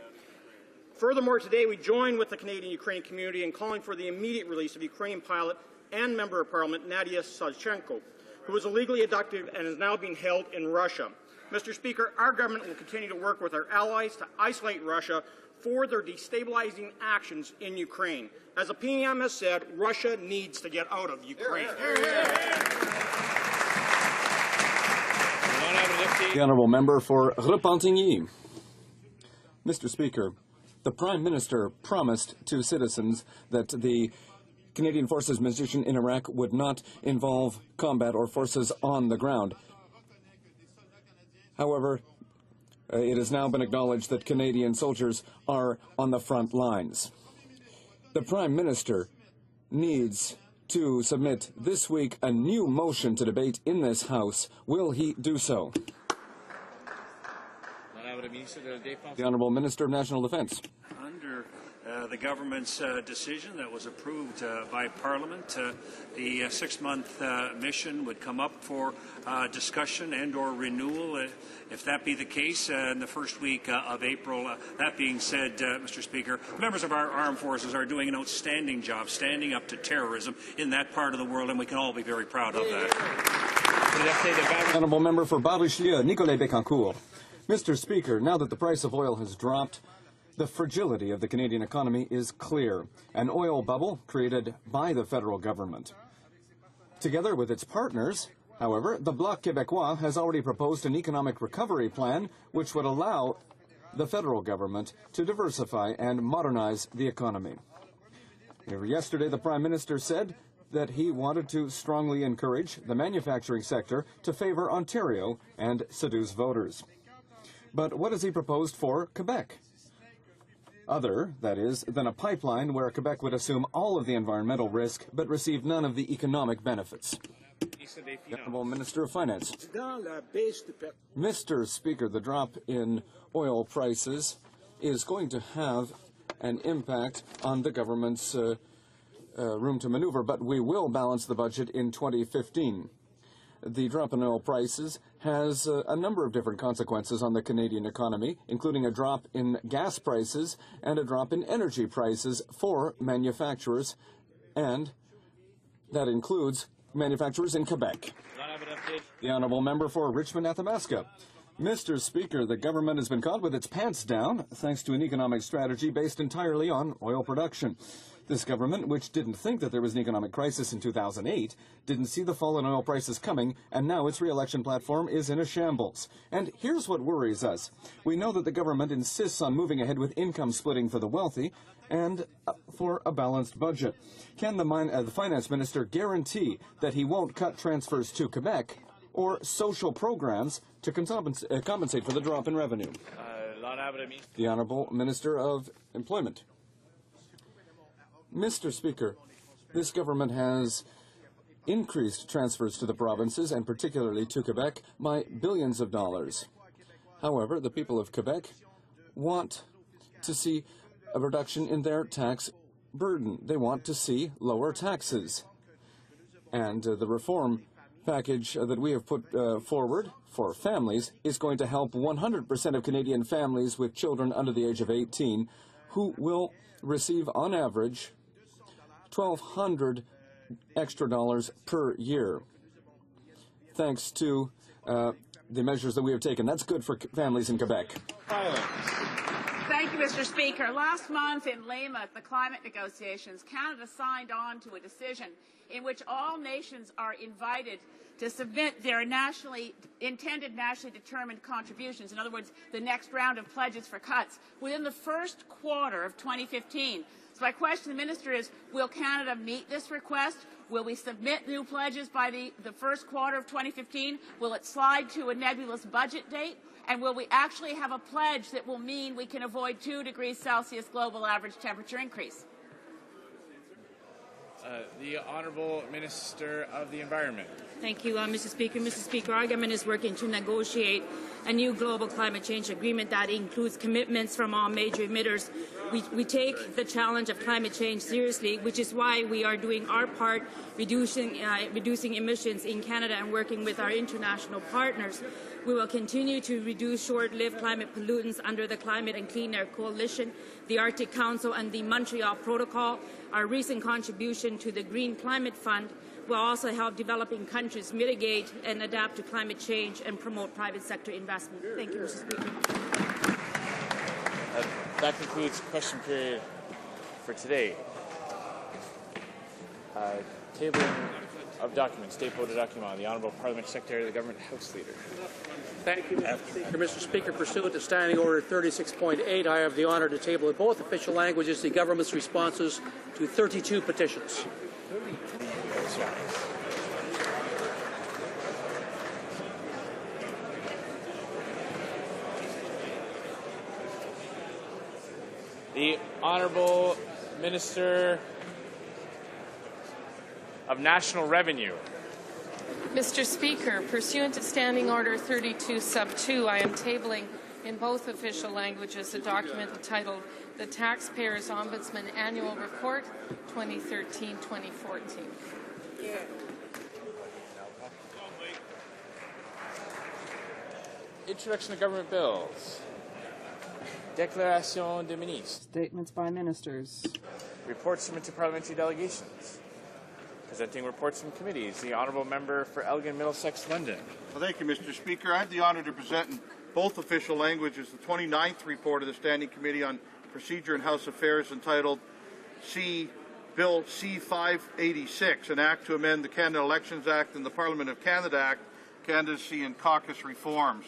[SPEAKER 8] Furthermore, today we join with the Canadian-Ukrainian community in calling for the immediate release of Ukrainian pilot and Member of Parliament Nadia Savchenko, who was illegally abducted and is now being held in Russia. Mr. Speaker, our government will continue to work with our allies to isolate Russia for their destabilizing actions in Ukraine. As the PM has said, Russia needs to get out of Ukraine.
[SPEAKER 4] The honourable member for Repentigny. Mr. Speaker, the Prime Minister promised to citizens that the Canadian Forces mission in Iraq would not involve combat or forces on the ground. However, it has now been acknowledged that Canadian soldiers are on the front lines. The Prime Minister needs to submit this week a new motion to debate in this House. Will he do so? The Honourable Minister of National Defence.
[SPEAKER 6] Under the government's decision that was approved by Parliament, the 6-month mission would come up for discussion and or renewal, if that be the case, in the first week of April. That being said, Mr. Speaker, members of our armed forces are doing an outstanding job standing up to terrorism in that part of the world, and we can all be very proud of that.
[SPEAKER 4] Honourable Member for Bar-Richelieu, Nicolas Bécancourt. Mr. Speaker, now that the price of oil has dropped, the fragility of the Canadian economy is clear. An oil bubble created by the federal government. Together with its partners, however, the Bloc Québécois has already proposed an economic recovery plan which would allow the federal government to diversify and modernize the economy. Yesterday, the Prime Minister said that he wanted to strongly encourage the manufacturing sector to favor Ontario and seduce voters. But what has he proposed for Quebec? Other, that is, than a pipeline where Quebec would assume all of the environmental risk but receive none of the economic benefits. The Honourable Minister of Finance. Mr. Speaker, the drop in oil prices is going to have an impact on the government's room to maneuver, but we will balance the budget in 2015. The drop in oil prices has a number of different consequences on the Canadian economy, including a drop in gas prices and a drop in energy prices for manufacturers, and that includes manufacturers in Quebec. The Honourable Member for Richmond-Athabasca. Mr. Speaker, the government has been caught with its pants down thanks to an economic strategy based entirely on oil production. This government, which didn't think that there was an economic crisis in 2008, didn't see the fall in oil prices coming, and now its re-election platform is in a shambles. And here's what worries us. We know that the government insists on moving ahead with income splitting for the wealthy and for a balanced budget. Can the Finance Minister guarantee that he won't cut transfers to Quebec or social programs to compensate for the drop in revenue? The Honourable Minister of Employment. Mr. Speaker, this government has increased transfers to the provinces, and particularly to Quebec, by billions of dollars. However, the people of Quebec want to see a reduction in their tax burden. They want to see lower taxes. And the reform package that we have put forward for families is going to help 100% of Canadian families with children under the age of 18 who will receive, on average, $1,200 extra dollars per year, thanks to the measures that we have taken. That's good for families in Quebec.
[SPEAKER 7] Thank Thank you, Mr. Speaker. Last month in Lima at the climate negotiations, Canada signed on to a decision in which all nations are invited to submit their nationally determined contributions, in other words, the next round of pledges for cuts, within the first quarter of 2015. So my question to the Minister is, will Canada meet this request? Will we submit new pledges by the first quarter of 2015? Will it slide to a nebulous budget date? And will we actually have a pledge that will mean we can avoid 2 degrees Celsius global average temperature increase?
[SPEAKER 17] The Honourable Minister of the Environment.
[SPEAKER 10] Thank you, Mr. Speaker. Mr. Speaker, our government is working to negotiate a new global climate change agreement that includes commitments from all major emitters. We take the challenge of climate change seriously, which is why we are doing our part, reducing emissions in Canada and working with our international partners. We will continue to reduce short-lived climate pollutants under the Climate and Clean Air Coalition, the Arctic Council, and the Montreal Protocol. Our recent contribution to the Green Climate Fund will also help developing countries mitigate and adapt to climate change and promote private sector investment. Thank you, Mr. Speaker.
[SPEAKER 17] That concludes question period for today. Tabling of documents, dépôt de documents. The Honourable Parliamentary Secretary of the Government House Leader.
[SPEAKER 18] Thank you, Mr. Speaker. Mr. Speaker, pursuant to Standing Order 36.8, I have the honour to table in both official languages the government's responses to 32 petitions.
[SPEAKER 17] The Honourable Minister of National Revenue.
[SPEAKER 20] Mr. Speaker, pursuant to Standing Order 32 sub 2, I am tabling in both official languages a document entitled The Taxpayers Ombudsman Annual Report 2013-2014.
[SPEAKER 17] Introduction of government bills. Déclaration de ministres.
[SPEAKER 25] Statements by ministers.
[SPEAKER 17] Reports from interparliamentary delegations. Presenting reports from committees. The Honourable Member for Elgin, Middlesex, London.
[SPEAKER 26] Well, thank you, Mr. Speaker. I have the honour to present in both official languages the 29th report of the Standing Committee on Procedure and House Affairs entitled Bill C-586, an act to amend the Canada Elections Act and the Parliament of Canada Act, candidacy and caucus reforms.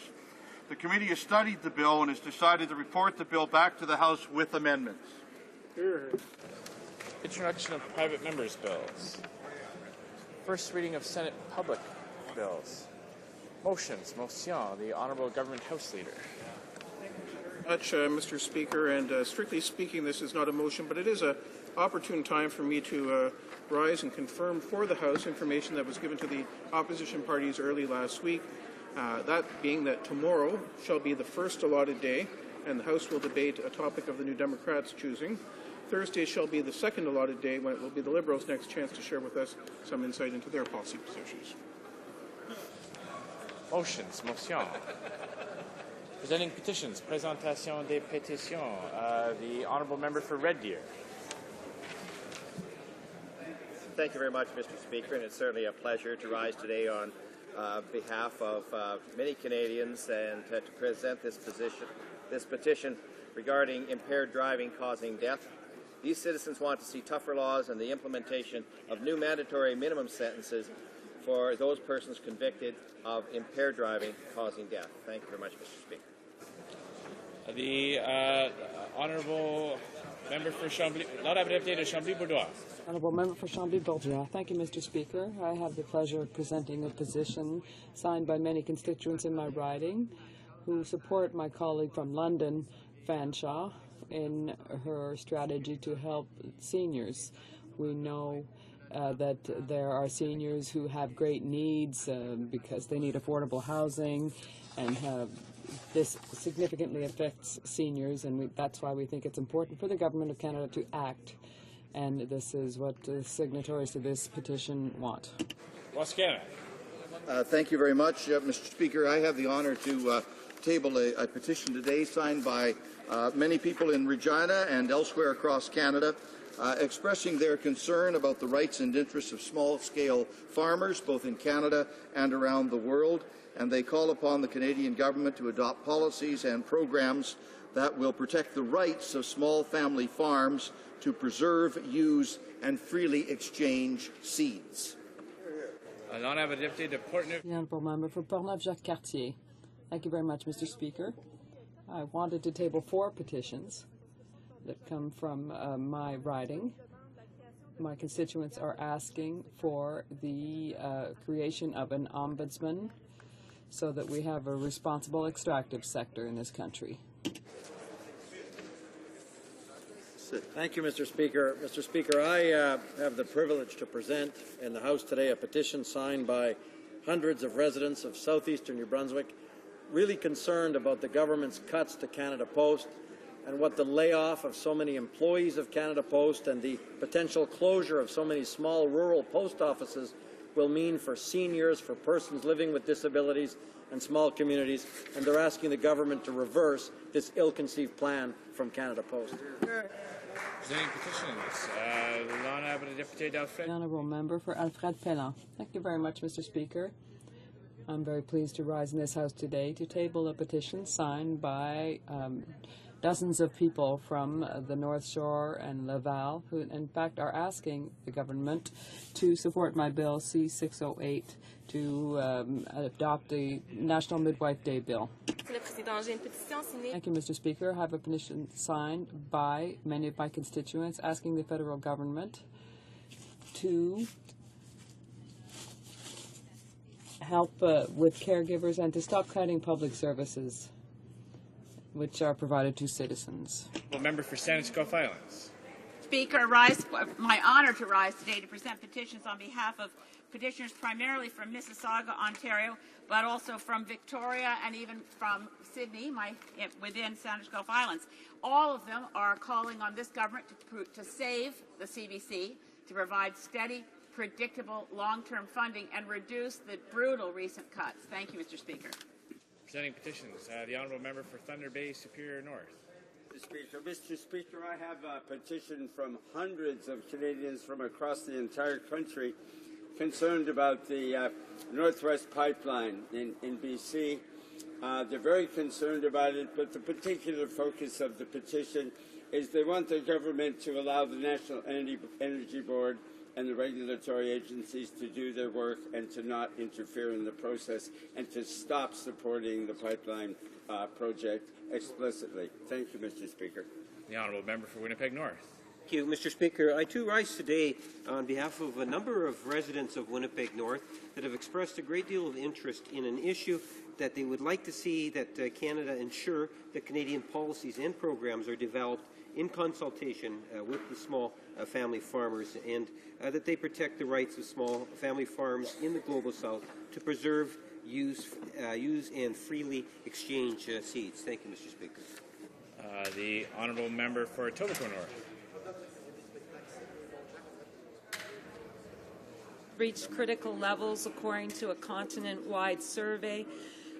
[SPEAKER 26] The committee has studied the bill and has decided to report the bill back to the House with amendments.
[SPEAKER 17] Introduction of private members' bills. First reading of Senate public bills. Motions. Motion. The Honourable Government House Leader.
[SPEAKER 21] Much, Mr. Speaker, and strictly speaking, this is not a motion, but it is an opportune time for me to rise and confirm for the House information that was given to the opposition parties early last week. That being that tomorrow shall be the first allotted day, and the House will debate a topic of the New Democrats' choosing. Thursday shall be the second allotted day, when it will be the Liberals' next chance to share with us some insight into their policy positions.
[SPEAKER 17] Motions. Motion. Presenting petitions. Présentation des pétitions. The Honourable Member for Red Deer.
[SPEAKER 27] Thank you very much, Mr. Speaker, and it's certainly a pleasure to rise today on behalf of many Canadians and to present this petition regarding impaired driving causing death. These citizens want to see tougher laws and the implementation of new mandatory minimum sentences for those persons convicted of impaired driving causing death. Thank you very much, Mr. Speaker.
[SPEAKER 17] The Honourable Member for Chambly, L'Honorable Député de Chambly-Bourdois.
[SPEAKER 25] Honourable Member for Chambly-Bourdois. Thank you, Mr. Speaker. I have the pleasure of presenting a petition signed by many constituents in my riding who support my colleague from London, Fanshawe, in her strategy to help seniors. We know that there are seniors who have great needs because they need affordable housing, and this significantly affects seniors, and that's why we think it's important for the Government of Canada to act, and this is what the signatories to this petition want.
[SPEAKER 26] Thank you very much, Mr. Speaker. I have the honour to table a petition today signed by many people in Regina and elsewhere across Canada, expressing their concern about the rights and interests of small-scale farmers, both in Canada and around the world, and they call upon the Canadian government to adopt policies and programs
[SPEAKER 1] that will protect the rights of small family farms to preserve, use, and freely exchange seeds.
[SPEAKER 25] The Honourable Member for Portneuf-Jacques-Cartier. Thank you very much, Mr. Speaker. I wanted to table 4 petitions that come from my riding. My constituents are asking for the creation of an ombudsman so that we have a responsible extractive sector in this country.
[SPEAKER 2] Thank you, Mr. Speaker. Mr. Speaker, I have the privilege to present in the House today a petition signed by hundreds of residents of southeastern New Brunswick, really concerned about the government's cuts to Canada Post and what the layoff of so many employees of Canada Post and the potential closure of so many small rural post offices will mean for seniors, for persons living with disabilities and small communities, and they're asking the government to reverse this ill-conceived plan from Canada Post.
[SPEAKER 25] The Honourable Member for Alfred-Pellan. Thank you very much, Mr. Speaker. I'm very pleased to rise in this House today to table a petition signed by dozens of people from the North Shore and Laval, who in fact are asking the government to support my bill C-608 to adopt the National Midwife Day Bill. Thank you, Mr. Speaker. I have a petition signed by many of my constituents asking the federal government to help with caregivers and to stop cutting public services which are provided to citizens.
[SPEAKER 17] Member for Sanisco Islands.
[SPEAKER 7] Speaker, my honor to rise today to present petitions on behalf of petitioners primarily from Mississauga, Ontario, but also from Victoria and even from Sydney, within Sanisco Islands. All of them are calling on this government to save the CBC, to provide steady, predictable, long-term funding, and reduce the brutal recent cuts. Thank you, Mr. Speaker.
[SPEAKER 17] Presenting petitions, the Honourable Member for Thunder Bay, Superior North.
[SPEAKER 11] Mr. Speaker, I have a petition from hundreds of Canadians from across the entire country concerned about the Northwest Pipeline in BC. They're very concerned about it, but the particular focus of the petition is they want the government to allow the National Energy Board and the regulatory agencies to do their work and to not interfere in the process and to stop supporting the pipeline project explicitly. Thank you, Mr. Speaker.
[SPEAKER 17] The Honourable Member for Winnipeg North.
[SPEAKER 12] Thank you, Mr. Speaker. I too rise today on behalf of a number of residents of Winnipeg North that have expressed a great deal of interest in an issue that they would like to see that Canada ensure that Canadian policies and programs are developed in consultation with the small family farmers and that they protect the rights of small family farms in the Global South to preserve, use and freely exchange seeds. Thank you, Mr. Speaker.
[SPEAKER 17] The Honourable Member for Etobicoke North.
[SPEAKER 13] Reached critical levels according to a continent-wide survey.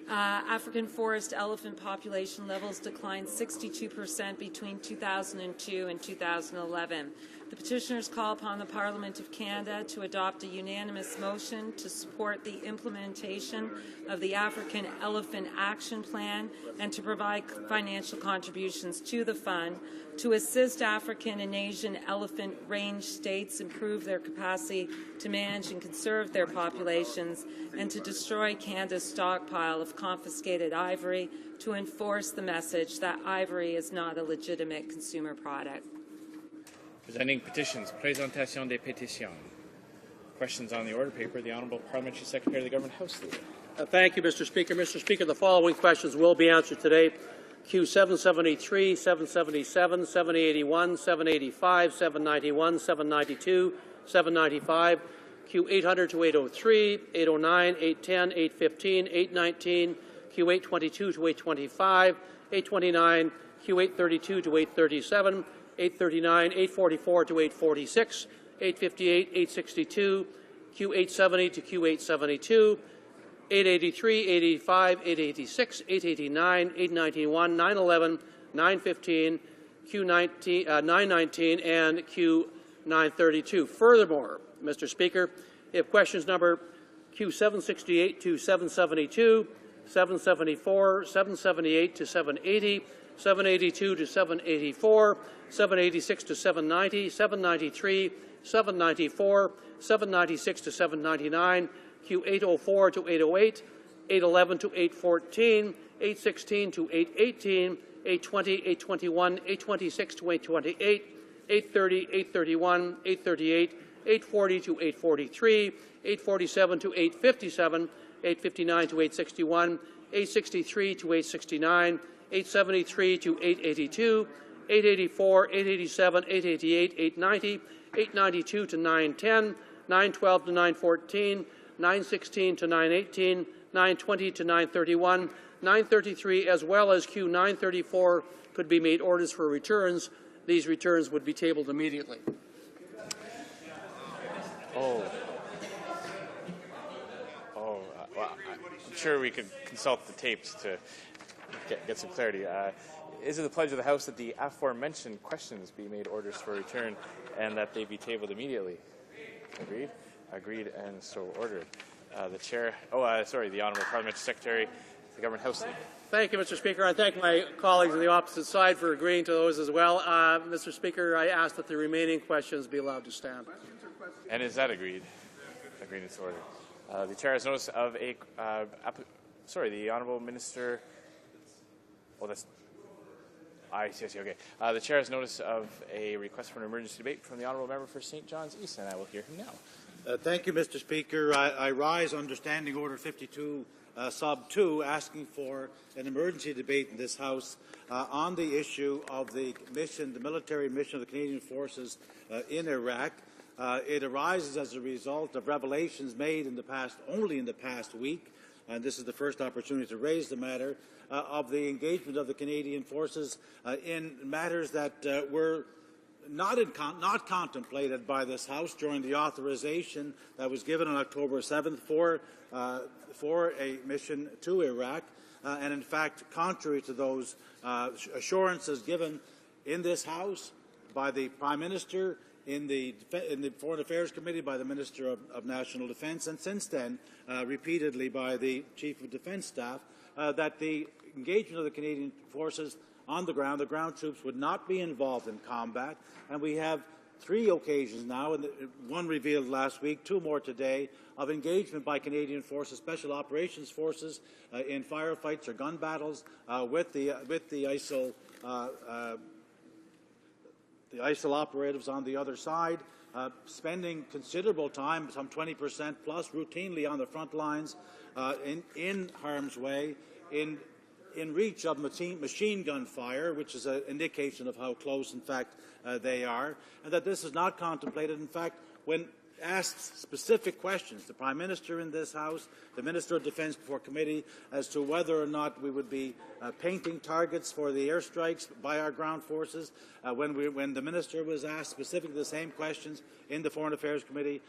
[SPEAKER 13] African forest elephant population levels declined 62% between 2002 and 2011. The petitioners call upon the Parliament of Canada to adopt a unanimous motion to support the implementation of the African Elephant Action Plan and to provide financial contributions to the fund to assist African and Asian elephant range states improve their capacity to manage and conserve their populations and to destroy Canada's stockpile of confiscated ivory to enforce the message that ivory is not a legitimate consumer product.
[SPEAKER 17] Presenting petitions, présentation des pétitions. Questions on the order paper. The Honourable Parliamentary Secretary of the Government House Leader.
[SPEAKER 18] Thank you, Mr. Speaker. Mr. Speaker, the following questions will be answered today. Q 773, 777, 781, 785, 791, 792, 795, Q 800 to 803, 809, 810, 815, 819, Q 822 to 825, 829, Q 832 to 837, 839, 844 to 846, 858, 862, Q 870 to Q 872, 883, 885, 886, 889, 891, 911, 915, Q 919, and Q 932. Furthermore, Mr. Speaker, if questions number Q 768 to 772, 774, 778 to 780, 782 to 784, 786 to 790, 793, 794, 796 to 799, Q 804 to 808, 811 to 814, 816 to 818, 820, 821, 826 to 828, 830, 831, 838, 840 to 843, 847 to 857, 859 to 861, 863 to 869, 873 to 882, 884, 887, 888, 890, 892 to 910, 912 to 914, 916 to 918, 920 to 931, 933, as well as Q 934 could be made orders for returns. These returns would be tabled immediately.
[SPEAKER 17] Well, I'm sure we could consult the tapes to get some clarity. Is it the pledge of the House that the aforementioned questions be made orders for return and that they be tabled immediately? Agreed? Agreed and so ordered. The Chair, the Honourable Parliamentary Secretary, the Government House Leader.
[SPEAKER 18] Thank you, Mr. Speaker. I thank my colleagues on the opposite side for agreeing to those as well. Mr. Speaker, I ask that the remaining questions be allowed to stand.
[SPEAKER 17] And is that agreed? Agreed and so ordered. The Chair has notice of a, the Honourable Minister, okay. The Chair has notice of a request for an emergency debate from the Honourable Member for St. John's East, and I will hear him now.
[SPEAKER 5] Thank you, Mr. Speaker. I rise under Standing Order 52, Sub 2, asking for an emergency debate in this House on the issue of the military mission of the Canadian Forces in Iraq. It arises as a result of revelations made only in the past week, and this is the first opportunity to raise the matter of the engagement of the Canadian Forces in matters that were not contemplated by this House during the authorization that was given on October 7th for a mission to Iraq, and in fact, contrary to those assurances given in this House by the Prime Minister, in the Foreign Affairs Committee by the Minister of National Defence, and since then repeatedly by the Chief of Defence Staff, that the engagement of the Canadian Forces on the ground troops, would not be involved in combat. And we have 3 occasions now, and one revealed last week, 2 more today, of engagement by Canadian Forces, Special Operations Forces, in firefights or gun battles with the ISIL operatives on the other side, spending considerable time, some 20% plus, routinely on the front lines, in harm's way, in reach of machine gun fire, which is an indication of how close, in fact, they are, and that this is not contemplated. In fact, when asked specific questions, the Prime Minister in this House, the Minister of Defence before committee, as to whether or not we would be painting targets for the airstrikes by our ground forces, when the Minister was asked specifically the same questions in the Foreign Affairs Committee,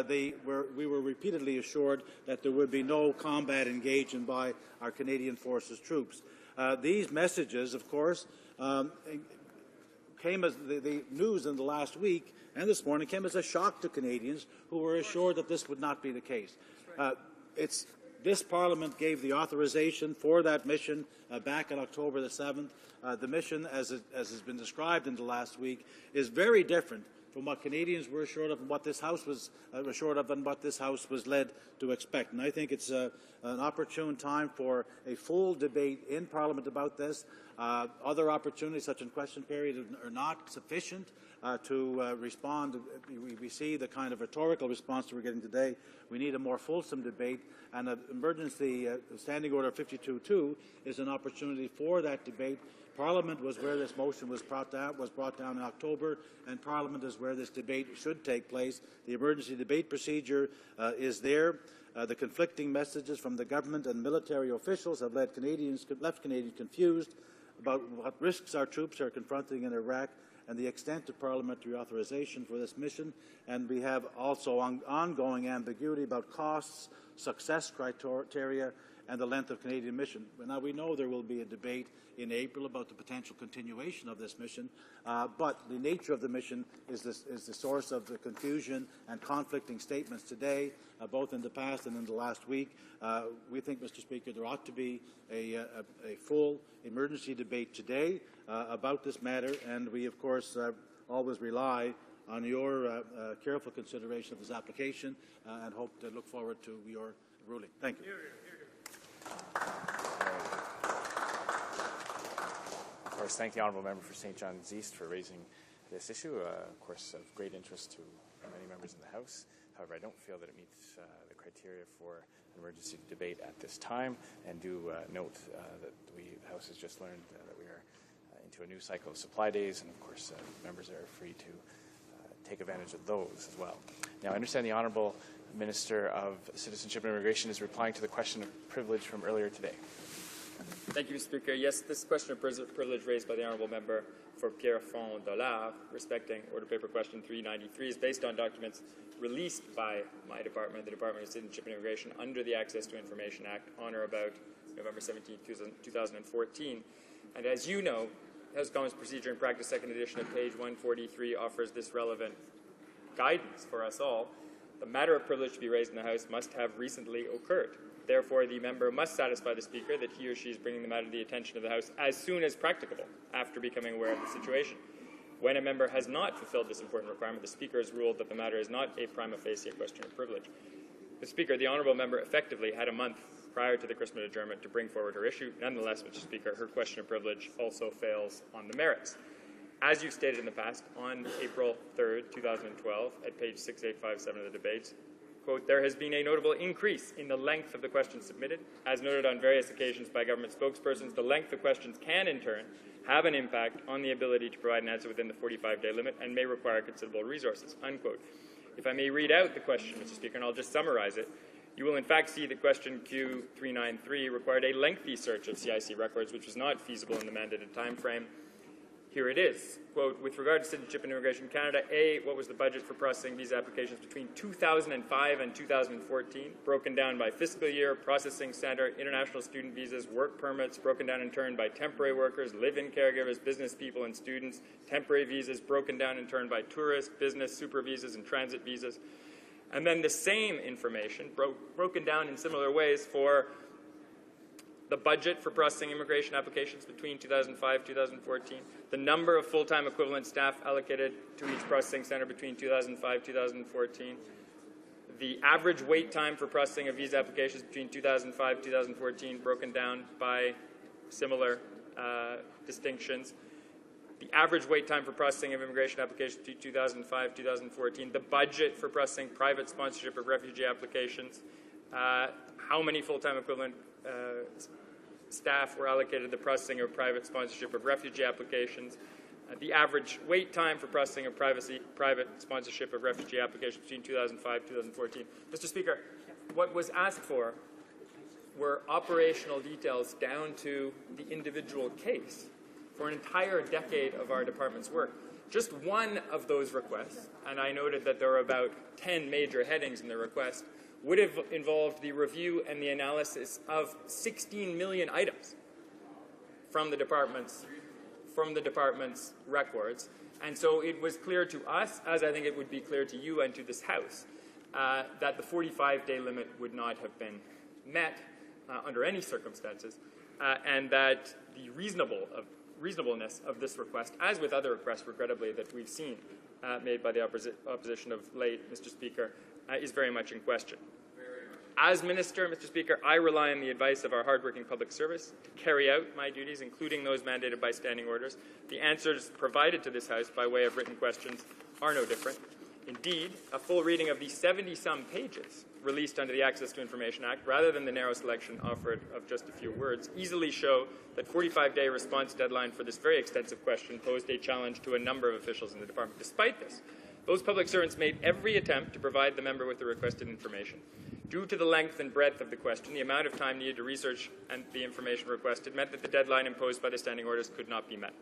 [SPEAKER 5] we were repeatedly assured that there would be no combat engagement by our Canadian Forces troops. These messages, of course, came as the news in the last week and this morning came as a shock to Canadians who were assured that this would not be the case. This Parliament gave the authorization for that mission back on October the 7th. The mission, as has been described in the last week, is very different from what Canadians were assured of and what this House was assured of and what this House was led to expect. And I think it's an opportune time for a full debate in Parliament about this. Other opportunities, such as question period, are not sufficient to respond. We see the kind of rhetorical response that we're getting today. We need a more fulsome debate, and an emergency Standing Order 52.2 is an opportunity for that debate. Parliament was where this motion was brought down in October, and Parliament is where this debate should take place. The emergency debate procedure is there. The conflicting messages from the government and military officials have left Canadians confused about what risks our troops are confronting in Iraq and the extent of parliamentary authorization for this mission. And we have also ongoing ambiguity about costs, success criteria, and the length of Canadian mission. Now, we know there will be a debate in April about the potential continuation of this mission, but the nature of the mission is the source of the confusion and conflicting statements today, both in the past and in the last week. We think, Mr. Speaker, there ought to be a full emergency debate today about this matter, and we, of course, always rely on your careful consideration of this application and hope to look forward to your ruling. Thank you.
[SPEAKER 17] Of course, thank the honourable member for St. John's East for raising this issue, of course, of great interest to many members in the House. However, I don't feel that it meets the criteria for an emergency debate at this time, and do note that the House has just learned that we are into a new cycle of supply days, and of course, members are free to take advantage of those as well. Now, I understand the Honourable Minister of Citizenship and Immigration is replying to the question of privilege from earlier today.
[SPEAKER 3] Thank you, Mr. Speaker. Yes, this question of privilege raised by the Honourable Member for Pierrefonds Dollard respecting Order Paper Question 393 is based on documents released by my department, the Department of Citizenship and Immigration, under the Access to Information Act on or about November 17, 2014. And as you know, House Commons Procedure and Practice, second edition at page 143, offers this relevant guidance for us all. The matter of privilege to be raised in the House must have recently occurred. Therefore, the member must satisfy the Speaker that he or she is bringing the matter to the attention of the House as soon as practicable after becoming aware of the situation. When a member has not fulfilled this important requirement, the Speaker has ruled that the matter is not a prima facie question of privilege. Mr. Speaker, the honourable member effectively had a month prior to the Christmas adjournment to bring forward her issue. Nonetheless, Mr. Speaker, her question of privilege also fails on the merits. As you've stated in the past, on April 3rd, 2012, at page 6857 of the debates, quote, there has been a notable increase in the length of the questions submitted. As noted on various occasions by government spokespersons, the length of questions can, in turn, have an impact on the ability to provide an answer within the 45-day limit and may require considerable resources, unquote. If I may read out the question, Mr. Speaker, and I'll just summarize it, you will in fact see that question Q393 required a lengthy search of CIC records, which was not feasible in the mandated time frame. Here it is. Quote, with regard to Citizenship and Immigration Canada, A, what was the budget for processing visa applications between 2005 and 2014, broken down by fiscal year, processing center, international student visas, work permits, broken down in turn by temporary workers, live-in caregivers, business people and students, temporary visas, broken down in turn by tourists, business, super visas, and transit visas. And then the same information, broken down in similar ways for the budget for processing immigration applications between 2005 and 2014, the number of full-time equivalent staff allocated to each processing center between 2005 and 2014, the average wait time for processing of visa applications between 2005 and 2014, broken down by similar distinctions, the average wait time for processing of immigration applications between 2005 and 2014, the budget for processing private sponsorship of refugee applications, how many full-time equivalent staff were allocated the processing of private sponsorship of refugee applications, the average wait time for processing of private sponsorship of refugee applications between 2005 and 2014. Mr. Speaker, what was asked for were operational details down to the individual case for an entire decade of our department's work. Just one of those requests, and I noted that there are about 10 major headings in the request, would have involved the review and the analysis of 16 million items from the department's records. And so it was clear to us, as I think it would be clear to you and to this House, that the 45-day limit would not have been met under any circumstances, and that the reasonableness of this request, as with other requests, regrettably, that we've seen made by the opposition of late, Mr. Speaker, is very much in question. As Minister, Mr. Speaker, I rely on the advice of our hardworking public service to carry out my duties, including those mandated by standing orders. The answers provided to this House by way of written questions are no different. Indeed, a full reading of the 70-some pages released under the Access to Information Act, rather than the narrow selection offered of just a few words, easily show that 45-day response deadline for this very extensive question posed a challenge to a number of officials in the department. Despite this, those public servants made every attempt to provide the member with the requested information. Due to the length and breadth of the question, the amount of time needed to research and the information requested meant that the deadline imposed by the standing orders could not be met.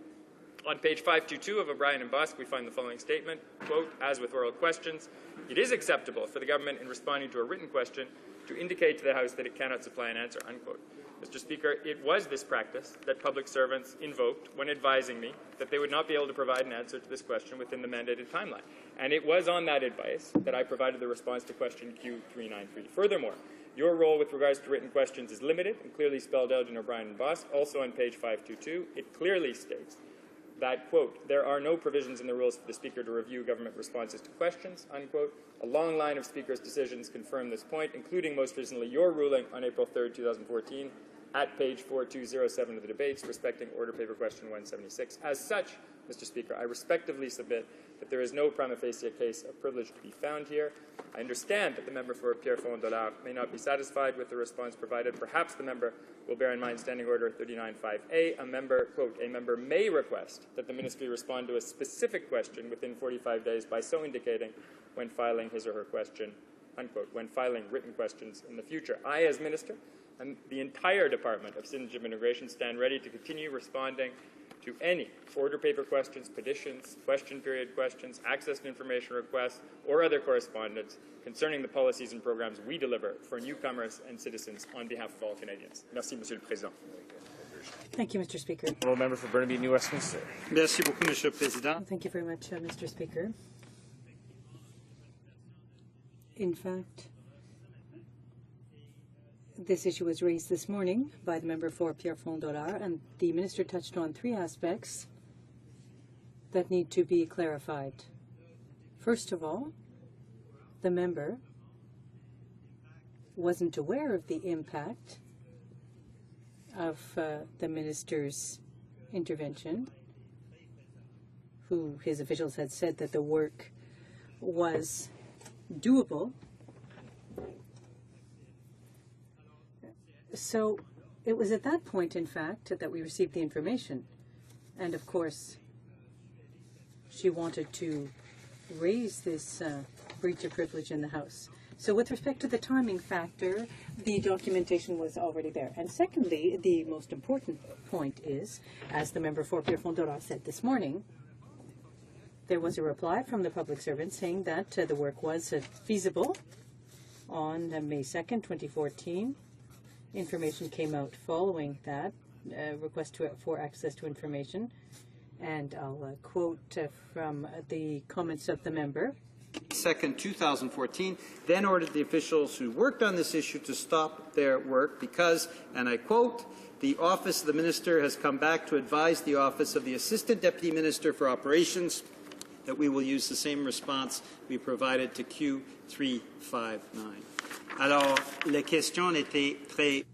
[SPEAKER 3] On page 522 of O'Brien and Busk, we find the following statement, quote, as with oral questions, it is acceptable for the government in responding to a written question to indicate to the House that it cannot supply an answer, unquote. Mr. Speaker, it was this practice that public servants invoked when advising me that they would not be able to provide an answer to this question within the mandated timeline. And it was on that advice that I provided the response to question Q393. Furthermore, your role with regards to written questions is limited and clearly spelled out in O'Brien and Busk. Also on page 522, it clearly states that, quote, there are no provisions in the rules for the Speaker to review government responses to questions, unquote. A long line of Speaker's decisions confirm this point, including most recently your ruling on April 3rd, 2014, at page 4207 of the debates respecting Order Paper Question 176. As such, Mr. Speaker, I respectively submit that there is no prima facie case of privilege to be found here. I understand that the member for Pierrefonds-Dollard may not be satisfied with the response provided. Perhaps the member will bear in mind Standing Order 39.5a. A member, quote, a member may request that the ministry respond to a specific question within 45 days by so indicating when filing his or her question, unquote, when filing written questions in the future. I, as minister, and the entire Department of Citizenship and Immigration stand ready to continue responding to any order paper questions, petitions, question period questions, access to information requests, or other correspondence concerning the policies and programs we deliver for newcomers and citizens on behalf of all Canadians. Merci, Monsieur le Président.
[SPEAKER 9] Thank you, Mr. Speaker.
[SPEAKER 17] Honourable member for Burnaby, New Westminster.
[SPEAKER 14] Merci beaucoup, Monsieur le Président.
[SPEAKER 25] Thank you very much, Mr. Speaker. In fact, this issue was raised this morning by the member for Pierrefonds-Dollard, and the minister touched on three aspects that need to be clarified. First of all, the member wasn't aware of the impact of the minister's intervention, who his officials had said that the work was doable. So it was at that point, in fact, that we received the information. And of course, she wanted to raise this breach of privilege in the House. So with respect to the timing factor, the documentation was already there. And secondly, the most important point is, as the member for Pierrefonds-Dollard said this morning, there was a reply from the public servant saying that the work was feasible on May 2nd, 2014. Information came out following that request for access to information, and I'll quote from the comments of the member.
[SPEAKER 15] 2nd, 2014, then ordered the officials who worked on this issue to stop their work because, and I quote, the Office of the Minister has come back to advise the Office of the Assistant Deputy Minister for Operations that we will use the same response we provided to Q359. Alors, la question était très...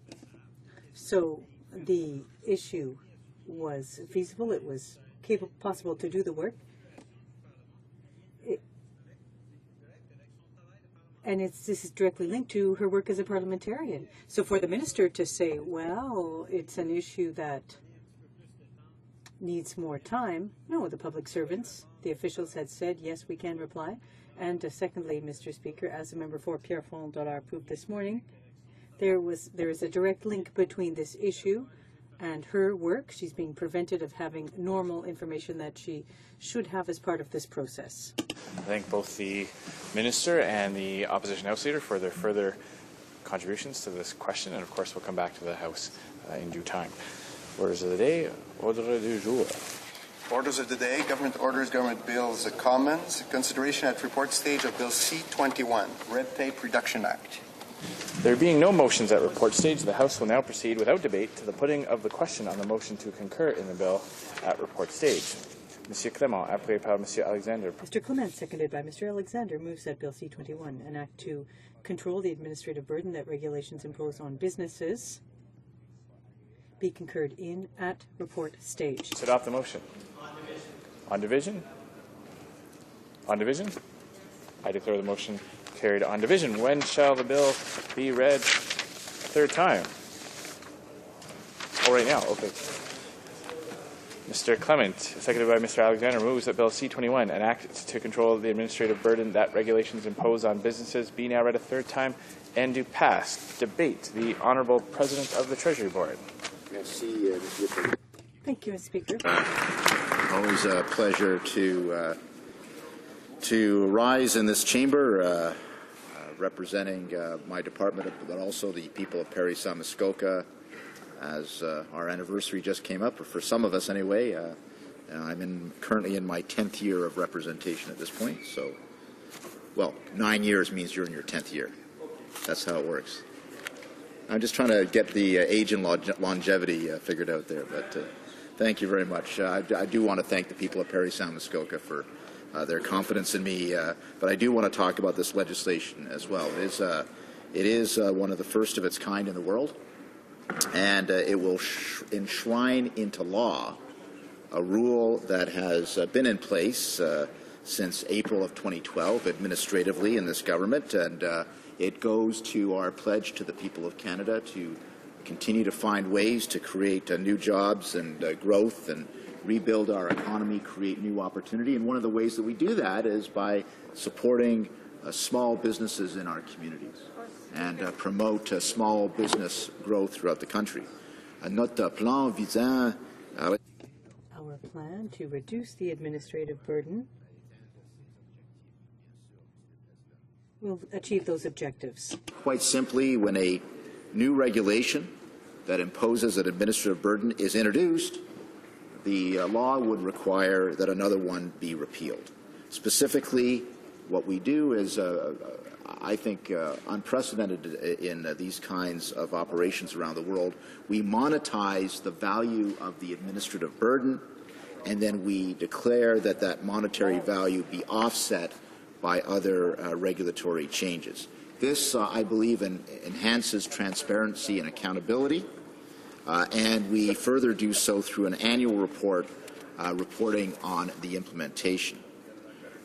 [SPEAKER 25] So the issue was feasible. It was possible to do the work. And this is directly linked to her work as a parliamentarian. So for the minister to say, well, it's an issue that needs more time, no, the public servants, the officials had said, yes, we can reply. And secondly, Mr. Speaker, as the member for Pierrefonds-Dollard proved this morning, there is a direct link between this issue and her work. She's being prevented of having normal information that she should have as part of this process.
[SPEAKER 17] I thank both the Minister and the Opposition House Leader for their further contributions to this question, and of course we'll come back to the House in due time. Orders of the day, ordre du jour.
[SPEAKER 16] Orders of the day, government orders, government bills, Commons, consideration at report stage of Bill C-21, Red Tape Reduction Act.
[SPEAKER 17] There being no motions at report stage, the House will now proceed without debate to the putting of the question on the motion to concur in the bill at report stage. Monsieur Clement, appelé par Monsieur Alexander.
[SPEAKER 25] Mr. Clement, seconded by Mr. Alexander, moves that Bill C-21, an act to control the administrative burden that regulations impose on businesses, be concurred in at report stage.
[SPEAKER 17] To adopt the motion. On division? On division? I declare the motion carried on division. When shall the bill be read a third time? Oh, right now. Okay. Mr. Clement, seconded by Mr. Alexander, moves that Bill C-21, an act to control the administrative burden that regulations impose on businesses, be now read a third time and do pass. Debate. The Honourable President of the Treasury Board.
[SPEAKER 25] Thank you, Mr. Speaker.
[SPEAKER 4] Always a pleasure to rise in this chamber, representing my department, but also the people of Parry Sound Muskoka, as our anniversary just came up, or for some of us anyway. I'm currently in my 10th year of representation at this point. So, well, 9 years means you're in your 10th year. That's how it works. I'm just trying to get the age and longevity figured out there, but thank you very much. I do want to thank the people of Parry Sound Muskoka for their confidence in me, but I do want to talk about this legislation as well. It is one of the first of its kind in the world, and it will enshrine into law a rule that has been in place since April of 2012 administratively in this government, and it goes to our pledge to the people of Canada to continue to find ways to create new jobs and growth and rebuild our economy, create new opportunity. And one of the ways that we do that is by supporting small businesses in our communities and promote small business growth throughout the country. Notre plan visant
[SPEAKER 9] Our plan to reduce the administrative burden will achieve those objectives.
[SPEAKER 4] Quite simply, when a new regulation that imposes an administrative burden is introduced, the law would require that another one be repealed. Specifically, what we do is, I think, unprecedented in these kinds of operations around the world. We monetize the value of the administrative burden, and then we declare that that monetary value be offset by other regulatory changes. This, I believe, enhances transparency and accountability, and we further do so through an annual report reporting on the implementation.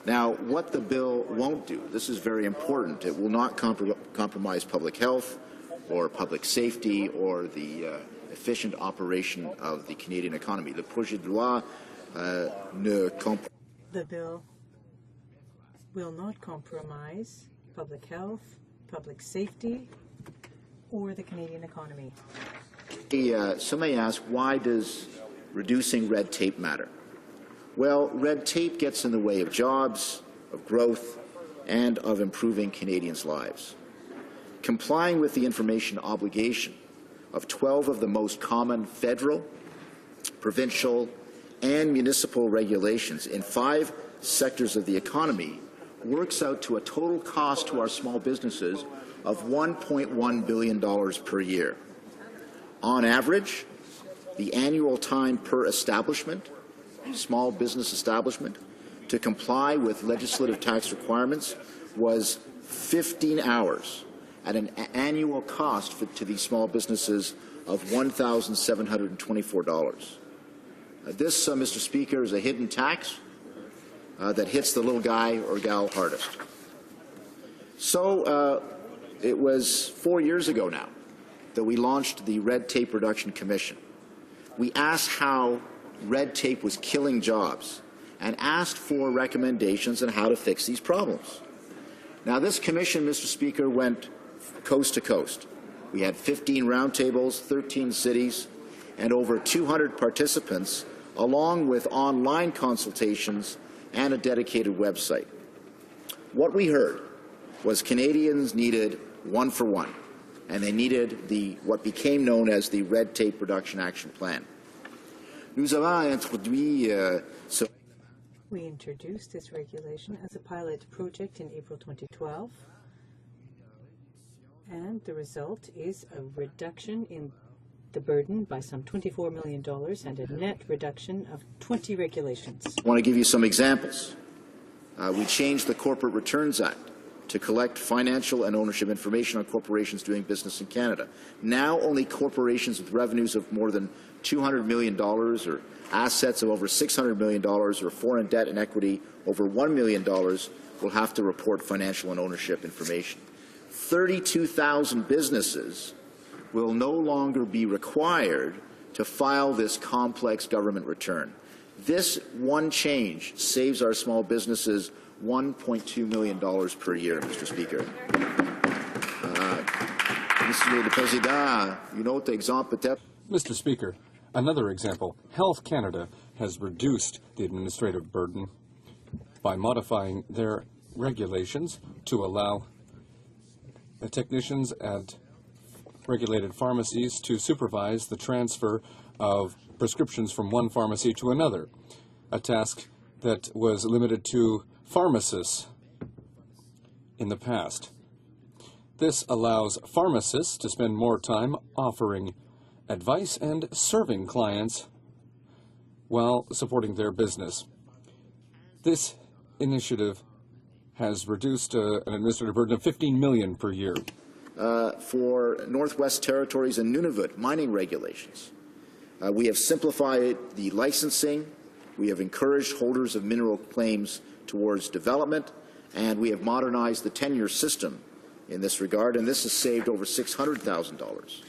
[SPEAKER 4] Now, what the bill won't do, this is very important, it will not compromise public health or public safety or the efficient operation of the Canadian economy. Le projet de loi ne compromise.
[SPEAKER 9] The bill will not compromise public health, public safety, or the Canadian economy.
[SPEAKER 4] Some may ask, why does reducing red tape matter? Well, red tape gets in the way of jobs, of growth, and of improving Canadians' lives. Complying with the information obligation of 12 of the most common federal, provincial, and municipal regulations in 5 sectors of the economy works out to a total cost to our small businesses of $1.1 billion per year. On average, the annual time per establishment, small business establishment, to comply with legislative tax requirements was 15 hours at an annual cost to these small businesses of $1,724. This, Mr. Speaker, is a hidden tax that hits the little guy or gal hardest. So it was 4 years ago now that we launched the Red Tape Reduction Commission. We asked how red tape was killing jobs and asked for recommendations on how to fix these problems. Now, this commission, Mr. Speaker, went coast to coast. We had 15 roundtables, 13 cities, and over 200 participants, along with online consultations and a dedicated website. What we heard was Canadians needed one for one, and they needed what became known as the Red Tape Reduction Action Plan. We
[SPEAKER 9] introduced this regulation as a pilot project in April 2012, and the result is a reduction in the burden by some $24 million and a net reduction of 20 regulations.
[SPEAKER 4] I want to give you some examples. We changed the Corporate Returns Act to collect financial and ownership information on corporations doing business in Canada. Now only corporations with revenues of more than $200 million or assets of over $600 million or foreign debt and equity over $1 million will have to report financial and ownership information. 32,000 businesses will no longer be required to file this complex government return. This one change saves our small businesses $1.2 million per year, Mr. Speaker. Monsieur le Président, une autre exemple peut-être.
[SPEAKER 6] Mr. Speaker, another example. Health Canada has reduced the administrative burden by modifying their regulations to allow the technicians at regulated pharmacies to supervise the transfer of prescriptions from one pharmacy to another, a task that was limited to pharmacists in the past. This allows pharmacists to spend more time offering advice and serving clients while supporting their business. This initiative has reduced an administrative burden of $15 million per year.
[SPEAKER 4] For Northwest Territories and Nunavut mining regulations, we have simplified the licensing, we have encouraged holders of mineral claims towards development, and we have modernized the tenure system in this regard, and this has saved over $600,000.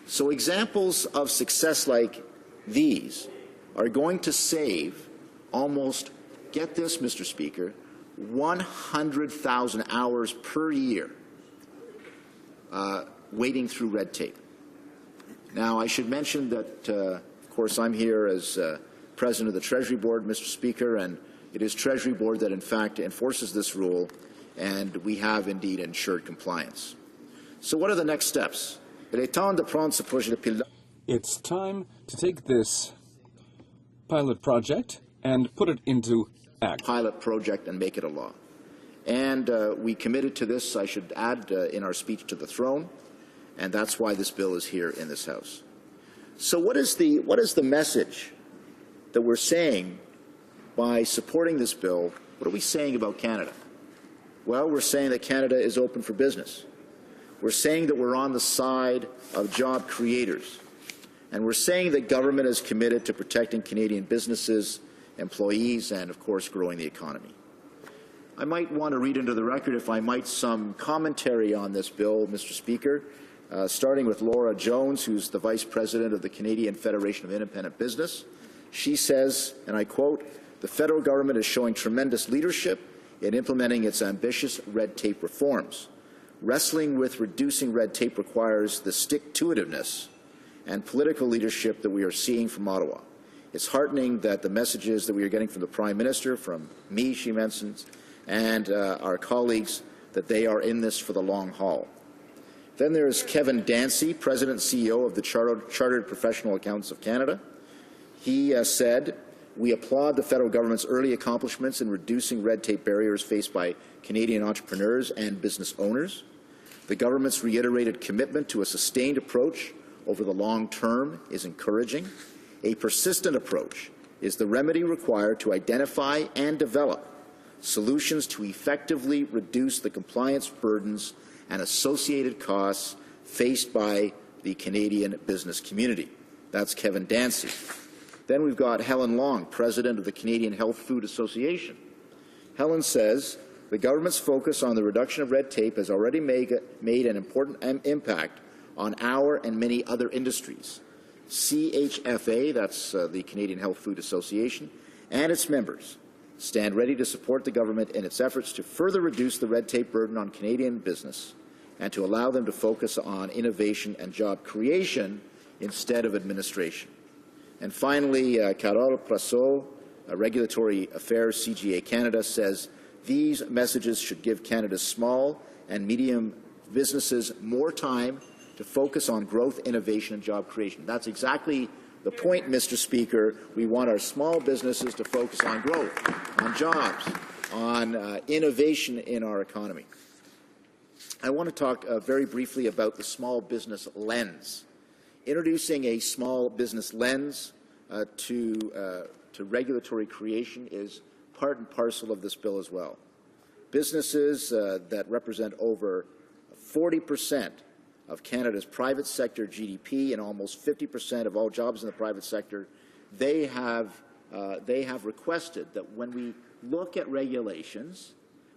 [SPEAKER 4] So examples of success like these are going to save almost, get this, Mr. Speaker, 100,000 hours per year wading through red tape. Now, I should mention that, of course, I'm here as President of the Treasury Board, Mr. Speaker, and it is Treasury Board that, in fact, enforces this rule, and we have indeed ensured compliance. So what are the next steps?
[SPEAKER 6] It's time to take this pilot project and put it into act.
[SPEAKER 4] Pilot project and make it a law. And we committed to this, I should add, in our speech to the throne, and that's why this bill is here in this House. So what is the message that we're saying by supporting this bill? What are we saying about Canada? Well, we're saying that Canada is open for business. We're saying that we're on the side of job creators. And we're saying that government is committed to protecting Canadian businesses, employees, and, of course, growing the economy. I might want to read into the record, if I might, some commentary on this bill, Mr. Speaker, starting with Laura Jones, who's the Vice President of the Canadian Federation of Independent Business. She says, and I quote, "The federal government is showing tremendous leadership in implementing its ambitious red tape reforms. Wrestling with reducing red tape requires the stick-to-itiveness and political leadership that we are seeing from Ottawa. It's heartening that the messages that we are getting from the Prime Minister, from me, she mentions, and our colleagues, that they are in this for the long haul." Then there is Kevin Dancy, President and CEO of the Chartered Professional Accountants of Canada. He said, "We applaud the federal government's early accomplishments in reducing red tape barriers faced by Canadian entrepreneurs and business owners. The government's reiterated commitment to a sustained approach over the long term is encouraging. A persistent approach is the remedy required to identify and develop solutions to effectively reduce the compliance burdens and associated costs faced by the Canadian business community." That's Kevin Dancy. Then we've got Helen Long, President of the Canadian Health Food Association. Helen says, "The government's focus on the reduction of red tape has already made an important impact on our and many other industries. CHFA, that's the Canadian Health Food Association, and its members stand ready to support the government in its efforts to further reduce the red tape burden on Canadian business and to allow them to focus on innovation and job creation instead of administration." And finally, Carole Prassot, Regulatory Affairs, CGA Canada, says, "These messages should give Canada's small and medium businesses more time to focus on growth, innovation, and job creation." That's exactly the point, Mr. Speaker. We want our small businesses to focus on growth, on jobs, on innovation in our economy. I want to talk very briefly about the small business lens. Introducing a small business lens to regulatory creation is part and parcel of this bill as well. Businesses that represent over 40% of Canada's private sector GDP and almost 50% of all jobs in the private sector, they have requested that when we look at regulations,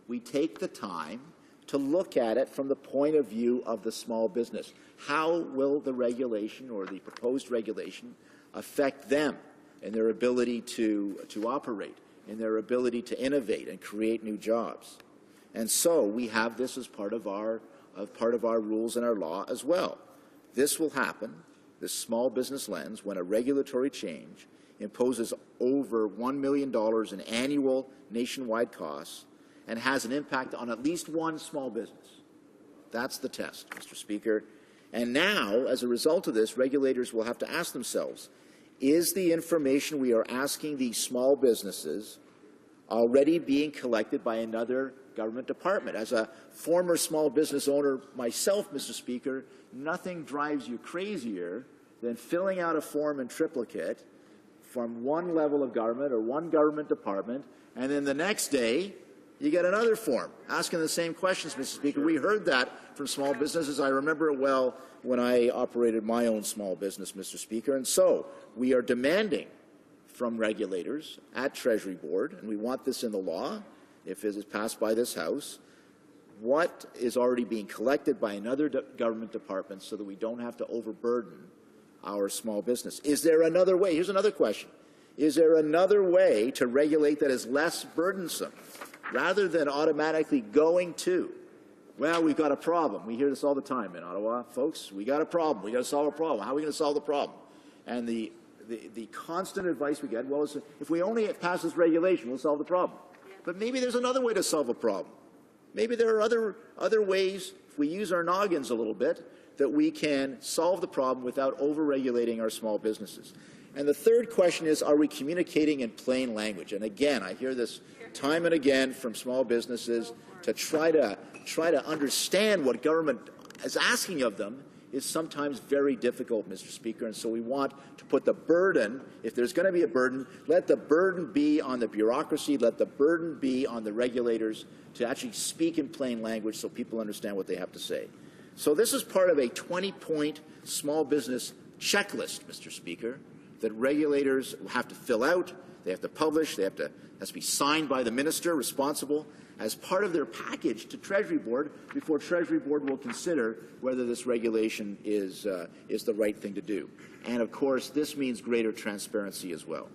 [SPEAKER 4] we take the time to look at it from the point of view of the small business. How will the regulation or the proposed regulation affect them and their ability to operate, and their ability to innovate and create new jobs? And so we have this as part of our rules and our law as well. This will happen, this small business lens, when a regulatory change imposes over $1 million in annual nationwide costs and has an impact on at least one small business. That's the test, Mr. Speaker. And now, as a result of this, regulators will have to ask themselves, is the information we are asking these small businesses already being collected by another government department? As a former small business owner myself, Mr. Speaker, nothing drives you crazier than filling out a form in triplicate from one level of government or one government department, and then the next day you get another form asking the same questions, Mr. Speaker. We heard that from small businesses. I remember it well when I operated my own small business, Mr. Speaker. And so we are demanding from regulators at Treasury Board, and we want this in the law if it is passed by this House, what is already being collected by another government department so that we don't have to overburden our small business. Is there another way? Here's another question. Is there another way to regulate that is less burdensome rather than automatically going to, well, we've got a problem. We hear this all the time in Ottawa, folks. We got a problem. We got to solve a problem. How are we going to solve the problem? And the constant advice we get, well, is if we only pass this regulation, we'll solve the problem. But maybe there's another way to solve a problem. Maybe there are other ways, if we use our noggins a little bit, that we can solve the problem without over-regulating our small businesses. And the third question is, are we communicating in plain language? And again, I hear this time and again from small businesses to try to understand what government is asking of them is sometimes very difficult, Mr. Speaker. And so we want to put the burden, if there's going to be a burden, let the burden be on the bureaucracy, let the burden be on the regulators to actually speak in plain language so people understand what they have to say. So this is part of a 20-point small business checklist, Mr. Speaker, that regulators have to fill out, they have to publish, has to be signed by the minister responsible as part of their package to Treasury Board before Treasury Board will consider whether this regulation is the right thing to do. And of course, this means greater transparency as well.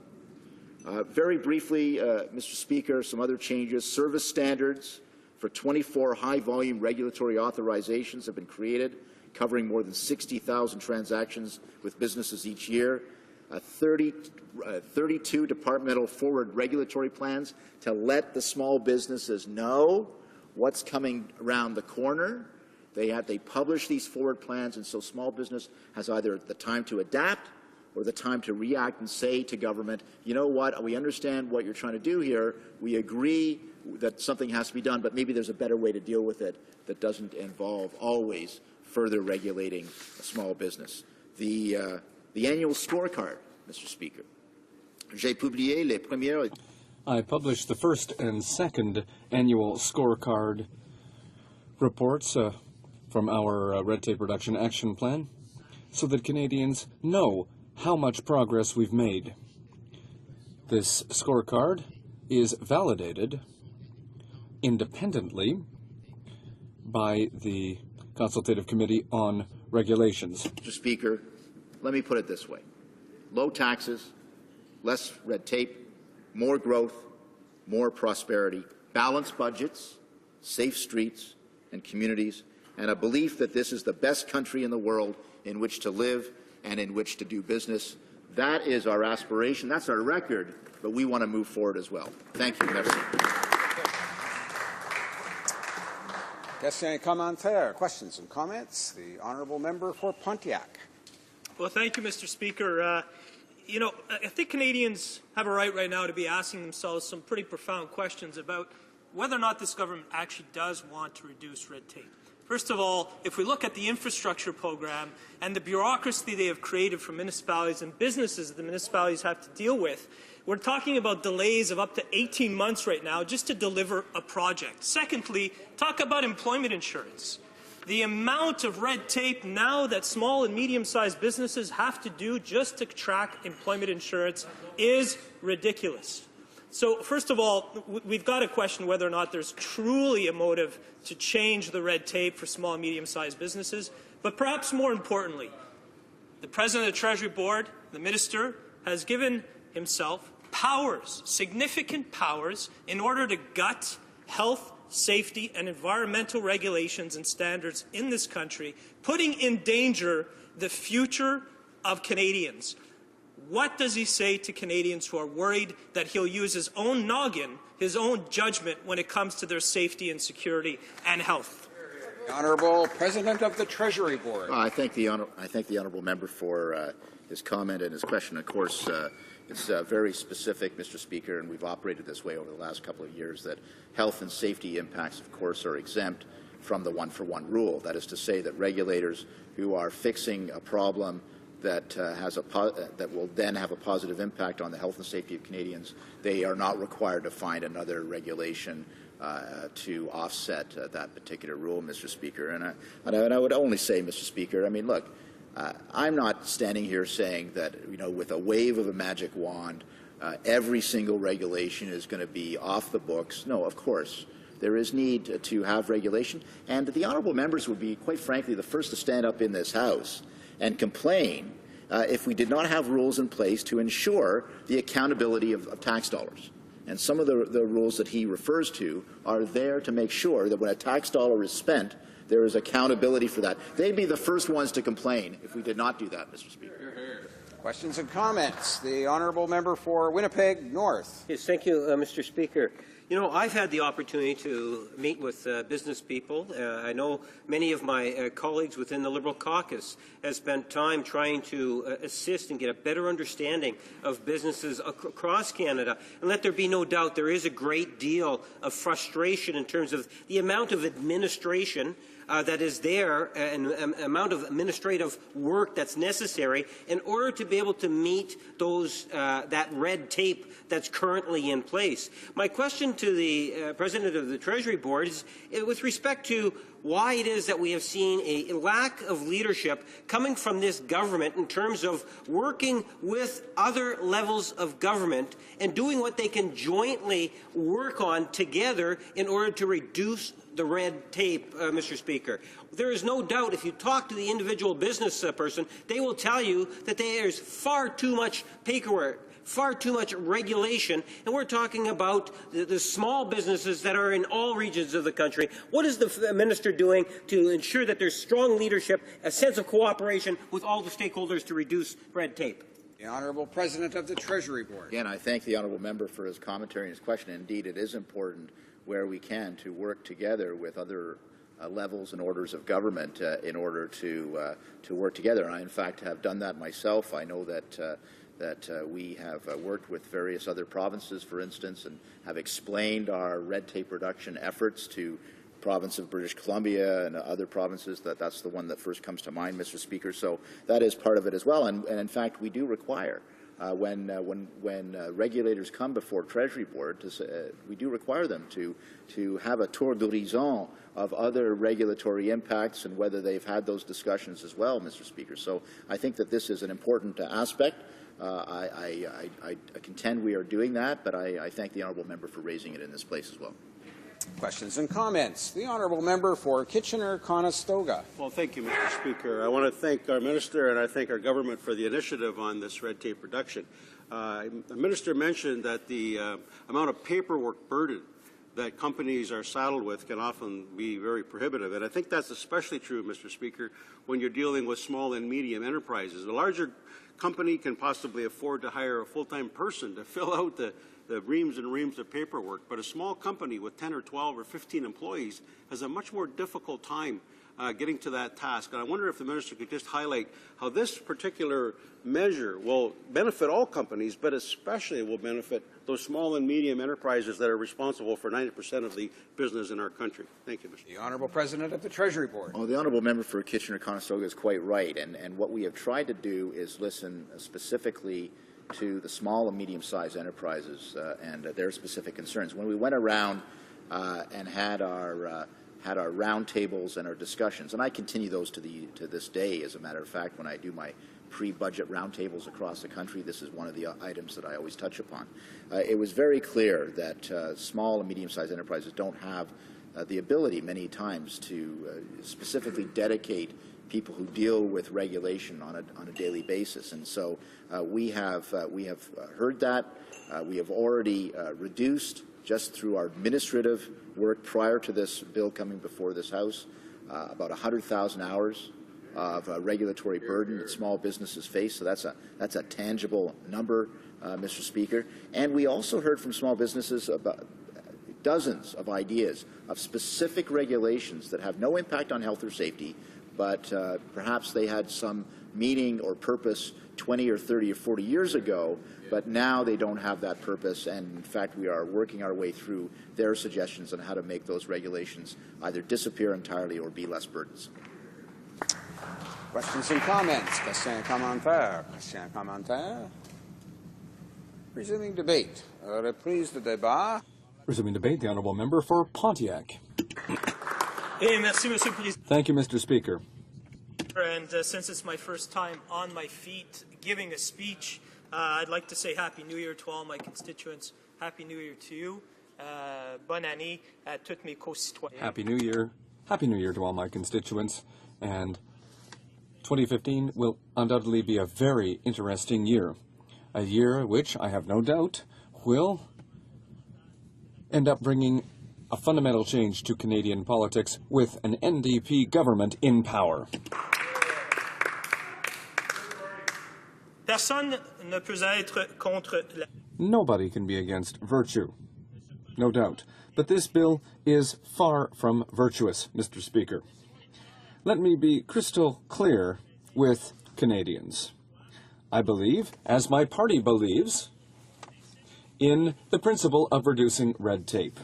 [SPEAKER 4] Very briefly, Mr. Speaker, some other changes. Service standards for 24 high-volume regulatory authorizations have been created, covering more than 60,000 transactions with businesses each year. 32 departmental forward regulatory plans to let the small businesses know what's coming around the corner. They publish these forward plans, and so small business has either the time to adapt or the time to react and say to government, you know what, we understand what you're trying to do here. We agree that something has to be done, but maybe there's a better way to deal with it that doesn't involve always further regulating a small business. The annual scorecard, Mr. Speaker. J'ai publié les premières.
[SPEAKER 6] I published the first and second annual scorecard reports from our Red Tape Reduction Action Plan so that Canadians know how much progress we've made. This scorecard is validated independently by the Consultative Committee on Regulations.
[SPEAKER 4] Mr. Speaker, let me put it this way. Low taxes, less red tape, more growth, more prosperity, balanced budgets, safe streets and communities, and a belief that this is the best country in the world in which to live and in which to do business. That is our aspiration. That's our record, but we want to move forward as well. Thank you. Merci.
[SPEAKER 8] Questions and comments? The honourable member for Pontiac.
[SPEAKER 10] Well, thank you, Mr. Speaker. I think Canadians have a right now to be asking themselves some pretty profound questions about whether or not this government actually does want to reduce red tape. First of all, if we look at the infrastructure program and the bureaucracy they have created for municipalities and businesses that the municipalities have to deal with, we're talking about delays of up to 18 months right now just to deliver a project. Secondly, talk about employment insurance. The amount of red tape now that small and medium-sized businesses have to do just to track employment insurance is ridiculous. So, first of all, we've got to question whether or not there's truly a motive to change the red tape for small and medium-sized businesses. But perhaps more importantly, the President of the Treasury Board, the Minister, has given himself powers, significant powers, in order to gut health, safety and environmental regulations and standards in this country, putting in danger the future of Canadians. what does he say to Canadians who are worried that he'll use his own noggin, his own judgment, when it comes to their safety and security and health?
[SPEAKER 8] The Honourable President of the Treasury Board.
[SPEAKER 4] I thank the honourable member for his comment and his question. Of course, it's very specific, Mr. Speaker, and we've operated this way over the last couple of years, that health and safety impacts, of course, are exempt from the one-for-one rule. That is to say that regulators who are fixing a problem that that will then have a positive impact on the health and safety of Canadians, they are not required to find another regulation to offset that particular rule, Mr. Speaker. And I would only say, Mr. Speaker, I mean, look, I'm not standing here saying that, with a wave of a magic wand, every single regulation is going to be off the books. No, of course. There is need to have regulation, and the honourable members would be, quite frankly, the first to stand up in this House and complain if we did not have rules in place to ensure the accountability of tax dollars. And some of the rules that he refers to are there to make sure that when a tax dollar is spent, there is accountability for that. They'd be the first ones to complain if we did not do that, Mr. Speaker.
[SPEAKER 8] Questions and comments. The Honourable Member for Winnipeg North.
[SPEAKER 12] Yes, thank you, Mr. Speaker. I've had the opportunity to meet with business people. I know many of my colleagues within the Liberal caucus have spent time trying to assist and get a better understanding of businesses across Canada. And let there be no doubt, there is a great deal of frustration in terms of the amount of administration that is there, and amount of administrative work that's necessary in order to be able to meet those that red tape that's currently in place. My question to the President of the Treasury Board is with respect to why it is that we have seen a lack of leadership coming from this government in terms of working with other levels of government and doing what they can jointly work on together in order to reduce the red tape, Mr. Speaker. There is no doubt if you talk to the individual business person, they will tell you that there's far too much paperwork, far too much regulation, and we're talking about the small businesses that are in all regions of the country. What is the minister doing to ensure that there's strong leadership, a sense of cooperation with all the stakeholders to reduce red tape?
[SPEAKER 8] The Honourable President of the Treasury Board.
[SPEAKER 4] Again, I thank the honourable member for his commentary and his question. Indeed, it is important where we can to work together with other levels and orders of government in order to work together. And I, in fact, have done that myself. I know that we have worked with various other provinces, for instance, and have explained our red tape reduction efforts to the province of British Columbia and other provinces. That's the one that first comes to mind, Mr. Speaker. So that is part of it as well. And in fact, we do require when regulators come before Treasury Board, we do require them to have a tour d'horizon of other regulatory impacts and whether they've had those discussions as well, Mr. Speaker. So I think that this is an important aspect. I contend we are doing that, but I thank the honourable member for raising it in this place as well.
[SPEAKER 8] Questions and comments. The Honourable Member for Kitchener-Conestoga.
[SPEAKER 19] Well, thank you, Mr. Speaker. I want to thank our Minister and I thank our government for the initiative on this red tape reduction. The Minister mentioned that the amount of paperwork burden that companies are saddled with can often be very prohibitive. And I think that's especially true, Mr. Speaker, when you're dealing with small and medium enterprises. A larger company can possibly afford to hire a full-time person to fill out the reams and reams of paperwork, but a small company with 10 or 12 or 15 employees has a much more difficult time getting to that task. And I wonder if the Minister could just highlight how this particular measure will benefit all companies, but especially will benefit those small and medium enterprises that are responsible for 90% of the business in our country. Thank you, Mr.
[SPEAKER 8] The Honourable President of the Treasury Board.
[SPEAKER 4] Well, the honourable member for Kitchener-Conestoga is quite right, and what we have tried to do is listen specifically to the small and medium-sized enterprises and their specific concerns. When we went around and had our roundtables and our discussions, and I continue those to this day. As a matter of fact, when I do my pre-budget roundtables across the country, this is one of the items that I always touch upon. It was very clear that small and medium-sized enterprises don't have the ability many times to specifically dedicate people who deal with regulation on a daily basis, and so we have heard that. We have already reduced, just through our administrative work prior to this bill coming before this House, about 100,000 hours of regulatory burden that small businesses face. So that's a tangible number, Mr. Speaker. And we also heard from small businesses about dozens of ideas of specific regulations that have no impact on health or safety, but perhaps they had some meaning or purpose 20 or 30 or 40 years ago, but now they don't have that purpose, and in fact we are working our way through their suggestions on how to make those regulations either disappear entirely or be less burdensome.
[SPEAKER 8] Questions and comments? Questions et commentaires? Questions et commentaires? Resuming debate. Reprise de débat.
[SPEAKER 6] Resuming debate, the honourable member for Pontiac.
[SPEAKER 10] Merci, Monsieur le Président.
[SPEAKER 6] Thank you, Mr. Speaker.
[SPEAKER 10] And since it's my first time on my feet giving a speech, I'd like to say Happy New Year to all my constituents. Happy New Year to you. Bonne année à tous mes concitoyens.
[SPEAKER 6] Happy New Year. Happy New Year to all my constituents. And 2015 will undoubtedly be a very interesting year. A year which, I have no doubt, will end up bringing a fundamental change to Canadian politics with an NDP government in power.
[SPEAKER 10] Personne ne peut être contre la...
[SPEAKER 6] Nobody can be against virtue, no doubt. But this bill is far from virtuous, Mr. Speaker. Let me be crystal clear with Canadians. I believe, as my party believes, in the principle of reducing red tape.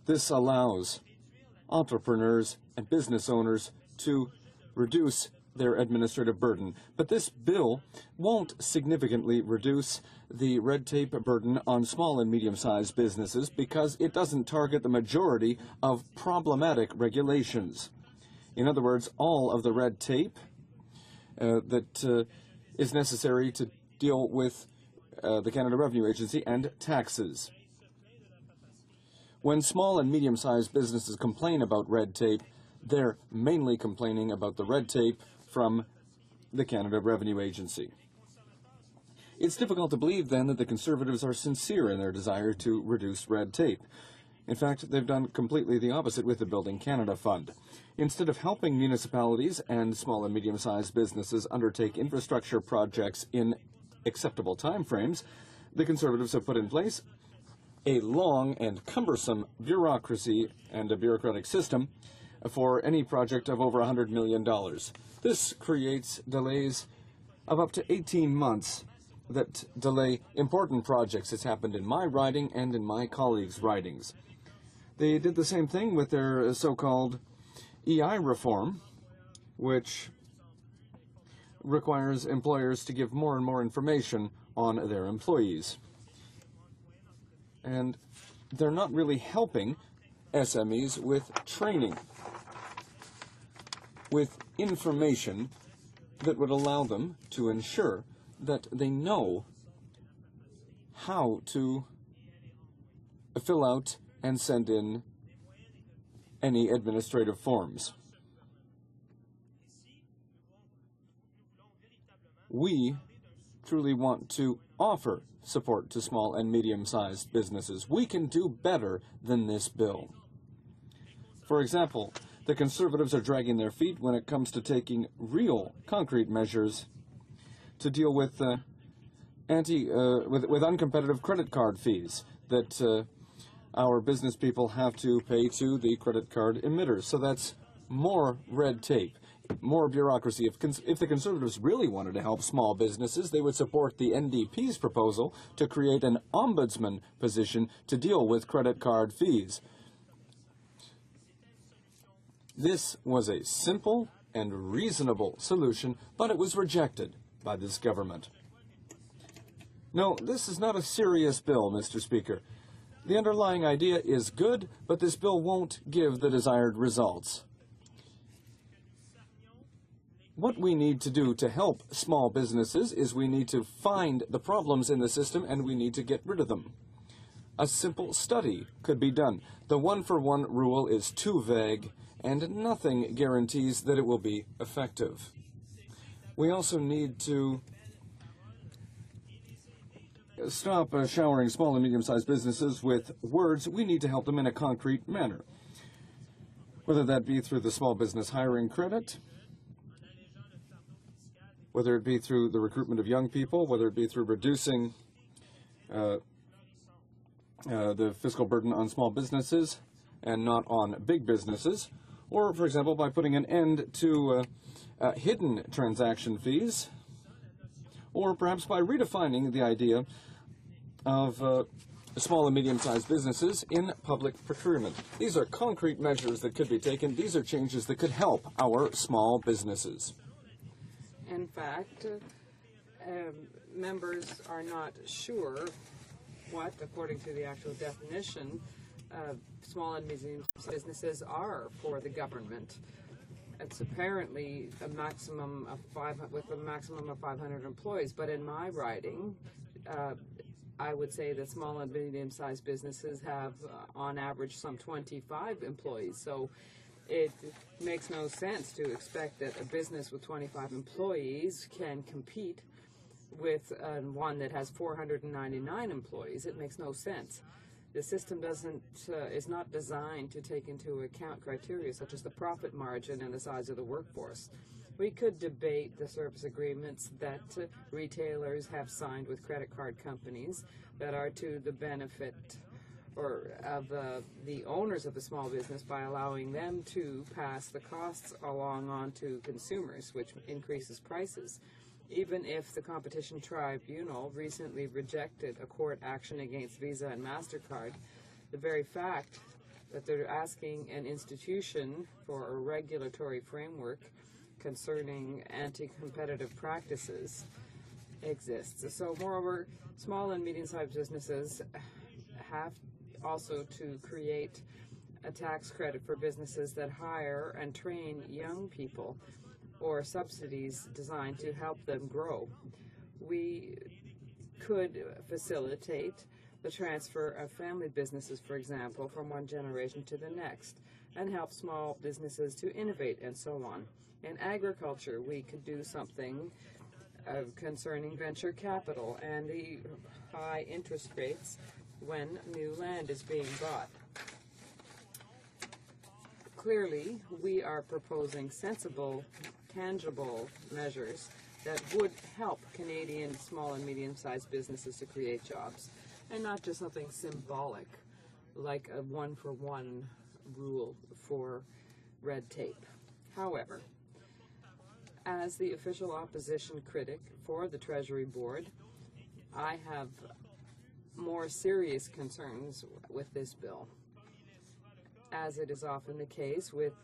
[SPEAKER 6] This allows entrepreneurs and business owners to reduce their administrative burden. But this bill won't significantly reduce the red tape burden on small and medium-sized businesses because it doesn't target the majority of problematic regulations. In other words, all of the red tape that is necessary to deal with the Canada Revenue Agency and taxes. When small and medium-sized businesses complain about red tape, they're mainly complaining about the red tape from the Canada Revenue Agency. It's difficult to believe, then, that the Conservatives are sincere in their desire to reduce red tape. In fact, they've done completely the opposite with the Building Canada Fund. Instead of helping municipalities and small and medium-sized businesses undertake infrastructure projects in acceptable timeframes, the Conservatives have put in place a long and cumbersome bureaucracy and a bureaucratic system for any project of over $100 million. This creates delays of up to 18 months that delay important projects. It's happened in my riding and in my colleagues' ridings. They did the same thing with their so-called EI reform, which requires employers to give more and more information on their employees. And they're not really helping SMEs with training, with information that would allow them to ensure that they know how to fill out and send in any administrative forms. We truly want to offer support to small and medium-sized businesses. We can do better than this bill. For example, the Conservatives are dragging their feet when it comes to taking real, concrete measures to deal with with uncompetitive credit card fees that our business people have to pay to the credit card emitters. So that's more red tape, more bureaucracy. If the Conservatives really wanted to help small businesses, they would support the NDP's proposal to create an ombudsman position to deal with credit card fees. This was a simple and reasonable solution, but it was rejected by this government. No, this is not a serious bill, Mr. Speaker. The underlying idea is good, but this bill won't give the desired results. What we need to do to help small businesses is we need to find the problems in the system and we need to get rid of them. A simple study could be done. The one-for-one rule is too vague, and nothing guarantees that it will be effective. We also need to stop showering small and medium-sized businesses with words. We need to help them in a concrete manner, whether that be through the small business hiring credit whether it be through the recruitment of young people, whether it be through reducing the fiscal burden on small businesses and not on big businesses, or, for example, by putting an end to hidden transaction fees, or perhaps by redefining the idea of small and medium-sized businesses in public procurement. These are concrete measures that could be taken. These are changes that could help our small businesses.
[SPEAKER 25] In fact, members are not sure what, according to the actual definition, small and medium businesses are for the government. It's apparently a maximum of 500 employees, but in my riding, I would say that small and medium-sized businesses have, on average, some 25 employees. So it makes no sense to expect that a business with 25 employees can compete with one that has 499 employees. It makes no sense. The system is not designed to take into account criteria such as the profit margin and the size of the workforce. We could debate the service agreements that retailers have signed with credit card companies that are to the benefit of the owners of the small business by allowing them to pass the costs along on to consumers, which increases prices. Even if the Competition Tribunal recently rejected a court action against Visa and MasterCard, the very fact that they're asking an institution for a regulatory framework concerning anti-competitive practices exists. So, moreover, small and medium-sized businesses have also to create a tax credit for businesses that hire and train young people, or subsidies designed to help them grow. We could facilitate the transfer of family businesses, for example, from one generation to the next, and help small businesses to innovate and so on. In agriculture, we could do something concerning venture capital and the high interest rates when new land is being bought. Clearly, we are proposing sensible, tangible measures that would help Canadian small and medium-sized businesses to create jobs, and not just something symbolic like a one-for-one rule for red tape. However, as the official opposition critic for the Treasury Board, I have more serious concerns with this bill. As it is often the case with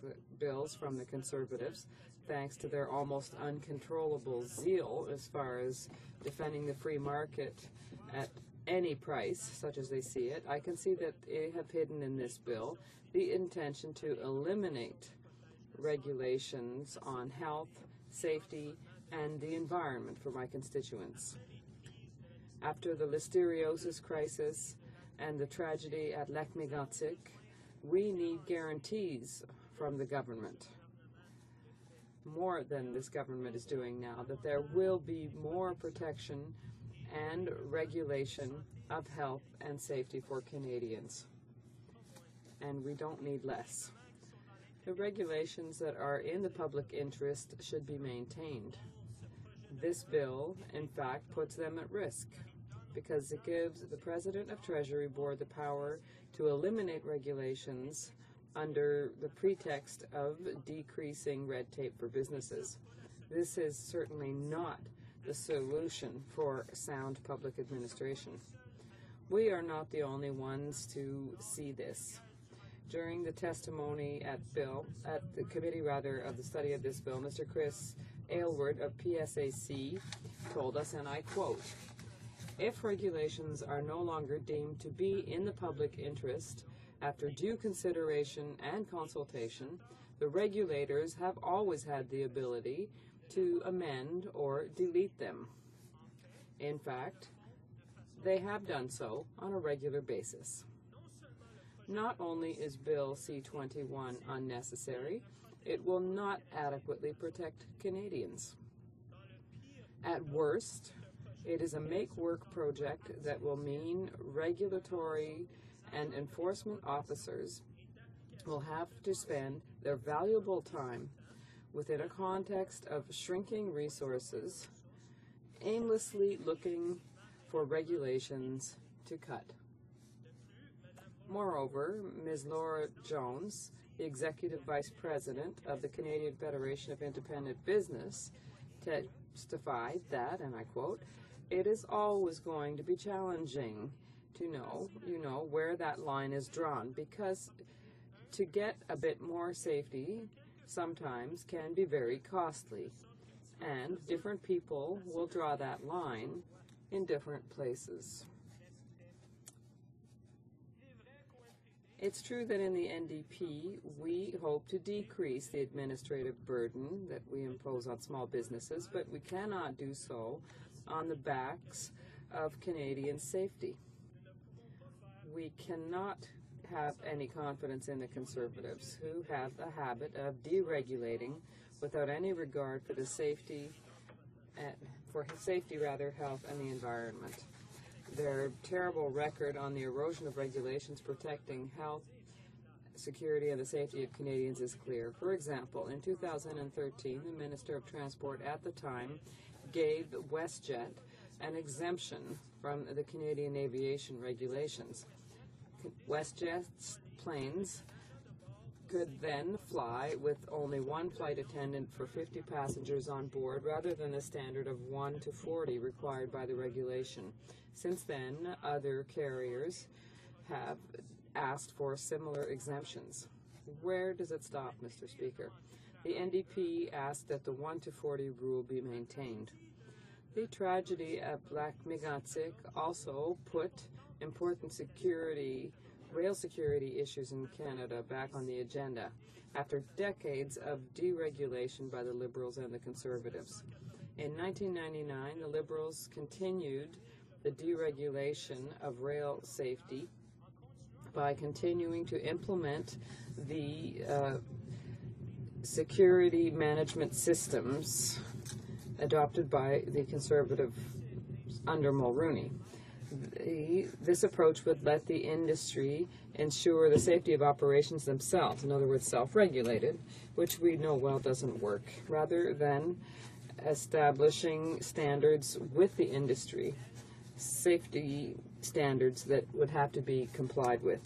[SPEAKER 25] bills from the Conservatives, thanks to their almost uncontrollable zeal as far as defending the free market at any price, such as they see it, I can see that they have hidden in this bill the intention to eliminate regulations on health, safety, and the environment for my constituents. After the listeriosis crisis and the tragedy at Lac Mégantic, we need guarantees from the government, more than this government is doing now, that there will be more protection and regulation of health and safety for Canadians. And we don't need less. The regulations that are in the public interest should be maintained. This bill, in fact, puts them at risk because it gives the President of Treasury Board the power to eliminate regulations under the pretext of decreasing red tape for businesses. This is certainly not the solution for sound public administration. We are not the only ones to see this. During the testimony at the committee of the study of this bill, Mr. Chris Aylward of PSAC told us, and I quote, "If regulations are no longer deemed to be in the public interest, after due consideration and consultation, the regulators have always had the ability to amend or delete them. In fact, they have done so on a regular basis." Not only is Bill C-21 unnecessary, it will not adequately protect Canadians. At worst, it is a make-work project that will mean regulatory and enforcement officers will have to spend their valuable time within a context of shrinking resources, aimlessly looking for regulations to cut. Moreover, Ms. Laura Jones, the Executive Vice President of the Canadian Federation of Independent Business, testified that, and I quote, "It is always going to be challenging to know, where that line is drawn, because to get a bit more safety sometimes can be very costly, and different people will draw that line in different places." It's true that in the NDP, we hope to decrease the administrative burden that we impose on small businesses, but we cannot do so on the backs of Canadian safety. We cannot have any confidence in the Conservatives, who have a habit of deregulating without any regard for the safety, health, and the environment. Their terrible record on the erosion of regulations protecting health, security, and the safety of Canadians is clear. For example, in 2013, the Minister of Transport at the time gave WestJet an exemption from the Canadian aviation regulations. WestJet's planes could then fly with only one flight attendant for 50 passengers on board, rather than the standard of 1 to 40 required by the regulation. Since then, other carriers have asked for similar exemptions. Where does it stop, Mr. Speaker? The NDP asked that the 1 to 40 rule be maintained. The tragedy at Lac-Mégantic also put important rail security issues in Canada back on the agenda after decades of deregulation by the Liberals and the Conservatives. In 1999, the Liberals continued the deregulation of rail safety by continuing to implement the security management systems adopted by the Conservative under Mulroney. This approach would let the industry ensure the safety of operations themselves, in other words, self-regulated, which we know well doesn't work, rather than establishing standards with the industry, safety standards that would have to be complied with.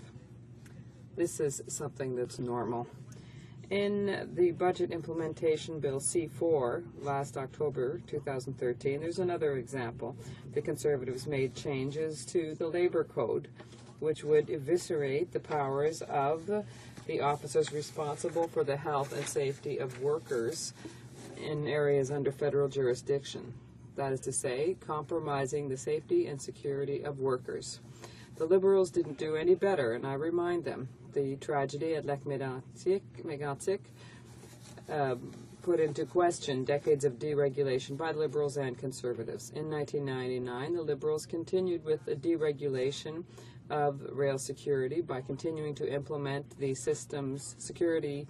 [SPEAKER 25] This is something that's normal. In the Budget Implementation Bill C4 last October 2013, there's another example. The Conservatives made changes to the Labor Code, which would eviscerate the powers of the officers responsible for the health and safety of workers in areas under federal jurisdiction. That is to say, compromising the safety and security of workers. The Liberals didn't do any better, and I remind them. The tragedy at Lac-Mégantic put into question decades of deregulation by Liberals and Conservatives. In 1999, the Liberals continued with the deregulation of rail security by continuing to implement the security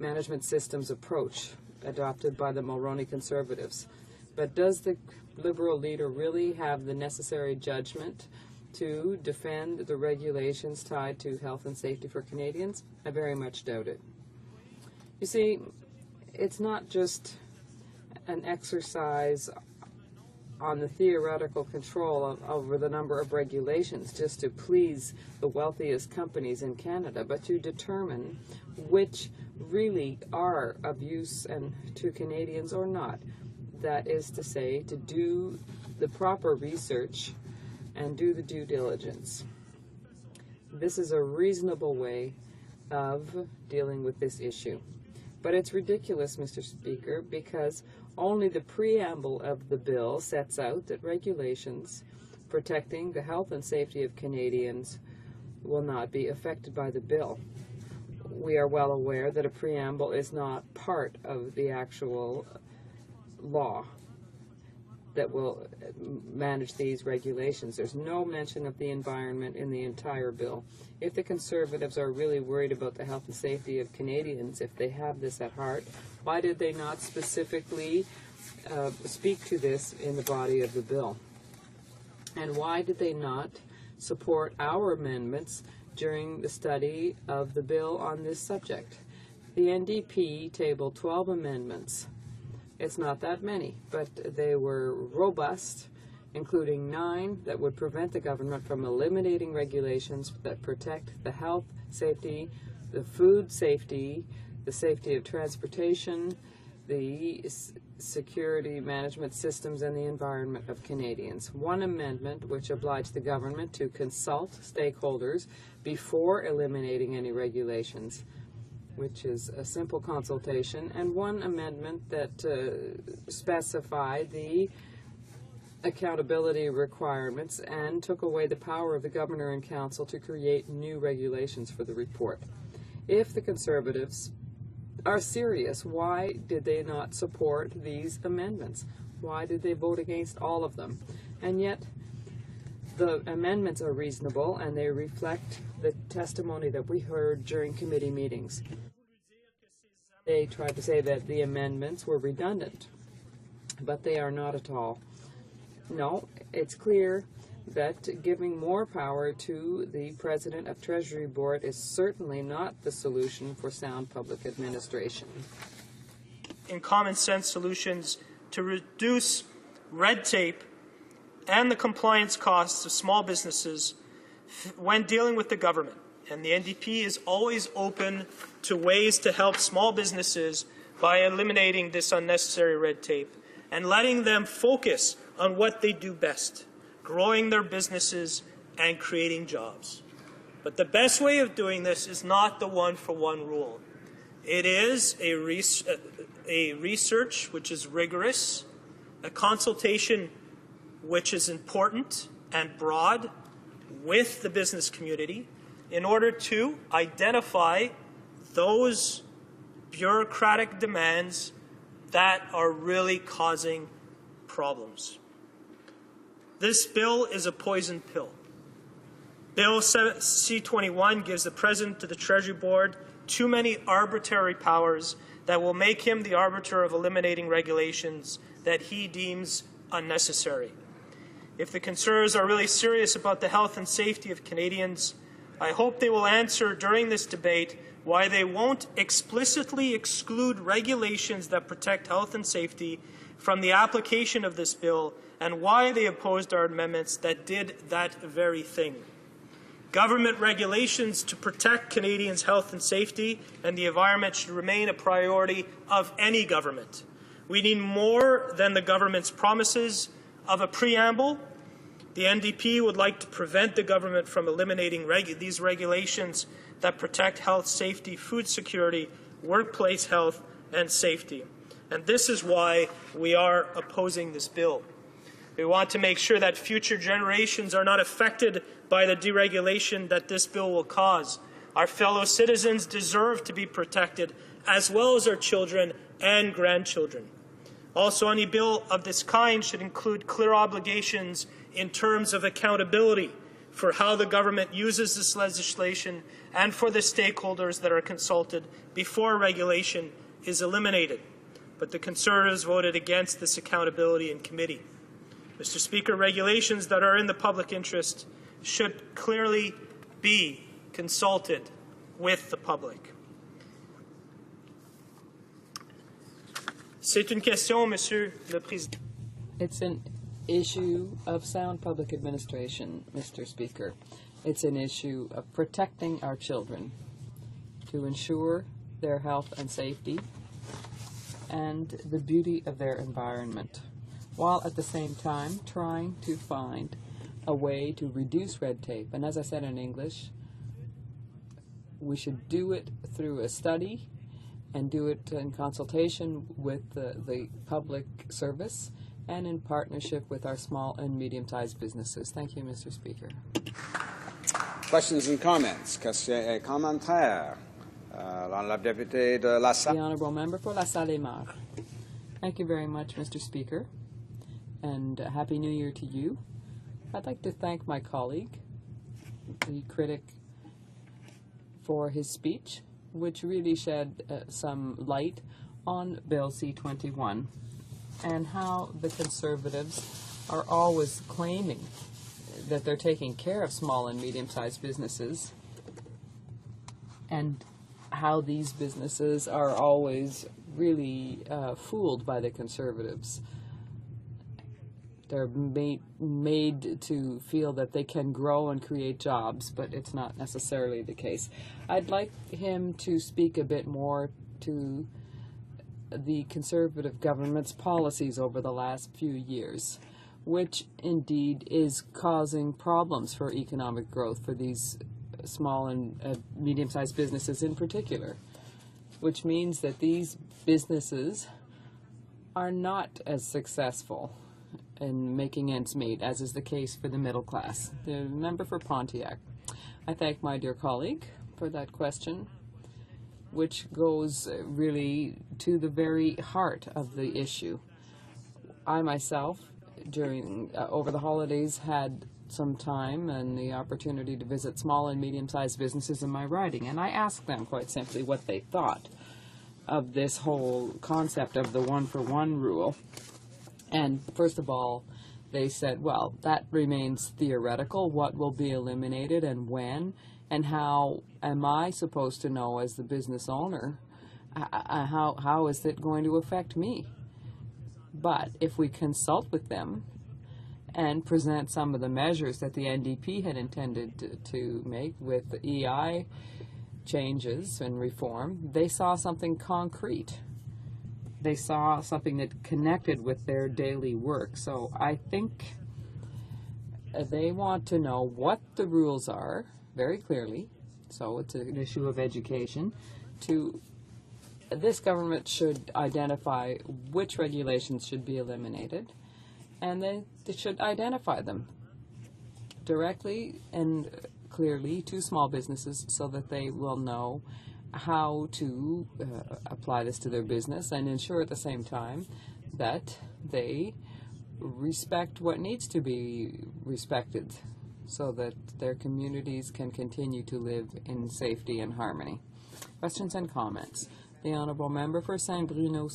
[SPEAKER 25] management systems approach adopted by the Mulroney Conservatives. But does the Liberal leader really have the necessary judgment to defend the regulations tied to health and safety for Canadians? I very much doubt it. You see, it's not just an exercise on the theoretical control over the number of regulations just to please the wealthiest companies in Canada, but to determine which really are of use and to Canadians or not. That is to say, to do the proper research and do the due diligence. This is a reasonable way of dealing with this issue. But it's ridiculous, Mr. Speaker, because only the preamble of the bill sets out that regulations protecting the health and safety of Canadians will not be affected by the bill. We are well aware that a preamble is not part of the actual law that will manage these regulations. There's no mention of the environment in the entire bill. If the Conservatives are really worried about the health and safety of Canadians, if they have this at heart, why did they not specifically speak to this in the body of the bill? And why did they not support our amendments during the study of the bill on this subject? The NDP tabled 12 amendments. It's not that many, but they were robust, including 9 that would prevent the government from eliminating regulations that protect the health, safety, the food safety, the safety of transportation, the security management systems, and the environment of Canadians. 1 amendment which obliged the government to consult stakeholders before eliminating any regulations, which is a simple consultation, and 1 amendment that specified the accountability requirements and took away the power of the Governor and Council to create new regulations for the report. If the Conservatives are serious, why did they not support these amendments? Why did they vote against all of them? And yet, the amendments are reasonable and they reflect the testimony that we heard during committee meetings. They tried to say that the amendments were redundant, but they are not at all. No, it's clear that giving more power to the President of Treasury Board is certainly not the solution for sound public administration.
[SPEAKER 10] In common sense solutions to reduce red tape and the compliance costs of small businesses when dealing with the government. And the NDP is always open to ways to help small businesses by eliminating this unnecessary red tape and letting them focus on what they do best, growing their businesses and creating jobs. But the best way of doing this is not the one-for-one rule. It is a research which is rigorous, a consultation which is important and broad with the business community in order to identify those bureaucratic demands that are really causing problems. This bill is a poison pill. Bill C-21 gives the President of the Treasury Board too many arbitrary powers that will make him the arbiter of eliminating regulations that he deems unnecessary. If the Conservatives are really serious about the health and safety of Canadians, I hope they will answer during this debate why they won't explicitly exclude regulations that protect health and safety from the application of this bill, and why they opposed our amendments that did that very thing. Government regulations to protect Canadians' health and safety and the environment should remain a priority of any government. We need more than the government's promises of a preamble. The NDP would like to prevent the government from eliminating these regulations that protect health, safety, food security, workplace health, and safety. And this is why we are opposing this bill. We want to make sure that future generations are not affected by the deregulation that this bill will cause. Our fellow citizens deserve to be protected, as well as our children and grandchildren. Also, any bill of this kind should include clear obligations in terms of accountability for how the government uses this legislation and for the stakeholders that are consulted before regulation is eliminated. But the Conservatives voted against this accountability in committee. Mr. Speaker, regulations that are in the public interest should clearly be consulted with the public. C'est une question, Monsieur le Président.
[SPEAKER 25] It's an issue of sound public administration, Mr. Speaker. It's an issue of protecting our children to ensure their health and safety and the beauty of their environment, while at the same time trying to find a way to reduce red tape. And as I said in English, we should do it through a study and do it in consultation with the public service and in partnership with our small and medium-sized businesses. Thank you, Mr. Speaker.
[SPEAKER 8] Questions and comments? Questions et commentaires? L'honorable député de la Salle.
[SPEAKER 25] The Honourable Member for La Salle-et-Mar. Thank you very much, Mr. Speaker, and Happy New Year to you. I'd like to thank my colleague, the critic, for his speech, which really shed some light on Bill C-21 and how the Conservatives are always claiming that they're taking care of small and medium-sized businesses and how these businesses are always really fooled by the Conservatives. They're made to feel that they can grow and create jobs, but it's not necessarily the case. I'd like him to speak a bit more to the Conservative government's policies over the last few years, which indeed is causing problems for economic growth for these small and medium-sized businesses in particular, which means that these businesses are not as successful in making ends meet, as is the case for the middle class. The member for Pontiac. I thank my dear colleague for that question, which goes really to the very heart of the issue. I myself, during over the holidays, had some time and the opportunity to visit small and medium-sized businesses in my riding, and I asked them quite simply what they thought of this whole concept of the one-for-one rule. And first of all, they said, well, that remains theoretical. What will be eliminated and when? And how am I supposed to know as the business owner? How is it going to affect me? But if we consult with them and present some of the measures that the NDP had intended to make with the EI changes and reform, they saw something concrete. They saw something that connected with their daily work. So I think they want to know what the rules are very clearly. So it's an issue of education. This government should identify which regulations should be eliminated, and they should identify them directly and clearly to small businesses so that they will know how to apply this to their business, and ensure at the same time that they respect what needs to be respected so that their communities can continue to live in safety and harmony. Questions and comments. The Honourable Member for Saint-Bruno.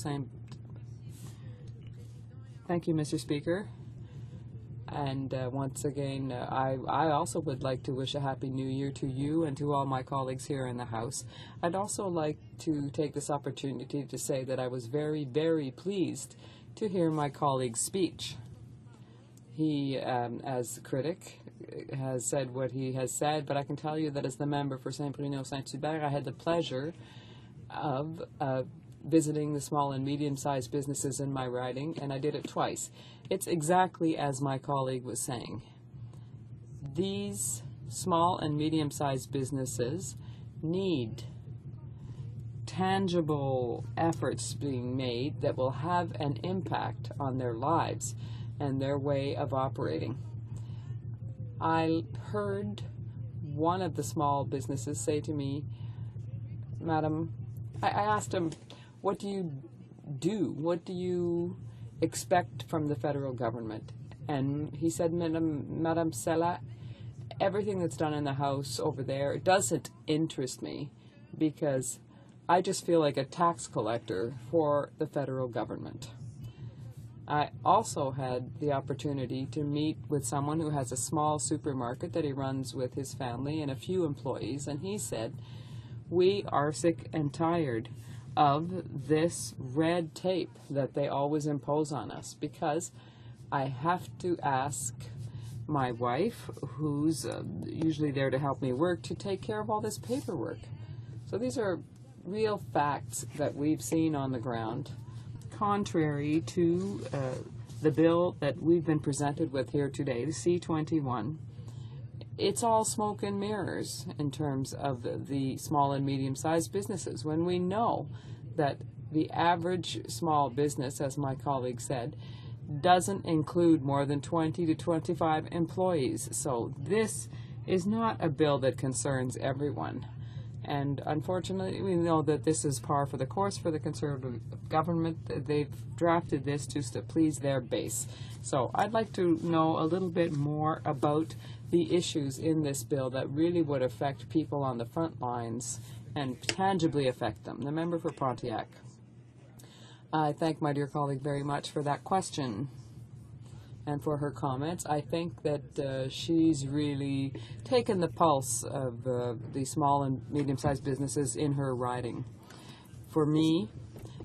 [SPEAKER 25] Thank you, Mr. Speaker. And once again, I also would like to wish a Happy New Year to you and to all my colleagues here in the House. I'd also like to take this opportunity to say that I was very, very pleased to hear my colleague's speech. He, as critic, has said what he has said, but I can tell you that as the member for Saint-Bruno-Saint-Hubert, I had the pleasure of visiting the small and medium-sized businesses in my riding, and I did it twice. It's exactly as my colleague was saying. These small and medium-sized businesses need tangible efforts being made that will have an impact on their lives and their way of operating. I heard one of the small businesses say to me, Madam, I asked him, what do you do? What do you expect from the federal government? And he said, Madame Sella, everything that's done in the House over there doesn't interest me because I just feel like a tax collector for the federal government. I also had the opportunity to meet with someone who has a small supermarket that he runs with his family and a few employees, and he said, we are sick and tired of this red tape that they always impose on us, because I have to ask my wife, who's usually there to help me work, to take care of all this paperwork. So these are real facts that we've seen on the ground, contrary to the bill that we've been presented with here today, the C-21. It's all smoke and mirrors in terms of the small and medium-sized businesses, when we know that the average small business, as my colleague said, doesn't include more than 20 to 25 employees. So this is not a bill that concerns everyone. And unfortunately, we know that this is par for the course for the Conservative government. They've drafted this just to please their base. So I'd like to know a little bit more about the issues in this bill that really would affect people on the front lines and tangibly affect them. The member for Pontiac. I thank my dear colleague very much for that question. and for her comments. I think that she's really taken the pulse of the small and medium-sized businesses in her riding. For me,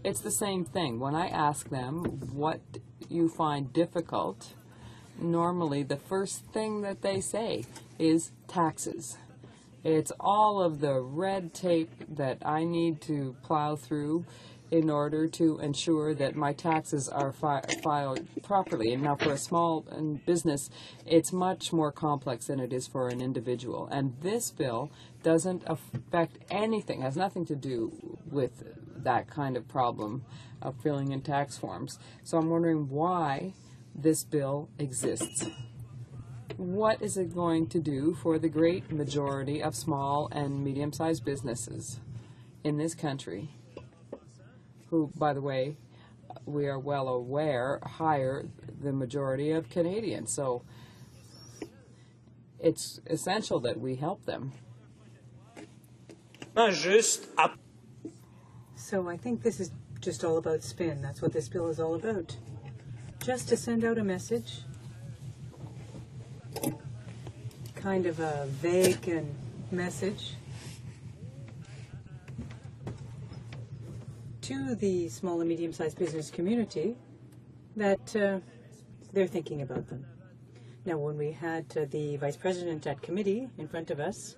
[SPEAKER 25] it's the same thing. When I ask them what you find difficult, normally the first thing that they say is taxes. It's all of the red tape that I need to plow through in order to ensure that my taxes are filed properly. And now for a small business, it's much more complex than it is for an individual. And this bill doesn't affect anything, has nothing to do with that kind of problem of filling in tax forms. So I'm wondering why this bill exists. What is it going to do for the great majority of small and medium-sized businesses in this country, who, by the way, we are well aware, hire the majority of Canadians? So it's essential that we help them.
[SPEAKER 9] So I think this is just all about spin. That's what this bill is all about. Just to send out a message, kind of a vague message to the small and medium-sized business community that they're thinking about them. Now, when we had the Vice President at committee in front of us,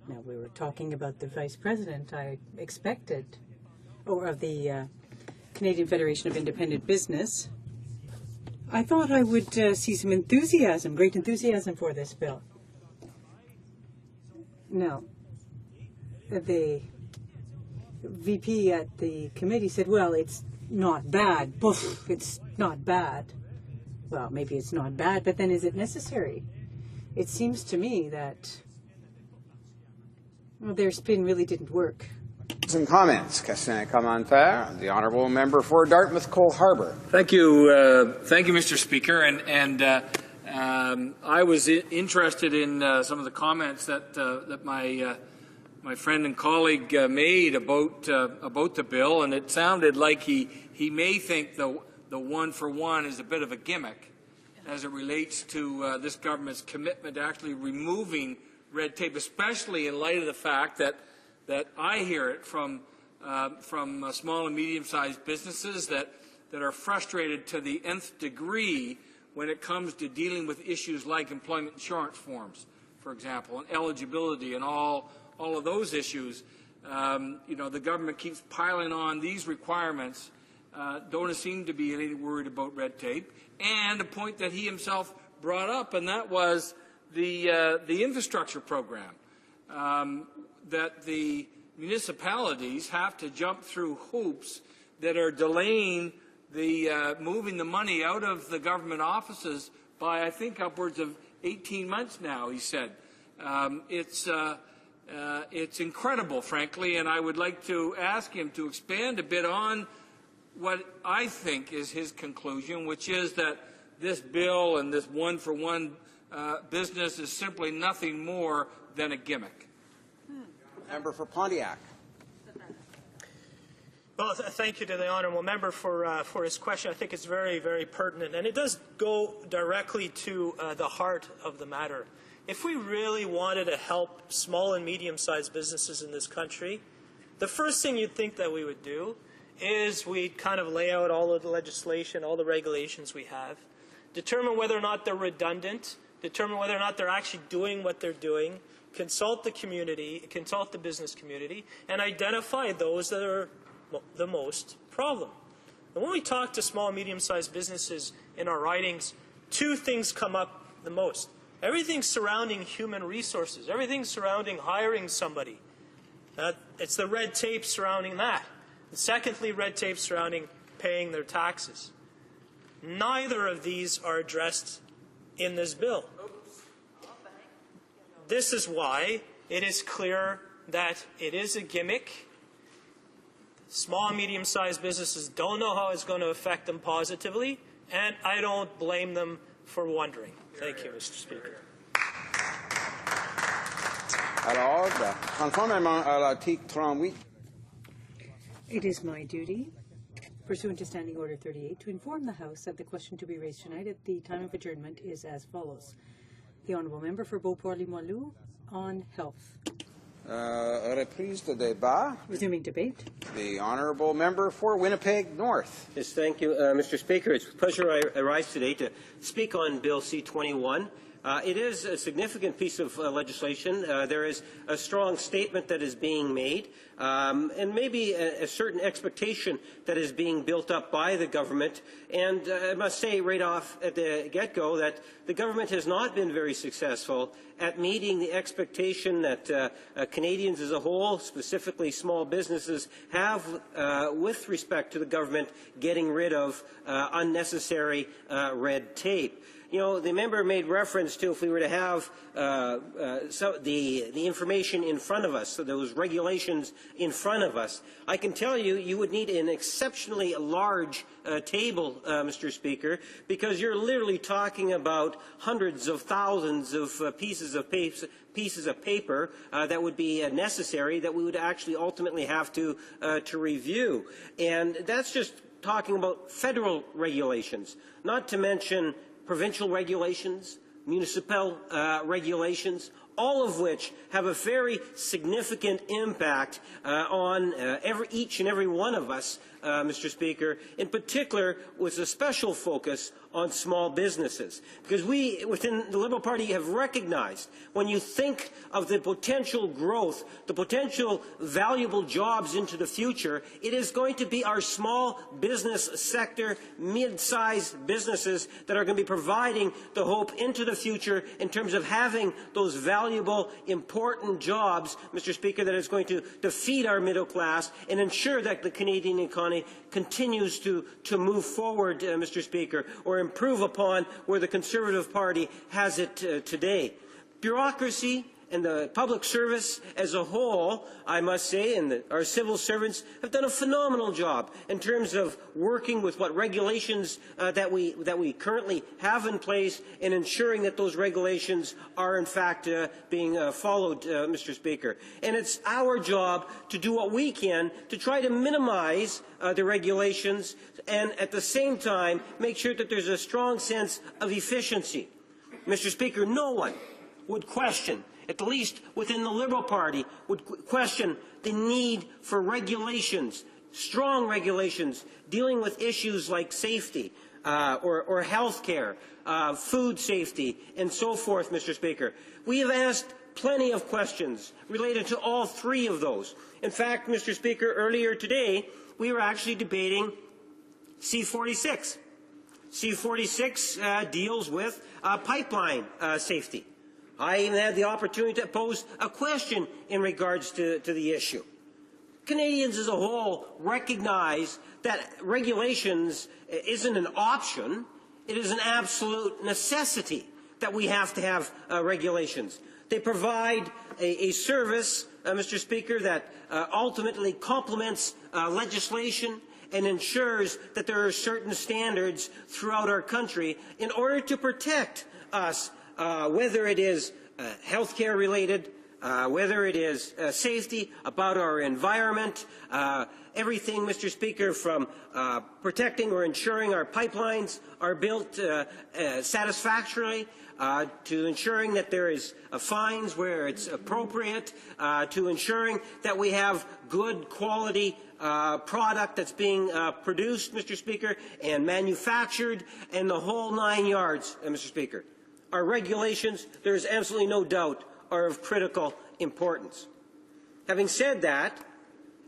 [SPEAKER 9] now we were talking about the Vice President, I expected, or of the Canadian Federation of Independent Business, I thought I would see some enthusiasm, great enthusiasm for this bill. Now, the VP at the committee said, well, it's not bad. Poof, it's not bad. Well, maybe it's not bad, but then is it necessary? It seems to me that their spin really didn't work.
[SPEAKER 8] Some comments. Question and commentaire. The honourable member for Dartmouth Cole Harbour.
[SPEAKER 20] Thank you, Mr. Speaker. And I was interested in some of the comments that my friend and colleague made about the bill, and it sounded like he may think the one for one is a bit of a gimmick as it relates to this government's commitment to actually removing red tape, especially in light of the fact that I hear it from small and medium-sized businesses that are frustrated to the nth degree when it comes to dealing with issues like employment insurance forms, for example, and eligibility and all of those issues. The government keeps piling on these requirements, don't seem to be any worried about red tape, and a point that he himself brought up, and that was the infrastructure program. That the municipalities have to jump through hoops that are delaying the moving the money out of the government offices by, I think, upwards of 18 months now, he said. It's incredible, frankly, and I would like to ask him to expand a bit on what I think is his conclusion, which is that this bill and this one-for-one business is simply nothing more than a gimmick.
[SPEAKER 8] Member for Pontiac.
[SPEAKER 10] Well, thank you to the honourable member for his question. I think it's very, very pertinent, and it does go directly to the heart of the matter. If we really wanted to help small and medium-sized businesses in this country, the first thing you'd think that we would do is we'd kind of lay out all of the legislation, all the regulations we have, determine whether or not they're redundant, determine whether or not they're actually doing what they're doing, consult the community, consult the business community, and identify those that are the most problem. And when we talk to small and medium-sized businesses in our writings, two things come up the most. Everything surrounding human resources, everything surrounding hiring somebody. It's the red tape surrounding that. And secondly, red tape surrounding paying their taxes. Neither of these are addressed in this bill. This is why it is clear that it is a gimmick. Small and medium-sized businesses don't know how it's going to affect them positively, and I don't blame them for wondering. Thank you, Mr. Speaker.
[SPEAKER 8] Alors, conformément à l'article 38.
[SPEAKER 9] It is my duty pursuant to Standing Order 38, to inform the House that the question to be raised tonight at the time of adjournment is as follows. The Honourable Member for Beauport-Limoilou on health.
[SPEAKER 8] Reprise de débat.
[SPEAKER 9] Resuming debate.
[SPEAKER 8] The Honourable Member for Winnipeg North.
[SPEAKER 1] Yes, thank you, Mr. Speaker. It's a pleasure I rise today to speak on Bill C-21. It is a significant piece of legislation. There is a strong statement that is being made, and maybe a certain expectation that is being built up by the government. And I must say right off at the get-go that the government has not been very successful at meeting the expectation that Canadians as a whole, specifically small businesses, have with respect to the government getting rid of unnecessary red tape. You know, the member made reference to if we were to have the information in front of us, so those regulations in front of us. I can tell you, you would need an exceptionally large table, Mr. Speaker, because you're literally talking about hundreds of thousands of pieces of paper that would be necessary that we would actually ultimately have to review. And that's just talking about federal regulations, not to mention provincial regulations, municipal regulations, all of which have a very significant impact on each and every one of us, Mr. Speaker, in particular with a special focus on small businesses. Because we, within the Liberal Party, have recognized when you think of the potential growth, the potential valuable jobs into the future, it is going to be our small business sector, mid-sized businesses that are going to be providing the hope into the future in terms of having those valuable, important jobs, Mr. Speaker, that is going to feed our middle class and ensure that the Canadian economy continues to move forward, Mr. Speaker, or improve upon where the Conservative Party has it today. Bureaucracy and the public service as a whole, I must say, and our civil servants have done a phenomenal job in terms of working with what regulations that we currently have in place and ensuring that those regulations are in fact being followed, Mr. Speaker. And it's our job to do what we can to try to minimize the regulations and at the same time make sure that there's a strong sense of efficiency. Mr. Speaker, no one would question, at least within the Liberal Party, would question the need for regulations, strong regulations, dealing with issues like safety or health care, food safety, and so forth, Mr. Speaker. We have asked plenty of questions related to all three of those. In fact, Mr. Speaker, earlier today, we were actually debating C-46. C-46 deals with pipeline safety. I even had the opportunity to pose a question in regards to the issue. Canadians as a whole recognize that regulations isn't an option. It is an absolute necessity that we have to have regulations. They provide a service, Mr. Speaker, that ultimately complements legislation and ensures that there are certain standards throughout our country in order to protect us, whether it is healthcare related, whether it is safety, about our environment, everything, Mr. Speaker, from protecting or ensuring our pipelines are built satisfactorily, to ensuring that there is fines where it's appropriate, to ensuring that we have good quality product that's being produced, Mr. Speaker, and manufactured, and the whole 9 yards, Mr. Speaker. Our regulations, there is absolutely no doubt, are of critical importance. Having said that,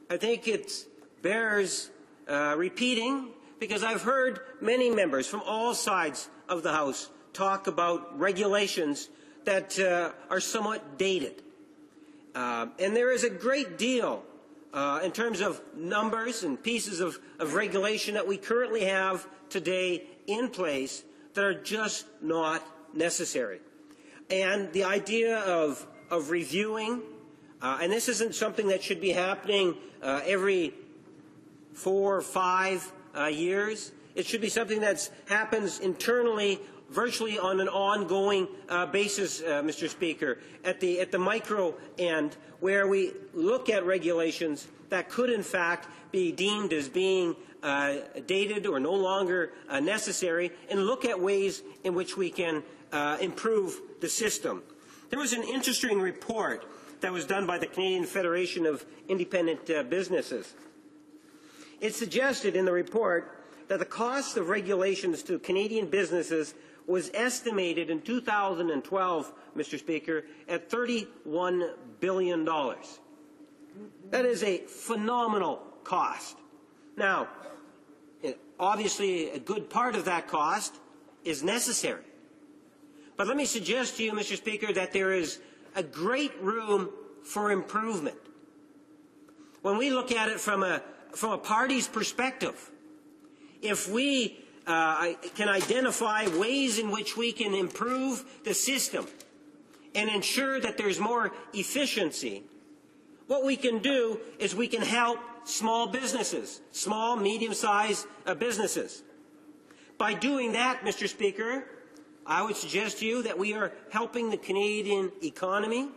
[SPEAKER 1] I think it bears repeating, because I've heard many members from all sides of the House talk about regulations that are somewhat dated. And there is a great deal in terms of numbers and pieces of regulation that we currently have today in place that are just not necessary. And the idea of reviewing, and this isn't something that should be happening every 4 or 5 years. It should be something that happens internally, virtually on an ongoing basis, Mr. Speaker, at the micro end, where we look at regulations that could in fact be deemed as being dated or no longer necessary, and look at ways in which we can improve the system. There was an interesting report that was done by the Canadian Federation of Independent Businesses. It suggested in the report that the cost of regulations to Canadian businesses was estimated in 2012, Mr. Speaker, at $31 billion. That is a phenomenal cost. Now, obviously, a good part of that cost is necessary. But let me suggest to you, Mr. Speaker, that there is a great room for improvement. When we look at it from a party's perspective, if we can identify ways in which we can improve the system and ensure that there's more efficiency, what we can do is we can help small businesses, small, medium-sized businesses. By doing that, Mr. Speaker, I would suggest to you that we are helping the Canadian economy.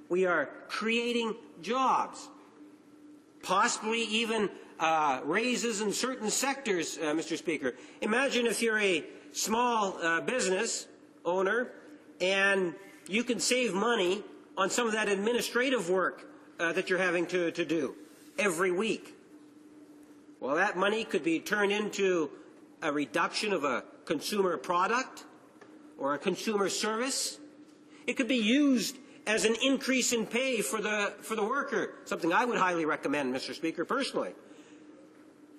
[SPEAKER 1] We are creating jobs, possibly even raises in certain sectors, Mr. Speaker. Imagine if you're a small business owner and you can save money on some of that administrative work that you're having to do every week. Well, that money could be turned into a reduction of a consumer product or a consumer service. It could be used as an increase in pay for the worker, something I would highly recommend, Mr. Speaker, personally.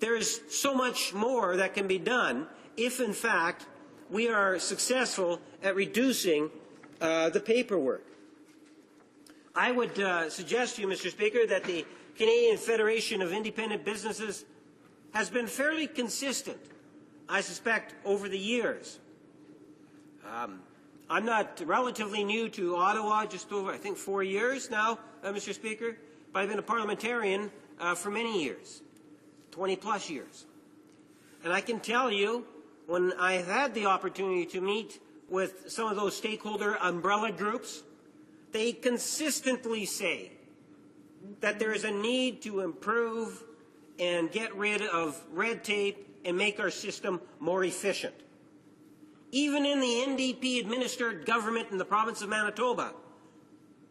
[SPEAKER 1] There is so much more that can be done if, in fact, we are successful at reducing the paperwork. I would suggest to you, Mr. Speaker, that the Canadian Federation of Independent Businesses has been fairly consistent, I suspect, over the years. I'm not relatively new to Ottawa, just over, I think, 4 years now, Mr. Speaker, but I've been a parliamentarian for many years, 20-plus years. And I can tell you, when I've had the opportunity to meet with some of those stakeholder umbrella groups, they consistently say that there is a need to improve and get rid of red tape and make our system more efficient. Even in the NDP-administered government in the province of Manitoba,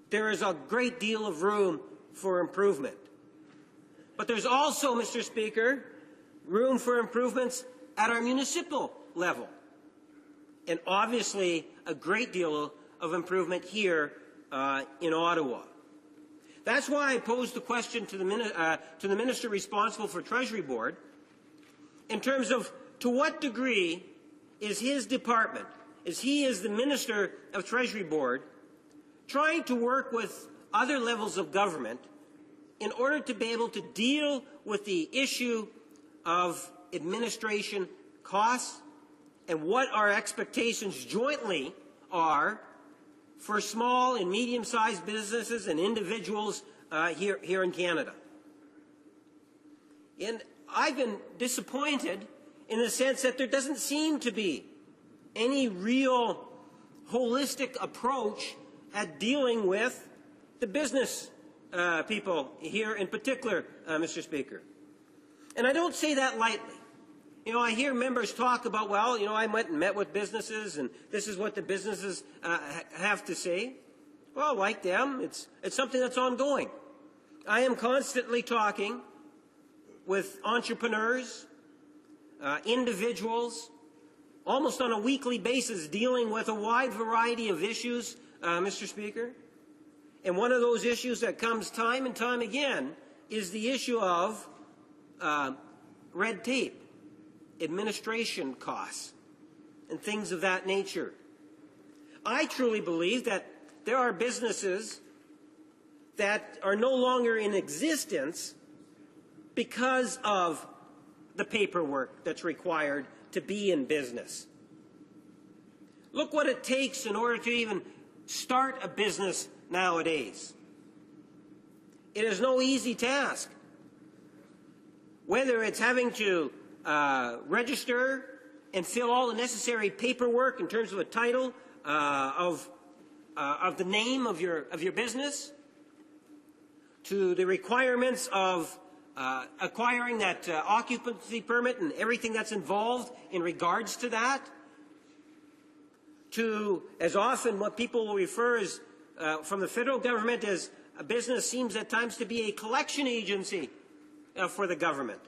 [SPEAKER 1] there is a great deal of room for improvement. But there's also, Mr. Speaker, room for improvements at our municipal level. And obviously, a great deal of improvement here in Ottawa. That's why I posed the question to the Minister responsible for Treasury Board in terms of to what degree is his department, as he is the Minister of Treasury Board, trying to work with other levels of government in order to be able to deal with the issue of administration costs and what our expectations jointly are for small and medium-sized businesses and individuals here in Canada. And I've been disappointed in the sense that there doesn't seem to be any real holistic approach at dealing with the business people here in particular, Mr. Speaker. And I don't say that lightly. You know, I hear members talk about, well, you know, I went and met with businesses and this is what the businesses have to say. Well, like them, it's something that's ongoing. I am constantly talking with entrepreneurs, individuals, almost on a weekly basis, dealing with a wide variety of issues, Mr. Speaker. And one of those issues that comes time and time again is the issue of red tape, administration costs, and things of that nature. I truly believe that there are businesses that are no longer in existence because of the paperwork that's required to be in business. Look what it takes in order to even start a business nowadays. It is no easy task. Whether it's having to register and fill all the necessary paperwork in terms of a title of the name of your business, to the requirements of acquiring that occupancy permit and everything that's involved in regards to that, to, as often what people will refer as from the federal government as a business seems at times to be a collection agency for the government.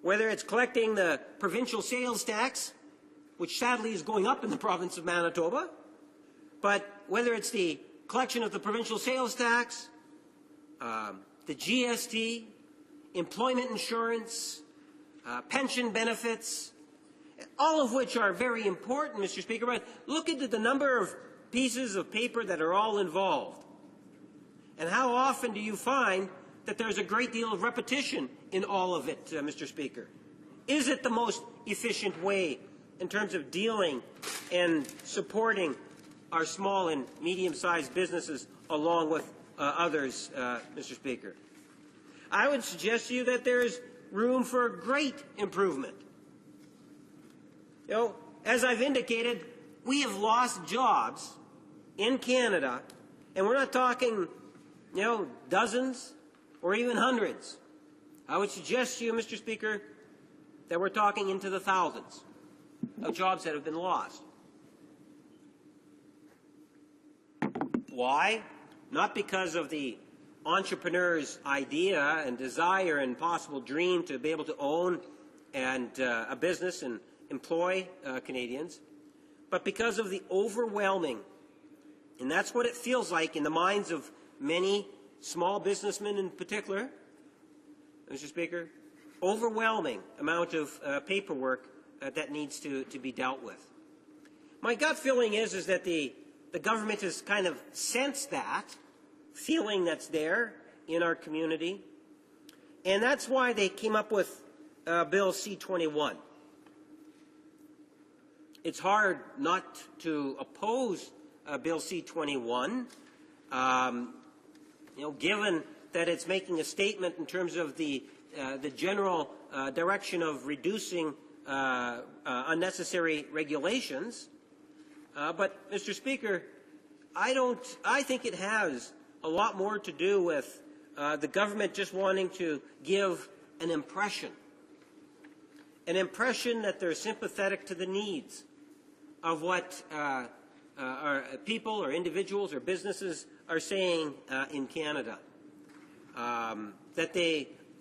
[SPEAKER 1] Whether it's collecting the provincial sales tax, which sadly is going up in the province of Manitoba, but whether it's the collection of the provincial sales tax, the GST, employment insurance, pension benefits, all of which are very important, Mr. Speaker, but look at the number of pieces of paper that are all involved. And how often do you find that there's a great deal of repetition in all of it, Mr. Speaker? Is it the most efficient way in terms of dealing and supporting our small and medium-sized businesses along with others, Mr. Speaker? I would suggest to you that there's room for great improvement. You know, as I've indicated, we have lost jobs in Canada, and we're not talking, you know, dozens or even hundreds. I would suggest to you, Mr. Speaker, that we're talking into the thousands of jobs that have been lost. Why? Not because of the entrepreneur's idea and desire and possible dream to be able to own and a business and employ Canadians, but because of the overwhelming, and that's what it feels like in the minds of many small businessmen in particular, Mr. Speaker, overwhelming amount of paperwork that needs to be dealt with. My gut feeling is that the government has kind of sensed that feeling that's there in our community, and that's why they came up with Bill C-21. It's hard not to oppose Bill C-21, you know, given that it's making a statement in terms of the general direction of reducing unnecessary regulations. But, Mr. Speaker, I think it has a lot more to do with the government just wanting to give an impression that they're sympathetic to the needs of what our people or individuals or businesses are saying in Canada. That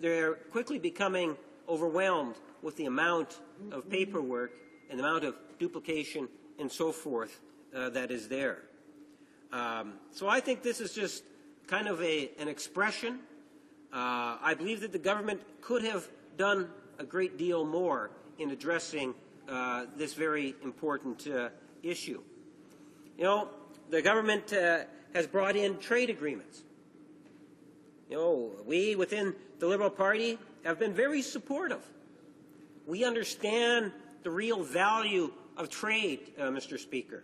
[SPEAKER 1] they're quickly becoming overwhelmed with the amount of paperwork and the amount of duplication and so forth that is there. So I think this is just kind of an expression. I believe that the government could have done a great deal more in addressing this very important issue. You know, the government has brought in trade agreements. You know, we within the Liberal Party have been very supportive. We understand the real value of trade, Mr. Speaker.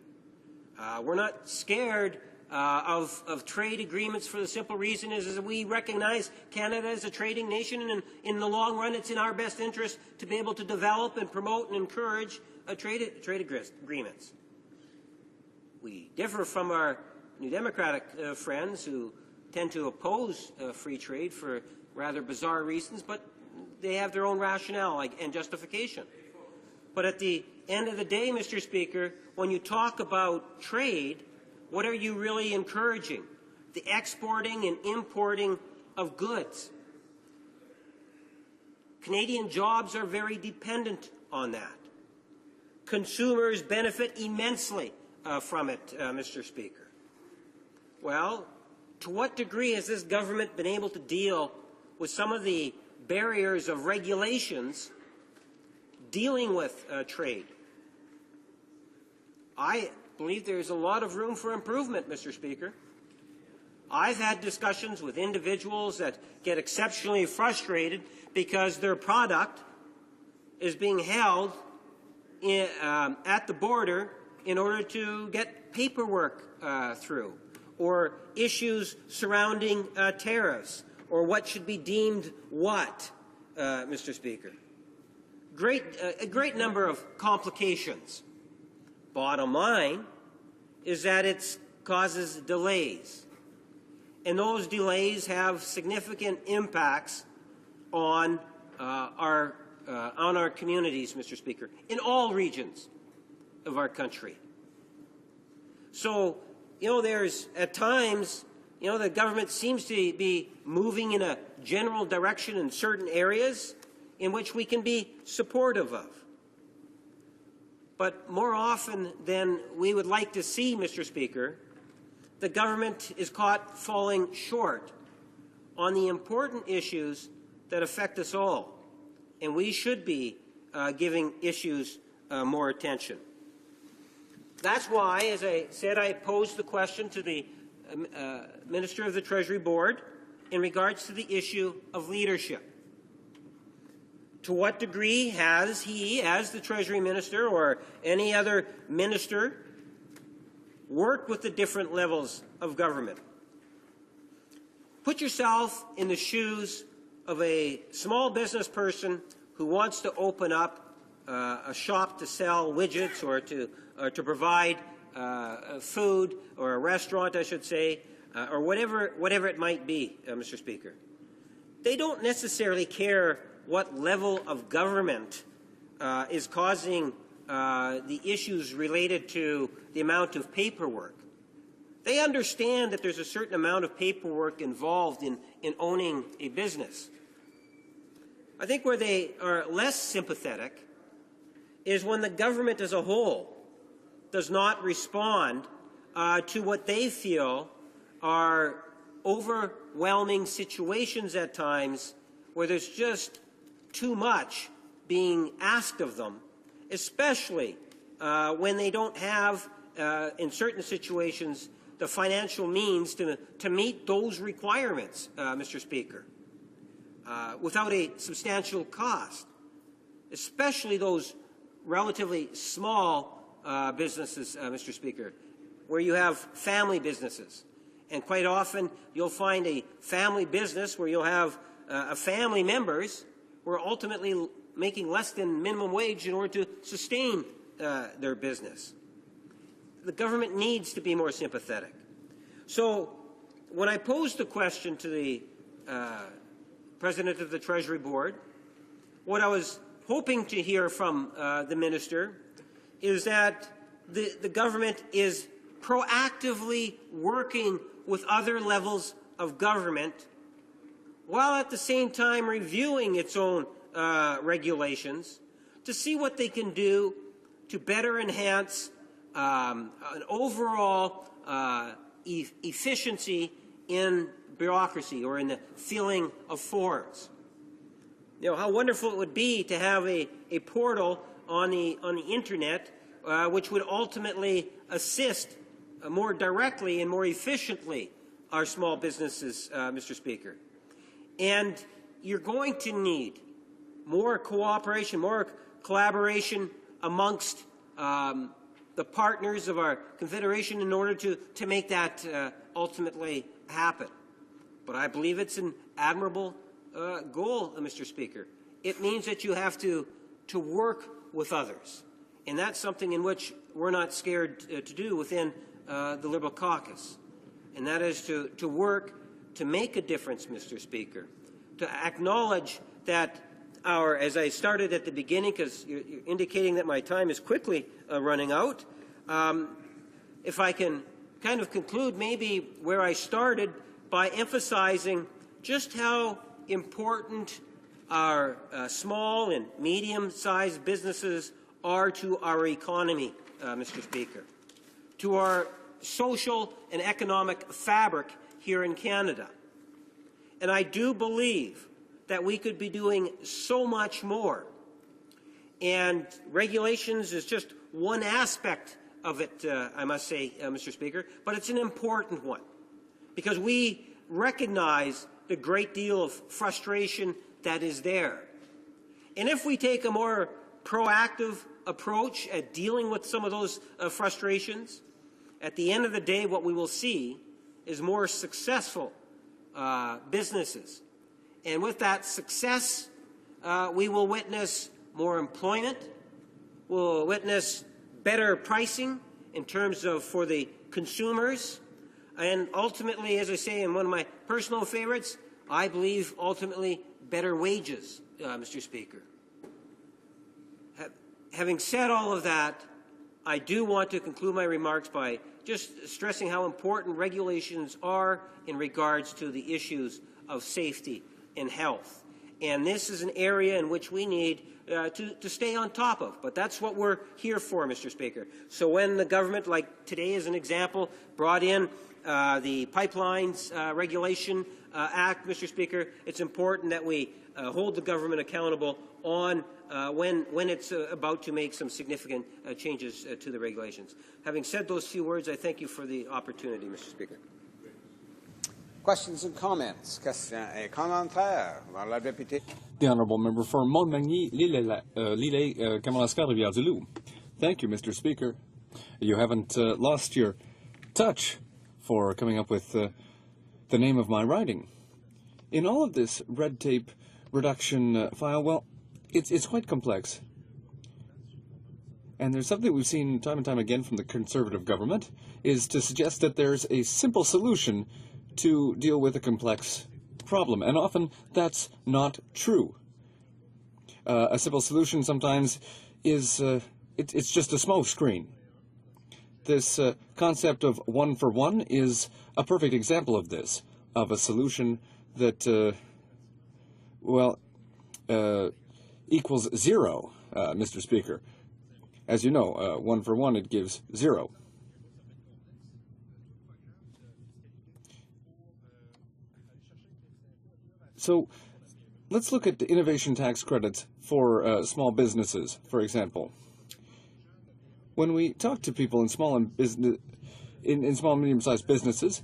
[SPEAKER 1] We're not scared of trade agreements for the simple reason is that we recognize Canada as a trading nation, and in the long run it's in our best interest to be able to develop and promote and encourage trade agreements. We differ from our New Democratic friends who tend to oppose free trade for rather bizarre reasons, but they have their own rationale and justification. But at the end of the day, Mr. Speaker, when you talk about trade, what are you really encouraging? The exporting and importing of goods. Canadian jobs are very dependent on that. Consumers benefit immensely from it, Mr. Speaker. Well, to what degree has this government been able to deal with some of the barriers of regulations dealing with trade? I believe there's a lot of room for improvement, Mr. Speaker. I've had discussions with individuals that get exceptionally frustrated because their product is being held at the border in order to get paperwork through, or issues surrounding tariffs, or what should be deemed what, Mr. Speaker. A great number of complications. Bottom line is that it causes delays. and those delays have significant impacts on our communities, Mr. Speaker, in all regions of our country. So, there's at times, the government seems to be moving in a general direction in certain areas in which we can be supportive of. But more often than we would like to see, Mr. Speaker, the government is caught falling short on the important issues that affect us all, and we should be giving issues more attention. That's why, as I said, I posed the question to the Minister of the Treasury Board in regards to the issue of leadership. To what degree has he, as the Treasury Minister or any other minister, worked with the different levels of government? Put yourself in the shoes of a small business person who wants to open up a shop to sell widgets or to provide food, or a restaurant, I should say, or whatever it might be, Mr. Speaker. They don't necessarily care what level of government is causing the issues related to the amount of paperwork. They understand that there's a certain amount of paperwork involved in owning a business. I think where they are less sympathetic is when the government as a whole does not respond to what they feel are overwhelming situations at times where there's just too much being asked of them, especially when they don't have, in certain situations, the financial means to meet those requirements, Mr. Speaker, without a substantial cost, especially those relatively small businesses, Mr. Speaker, where you have family businesses. And quite often you'll find a family business where you'll have family members who are ultimately making less than minimum wage in order to sustain their business. The government needs to be more sympathetic. So when I posed the question to the President of the Treasury Board, what I was hoping to hear from the Minister is that the government is proactively working with other levels of government while at the same time reviewing its own regulations to see what they can do to better enhance an overall efficiency in bureaucracy or in the filling of forms. How wonderful it would be to have a portal on the internet which would ultimately assist more directly and more efficiently our small businesses, Mr. Speaker. And you're going to need more cooperation, more collaboration amongst the partners of our Confederation in order to make that ultimately happen. But I believe it's an admirable goal, Mr. Speaker. It means that you have to work with others. And that's something in which we're not scared to do within the Liberal caucus. And that is to work to make a difference, Mr. Speaker, to acknowledge that as I started at the beginning, because you're indicating that my time is quickly running out, if I can kind of conclude maybe where I started by emphasizing just how important our small and medium-sized businesses are to our economy, Mr. Speaker, to our social and economic fabric here in Canada. And I do believe that we could be doing so much more. And regulations is just one aspect of it, I must say, Mr. Speaker, but it's an important one because we recognize the great deal of frustration that is there. And if we take a more proactive approach at dealing with some of those frustrations, at the end of the day, what we will see is more successful businesses. And with that success, we will witness more employment, we'll witness better pricing in terms of for the consumers, And ultimately, as I say, in one of my personal favorites, I believe ultimately better wages, Mr. Speaker. Having said all of that, I do want to conclude my remarks by just stressing how important regulations are in regards to the issues of safety and health. And this is an area in which we need to stay on top of. But that's what we're here for, Mr. Speaker. So when the government, like today as an example, brought in the Pipelines Regulation Act, Mr. Speaker, it's important that we hold the government accountable on when it's about to make some significant changes to the regulations. Having said those few words, I thank you for the opportunity, Mr. Speaker.
[SPEAKER 8] Questions and comments? Questions et commentaires par la députée.
[SPEAKER 6] The Honourable Member for Montmagny, Lille, Kamouraska, Rivière-du-Loup. Thank you, Mr. Speaker. You haven't lost your touch for coming up with the name of my writing. In all of this red tape reduction file, well, it's quite complex. And there's something we've seen time and time again from the Conservative government, is to suggest that there's a simple solution to deal with a complex problem. And often that's not true. A simple solution sometimes is it's just a smoke screen. This concept of one for one is a perfect example of this, of a solution that, equals zero, Mr. Speaker. As you know, one for one, it gives zero. So let's look at the innovation tax credits for small businesses, for example. When we talk to people in small and medium-sized businesses,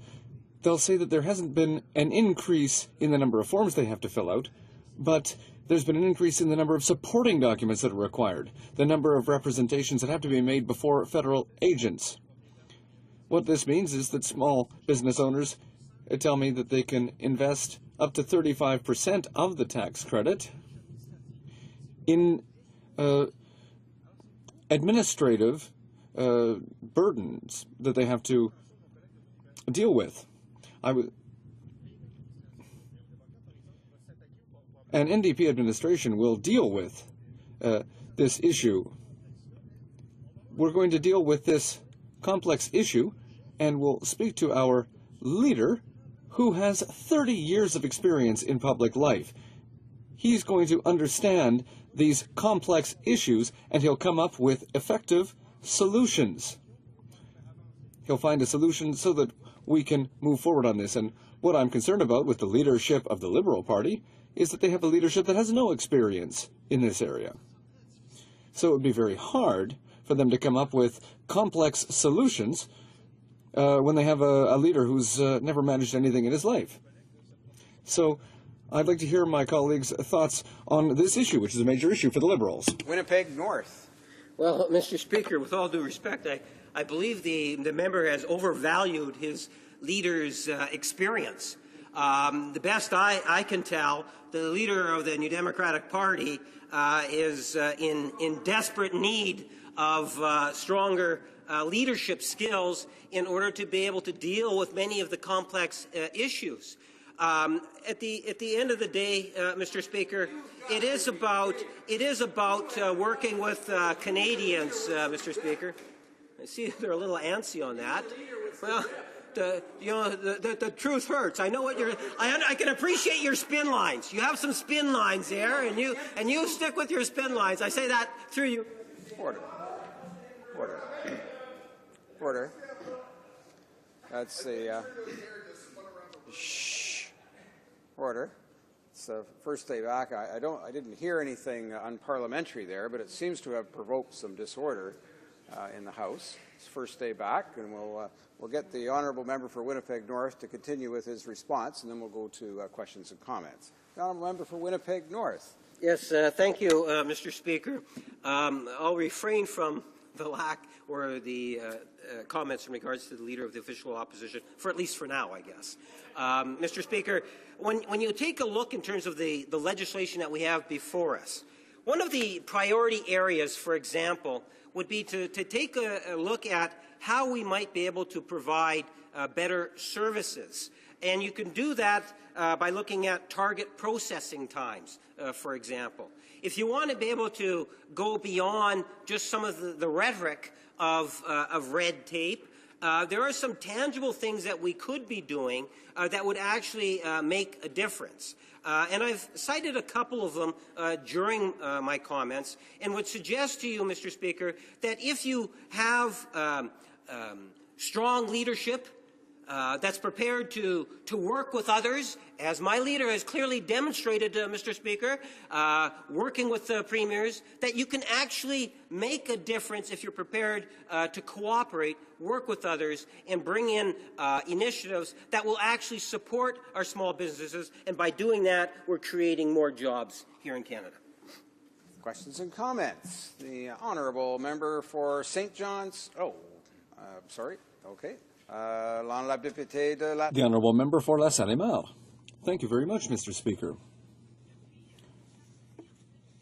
[SPEAKER 6] they'll say that there hasn't been an increase in the number of forms they have to fill out, but there's been an increase in the number of supporting documents that are required, the number of representations that have to be made before federal agents. What this means is that small business owners tell me that they can invest up to 35% of the tax credit in administrative burdens that they have to deal with. An NDP administration will deal with this issue. We're going to deal with this complex issue, and we'll speak to our leader, who has 30 years of experience in public life. He's going to understand these complex issues, and he'll come up with effective solutions. He'll find a solution so that we can move forward on this. And what I'm concerned about with the leadership of the Liberal Party is that they have a leadership that has no experience in this area. So it would be very hard for them to come up with complex solutions when they have a leader who's never managed anything in his life. So I'd like to hear my colleagues' thoughts on this issue, which is a major issue for the Liberals.
[SPEAKER 8] Winnipeg North.
[SPEAKER 1] Well, Mr. Speaker, with all due respect, I believe the member has overvalued his leader's experience. The best I can tell, the leader of the New Democratic Party is in desperate need of stronger leadership skills in order to be able to deal with many of the complex issues. At the end of the day, Mr. Speaker, it is about working with Canadians, Mr. Speaker. I see they're a little antsy on that. Well, the truth hurts. I know what you're. I can appreciate your spin lines. You have some spin lines there, and you stick with your spin lines. I say that through you.
[SPEAKER 8] Order. That's the order. It's the first day back. I didn't hear anything unparliamentary there, but it seems to have provoked some disorder in the House. It's first day back, and we'll get the honourable member for Winnipeg North to continue with his response, and then we'll go to questions and comments. The honourable member for Winnipeg North.
[SPEAKER 1] Yes, thank you, Mr. Speaker. I'll refrain from the lack or the comments in regards to the Leader of the Official Opposition, for at least for now, I guess. Mr. Speaker, when you take a look in terms of the legislation that we have before us, one of the priority areas, for example, would be to take a look at how we might be able to provide better services. And you can do that by looking at target processing times, for example. If you want to be able to go beyond just some of the rhetoric of red tape, there are some tangible things that we could be doing that would actually make a difference. And I've cited a couple of them during my comments and would suggest to you, Mr. Speaker, that if you have strong leadership that's prepared to work with others, as my leader has clearly demonstrated, Mr. Speaker, working with the premiers, that you can actually make a difference if you're prepared to cooperate, work with others, and bring in initiatives that will actually support our small businesses. And by doing that, we're creating more jobs here in Canada.
[SPEAKER 8] Questions and comments? The honourable member for St. John's. Sorry. Okay.
[SPEAKER 6] The honourable member for La Salle-et-Mar. Thank you very much, Mr. Speaker.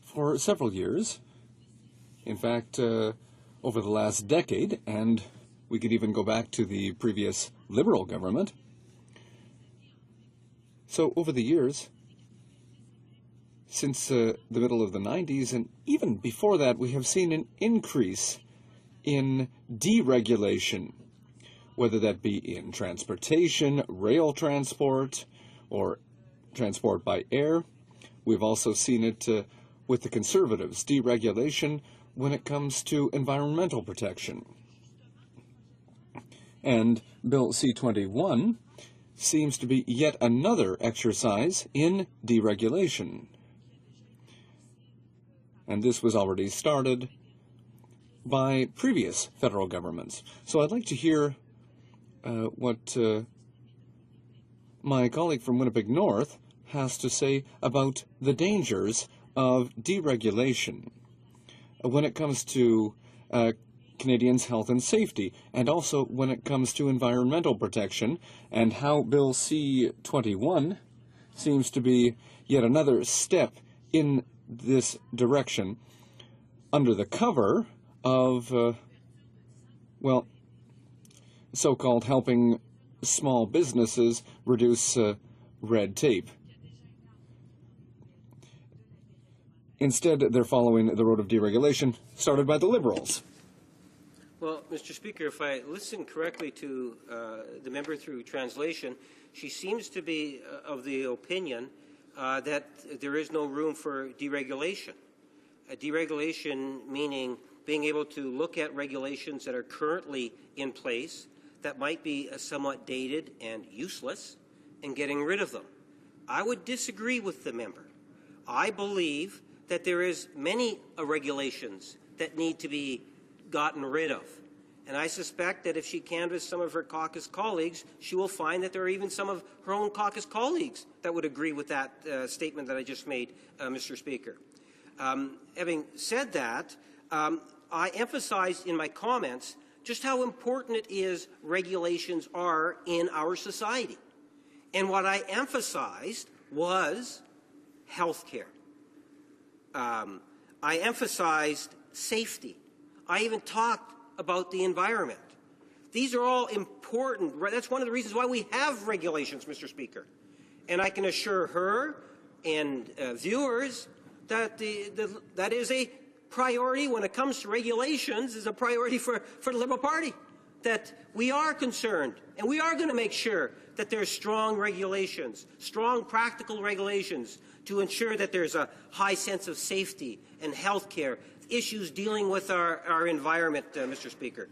[SPEAKER 6] For several years, in fact, over the last decade, and we could even go back to the previous Liberal government, so over the years, since the middle of the 90s, and even before that, we have seen an increase in deregulation, whether that be in transportation, rail transport, or transport by air. We've also seen it with the Conservatives, deregulation when it comes to environmental protection. And Bill C-21 seems to be yet another exercise in deregulation. And this was already started by previous federal governments. So I'd like to hear what my colleague from Winnipeg North has to say about the dangers of deregulation when it comes to Canadians' health and safety, and also when it comes to environmental protection, and how Bill C-21 seems to be yet another step in this direction under the cover of, well, so-called helping small businesses reduce red tape. Instead, they're following the road of deregulation started by the Liberals.
[SPEAKER 1] Well, Mr. Speaker, if I listen correctly to the member through translation, she seems to be of the opinion that there is no room for deregulation. Deregulation meaning being able to look at regulations that are currently in place that might be somewhat dated and useless and getting rid of them. I would disagree with the member. I believe that there is many regulations that need to be gotten rid of. And I suspect that if she canvassed some of her caucus colleagues, she will find that there are even some of her own caucus colleagues that would agree with that statement that I just made, Mr. Speaker. Having said that, I emphasized in my comments just how important it is regulations are in our society. And what I emphasized was health care. I emphasized safety. I even talked about the environment. These are all important. That's one of the reasons why we have regulations, Mr. Speaker. And I can assure her and viewers that that is a priority when it comes to regulations, is a priority for the Liberal Party. That we are concerned, and we are going to make sure that there's strong regulations, strong practical regulations to ensure that there's a high sense of safety and health care, issues dealing with our environment, Mr. Speaker.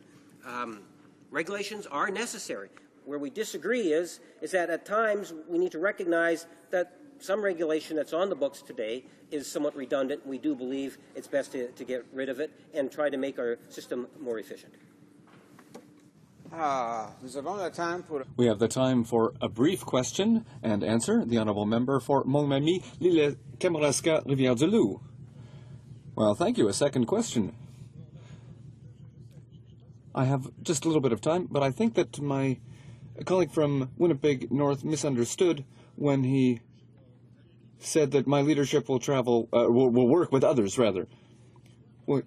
[SPEAKER 1] Regulations are necessary. Where we disagree is that at times we need to recognize that some regulation that's on the books today is somewhat redundant. We do believe it's best to get rid of it and try to make our system more efficient.
[SPEAKER 6] We have the time for a brief question and answer. The honourable member for Montmagny, Lille, Kamouraska, Rivière-du-Loup. Well, thank you. A second question. I have just a little bit of time, but I think that my colleague from Winnipeg North misunderstood when he said that my leadership will will work with others, rather. Well,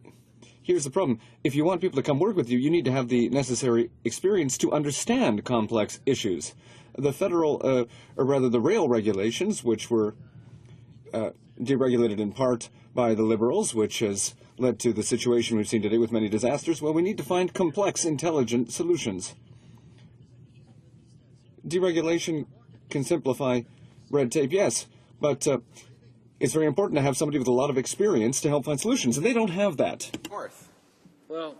[SPEAKER 6] here's the problem. If you want people to come work with you, you need to have the necessary experience to understand complex issues. The federal, or rather the rail regulations, which were deregulated in part by the Liberals, which has led to the situation we've seen today with many disasters, well, we need to find complex, intelligent solutions. Deregulation can simplify red tape, yes, but it's very important to have somebody with a lot of experience to help find solutions, and they don't have that.
[SPEAKER 1] Well,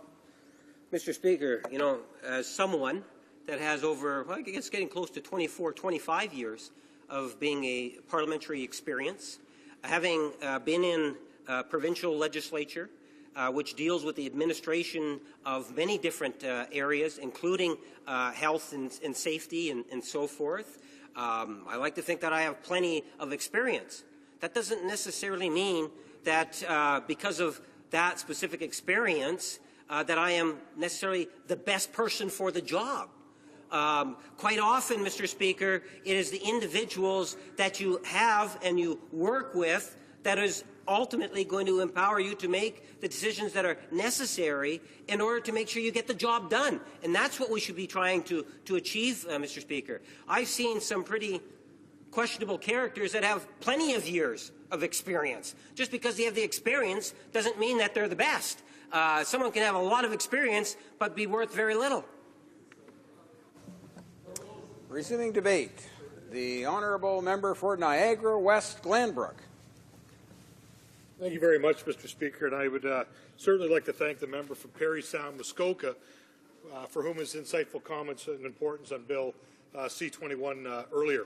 [SPEAKER 1] Mr. Speaker, you know, as someone that has over, well, I guess getting close to 24, 25 years of being a parliamentary experience, having been in provincial legislature, which deals with the administration of many different areas, including health and safety and so forth. I like to think that I have plenty of experience. That doesn't necessarily mean that because of that specific experience that I am necessarily the best person for the job. Quite often, Mr. Speaker, it is the individuals that you have and you work with that is ultimately going to empower you to make the decisions that are necessary in order to make sure you get the job done. And that's what we should be trying to achieve, Mr. Speaker. I've seen some pretty questionable characters that have plenty of years of experience. Just because they have the experience doesn't mean that they're the best. Someone can have a lot of experience but be worth very little.
[SPEAKER 8] Resuming debate, the honourable member for Niagara West Glanbrook.
[SPEAKER 2] Thank you very much, Mr. Speaker, and I would certainly like to thank the member for Parry Sound Muskoka for whom his insightful comments and importance on Bill C-21 earlier.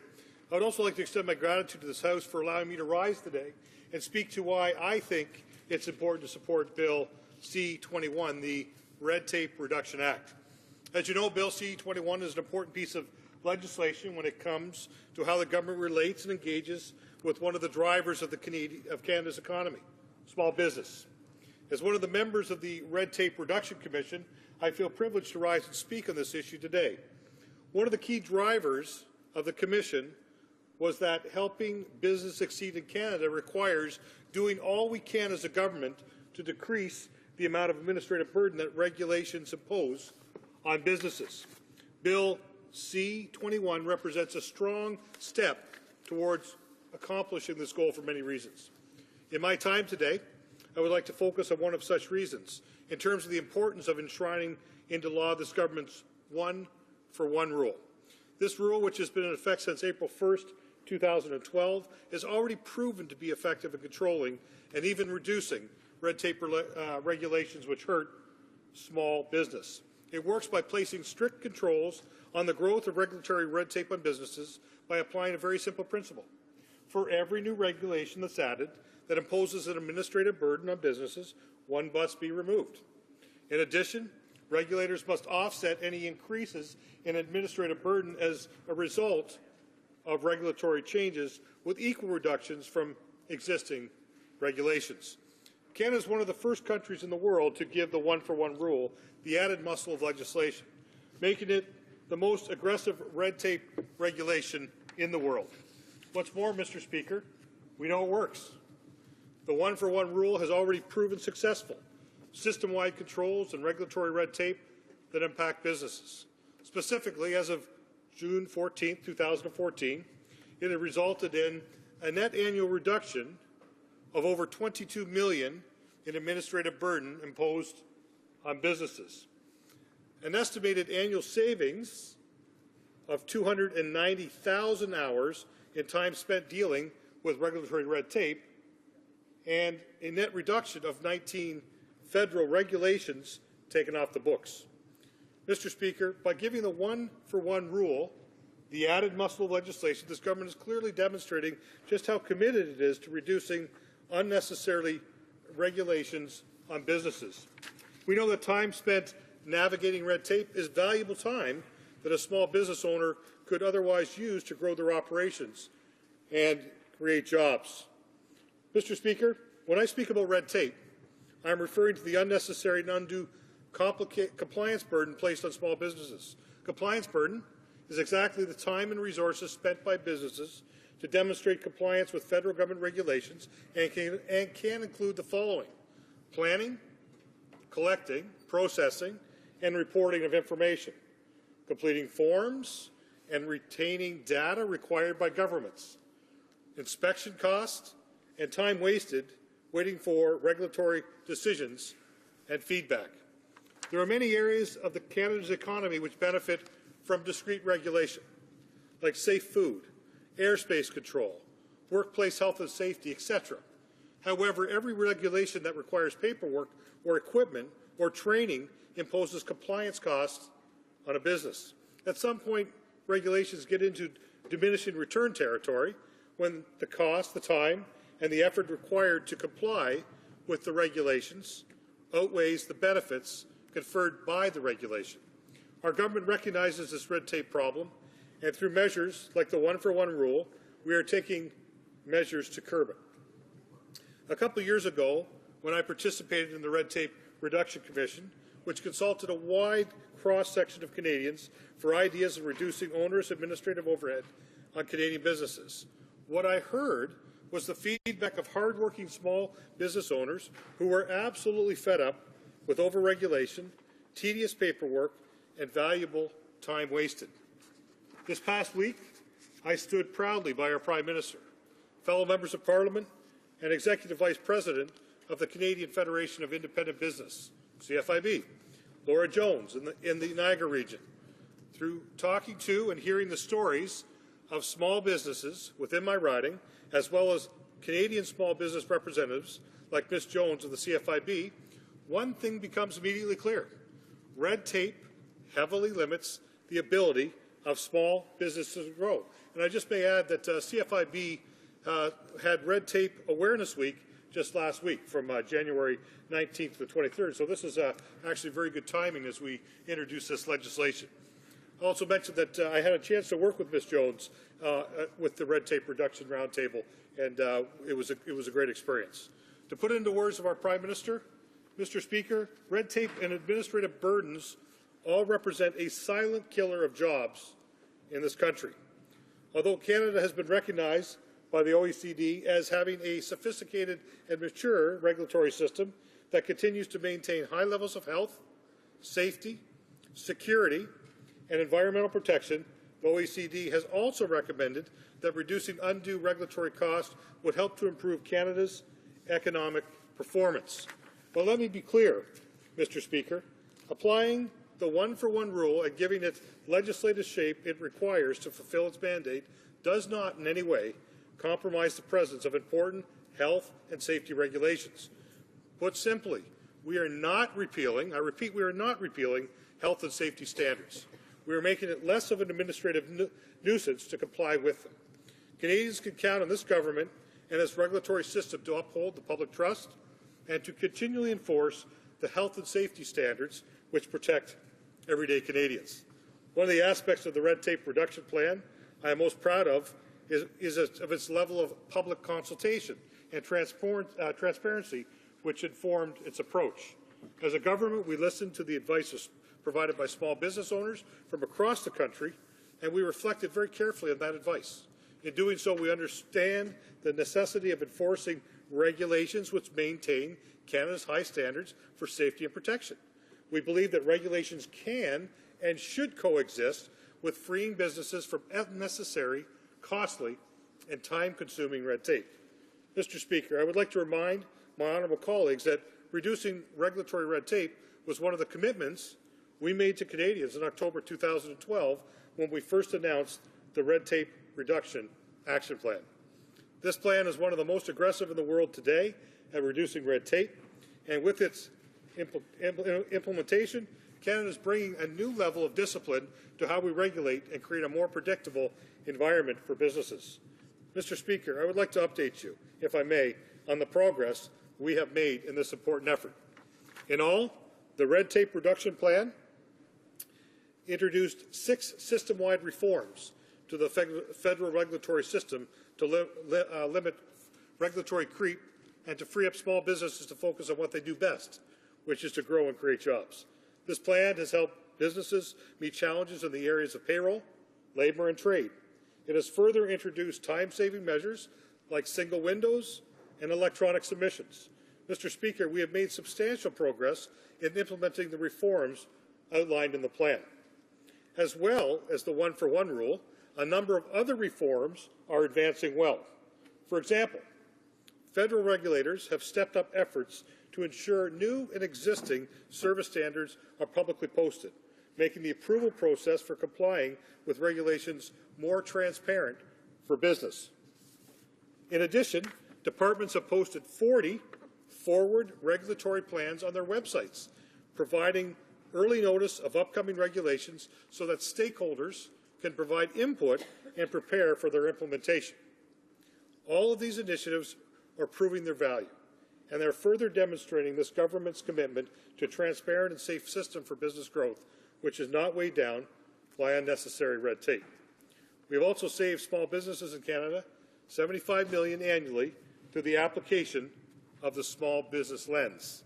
[SPEAKER 2] I would also like to extend my gratitude to this House for allowing me to rise today and speak to why I think it's important to support Bill C-21, the Red Tape Reduction Act. As you know, Bill C-21 is an important piece of legislation when it comes to how the government relates and engages with one of the drivers of Canada's economy, small business. As one of the members of the Red Tape Reduction Commission, I feel privileged to rise and speak on this issue today. One of the key drivers of the Commission was that helping business succeed in Canada requires doing all we can as a government to decrease the amount of administrative burden that regulations impose on businesses. Bill C-21 represents a strong step towards accomplishing this goal for many reasons. In my time today, I would like to focus on one of such reasons in terms of the importance of enshrining into law this government's one-for-one rule. This rule, which has been in effect since April 1st, 2012, has already proven to be effective in controlling and even reducing red tape regulations which hurt small business. It works by placing strict controls on the growth of regulatory red tape on businesses by applying a very simple principle. For every new regulation that's added that imposes an administrative burden on businesses, one must be removed. In addition, regulators must offset any increases in administrative burden as a result of regulatory changes with equal reductions from existing regulations. Canada is one of the first countries in the world to give the one-for-one rule the added muscle of legislation, making it the most aggressive red tape regulation in the world. What's more, Mr. Speaker, we know it works. The one-for-one rule has already proven successful. System-wide controls and regulatory red tape that impact businesses. Specifically, as of June 14, 2014, it had resulted in a net annual reduction of over $22 million in administrative burden imposed on businesses. An estimated annual savings of 290,000 hours in time spent dealing with regulatory red tape, and a net reduction of 19 federal regulations taken off the books. Mr. Speaker, by giving the one-for-one rule the added muscle of legislation, this government is clearly demonstrating just how committed it is to reducing unnecessarily regulations on businesses. We know that time spent navigating red tape is valuable time that a small business owner could otherwise use to grow their operations and create jobs. Mr. Speaker, when I speak about red tape, I am referring to the unnecessary and undue compliance burden placed on small businesses. Compliance burden is exactly the time and resources spent by businesses to demonstrate compliance with federal government regulations and can include the following: planning, collecting, processing, and reporting of information, completing forms, and retaining data required by governments, inspection costs, and time wasted waiting for regulatory decisions and feedback. There are many areas of Canada's economy which benefit from discrete regulation, like safe food, airspace control, workplace health and safety, etc. However, every regulation that requires paperwork or equipment or training imposes compliance costs on a business. At some point, regulations get into diminishing return territory when the cost, the time, and the effort required to comply with the regulations outweighs the benefits conferred by the regulation. Our government recognizes this red tape problem, and through measures like the one-for-one rule, we are taking measures to curb it. A couple of years ago, when I participated in the Red Tape Reduction Commission, which consulted a wide cross-section of Canadians for ideas of reducing onerous administrative overhead on Canadian businesses, what I heard was the feedback of hard-working small business owners who were absolutely fed up with over-regulation, tedious paperwork, and valuable time wasted. This past week, I stood proudly by our Prime Minister, fellow members of Parliament, and Executive Vice President of the Canadian Federation of Independent Business, CFIB, Laura Jones in the Niagara region, through talking to and hearing the stories of small businesses within my riding, as well as Canadian small business representatives like Ms. Jones of the CFIB, one thing becomes immediately clear. Red tape heavily limits the ability of small businesses to grow. And I just may add that CFIB had Red Tape Awareness Week just last week from January 19th to the 23rd. So this is actually very good timing as we introduce this legislation. I also mentioned that I had a chance to work with Ms. Jones with the Red Tape Reduction Roundtable, and it was a great experience. To put it into words of our Prime Minister, Mr. Speaker, red tape and administrative burdens all represent a silent killer of jobs in this country. Although Canada has been recognized by the OECD as having a sophisticated and mature regulatory system that continues to maintain high levels of health, safety, security, and environmental protection, the OECD has also recommended that reducing undue regulatory costs would help to improve Canada's economic performance. But let me be clear, Mr. Speaker, applying the one-for-one rule and giving it legislative shape it requires to fulfill its mandate does not in any way compromise the presence of important health and safety regulations. Put simply, we are not repealing, I repeat, we are not repealing health and safety standards. We are making it less of an administrative nuisance to comply with them. Canadians can count on this government and its regulatory system to uphold the public trust and to continually enforce the health and safety standards which protect everyday Canadians. One of the aspects of the Red Tape Reduction Plan I am most proud of is of its level of public consultation and transparency which informed its approach. As a government, we listened to the advice provided by small business owners from across the country, and we reflected very carefully on that advice. In doing so, we understand the necessity of enforcing regulations which maintain Canada's high standards for safety and protection. We believe that regulations can and should coexist with freeing businesses from unnecessary, costly, and time-consuming red tape. Mr. Speaker, I would like to remind my honourable colleagues that reducing regulatory red tape was one of the commitments we made to Canadians in October 2012 when we first announced the Red Tape Reduction Action Plan. This plan is one of the most aggressive in the world today at reducing red tape, and with its implementation, Canada is bringing a new level of discipline to how we regulate and create a more predictable environment for businesses. Mr. Speaker, I would like to update you, if I may, on the progress we have made in this important effort. In all, the Red Tape Reduction Plan introduced 6 system-wide reforms to the federal regulatory system to limit regulatory creep and to free up small businesses to focus on what they do best, which is to grow and create jobs. This plan has helped businesses meet challenges in the areas of payroll, labour and trade. It has further introduced time-saving measures like single windows and electronic submissions. Mr. Speaker, we have made substantial progress in implementing the reforms outlined in the plan. As well as the one-for-one rule, a number of other reforms are advancing well. For example, federal regulators have stepped up efforts to ensure new and existing service standards are publicly posted, making the approval process for complying with regulations more transparent for business. In addition, departments have posted 40 forward regulatory plans on their websites, providing early notice of upcoming regulations so that stakeholders can provide input and prepare for their implementation. All of these initiatives are proving their value, and they're further demonstrating this government's commitment to a transparent and safe system for business growth, which is not weighed down by unnecessary red tape. We have also saved small businesses in Canada $75 million annually through the application of the small business lens.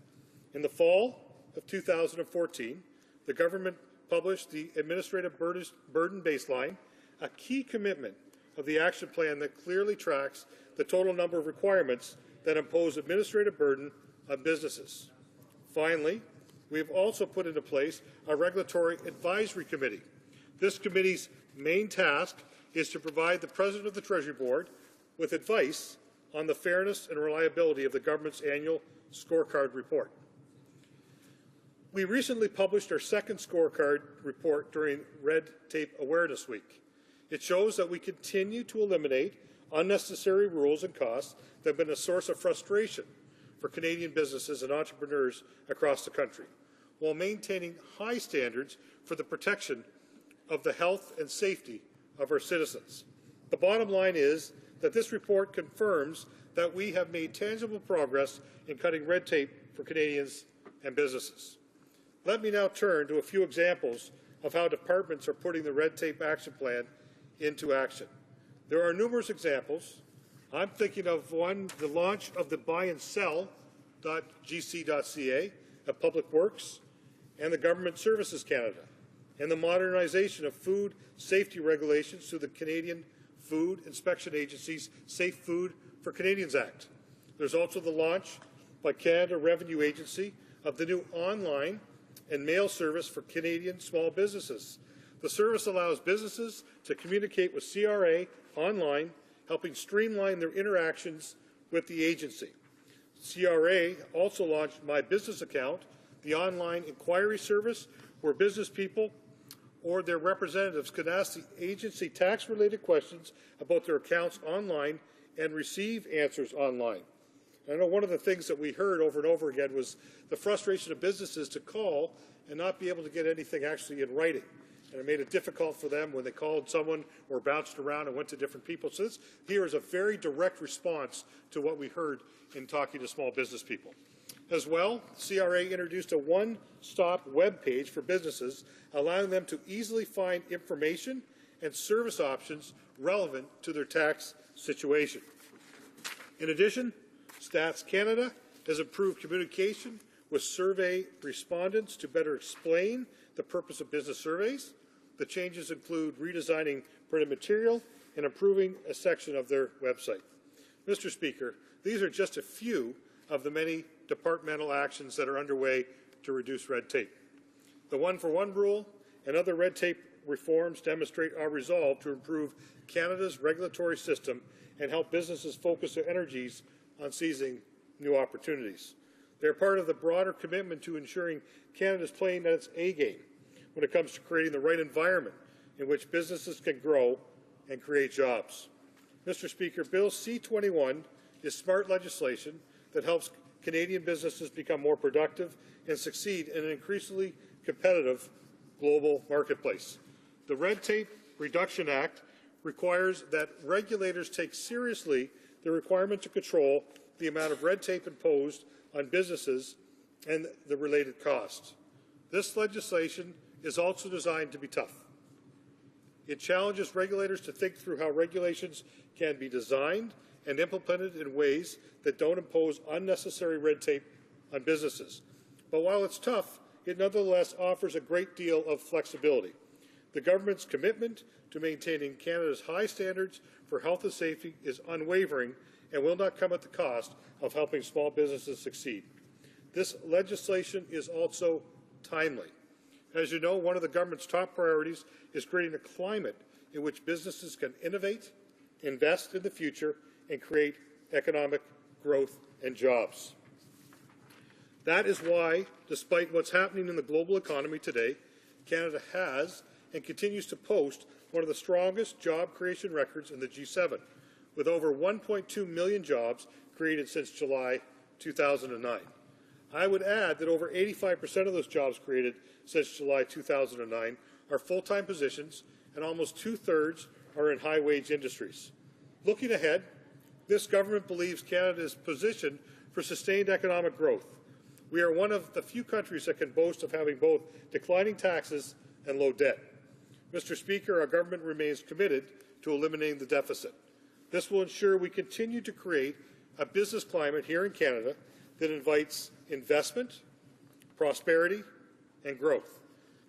[SPEAKER 2] In the fall of 2014, the government published the Administrative Burden Baseline, a key commitment of the action plan that clearly tracks the total number of requirements that impose administrative burden on businesses. Finally, we have also put into place a Regulatory Advisory Committee. This committee's main task is to provide the President of the Treasury Board with advice on the fairness and reliability of the government's annual scorecard report. We recently published our second scorecard report during Red Tape Awareness Week. It shows that we continue to eliminate unnecessary rules and costs that have been a source of frustration for Canadian businesses and entrepreneurs across the country, while maintaining high standards for the protection of the health and safety of our citizens. The bottom line is that this report confirms that we have made tangible progress in cutting red tape for Canadians and businesses. Let me now turn to a few examples of how departments are putting the Red Tape Action Plan into action. There are numerous examples. I'm thinking of one, the launch of the buyandsell.gc.ca at Public Works and the Government Services Canada, and the modernization of food safety regulations through the Canadian Food Inspection Agency's Safe Food for Canadians Act. There's also the launch by Canada Revenue Agency of the new online and mail service for Canadian small businesses. The service allows businesses to communicate with CRA online, helping streamline their interactions with the agency. CRA also launched My Business Account, the online inquiry service where business people or their representatives can ask the agency tax-related questions about their accounts online and receive answers online. I know one of the things that we heard over and over again was the frustration of businesses to call and not be able to get anything actually in writing. And it made it difficult for them when they called someone or bounced around and went to different people. So this here is a very direct response to what we heard in talking to small business people. As well, CRA introduced a one-stop web page for businesses, allowing them to easily find information and service options relevant to their tax situation. In addition, Stats Canada has improved communication with survey respondents to better explain the purpose of business surveys. The changes include redesigning printed material and improving a section of their website. Mr. Speaker, these are just a few of the many departmental actions that are underway to reduce red tape. The one-for-one rule and other red tape reforms demonstrate our resolve to improve Canada's regulatory system and help businesses focus their energies on seizing new opportunities. They are part of the broader commitment to ensuring Canada is playing at its A game when it comes to creating the right environment in which businesses can grow and create jobs. Mr. Speaker, Bill C-21 is smart legislation that helps Canadian businesses become more productive and succeed in an increasingly competitive global marketplace. The Red Tape Reduction Act requires that regulators take seriously the requirement to control the amount of red tape imposed on businesses and the related costs. This legislation is also designed to be tough. It challenges regulators to think through how regulations can be designed and implemented in ways that don't impose unnecessary red tape on businesses. But while it's tough, it nonetheless offers a great deal of flexibility. The government's commitment to maintaining Canada's high standards for health and safety is unwavering, and will not come at the cost of helping small businesses succeed. This legislation is also timely. As you know, one of the government's top priorities is creating a climate in which businesses can innovate, invest in the future, and create economic growth and jobs. That is why, despite what's happening in the global economy today, Canada has and continues to post one of the strongest job creation records in the G7, with over 1.2 million jobs created since July 2009. I would add that over 85% of those jobs created since July 2009 are full-time positions, and almost two-thirds are in high-wage industries. Looking ahead, this government believes Canada is positioned for sustained economic growth. We are one of the few countries that can boast of having both declining taxes and low debt. Mr. Speaker, our government remains committed to eliminating the deficit. This will ensure we continue to create a business climate here in Canada that invites investment, prosperity, and growth.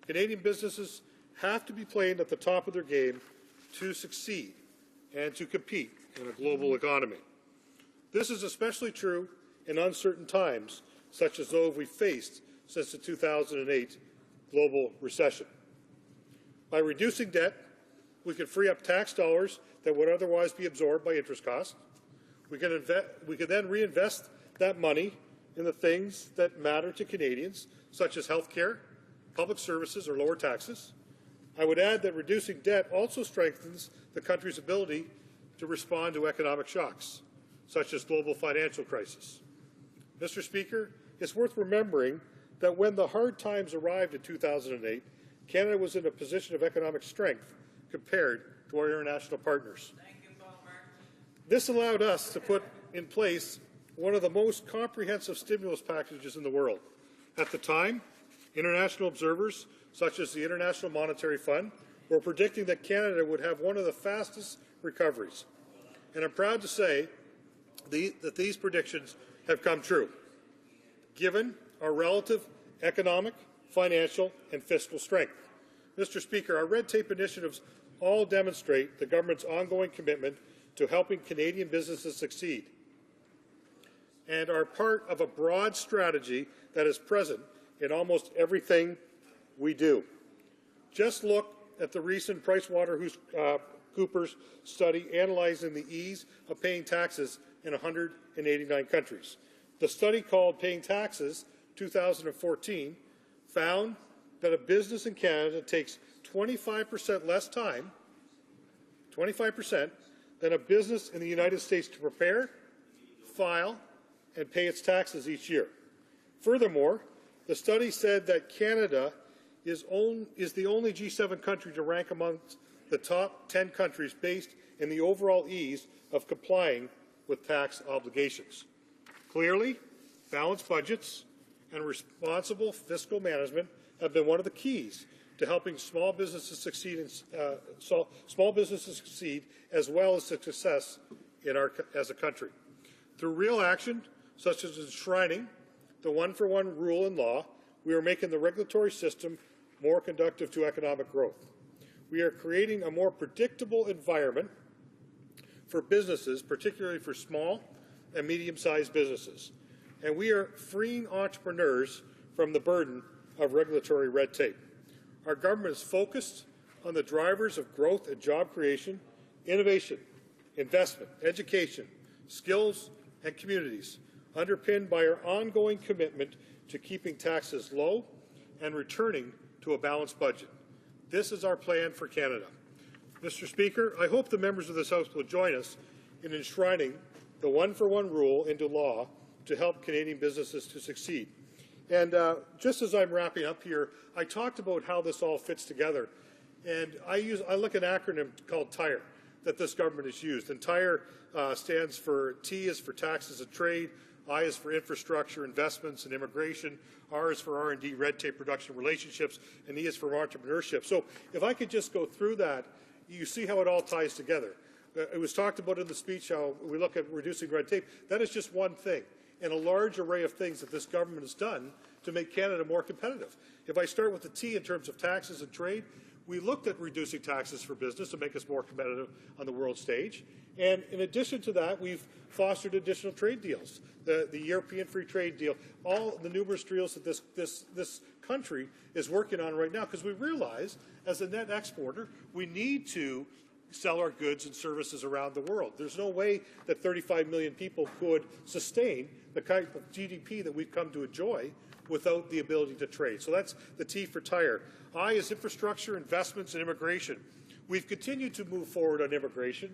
[SPEAKER 2] Canadian businesses have to be playing at the top of their game to succeed and to compete in a global economy. This is especially true in uncertain times, such as those we faced since the 2008 global recession. By reducing debt, we can free up tax dollars that would otherwise be absorbed by interest costs. We can then reinvest that money in the things that matter to Canadians, such as health care, public services, or lower taxes. I would add that reducing debt also strengthens the country's ability to respond to economic shocks, such as global financial crisis. Mr. Speaker, it's worth remembering that when the hard times arrived in 2008, Canada was in a position of economic strength compared to our international partners. This allowed us to put in place one of the most comprehensive stimulus packages in the world. At the time, international observers, such as the International Monetary Fund, were predicting that Canada would have one of the fastest recoveries. And I'm proud to say that these predictions have come true, given our relative economic, financial, and fiscal strength. Mr. Speaker, our red tape initiatives all demonstrate the government's ongoing commitment to helping Canadian businesses succeed and are part of a broad strategy that is present in almost everything we do. Just look at the recent PricewaterhouseCoopers study analyzing the ease of paying taxes in 189 countries. The study, called Paying Taxes 2014, found that a business in Canada takes 25% less time, 25%, than a business in the United States to prepare, file, and pay its taxes each year. Furthermore, the study said that Canada is the only G7 country to rank amongst the top 10 countries based in the overall ease of complying with tax obligations. Clearly, balanced budgets and responsible fiscal management have been one of the keys to helping small businesses succeed, as well as success as a country. Through real action, such as enshrining the one-for-one rule in law, we are making the regulatory system more conducive to economic growth. We are creating a more predictable environment for businesses, particularly for small and medium-sized businesses. And we are freeing entrepreneurs from the burden of regulatory red tape. Our government is focused on the drivers of growth and job creation, innovation, investment, education, skills, and communities, underpinned by our ongoing commitment to keeping taxes low and returning to a balanced budget. This is our plan for Canada. Mr. Speaker, I hope the members of this House will join us in enshrining the one-for-one rule into law to help Canadian businesses to succeed. And just as I'm wrapping up here, I talked about how this all fits together. And I look at an acronym called TIRE that this government has used. And TIRE stands for T is for taxes and trade, I is for infrastructure, investments, and immigration, R is for R&D, red tape, production, relationships, and E is for entrepreneurship. So if I could just go through that, you see how it all ties together. It was talked about in the speech how we look at reducing red tape. That is just one thing, and a large array of things that this government has done to make Canada more competitive. If I start with the T in terms of taxes and trade, we looked at reducing taxes for business to make us more competitive on the world stage. And in addition to that, we've fostered additional trade deals, the European Free Trade Deal, all the numerous deals that this country is working on right now, because we realize, as a net exporter, we need to sell our goods and services around the world. There's no way that 35 million people could sustain the kind of GDP that we've come to enjoy without the ability to trade. So that's the T for tire. I is infrastructure, investments, and immigration. We've continued to move forward on immigration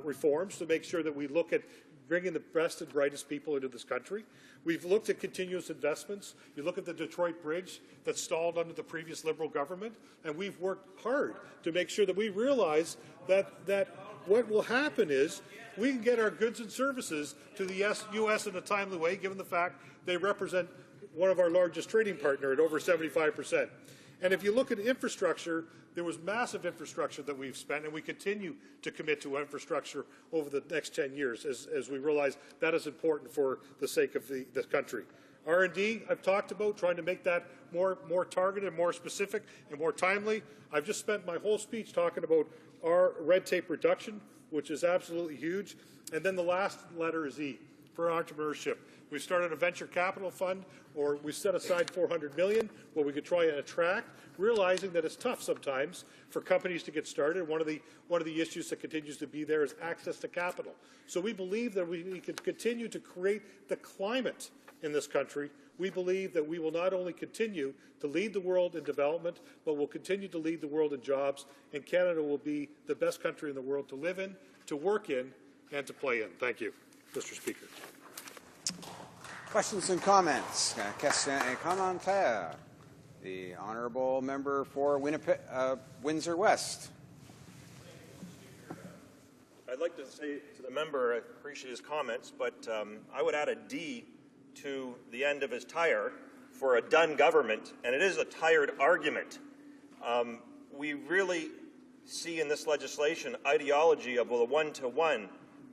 [SPEAKER 2] reforms to make sure that we look at bringing the best and brightest people into this country. We've looked at continuous investments. You look at the Detroit Bridge that stalled under the previous Liberal government, and we've worked hard to make sure that we realize that what will happen is we can get our goods and services to the U.S. in a timely way, given the fact they represent one of our largest trading partners at over 75%. And if you look at infrastructure, there was massive infrastructure that we've spent, and we continue to commit to infrastructure over the next 10 years as we realize that is important for the sake of the country. R&D, I've talked about trying to make that more targeted, more specific, and more timely. I've just spent my whole speech talking about our red tape reduction, which is absolutely huge. And then the last letter is E, for entrepreneurship. We started a venture capital fund, or we set aside $400 million where we could try and attract, realizing that it's tough sometimes for companies to get started. One of the issues that continues to be there is access to capital. So we believe that we can continue to create the climate in this country. We believe that we will not only continue to lead the world in development, but will continue to lead the world in jobs, and Canada will be the best country in the world to live in, to work in, and to play in. Thank you, Mr. Speaker.
[SPEAKER 8] Questions and comments. Questions et commentaires. The honourable member for Windsor West.
[SPEAKER 7] I'd like to say to the member, I appreciate his comments, but I would add a D to the end of his tire for a done government, and it is a tired argument. We really see in this legislation ideology of a one-to-one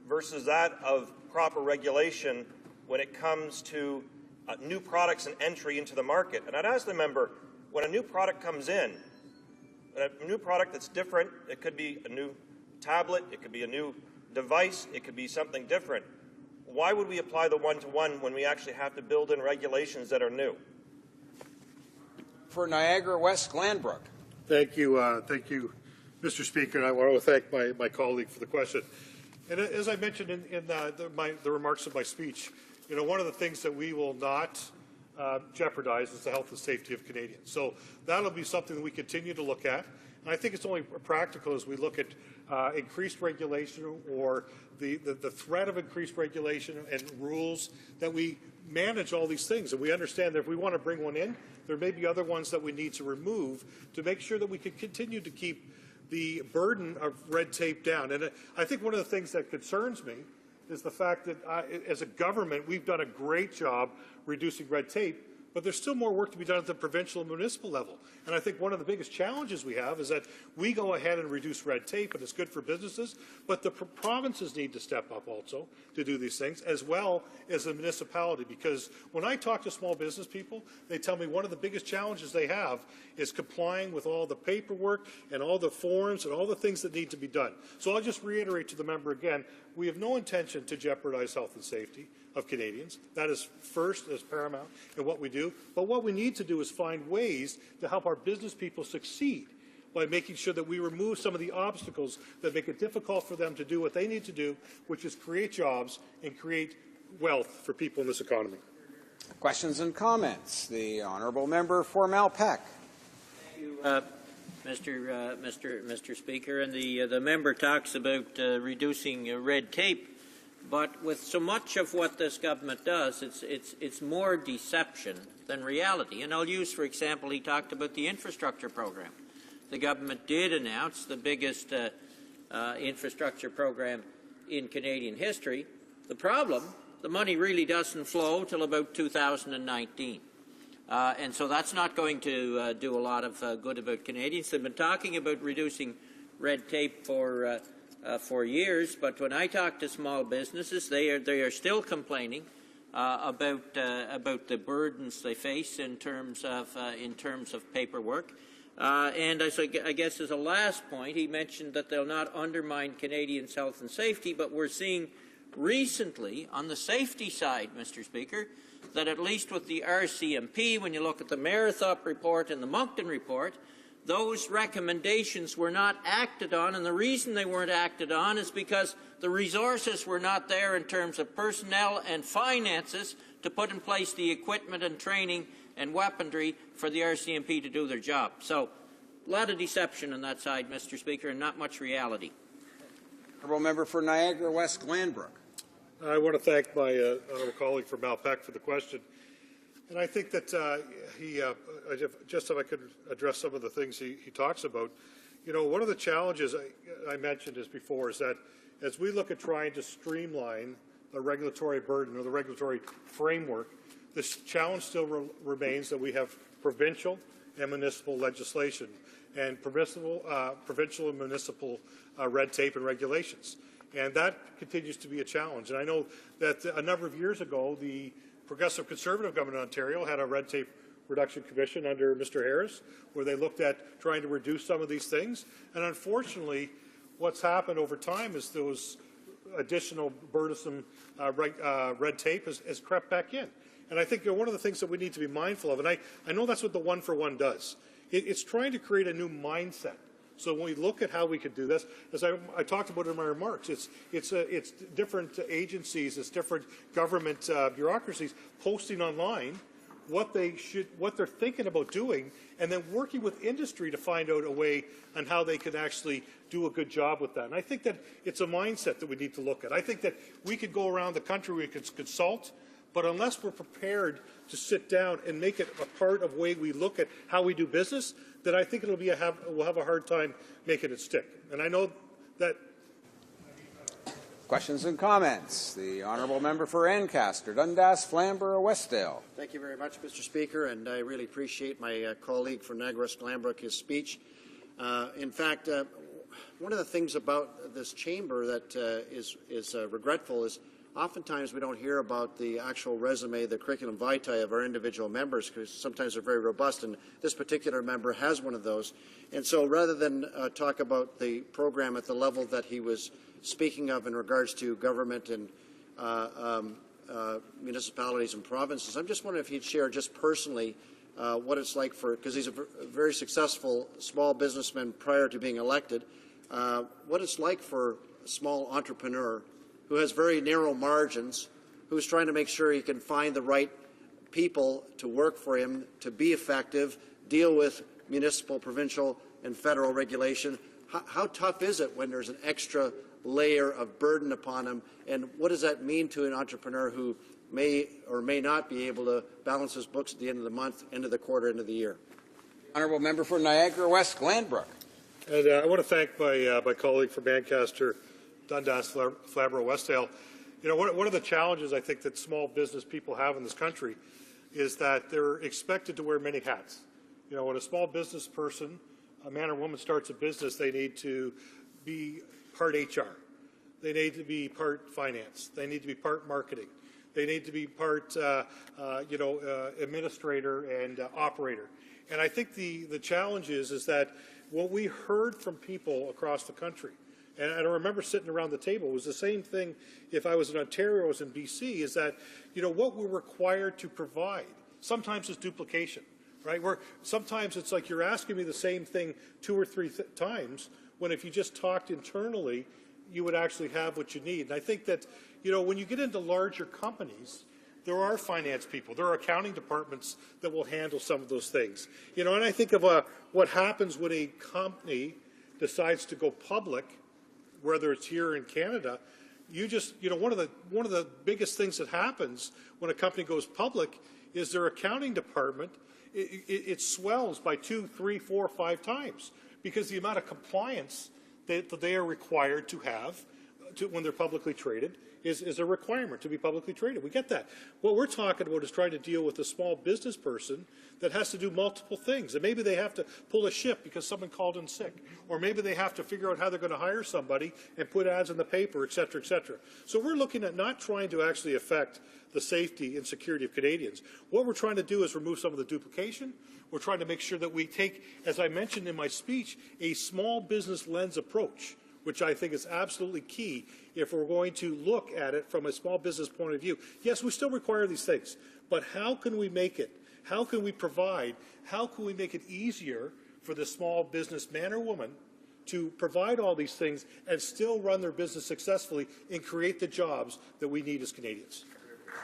[SPEAKER 7] versus that of proper regulation when it comes to new products and entry into the market. And I'd ask the member, when a new product comes in, a new product that's different, it could be a new tablet, it could be a new device, it could be something different. Why would we apply the one-to-one when we actually have to build in regulations that are new?
[SPEAKER 8] For Niagara West, Glanbrook.
[SPEAKER 2] Thank you, Mr. Speaker, and I want to thank my colleague for the question. And as I mentioned in the remarks of my speech, you know, one of the things that we will not jeopardize is the health and safety of Canadians. So that'll be something that we continue to look at. And I think it's only practical as we look at increased regulation or the threat of increased regulation and rules that we manage all these things. And we understand that if we want to bring one in, there may be other ones that we need to remove to make sure that we can continue to keep the burden of red tape down. And I think one of the things that concerns me is the fact that as a government, we've done a great job reducing red tape, but there's still more work to be done at the provincial and municipal level. And I think one of the biggest challenges we have is that we go ahead and reduce red tape, and it's good for businesses, but the provinces need to step up also to do these things, as well as the municipality. Because when I talk to small business people, they tell me one of the biggest challenges they have is complying with all the paperwork and all the forms and all the things that need to be done. So I'll just reiterate to the member again, we have no intention to jeopardize health and safety of Canadians. That is first, as paramount in what we do. But what we need to do is find ways to help our business people succeed by making sure that we remove some of the obstacles that make it difficult for them to do what they need to do, which is create jobs and create wealth for people in this economy.
[SPEAKER 8] Questions and comments. The honourable member for Malpeque.
[SPEAKER 21] Thank you, Mr. Speaker. And the member talks about reducing red tape. But with so much of what this government does, it's more deception than reality. And I'll use, for example, he talked about the infrastructure program. The government did announce the biggest infrastructure program in Canadian history. The problem, the money really doesn't flow till about 2019. And so that's not going to do a lot of good about Canadians. They've been talking about reducing red tape for years, but when I talk to small businesses, they are still complaining about the burdens they face in terms of paperwork. And I guess as a last point, he mentioned that they'll not undermine Canadians' health and safety, but we're seeing recently, on the safety side, Mr. Speaker, that at least with the RCMP, when you look at the Marathon report and the Moncton report, those recommendations were not acted on, and the reason they weren't acted on is because the resources were not there in terms of personnel and finances to put in place the equipment and training and weaponry for the RCMP to do their job. So, a lot of deception on that side, Mr. Speaker, and not much reality.
[SPEAKER 8] Honourable Member for Niagara West Glanbrook.
[SPEAKER 2] I want to thank my honourable colleague from Malpeque for the question. And I think that just if I could address some of the things he talks about, you know, one of the challenges I mentioned before is that as we look at trying to streamline the regulatory burden or the regulatory framework, this challenge still remains that we have provincial and municipal legislation and provincial and municipal red tape and regulations. And that continues to be a challenge. And I know that a number of years ago, the Progressive Conservative government in Ontario had a red tape reduction commission under Mr. Harris, where they looked at trying to reduce some of these things. And unfortunately, what's happened over time is those additional burdensome red tape has crept back in. And I think one of the things that we need to be mindful of, and I know that's what the one-for-one does, it's trying to create a new mindset. So when we look at how we could do this, as I talked about in my remarks, it's different agencies, it's different government bureaucracies posting online what they're thinking about doing, and then working with industry to find out a way on how they can actually do a good job with that. And I think that it's a mindset that we need to look at. I think that we could go around the country, we could consult, but unless we're prepared to sit down and make it a part of the way we look at how we do business, then I think we'll have a hard time making it stick. And I know that.
[SPEAKER 8] Questions and comments. The honourable member for Ancaster, Dundas, Flamborough, Westdale.
[SPEAKER 11] Thank you very much, Mr. Speaker, and I really appreciate my colleague from Niagara West Glanbrook, his speech. In fact, one of the things about this chamber that is regretful is oftentimes we don't hear about the actual resume, the curriculum vitae of our individual members, because sometimes they're very robust, and this particular member has one of those. And so rather than talk about the program at the level that he was speaking of in regards to government and municipalities and provinces, I'm just wondering if he'd share just personally what it's like for, because he's a very successful small businessman prior to being elected, what it's like for a small entrepreneur who has very narrow margins, who's trying to make sure he can find the right people to work for him, to be effective, deal with municipal, provincial, and federal regulation. How tough is it when there's an extra layer of burden upon him, and what does that mean to an entrepreneur who may or may not be able to balance his books at the end of the month, end of the quarter, end of the year?
[SPEAKER 8] Honourable member for Niagara West Glanbrook.
[SPEAKER 2] And I want to thank my colleague from Ancaster, Dundas, Flamborough, Westdale. You know, one of the challenges I think that small business people have in this country is that they're expected to wear many hats. You know, when a small business person, a man or woman starts a business, they need to be part HR. They need to be part finance. They need to be part marketing. They need to be part, administrator and operator. And I think the challenge is that what we heard from people across the country, and I remember sitting around the table, it was the same thing if I was in Ontario, I was in BC, is that, you know, what we're required to provide sometimes is duplication, right? Sometimes it's like you're asking me the same thing 2 or 3 times, when if you just talked internally, you would actually have what you need. And I think that, you know, when you get into larger companies, there are finance people, there are accounting departments that will handle some of those things. You know, and I think of what happens when a company decides to go public, whether it's here in Canada. One of the biggest things that happens when a company goes public is their accounting department, it swells by 2, 3, 4, 5 times, because the amount of compliance that they are required to have when they're publicly traded is a requirement to be publicly traded. We get that. What we're talking about is trying to deal with a small business person that has to do multiple things. And maybe they have to pull a shift because someone called in sick. Or maybe they have to figure out how they're going to hire somebody and put ads in the paper, et cetera, et cetera. So we're looking at not trying to actually affect the safety and security of Canadians. What we're trying to do is remove some of the duplication. We're trying to make sure that we take, as I mentioned in my speech, a small business lens approach, which I think is absolutely key if we're going to look at it from a small business point of view. Yes, we still require these things, but how can we make it? How can we provide? How can we make it easier for the small business man or woman to provide all these things and still run their business successfully and create the jobs that we need as Canadians?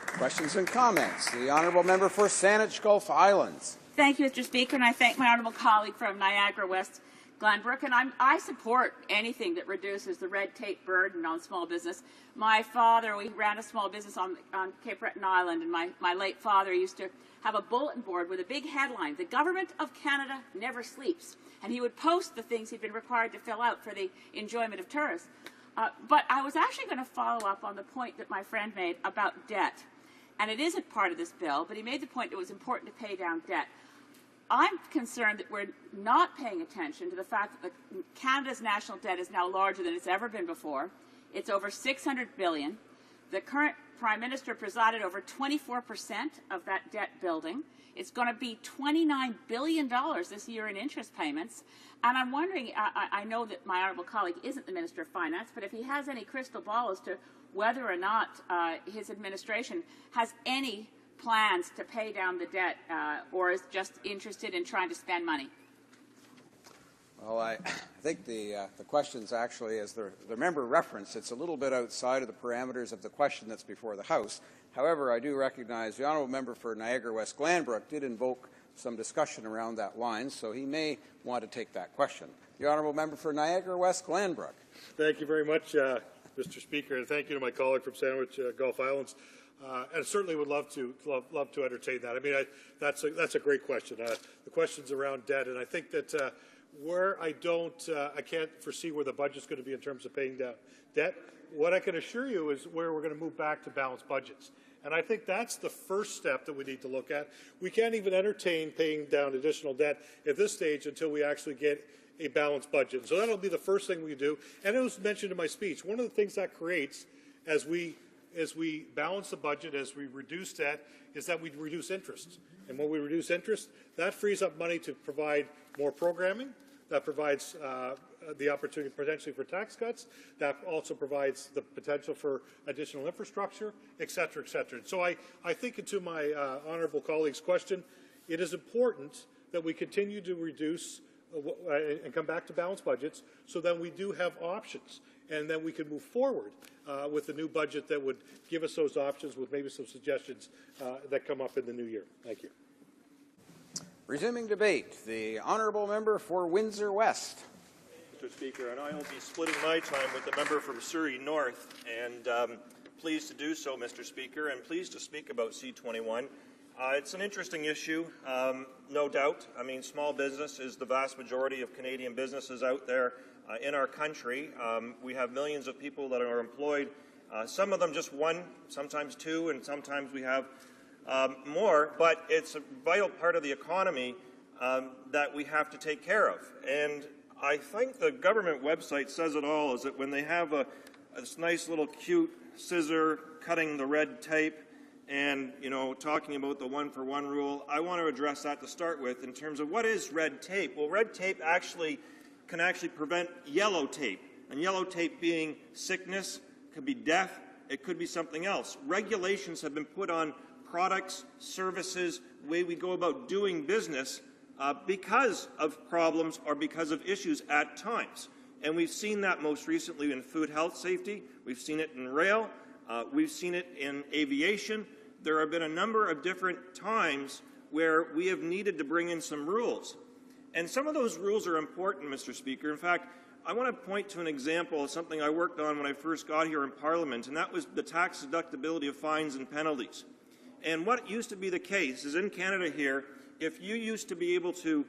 [SPEAKER 8] Questions and comments. The honourable member for Saanich Gulf Islands.
[SPEAKER 13] Thank you, Mr. Speaker, and I thank my honourable colleague from Niagara West, Glenbrook, and I support anything that reduces the red tape burden on small business. My father, we ran a small business on Cape Breton Island, and my late father used to have a bulletin board with a big headline, "The Government of Canada Never Sleeps," and he would post the things he'd been required to fill out for the enjoyment of tourists. But I was actually going to follow up on the point that my friend made about debt, and it isn't part of this bill, but he made the point that it was important to pay down debt. I'm concerned that we're not paying attention to the fact that Canada's national debt is now larger than it's ever been before. It's over $600 billion. The current Prime Minister presided over 24% of that debt building. It's going to be $29 billion this year in interest payments. And I'm wondering, I know that my honourable colleague isn't the Minister of Finance, but if he has any crystal ball as to whether or not his administration has any plans to pay down the debt or is just interested in trying to spend money.
[SPEAKER 8] Well, I think the question's actually, as the member referenced, it's a little bit outside of the parameters of the question that's before the House. However, I do recognize the honourable member for Niagara West Glanbrook did invoke some discussion around that line, so he may want to take that question. The honourable member for Niagara West Glanbrook.
[SPEAKER 2] Thank you very much, Mr. Speaker, and thank you to my colleague from Saanich Gulf Islands. And certainly would love to entertain that. I mean, that's a great question. The question's around debt, and I think that where I can't foresee where the budget's going to be in terms of paying down debt. What I can assure you is where we're going to move back to balanced budgets. And I think that's the first step that we need to look at. We can't even entertain paying down additional debt at this stage until we actually get a balanced budget. So that'll be the first thing we do. And it was mentioned in my speech. One of the things that creates as we balance the budget, as we reduce debt, is that we reduce interest. And when we reduce interest, that frees up money to provide more programming. That provides the opportunity potentially for tax cuts. That also provides the potential for additional infrastructure, et cetera, et cetera. And so I think, to my honourable colleague's question, it is important that we continue to reduce and come back to balanced budgets so that we do have options. And then we can move forward with a new budget that would give us those options with maybe some suggestions that come up in the new year. Thank you.
[SPEAKER 8] Resuming debate, the honourable member for Windsor West.
[SPEAKER 7] Mr. Speaker, and I will be splitting my time with the member from Surrey North, and pleased to do so, Mr. Speaker, and pleased to speak about C21. It's an interesting issue, no doubt. I mean, small business is the vast majority of Canadian businesses out there in our country. We have millions of people that are employed, some of them just one, sometimes two, and sometimes we have more, but it's a vital part of the economy that we have to take care of. And I think the government website says it all, is that when they have this nice little cute scissor cutting the red tape and, you know, talking about the one-for-one rule, I want to address that to start with in terms of what is red tape. Well, red tape can actually prevent yellow tape, and yellow tape being sickness, could be death, it could be something else. Regulations have been put on products, services, the way we go about doing business because of problems or because of issues at times. And we've seen that most recently in food health safety. We've seen it in rail. We've seen it in aviation. There have been a number of different times where we have needed to bring in some rules. And some of those rules are important, Mr. Speaker. In fact, I want to point to an example of something I worked on when I first got here in Parliament, and that was the tax deductibility of fines and penalties. And what used to be the case is in Canada here, if you used to be able to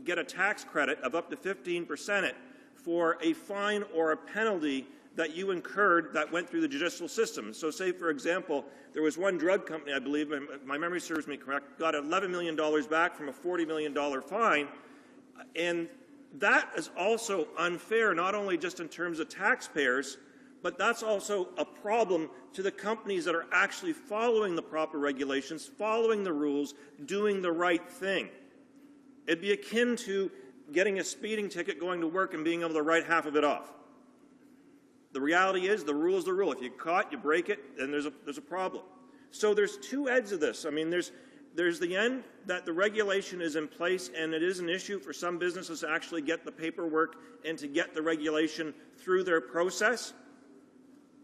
[SPEAKER 7] get a tax credit of up to 15% for a fine or a penalty that you incurred that went through the judicial system. So say, for example, there was one drug company, I believe, if my memory serves me correct, got $11 million back from a $40 million fine. And that is also unfair, not only just in terms of taxpayers, but that's also a problem to the companies that are actually following the proper regulations, following the rules, doing the right thing. It'd be akin to getting a speeding ticket, going to work, and being able to write half of it off. The reality is the rule is the rule. If you caught, you break it, and there's a problem. So there's two ends of this. I mean, there's the end that the regulation is in place, and it is an issue for some businesses to actually get the paperwork and to get the regulation through their process.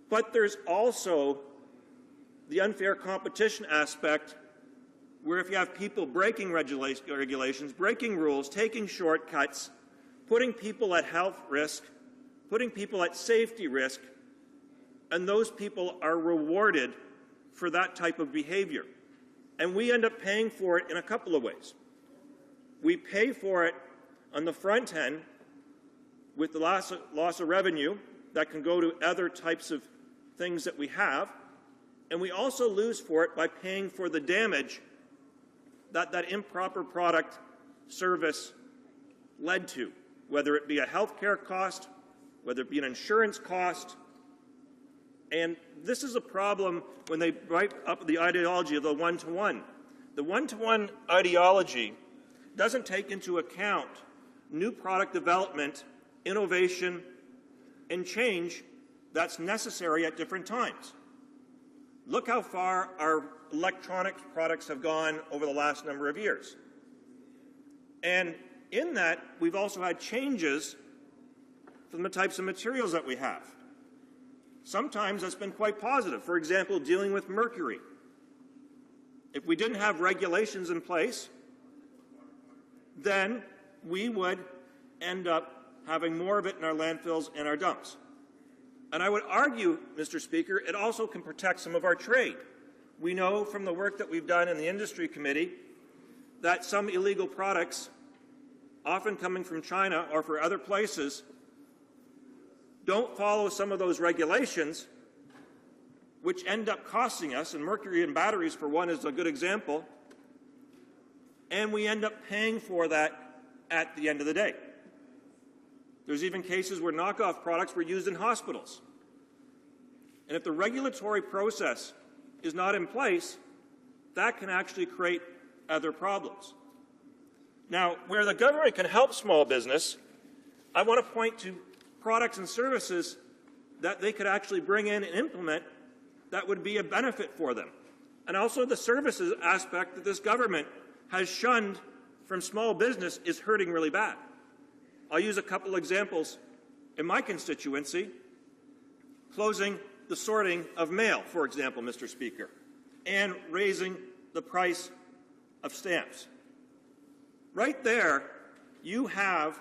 [SPEAKER 7] But there's also the unfair competition aspect, where if you have people breaking regulations, breaking rules, taking shortcuts, putting people at health risk, putting people at safety risk, and those people are rewarded for that type of behavior. And we end up paying for it in a couple of ways. We pay for it on the front end with the loss of revenue that can go to other types of things that we have, and we also lose for it by paying for the damage that that improper product service led to, whether it be a health care cost, whether it be an insurance cost. And this is a problem when they write up the ideology of the one-to-one. The one-to-one ideology doesn't take into account new product development, innovation, and change that's necessary at different times. Look how far our electronics products have gone over the last number of years. And in that, we've also had changes from the types of materials that we have. Sometimes that's been quite positive. For example, dealing with mercury. If we didn't have regulations in place, then we would end up having more of it in our landfills and our dumps. And I would argue, Mr. Speaker, it also can protect some of our trade. We know from the work that we've done in the Industry Committee that some illegal products, often coming from China or for other places, don't follow some of those regulations, which end up costing us, and mercury in batteries, for one, is a good example, and we end up paying for that at the end of the day. There's even cases where knockoff products were used in hospitals. And if the regulatory process is not in place, that can actually create other problems. Now, where the government can help small business, I want to point to products and services that they could actually bring in and implement that would be a benefit for them. And also the services aspect that this government has shunned from small business is hurting really bad. I'll use a couple examples in my constituency. Closing the sorting of mail, for example, Mr. Speaker, and raising the price of stamps. Right there, you have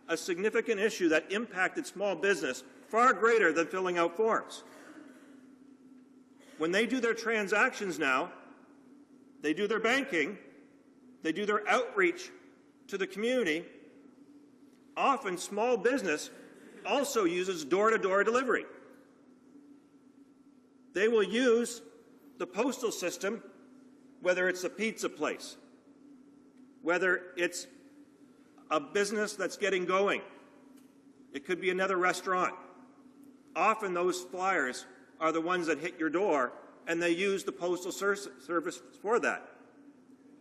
[SPEAKER 7] a significant issue that impacted small business far greater than filling out forms. When they do their transactions now, they do their banking, they do their outreach to the community. Often small business also uses door-to-door delivery. They will use the postal system, whether it's a pizza place, whether it's a business that's getting going. It could be another restaurant. Often those flyers are the ones that hit your door, and they use the postal service for that.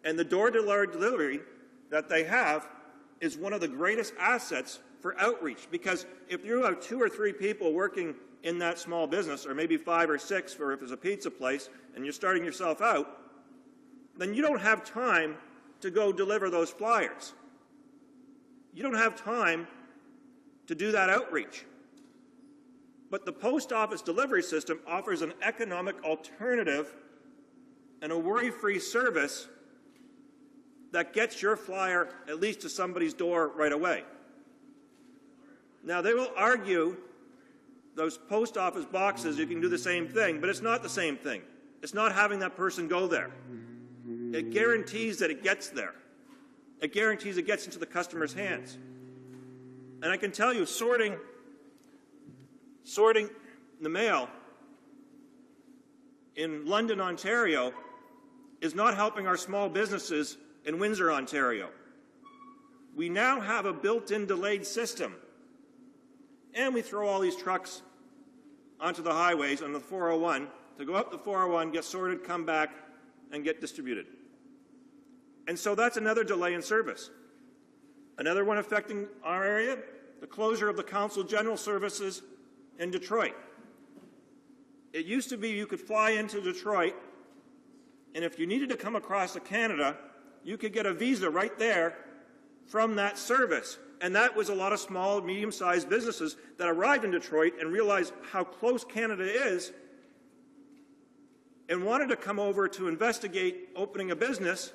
[SPEAKER 7] And the door-to-door delivery that they have is one of the greatest assets for outreach, because if you have 2 or 3 people working in that small business, or maybe 5 or 6 for if it's a pizza place, and you're starting yourself out, then you don't have time to go deliver those flyers. You don't have time to do that outreach. But the post office delivery system offers an economic alternative and a worry-free service that gets your flyer at least to somebody's door right away. Now, they will argue those post office boxes, you can do the same thing, but it's not the same thing. It's not having that person go there. It guarantees that it gets there. It guarantees it gets into the customer's hands. And I can tell you, sorting the mail in London, Ontario, is not helping our small businesses in Windsor, Ontario. We now have a built-in delayed system, and we throw all these trucks onto the highways on the 401 to go up the 401, get sorted, come back, and get distributed. And so that's another delay in service. Another one affecting our area, the closure of the Consul General services in Detroit. It used to be you could fly into Detroit, and if you needed to come across to Canada, you could get a visa right there from that service. And that was a lot of small, medium-sized businesses that arrived in Detroit and realized how close Canada is and wanted to come over to investigate opening a business,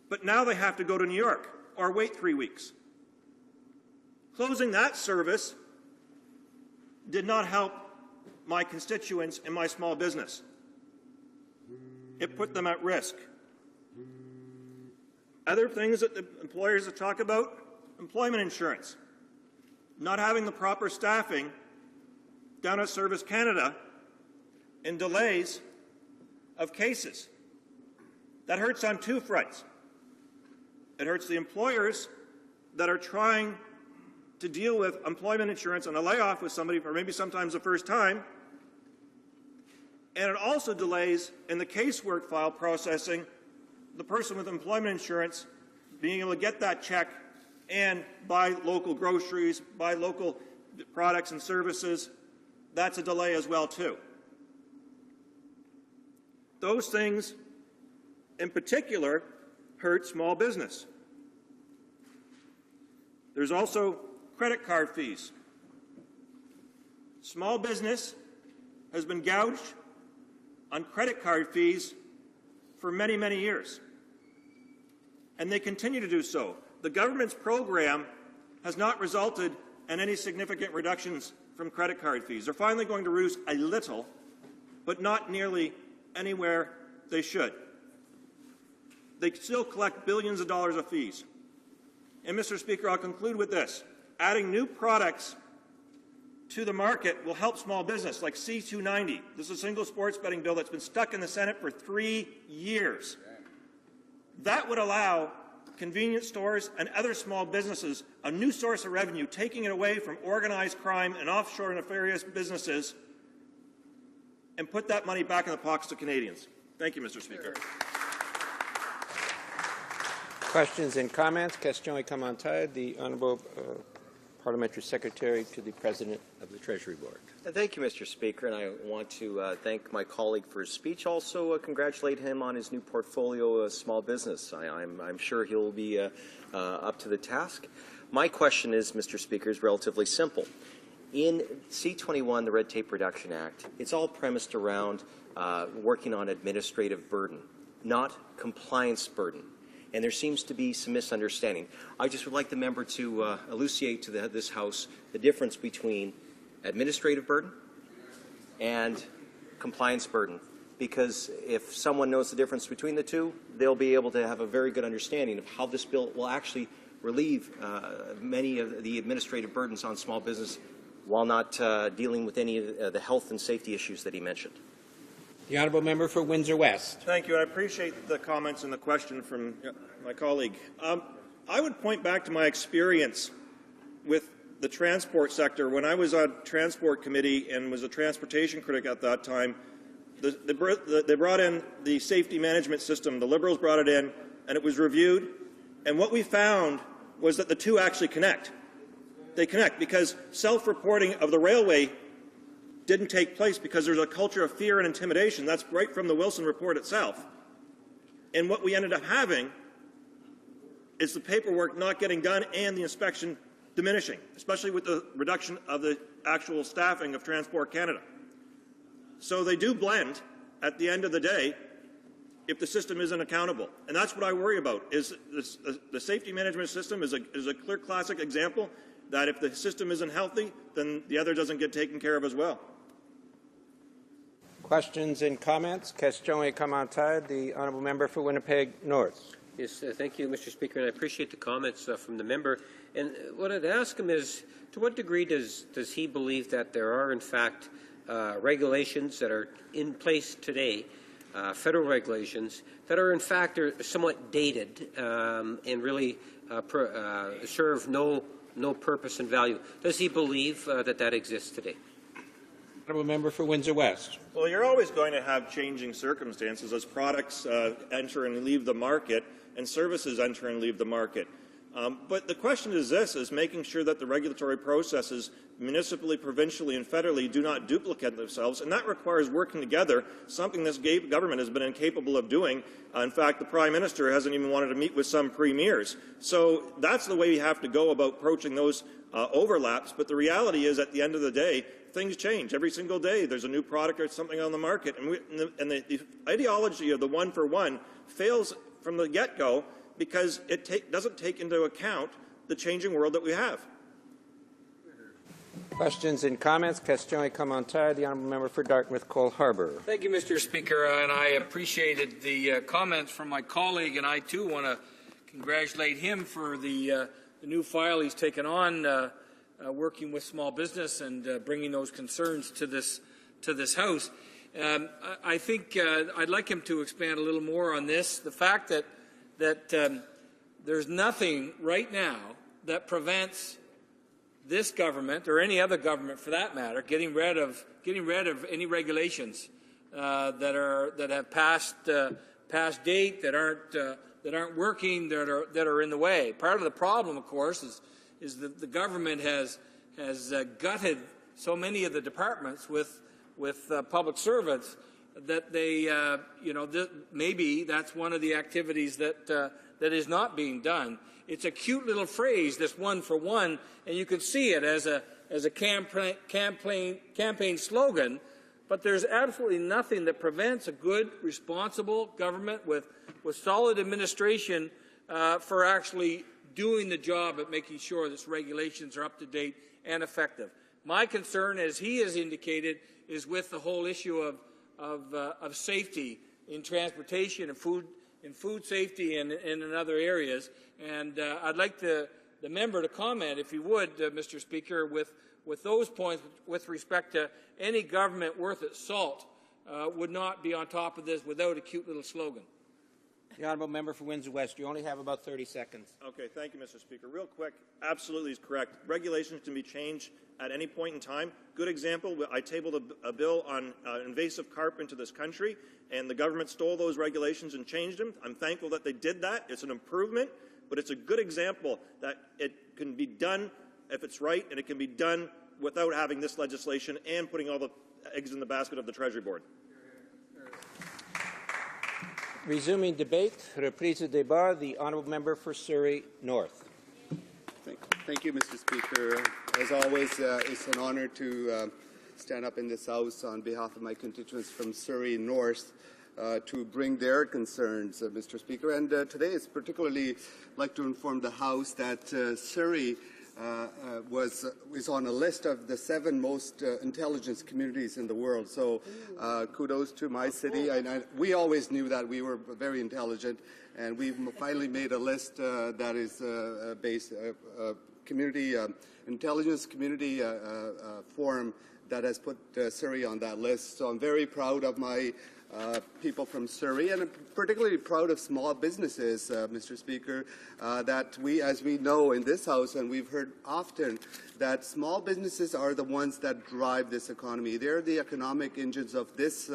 [SPEAKER 7] but now they have to go to New York or wait 3 weeks. Closing that service did not help my constituents and my small business. It put them at risk. Other things that the employers have talked about, employment insurance. Not having the proper staffing down at Service Canada and delays of cases. That hurts on two fronts. It hurts the employers that are trying to deal with employment insurance on a layoff with somebody for maybe sometimes the first time. And it also delays in the casework file processing the person with employment insurance being able to get that check and buy local groceries, buy local products and services. That's a delay as well, too. Those things, in particular, hurt small business. There's also credit card fees. Small business has been gouged on credit card fees for many, many years. And they continue to do so. The government's program has not resulted in any significant reductions from credit card fees. They're finally going to reduce a little, but not nearly anywhere they should. They still collect billions of dollars of fees. And, Mr. Speaker, I'll conclude with this. Adding new products to the market will help small business, like C-290. This is a single sports betting bill that's been stuck in the Senate for 3 years. That would allow convenience stores and other small businesses a new source of revenue, taking it away from organized crime and offshore nefarious businesses, and put that money back in the pockets of Canadians. Thank you, Mr. Speaker.
[SPEAKER 5] Questions and comments? Question et commentaires. The Honourable Parliamentary Secretary to the President of the Treasury Board.
[SPEAKER 18] Thank you, Mr. Speaker, and I want to thank my colleague for his speech. Also, congratulate him on his new portfolio of small business. I'm sure he'll be up to the task. My question is, Mr. Speaker, is relatively simple. In C-21, the Red Tape Reduction Act, it's all premised around working on administrative burden, not compliance burden. And there seems to be some misunderstanding. I just would like the member to elucidate to this House the difference between administrative burden and compliance burden, because if someone knows the difference between the two, they'll be able to have a very good understanding of how this bill will actually relieve many of the administrative burdens on small business while not dealing with any of the health and safety issues that he mentioned.
[SPEAKER 5] The Honourable Member for Windsor West.
[SPEAKER 7] Thank you. I appreciate the comments and the question from my colleague. I would point back to my experience with the transport sector. When I was on Transport Committee and was a transportation critic at that time, they brought in the safety management system. The Liberals brought it in, and it was reviewed. And what we found was that the two actually connect. They connect because self-reporting of the railway didn't take place because there's a culture of fear and intimidation. That's right from the Wilson report itself. And what we ended up having is the paperwork not getting done and the inspection diminishing, especially with the reduction of the actual staffing of Transport Canada. So they do blend at the end of the day if the system isn't accountable. And that's what I worry about, is the safety management system is a clear classic example that if the system isn't healthy, then the other doesn't get taken care of as well.
[SPEAKER 5] Questions and comments? Question et commentaires. The Honourable Member for Winnipeg North.
[SPEAKER 1] Yes, thank you, Mr. Speaker, and I appreciate the comments from the member. And what I'd ask him is, to what degree does he believe that there are, in fact, regulations that are in place today, federal regulations, that are in fact somewhat dated and really serve no purpose and value. Does he believe that exists today?
[SPEAKER 5] Honourable Member for Windsor West.
[SPEAKER 7] Well, you're always going to have changing circumstances as products enter and leave the market and services enter and leave the market. But the question is this, is making sure that the regulatory processes municipally, provincially, and federally do not duplicate themselves, and that requires working together, something this government has been incapable of doing. In fact, the Prime Minister hasn't even wanted to meet with some premiers. So that's the way we have to go about approaching those overlaps, but the reality is, at the end of the day, things change. Every single day there's a new product or something on the market, and the ideology of the one-for-one fails from the get-go because it doesn't take into account the changing world that we have.
[SPEAKER 5] Questions and comments? Question et commentaire. The honourable member for Dartmouth Cole Harbour.
[SPEAKER 20] Thank you, Mr. Speaker, and I appreciated the comments from my colleague, and I too want to congratulate him for the new file he's taken on, working with small business and bringing those concerns to this House. I think I'd like him to expand a little more on this. The fact that there's nothing right now that prevents this government, or any other government for that matter, getting rid of any regulations that have passed date, that aren't working, that are in the way. Part of the problem, of course, is that the government has gutted so many of the departments with public servants that they, maybe that's one of the activities that is not being done. It's a cute little phrase, this one-for-one, and you could see it as a campaign slogan, but there's absolutely nothing that prevents a good, responsible government with solid administration for actually doing the job at making sure that regulations are up to date and effective. My concern, as he has indicated, is with the whole issue of safety in transportation and food safety and in other areas. And I'd like the member to comment, if he would, Mr. Speaker, with those points with respect to any government worth its salt would not be on top of this without a cute little slogan.
[SPEAKER 5] The honourable member for Windsor West. You only have about 30 seconds.
[SPEAKER 7] Okay, thank you, Mr. Speaker. Real quick, absolutely is correct. Regulations can be changed at any point in time. Good example, I tabled a bill on invasive carp into this country, and the government stole those regulations and changed them. I'm thankful that they did that. It's an improvement, but it's a good example that it can be done if it's right, and it can be done without having this legislation and putting all the eggs in the basket of the Treasury Board.
[SPEAKER 5] Resuming debate, reprise du débat, the honourable member for Surrey North.
[SPEAKER 3] Thank you, Mr. Speaker. As always, it's an honour to stand up in this House on behalf of my constituents from Surrey North to bring their concerns, Mr. Speaker. And today it's particularly like to inform the House that Surrey is on a list of the 7 most intelligent communities in the world. So kudos to my city. We always knew that we were very intelligent, and we've finally made a list that is based community intelligence community forum that has put Surrey on that list. So I'm very proud of my people from Surrey, and I'm particularly proud of small businesses, Mr. Speaker, that as we know in this House, and we've heard often, that small businesses are the ones that drive this economy. They're the economic engines of this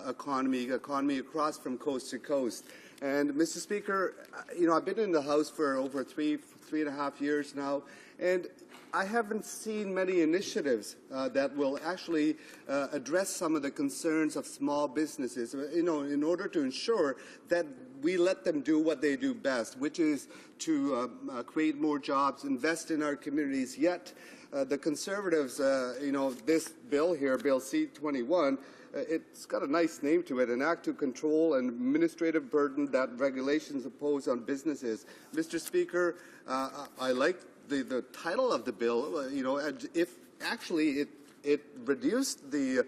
[SPEAKER 3] economy across from coast to coast. And, Mr. Speaker, I've been in the House for over three and a half years now, and I haven't seen many initiatives that will actually address some of the concerns of small businesses, in order to ensure that we let them do what they do best, which is to create more jobs, invest in our communities. Yet the Conservatives, this bill here, Bill C-21, it's got a nice name to it, an act to control an administrative burden that regulations impose on businesses. Mr. Speaker, I like the title of the bill, if actually it reduced the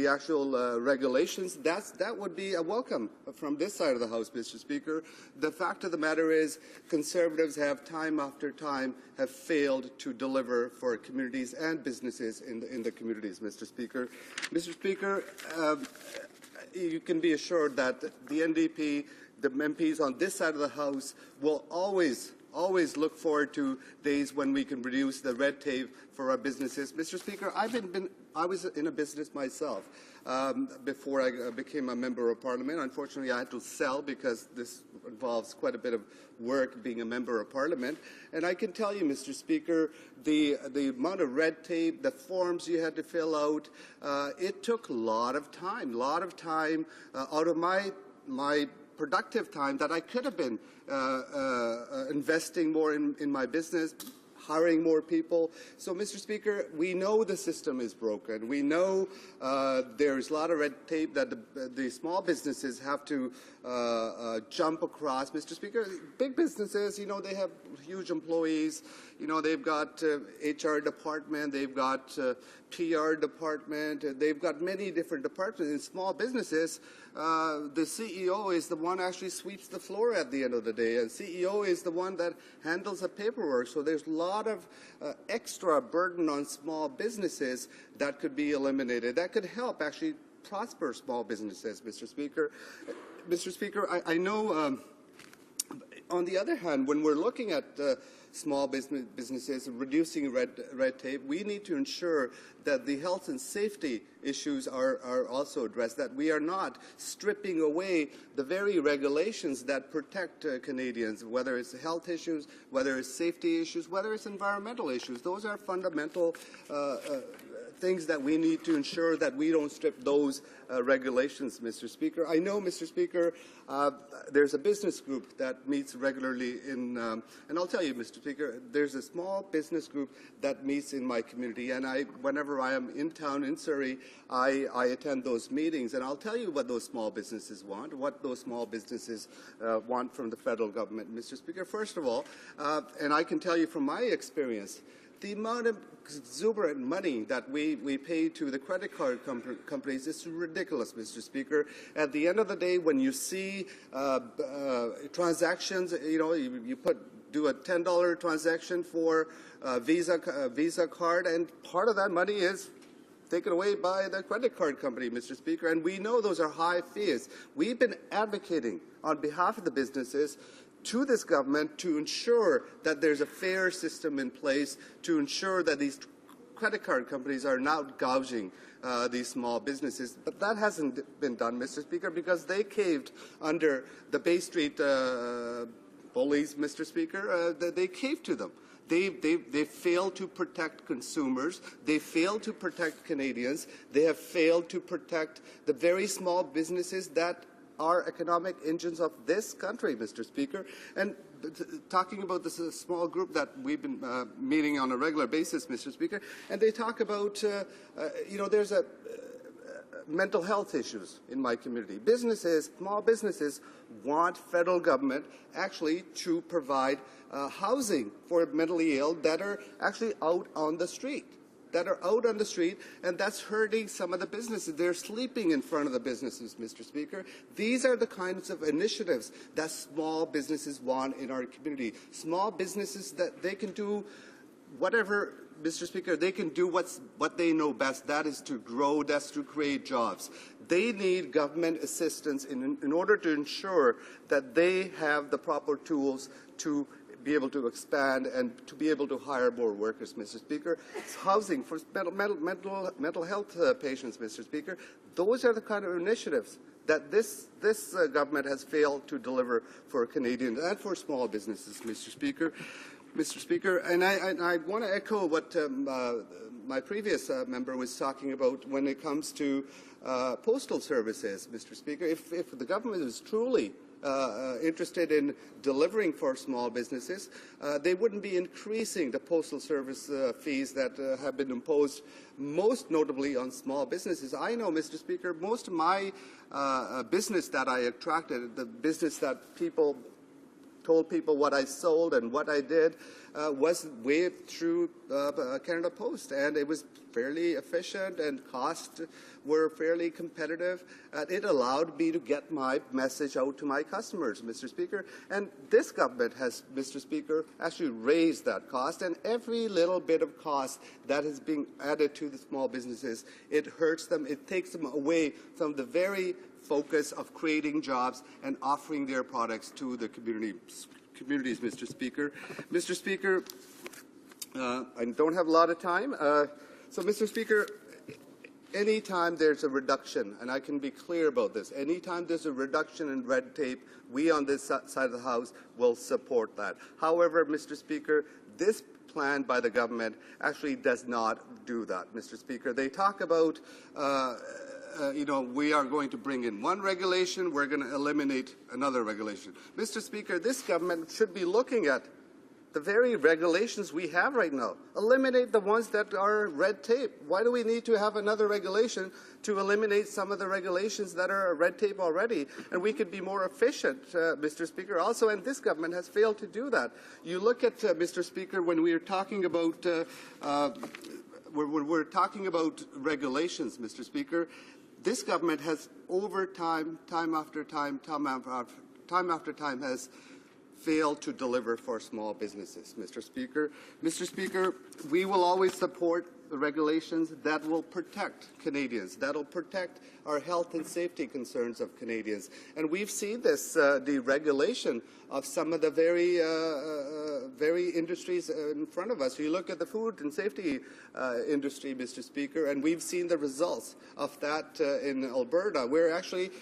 [SPEAKER 3] actual regulations, that would be a welcome from this side of the House, Mr. Speaker. The fact of the matter is Conservatives have time after time have failed to deliver for communities and businesses in the communities, Mr. Speaker. Mr. Speaker, you can be assured that the NDP, the MPs on this side of the House, will always look forward to days when we can reduce the red tape for our businesses. Mr. Speaker, I was in a business myself before I became a member of Parliament. Unfortunately, I had to sell because this involves quite a bit of work being a member of Parliament. And I can tell you, Mr. Speaker, the amount of red tape, the forms you had to fill out, it took a lot of time out of my productive time that I could have been investing more in my business, hiring more people. So, Mr. Speaker, we know the system is broken. We know there's a lot of red tape that the small businesses have to jump across. Mr. Speaker, big businesses, they have huge employees. They've got HR department, they've got PR department, they've got many different departments. In small businesses, the CEO is the one actually sweeps the floor at the end of the day, and CEO is the one that handles the paperwork. So there's a lot of extra burden on small businesses that could be eliminated. That could help actually prosper small businesses, Mr. Speaker. Mr. Speaker, I know on the other hand, when we're looking at small businesses and reducing red tape, we need to ensure that the health and safety issues are also addressed, that we are not stripping away the very regulations that protect Canadians, whether it's health issues, whether it's safety issues, whether it's environmental issues. Those are fundamental things that we need to ensure that we don't strip those regulations, Mr. Speaker. I know, Mr. Speaker, there's a business group that meets regularly and I'll tell you, Mr. Speaker, there's a small business group that meets in my community, and whenever I am in town in Surrey, I attend those meetings, and I'll tell you what those small businesses want, what those small businesses want from the federal government, Mr. Speaker. First of all, and I can tell you from my experience, the amount of exuberant money that we pay to the credit card companies is ridiculous, Mr. Speaker. At the end of the day, when you see transactions, you do a $10 transaction for a Visa card, and part of that money is taken away by the credit card company, Mr. Speaker, and we know those are high fees. We've been advocating on behalf of the businesses to this government to ensure that there's a fair system in place, to ensure that these credit card companies are not gouging these small businesses. But that hasn't been done, Mr. Speaker, because they caved under the Bay Street bullies, Mr. Speaker. They caved to them. They failed to protect consumers. They failed to protect Canadians. They have failed to protect the very small businesses that are economic engines of this country, Mr. Speaker. And talking about this small group that we've been meeting on a regular basis, Mr. Speaker, and they talk about, there's mental health issues in my community. Businesses, small businesses, want federal government actually to provide housing for mentally ill that are actually out on the street. And that's hurting some of the businesses. They're sleeping in front of the businesses, Mr. Speaker. These are the kinds of initiatives that small businesses want in our community. Small businesses that they can do whatever, Mr. Speaker, they can do what they know best. That is to grow, that's to create jobs. They need government assistance in order to ensure that they have the proper tools to be able to expand and to be able to hire more workers, Mr. Speaker. It's housing for mental health patients, Mr. Speaker. Those are the kind of initiatives that this government has failed to deliver for Canadians and for small businesses, Mr. Speaker. Mr. Speaker, and I want to echo what my previous member was talking about when it comes to postal services, Mr. Speaker. If the government is truly interested in delivering for small businesses, they wouldn't be increasing the postal service fees that have been imposed, most notably on small businesses. I know, Mr. Speaker, most of my business that I attracted, the business that people told people what I sold and what I did, was waved through Canada Post, and it was fairly efficient and costs were fairly competitive. It allowed me to get my message out to my customers, Mr. Speaker. And this government has, Mr. Speaker, actually raised that cost, and every little bit of cost that is being added to the small businesses, it hurts them. It takes them away from the very focus of creating jobs and offering their products to the communities, Mr. Speaker. Mr. Speaker, I don't have a lot of time. So, Mr. Speaker, anytime there's a reduction, and I can be clear about this, anytime there's a reduction in red tape, we on this side of the House will support that. However, Mr. Speaker, this plan by the government actually does not do that, Mr. Speaker. They talk about we are going to bring in one regulation, we're going to eliminate another regulation. Mr. Speaker, this government should be looking at the very regulations we have right now. Eliminate the ones that are red tape. Why do we need to have another regulation to eliminate some of the regulations that are red tape already? And we could be more efficient, Mr. Speaker, also, and this government has failed to do that. You look at, Mr. Speaker, when we are talking about we're talking about regulations, Mr. Speaker, this government has over time after time has failed to deliver for small businesses, Mr. Speaker. Mr. Speaker, we will always support the regulations that will protect Canadians, that will protect our health and safety concerns of Canadians. And we've seen this deregulation of some of the very industries in front of us. You look at the food and safety industry, Mr. Speaker, and we've seen the results of that in Alberta, where actually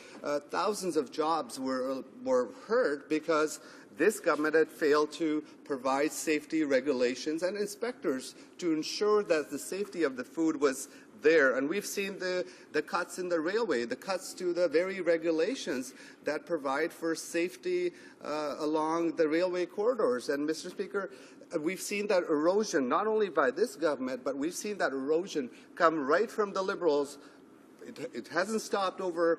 [SPEAKER 3] thousands of jobs were hurt because this government had failed to provide safety regulations and inspectors to ensure that the safety of the food was there. And we've seen the cuts in the railway, the cuts to the very regulations that provide for safety along the railway corridors. And, Mr. Speaker, we've seen that erosion, not only by this government, but we've seen that erosion come right from the Liberals. It hasn't stopped over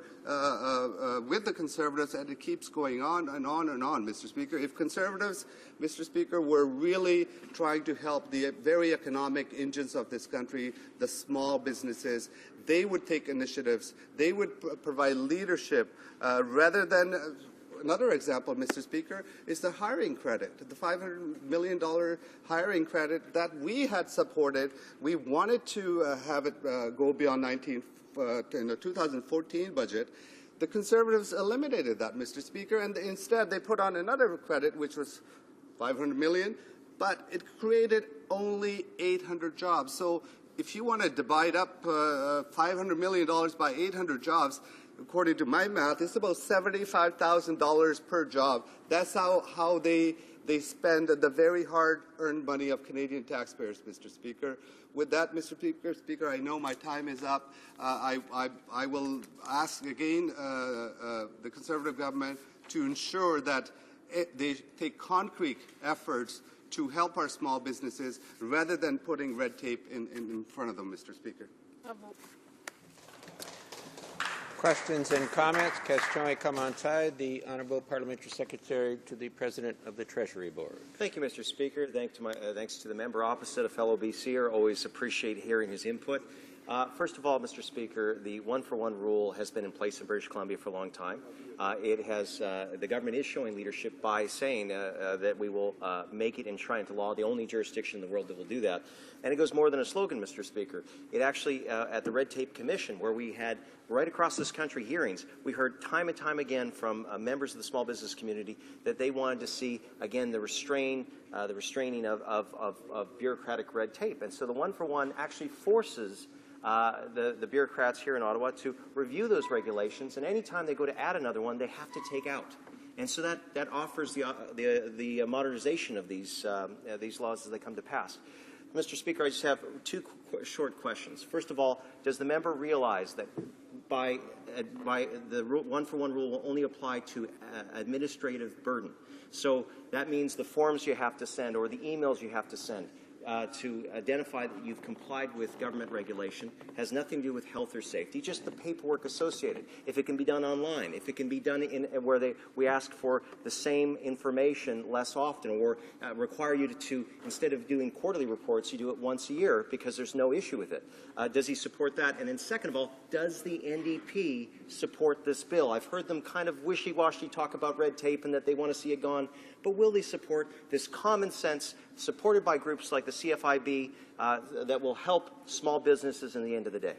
[SPEAKER 3] with the Conservatives, and it keeps going on and on and on, Mr. Speaker. If Conservatives, Mr. Speaker, were really trying to help the very economic engines of this country, the small businesses, they would take initiatives. They would provide leadership rather than another example, Mr. Speaker, is the hiring credit, the $500 million hiring credit that we had supported. We wanted to have it go beyond in the 2014 budget. The Conservatives eliminated that, Mr. Speaker, and instead they put on another credit, which was $500 million, but it created only 800 jobs. So if you want to divide up $500 million by 800 jobs, according to my math, it's about $75,000 per job. That's how they spend the very hard-earned money of Canadian taxpayers, Mr. Speaker. With that, Mr. Speaker, I know my time is up. I will ask again the Conservative government to ensure that they take concrete efforts to help our small businesses rather than putting red tape in front of them, Mr. Speaker.
[SPEAKER 5] Questions and comments? Question come on side. The Honourable Parliamentary Secretary to the President of the Treasury Board.
[SPEAKER 18] Thank you, Mr. Speaker. Thanks to the member opposite, a fellow BCer. Always appreciate hearing his input. First of all, Mr. Speaker, the one-for-one rule has been in place in British Columbia for a long time. The government is showing leadership by saying that we will make it enshrine into law, the only jurisdiction in the world that will do that. And it goes more than a slogan, Mr. Speaker. It actually, at the Red Tape Commission, where we had right across this country hearings, we heard time and time again from members of the small business community that they wanted to see, again, the restraining of bureaucratic red tape. And so the one-for-one actually forces the bureaucrats here in Ottawa to review those regulations, and any time they go to add another one, they have to take out. And so that offers the modernization of these laws as they come to pass. Mr. Speaker, I just have two short questions. First of all, does the member realize that by the one-for-one rule will only apply to administrative burden? So that means the forms you have to send or the emails you have to send. to identify that you've complied with government regulation, has nothing to do with health or safety, just the paperwork associated. If it can be done online, if it can be done in where we ask for the same information less often, or require you to, instead of doing quarterly reports, you do it once a year because there's no issue with it. Does he support that? And then second of all, does the NDP support this bill? I've heard them kind of wishy-washy talk about red tape and that they want to see it gone, but will they support this common sense, supported by groups like the CFIB, that will help small businesses in the end of the day?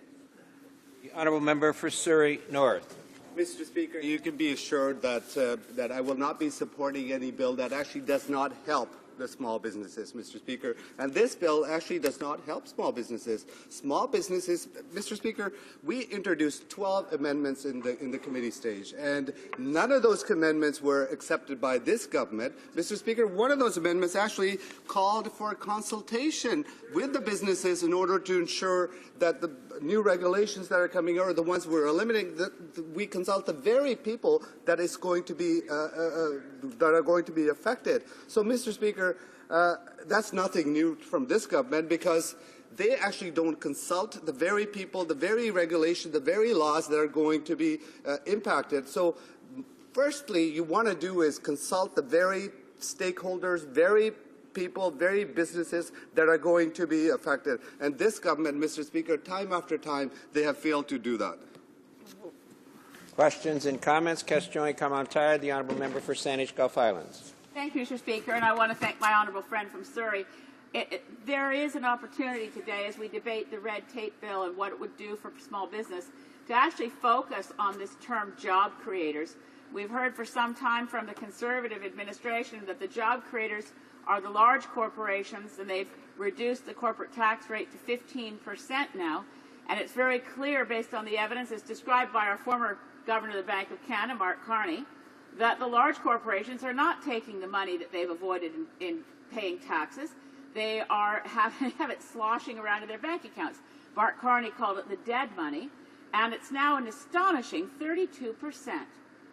[SPEAKER 5] The honourable member for Surrey North.
[SPEAKER 3] Mr. Speaker, you can be assured that that I will not be supporting any bill that actually does not help the small businesses, Mr. Speaker. And this bill actually does not help small businesses. Small businesses, Mr. Speaker, we introduced 12 amendments in the committee stage, and none of those amendments were accepted by this government. Mr. Speaker, one of those amendments actually called for a consultation with the businesses in order to ensure that the new regulations that are coming out are the ones we're eliminating. We consult the very people that is going to be that are going to be affected. So, Mr. Speaker, that's nothing new from this government, because they actually don't consult the very people, the very regulation, the very laws that are going to be impacted. So, firstly, you want to do is consult the very stakeholders, very people, very businesses that are going to be affected. And this government, Mr. Speaker, time after time, they have failed to do that.
[SPEAKER 5] Questions and comments? Question come on tired. The honourable member for Saanich Gulf Islands.
[SPEAKER 13] Thank you, Mr. Speaker, and I want to thank my honourable friend from Surrey. There is an opportunity today, as we debate the red tape bill and what it would do for small business, to actually focus on this term job creators. We've heard for some time from the Conservative administration that the job creators are the large corporations, and they've reduced the corporate tax rate to 15% now. And it's very clear, based on the evidence as described by our former Governor of the Bank of Canada, Mark Carney, that the large corporations are not taking the money that they've avoided in paying taxes. They are have it sloshing around in their bank accounts. Mark Carney called it the dead money, and it's now an astonishing 32%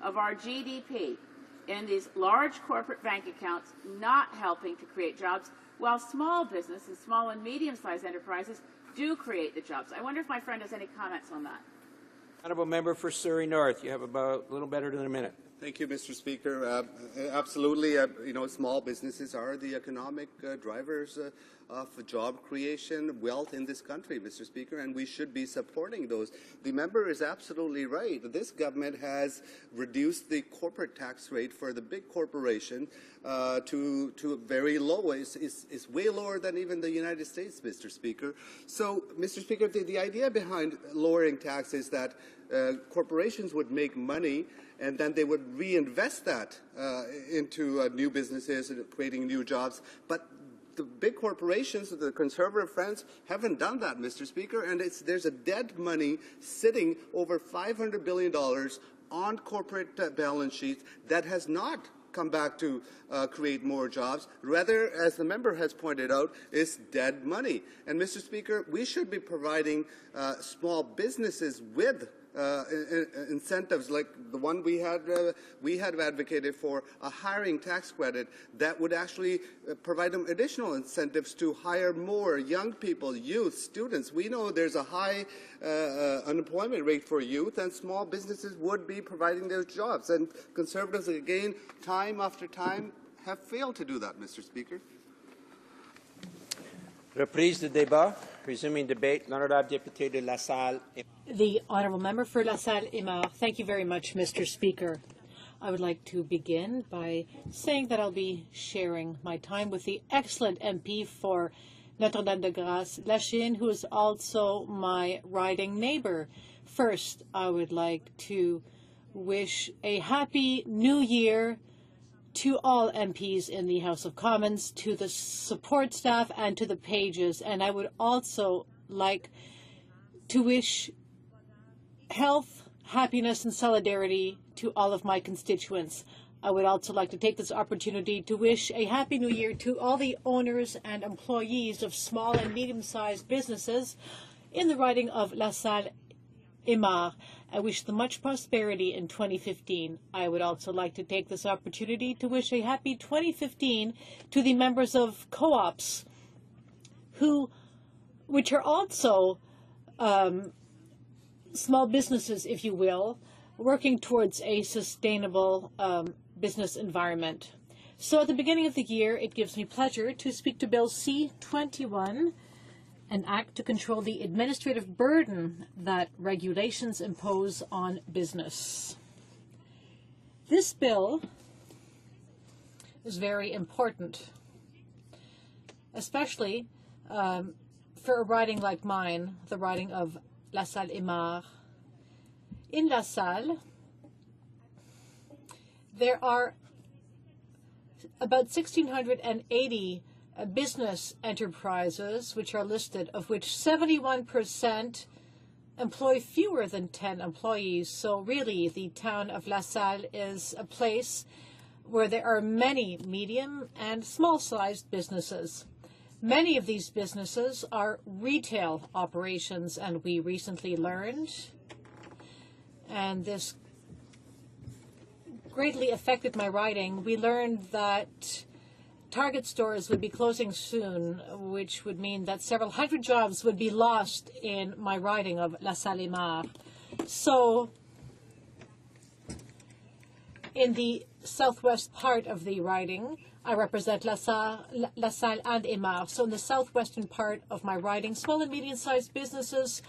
[SPEAKER 13] of our GDP in these large corporate bank accounts, not helping to create jobs, while small business and small and medium-sized enterprises do create the jobs. I wonder if my friend has any comments on that.
[SPEAKER 5] Honourable member for Surrey North. You have about a little better than a minute.
[SPEAKER 3] Thank you, Mr. Speaker. Absolutely, you know, small businesses are the economic drivers of job creation, wealth in this country, Mr. Speaker, and we should be supporting those. The member is absolutely right. This government has reduced the corporate tax rate for the big corporation to very low. It's way lower than even the United States, Mr. Speaker. So, Mr. Speaker, the idea behind lowering tax is that corporations would make money, and then they would reinvest that into new businesses and creating new jobs. But the big corporations, the Conservative friends, haven't done that, Mr. Speaker, and there's a dead money sitting over $500 billion on corporate balance sheets that has not come back to create more jobs. Rather, as the member has pointed out, is dead money. And, Mr. Speaker, we should be providing small businesses with incentives like the one we had advocated for, a hiring tax credit that would actually provide them additional incentives to hire more young people, youth, students. We know there's a high unemployment rate for youth, and small businesses would be providing those jobs. And Conservatives, again, time after time, have failed to do that, Mr. Speaker.
[SPEAKER 5] Reprise de débat. Resuming debate. L'honorable député de La Salle.
[SPEAKER 9] The honourable member for La Salle-Aymar. Thank you very much, Mr. Speaker. I would like to begin by saying that I'll be sharing my time with the excellent MP for Notre-Dame-de-Grâce, Lachine, who is also my riding neighbour. First, I would like to wish a happy new year to all MPs in the House of Commons, to the support staff, and to the pages. And I would also like to wish health, happiness, and solidarity to all of my constituents. I would also like to take this opportunity to wish a happy new year to all the owners and employees of small and medium-sized businesses in the riding of La Salle-Aymar. I wish them much prosperity in 2015. I would also like to take this opportunity to wish a happy 2015 to the members of co-ops
[SPEAKER 14] which are also small businesses, if you will, working towards a sustainable business environment. So at the beginning of the year, it gives me pleasure to speak to Bill C-21, an act to control the administrative burden that regulations impose on business. This bill is very important, especially for a riding like mine, the riding of La Salle-et-Mar. In La Salle, there are about 1,680 business enterprises which are listed, of which 71% employ fewer than 10 employees. So really, the town of La Salle is a place where there are many medium and small-sized businesses. Many of these businesses are retail operations, and we recently learned, and this greatly affected my riding, we learned that Target stores would be closing soon, which would mean that several hundred jobs would be lost in my riding of La Salle-et-Mar. So, in the southwest part of the riding, I represent La Salle and Aymar. So in the southwestern part of my riding, small and medium-sized businesses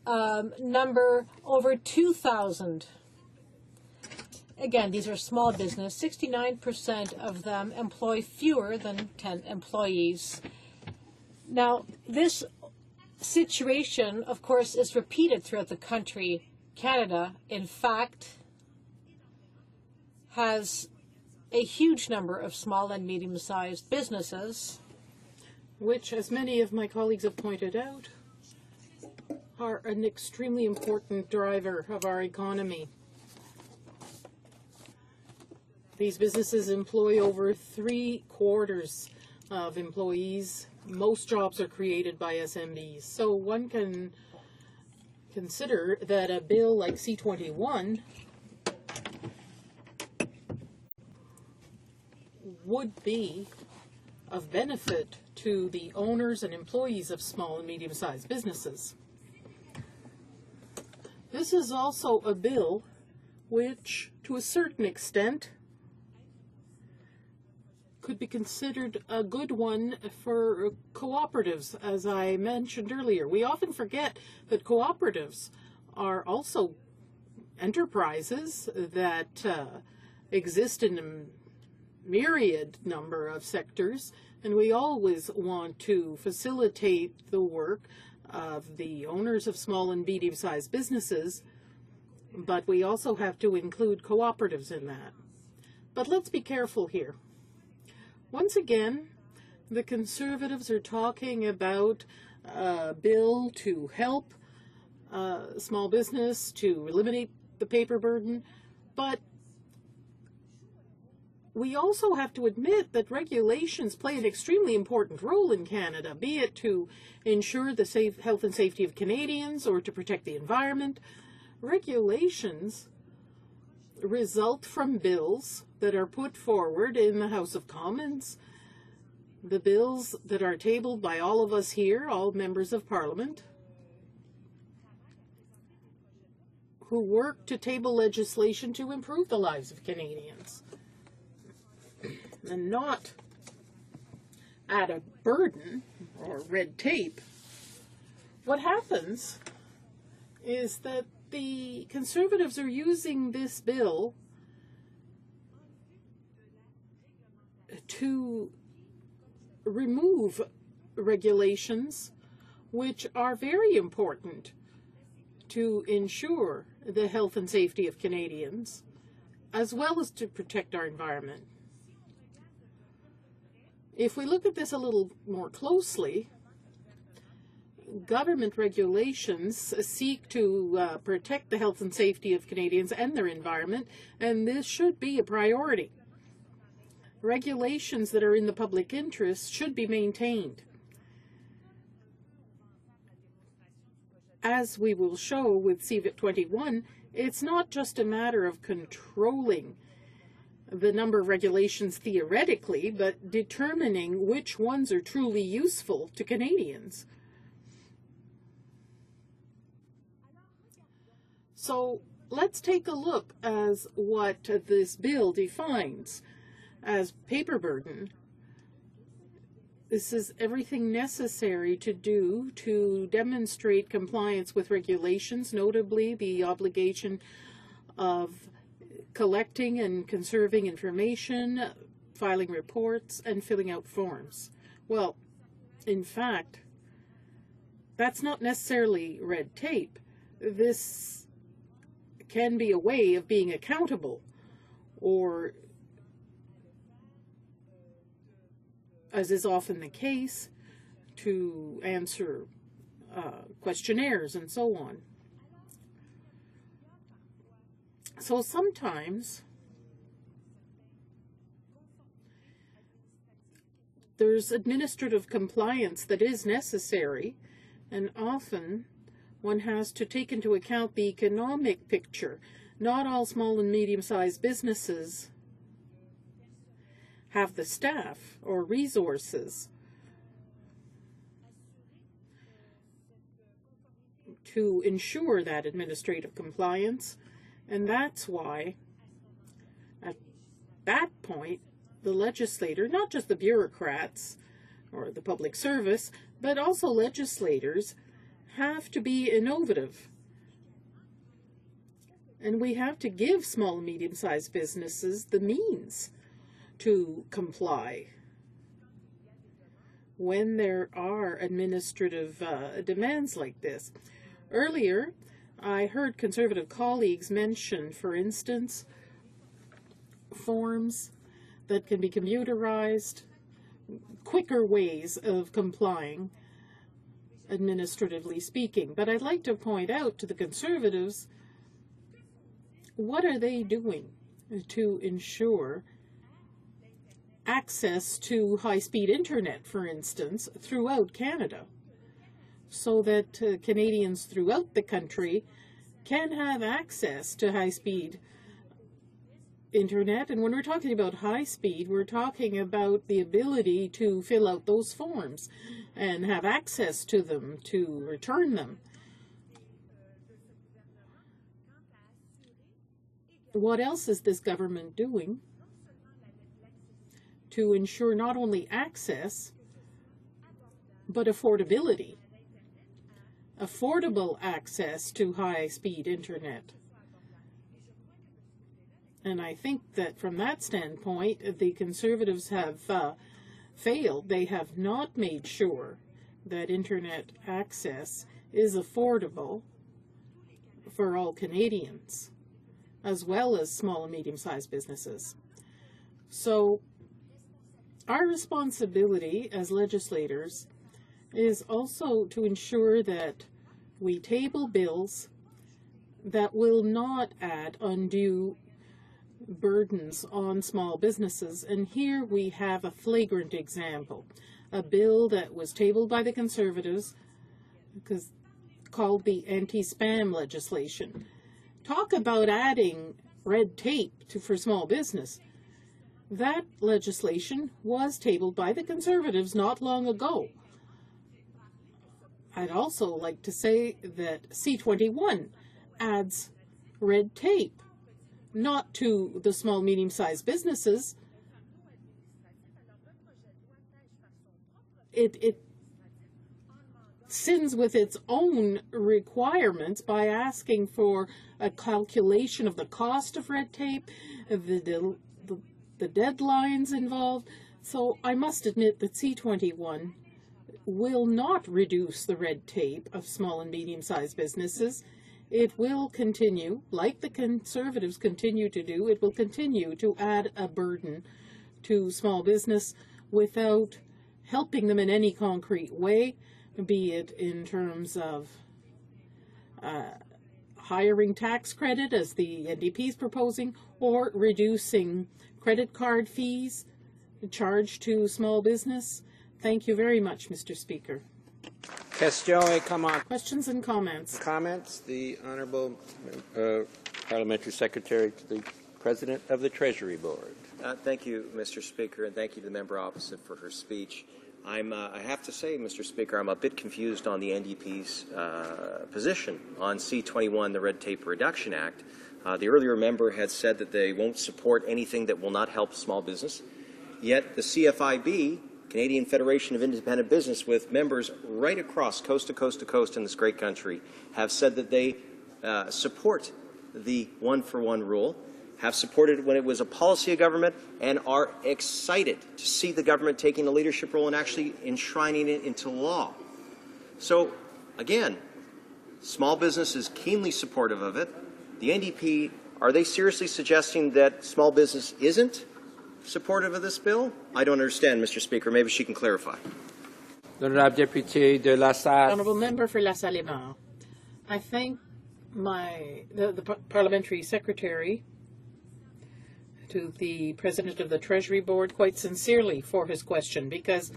[SPEAKER 14] number over 2,000. Again, these are small business. 69% of them employ fewer than 10 employees. Now, this situation, of course, is repeated throughout the country. Canada, in fact, has a huge number of small and medium-sized businesses,
[SPEAKER 15] which, as many of my colleagues have pointed out, are an extremely important driver of our economy. These businesses employ over 3/4 of employees. Most jobs are created by SMBs. So one can consider that a bill like C-21 would be of benefit to the owners and employees of small and medium-sized businesses. This is also a bill which, to a certain extent, could be considered a good one for cooperatives, as I mentioned earlier. We often forget that cooperatives are also enterprises that exist in a myriad number of sectors, and we always want to facilitate the work of the owners of small and medium-sized businesses, but we also have to include cooperatives in that. But let's be careful here. Once again, the Conservatives are talking about a bill to help small business, to eliminate the paper burden, but we also have to admit that regulations play an extremely important role in Canada, be it to ensure the health and safety of Canadians or to protect the environment. Regulations result from bills that are put forward in the House of Commons, the bills that are tabled by all of us here, all members of Parliament, who work to table legislation to improve the lives of Canadians and not add a burden or red tape. What happens is that the Conservatives are using this bill to remove regulations which are very important to ensure the health and safety of Canadians, as well as to protect our environment. If we look at this a little more closely, government regulations seek to protect the health and safety of Canadians and their environment, and this should be a priority. Regulations that are in the public interest should be maintained. As we will show with C-21, it's not just a matter of controlling the number of regulations theoretically, but determining which ones are truly useful to Canadians. So let's take a look as what this bill defines as paper burden. This is everything necessary to do to demonstrate compliance with regulations, notably the obligation of collecting and conserving information, filing reports, and filling out forms. Well, in fact, that's not necessarily red tape. This can be a way of being accountable, or, as is often the case, to answer questionnaires and so on. So sometimes there's administrative compliance that is necessary, and often one has to take into account the economic picture. Not all small and medium-sized businesses have the staff or resources to ensure that administrative compliance, and that's why at that point the legislator, not just the bureaucrats or the public service, but also legislators, have to be innovative. And we have to give small and medium-sized businesses the means to comply when there are administrative demands like this. Earlier, I heard Conservative colleagues mention, for instance, forms that can be computerized, quicker ways of complying, administratively speaking. But I'd like to point out to the Conservatives, what are they doing to ensure access to high-speed internet, for instance, throughout Canada, so that Canadians throughout the country can have access to high-speed internet? And when we're talking about high speed, we're talking about the ability to fill out those forms and have access to them, to return them. What else is this government doing to ensure not only access, but affordability? Affordable access to high-speed internet. And I think that from that standpoint, the Conservatives have failed. They have not made sure that internet access is affordable for all Canadians, as well as small and medium-sized businesses. So our responsibility as legislators is also to ensure that we table bills that will not add undue burdens on small businesses. And here we have a flagrant example. A bill that was tabled by the Conservatives, called the anti-spam legislation. Talk about adding red tape for small business. That legislation was tabled by the Conservatives not long ago. I'd also like to say that C-21 adds red tape, not to the small, medium-sized businesses. It sins with its own requirements by asking for a calculation of the cost of red tape, the deadlines involved. So I must admit that C-21 will not reduce the red tape of small and medium-sized businesses. It will continue, like the Conservatives continue to do, it will continue to add a burden to small business without helping them in any concrete way, be it in terms of hiring tax credit, as the NDP is proposing, or reducing credit card fees charged to small business. Thank you very much, Mr. Speaker. Questions and comments.
[SPEAKER 5] Comments. The Honourable Parliamentary Secretary to the President of the Treasury Board.
[SPEAKER 18] Thank you, Mr. Speaker, and thank you to the member opposite for her speech. I have to say, Mr. Speaker, I'm a bit confused on the NDP's position on C-21, the Red Tape Reduction Act. The earlier member had said that they won't support anything that will not help small business, yet the CFIB, Canadian Federation of Independent Business, with members right across coast to coast to coast in this great country, have said that they support the one-for-one rule, have supported it when it was a policy of government, and are excited to see the government taking a leadership role and actually enshrining it into law. So, again, small business is keenly supportive of it. The NDP, are they seriously suggesting that small business isn't supportive of this bill? I don't understand, Mr. Speaker. Maybe she can clarify.
[SPEAKER 5] Honorable Deputy de la Salle.
[SPEAKER 15] Honourable Member for La Salle-Mare. I thank the Parliamentary Secretary to the President of the Treasury Board quite sincerely for his question, because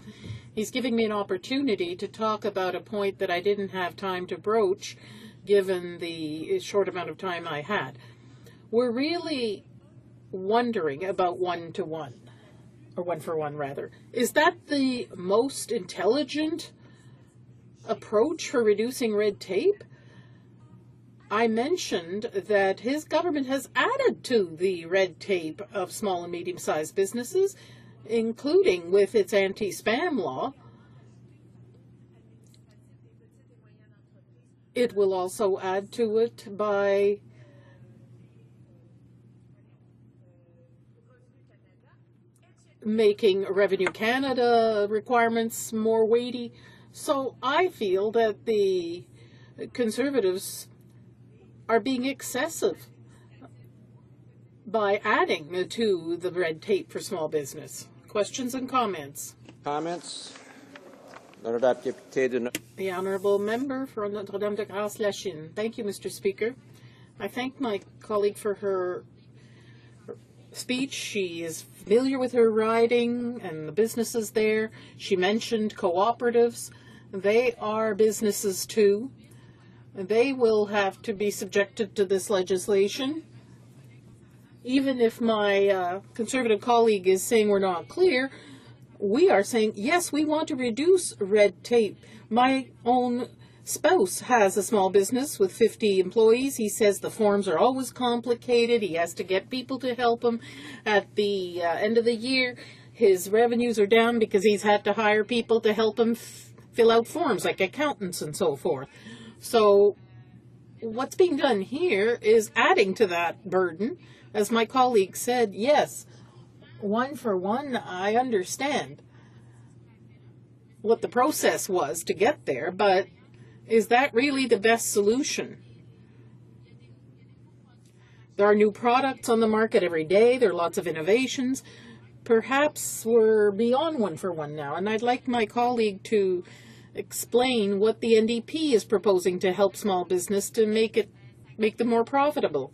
[SPEAKER 15] he's giving me an opportunity to talk about a point that I didn't have time to broach given the short amount of time I had. We're really wondering about one-to-one, or one-for-one rather. Is that the most intelligent approach for reducing red tape? I mentioned that his government has added to the red tape of small and medium-sized businesses, including with its anti-spam law. It will also add to it by making Revenue Canada requirements more weighty. So I feel that the Conservatives are being excessive by adding to the red tape for small business. Questions and comments?
[SPEAKER 5] Comments? The
[SPEAKER 15] Honourable Member for Notre-Dame-de-Grâce-Lachine. Thank you, Mr. Speaker. I thank my colleague for her speech. She is familiar with her riding and the businesses there. She mentioned cooperatives. They are businesses too. They will have to be subjected to this legislation. Even if my Conservative colleague is saying we're not clear, we are saying, yes, we want to reduce red tape. My own spouse has a small business with 50 employees. He says the forms are always complicated. He has to get people to help him. At the end of the year, his revenues are down because he's had to hire people to help him fill out forms, like accountants and so forth. So what's being done here is adding to that burden. As my colleague said, yes, one for one, I understand what the process was to get there, but is that really the best solution? There are new products on the market every day. There are lots of innovations. Perhaps we're beyond one for one now, and I'd like my colleague to explain what the NDP is proposing to help small business to make them more profitable.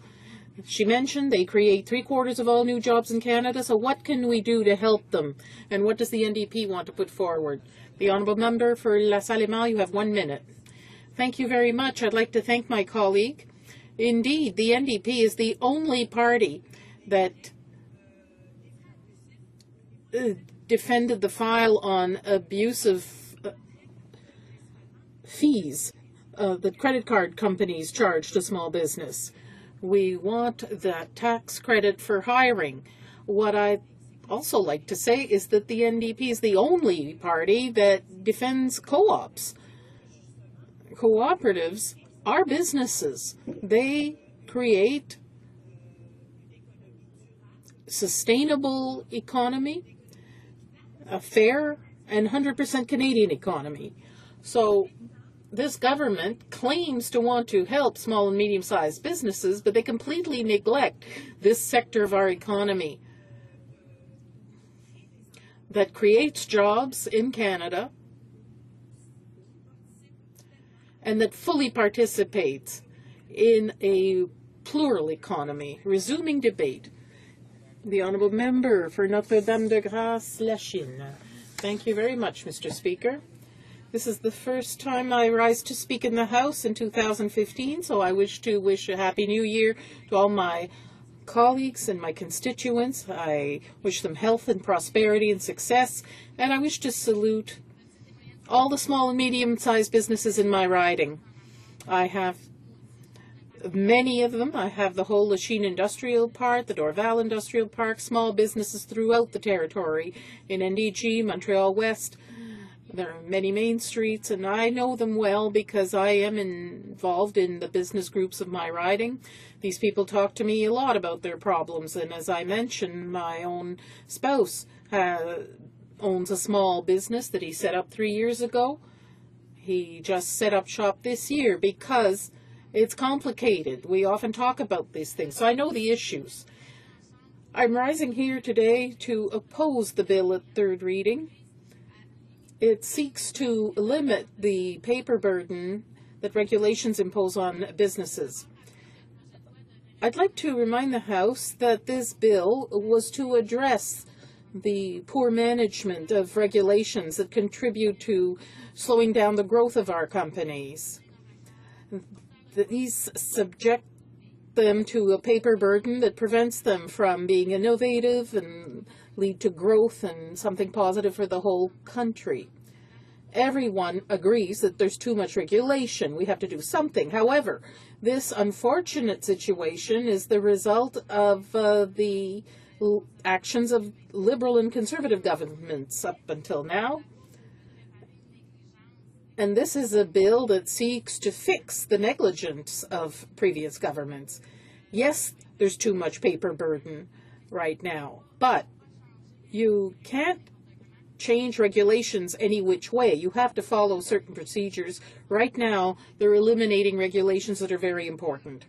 [SPEAKER 15] She mentioned they create 3/4 of all new jobs in Canada, so what can we do to help them? And what does the NDP want to put forward? The Honourable Member for La Salle-Mare, you have 1 minute. Thank you very much. I'd like to thank my colleague. Indeed, the NDP is the only party that defended the file on abusive fees that credit card companies charge to small business. We want that tax credit for hiring. What I also like to say is that the NDP is the only party that defends co-ops. Cooperatives are businesses. They create sustainable economy, a fair and 100% Canadian economy. So this government claims to want to help small and medium-sized businesses, but they completely neglect this sector of our economy that creates jobs in Canada and that fully participates in a plural economy. Resuming debate. The Honourable Member for Notre-Dame-de-Grâce-Lachine. Thank you very much, Mr. Speaker. This is the first time I rise to speak in the House in 2015, so I wish to wish a Happy New Year to all my colleagues and my constituents. I wish them health and prosperity and success, and I wish to salute all the small and medium-sized businesses in my riding. I have many of them. I have the whole Lachine Industrial Park, the Dorval Industrial Park, small businesses throughout the territory in NDG, Montreal West. There are many main streets, and I know them well because I am involved in the business groups of my riding. These people talk to me a lot about their problems, and as I mentioned, my own spouse owns a small business that he set up 3 years ago. He just set up shop this year because it's complicated. We often talk about these things, so I know the issues. I'm rising here today to oppose the bill at third reading. It seeks to limit the paper burden that regulations impose on businesses. I'd like to remind the House that this bill was to address the poor management of regulations that contribute to slowing down the growth of our companies. These subject them to a paper burden that prevents them from being innovative and lead to growth and something positive for the whole country. Everyone agrees that there's too much regulation. We have to do something. However, this unfortunate situation is the result of the actions of Liberal and Conservative governments up until now. And this is a bill that seeks to fix the negligence of previous governments. Yes, there's too much paper burden right now, but you can't change regulations any which way. You have to follow certain procedures. Right now, they're eliminating regulations that are very important.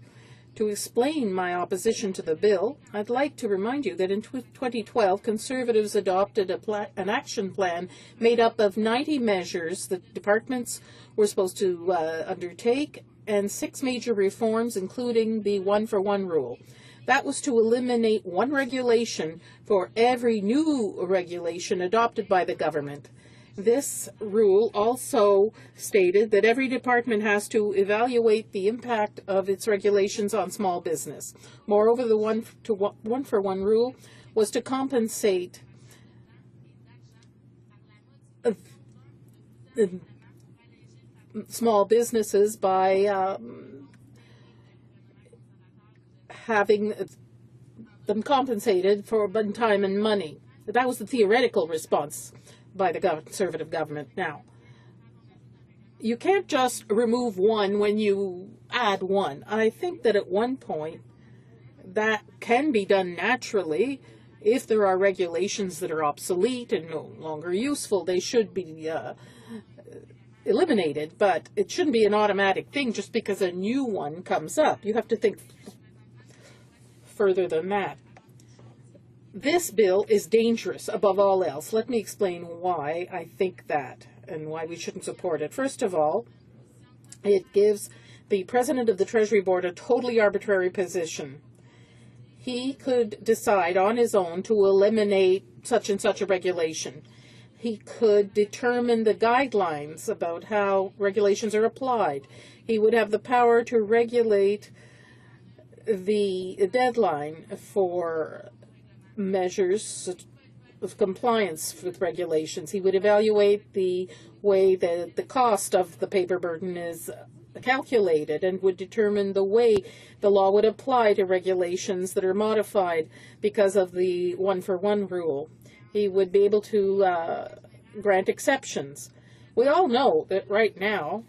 [SPEAKER 15] To explain my opposition to the bill, I'd like to remind you that in 2012, Conservatives adopted an action plan made up of 90 measures that departments were supposed to undertake and 6 major reforms, including the one-for-one rule. That was to eliminate one regulation for every new regulation adopted by the government. This rule also stated that every department has to evaluate the impact of its regulations on small business. Moreover, the one-for-one rule was to compensate small businesses by having them compensated for time and money. That was the theoretical response by the Conservative government. Now, you can't just remove one when you add one. I think that at one point that can be done naturally. If there are regulations that are obsolete and no longer useful, they should be eliminated, but it shouldn't be an automatic thing just because a new one comes up. You have to think further than that. This bill is dangerous above all else. Let me explain why I think that and why we shouldn't support it. First of all, it gives the President of the Treasury Board a totally arbitrary position. He could decide on his own to eliminate such and such a regulation. He could determine the guidelines about how regulations are applied. He would have the power to regulate the deadline for measures of compliance with regulations. He would evaluate the way that the cost of the paper burden is calculated and would determine the way the law would apply to regulations that are modified because of the one-for-one rule. He would be able to grant exceptions. We all know that right now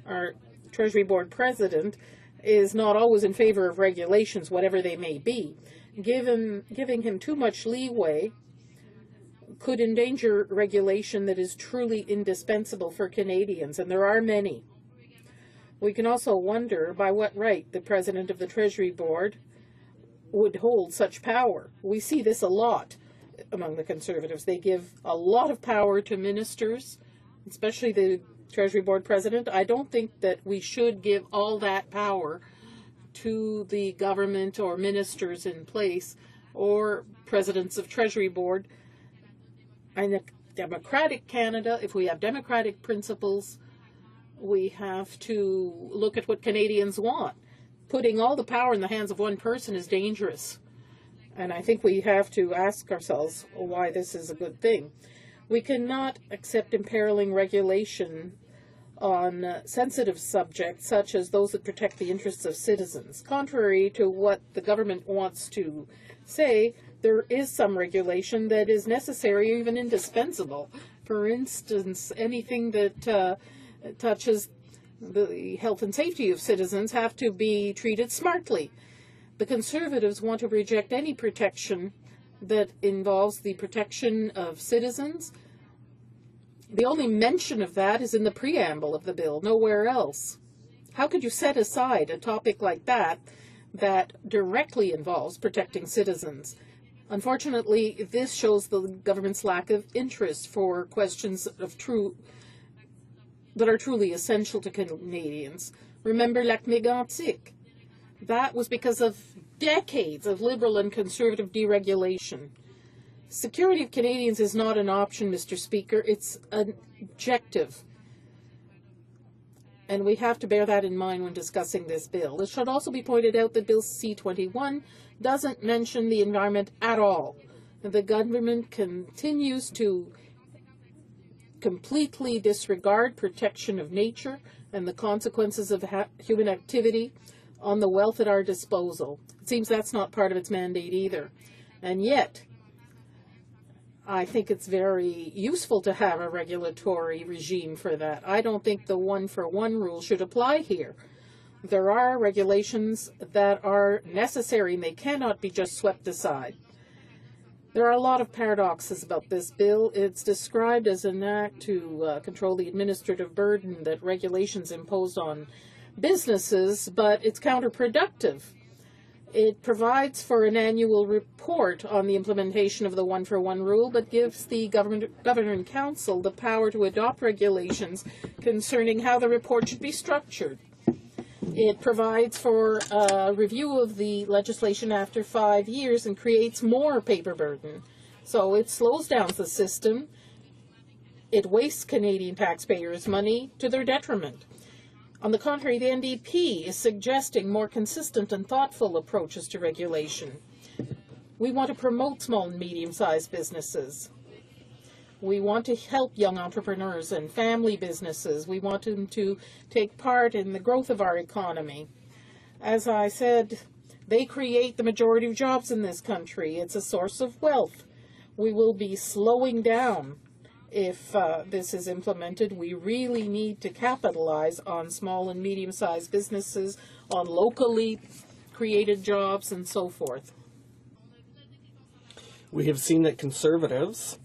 [SPEAKER 15] our Treasury Board President is not always in favor of regulations, whatever they may be. Giving him too much leeway could endanger regulation that is truly indispensable for Canadians, and there are many. We can also wonder by what right the President of the Treasury Board would hold such power. We see this a lot among the Conservatives. They give a lot of power to ministers, especially the Treasury Board President. I don't think that we should give all that power to the government or ministers in place or presidents of Treasury Board. In a democratic Canada, if we have democratic principles, we have to look at what Canadians want. putting all the power in the hands of one person is dangerous. And I think we have to ask ourselves why this is a good thing. We cannot accept imperiling regulation on sensitive subjects such as those that protect the interests of citizens. Contrary to what the government wants to say, there is some regulation that is necessary or even indispensable. For instance, anything that touches the health and safety of citizens have to be treated smartly. The Conservatives want to reject any protection that involves the protection of citizens. The only mention of that is in the preamble of the bill, nowhere else. How could you set aside a topic like that that directly involves protecting citizens? Unfortunately, this shows the government's lack of interest for questions of that are truly essential to Canadians. Remember Lac Mégantic? That was because of decades of Liberal and Conservative deregulation. Security of Canadians is not an option, Mr. Speaker. It's an objective. And we have to bear that in mind when discussing this bill. It should also be pointed out that Bill C-21 doesn't mention the environment at all. The government continues to completely disregard protection of nature and the consequences of human activity on the wealth at our disposal. It seems that's not part of its mandate either. And yet, I think it's very useful to have a regulatory regime for that. I don't think the one-for-one rule should apply here. There are regulations that are necessary and they cannot be just swept aside. There are a lot of paradoxes about this bill. It's described as an act to control the administrative burden that regulations impose on businesses, but it's counterproductive. It provides for an annual report on the implementation of the one-for-one rule, but gives the Governor and Council the power to adopt regulations concerning how the report should be structured. It provides for a review of the legislation after 5 years and creates more paper burden. So it slows down the system. It wastes Canadian taxpayers' money to their detriment. On the contrary, the NDP is suggesting more consistent and thoughtful approaches to regulation. We want to promote small and medium-sized businesses. We want to help young entrepreneurs and family businesses. We want them to take part in the growth of our economy. As I said, they create the majority of jobs in this country. It's a source of wealth. We will be slowing down if this is implemented. We really need to capitalize on small and medium-sized businesses, on locally created jobs, and so forth.
[SPEAKER 16] We have seen that Conservatives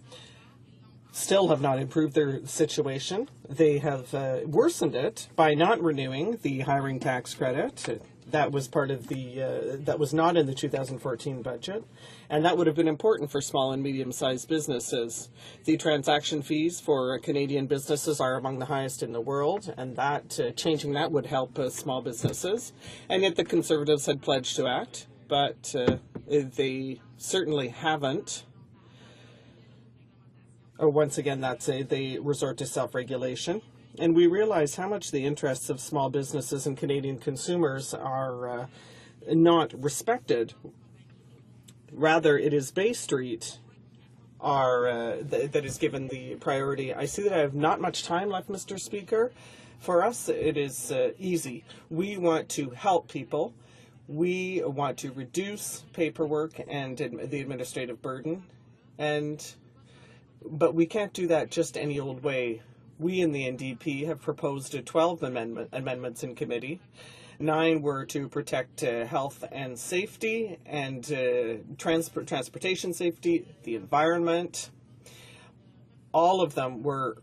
[SPEAKER 16] still have not improved their situation. They have worsened it by not renewing the hiring tax credit. That was part of that was not in the 2014 budget, and that would have been important for small and medium-sized businesses. The transaction fees for Canadian businesses are among the highest in the world, and that changing that would help small businesses. And yet the Conservatives had pledged to act, but they certainly haven't. Once again, they resort to self-regulation. And we realize how much the interests of small businesses and Canadian consumers are not respected. Rather, it is Bay Street that is given the priority. I see that I have not much time left, Mr. Speaker. For us, it is easy. We want to help people. We want to reduce paperwork and the administrative burden. But we can't do that just any old way. We in the NDP have proposed 12 amendments in committee. 9 were to protect health and safety and transportation safety, the environment. All of them were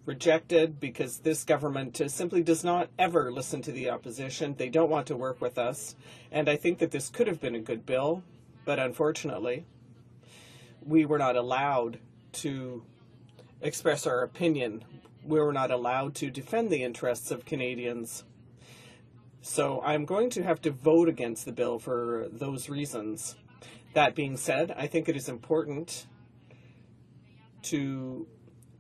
[SPEAKER 16] rejected because this government simply does not ever listen to the opposition. They don't want to work with us. And I think that this could have been a good bill, but unfortunately, we were not allowed to express our opinion. We were not allowed to defend the interests of Canadians. So I'm going to have to vote against the bill for those reasons. That being said, I think it is important to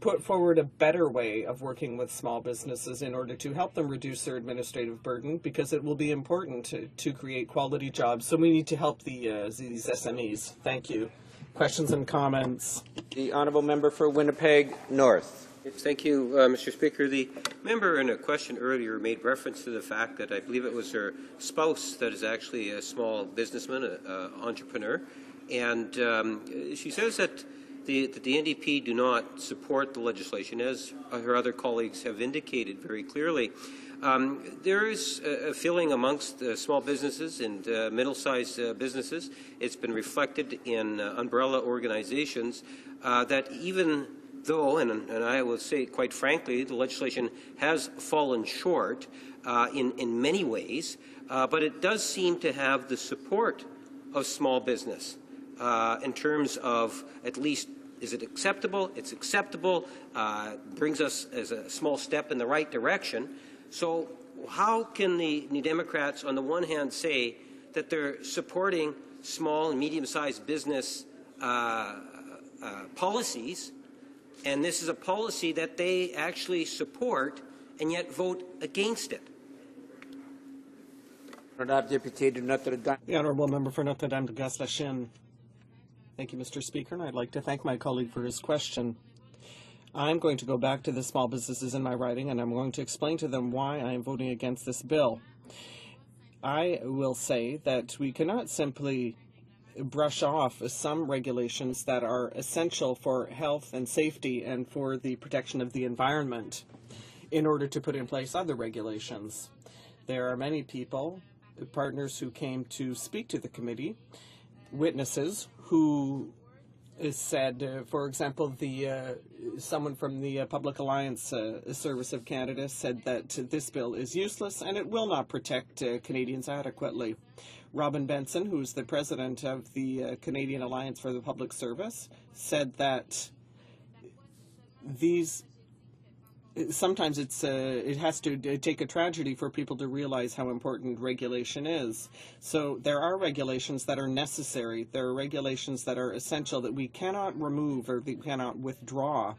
[SPEAKER 16] put forward a better way of working with small businesses in order to help them reduce their administrative burden, because it will be important to create quality jobs. So we need to help these SMEs. Thank you. Questions and comments?
[SPEAKER 5] The honourable member for Winnipeg North.
[SPEAKER 1] Yes, thank you, Mr. Speaker. The member in a question earlier made reference to the fact that I believe it was her spouse that is actually a small businessman, an entrepreneur, and she says that the NDP do not support the legislation, as her other colleagues have indicated very clearly. There is a feeling amongst small businesses and middle-sized businesses, it's been reflected in umbrella organizations, that even though, and I will say quite frankly, the legislation has fallen short in many ways, but it does seem to have the support of small business in terms of, at least, is it acceptable? It's acceptable, brings us as a small step in the right direction. So how can the New Democrats on the one hand say that they're supporting small and medium-sized business policies, and this is a policy that they actually support, and yet vote against it?
[SPEAKER 16] The honourable member for Notre Dame de Gaz-Lachine. Thank you, Mr. Speaker, and I'd like to thank my colleague for his question. I'm going to go back to the small businesses in my riding, and I'm going to explain to them why I am voting against this bill. I will say that we cannot simply brush off some regulations that are essential for health and safety and for the protection of the environment in order to put in place other regulations. There are many people, partners who came to speak to the committee, witnesses who said, for example, someone from the Public Alliance Service of Canada said that this bill is useless and it will not protect Canadians adequately. Robin Benson, who is the president of the Canadian Alliance for the Public Service, said that sometimes it has to take a tragedy for people to realize how important regulation is. So there are regulations that are necessary. There are regulations that are essential that we cannot remove or we cannot withdraw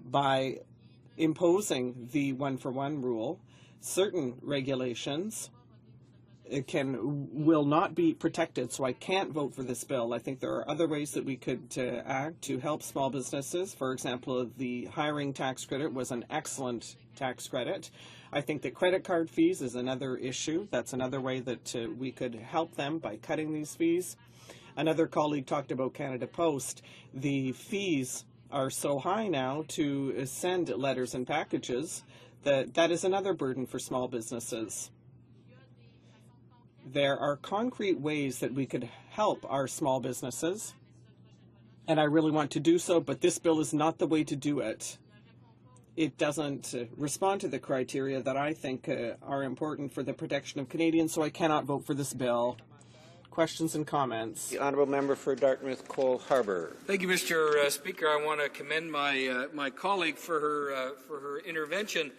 [SPEAKER 16] by imposing the one-for-one rule. Certain regulations will not be protected, so I can't vote for this bill. I think there are other ways that we could act to help small businesses. For example, the hiring tax credit was an excellent tax credit. I think that credit card fees is another issue. That's another way that we could help them by cutting these fees. Another colleague talked about Canada Post. The fees are so high now to send letters and packages that is another burden for small businesses. There are concrete ways that we could help our small businesses, and I really want to do so, but this bill is not the way to do it. It doesn't respond to the criteria that I think are important for the protection of Canadians, so I cannot vote for this bill. Questions and comments?
[SPEAKER 5] The honourable member for Dartmouth Cole Harbour.
[SPEAKER 20] Thank you, Mr. Speaker. I want to commend my colleague for her intervention.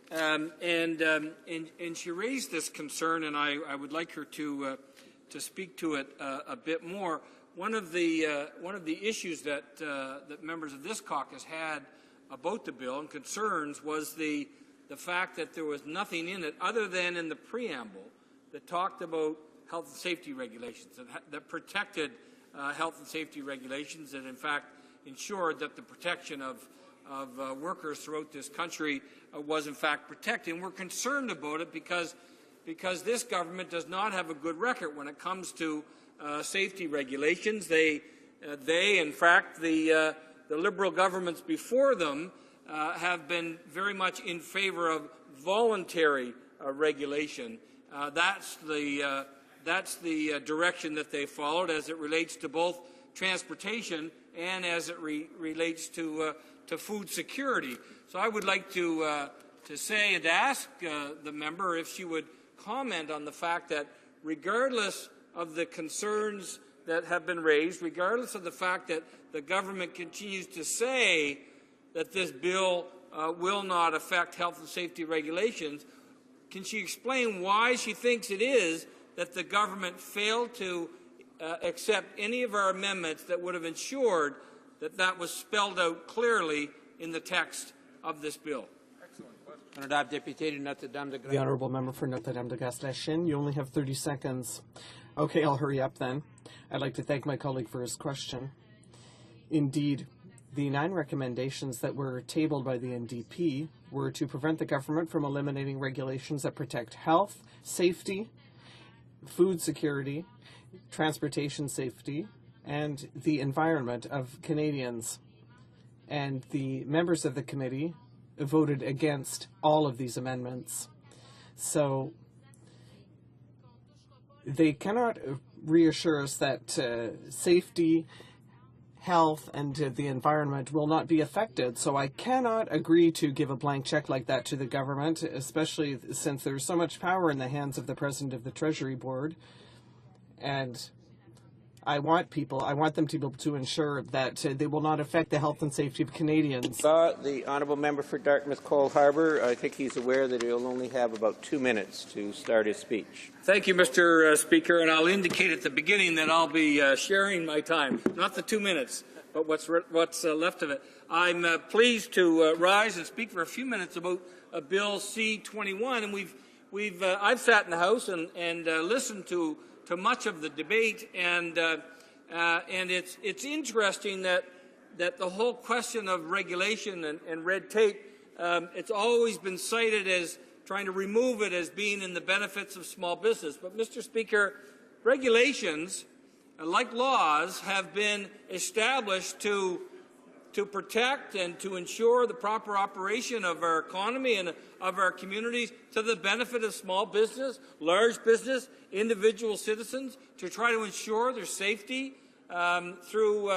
[SPEAKER 20] And she raised this concern, and I would like her to speak to it a bit more. One of the issues that members of this caucus had about the bill and concerns was the fact that there was nothing in it other than in the preamble that talked about health and safety regulations, that protected health and safety regulations, and in fact ensured that the protection of workers throughout this country was in fact protected. And we're concerned about it because this government does not have a good record when it comes to safety regulations. They in fact, the Liberal governments before them have been very much in favor of voluntary regulation. That's the direction that they followed as it relates to both transportation and as it relates to food security. So I would like to say and to ask the member if she would comment on the fact that regardless of the concerns that have been raised, regardless of the fact that the government continues to say that this bill will not affect health and safety regulations, can she explain why she thinks it is that the government failed to accept any of our amendments that would have ensured that was spelled out clearly in the text of this bill.
[SPEAKER 16] The honourable member for Notre-Dame-de-Gaz-Lachine. You only have 30 seconds. Okay, I'll hurry up then. I'd like to thank my colleague for his question. Indeed, the 9 recommendations that were tabled by the NDP were to prevent the government from eliminating regulations that protect health, safety, food security, transportation safety, and the environment of Canadians. And the members of the committee voted against all of these amendments. So they cannot reassure us that safety, health, and the environment will not be affected. So I cannot agree to give a blank check like that to the government, especially since there's so much power in the hands of the President of the Treasury Board. And I want them to be able to ensure that they will not affect the health and safety of Canadians.
[SPEAKER 5] The honourable member for Dartmouth Cole Harbour, I think he's aware that he'll only have about 2 minutes to start his speech.
[SPEAKER 20] Thank you, Mr. Speaker, and I'll indicate at the beginning that I'll be sharing my time, not the 2 minutes, but what's left of it. I'm pleased to rise and speak for a few minutes about Bill C-21, and I've sat in the House and listened to much of the debate, and it's interesting that the whole question of regulation and red tape, it's always been cited as trying to remove it as being in the benefits of small business. But, Mr. Speaker, regulations, like laws, have been established to protect and to ensure the proper operation of our economy and of our communities to the benefit of small business, large business, individual citizens, to try to ensure their safety through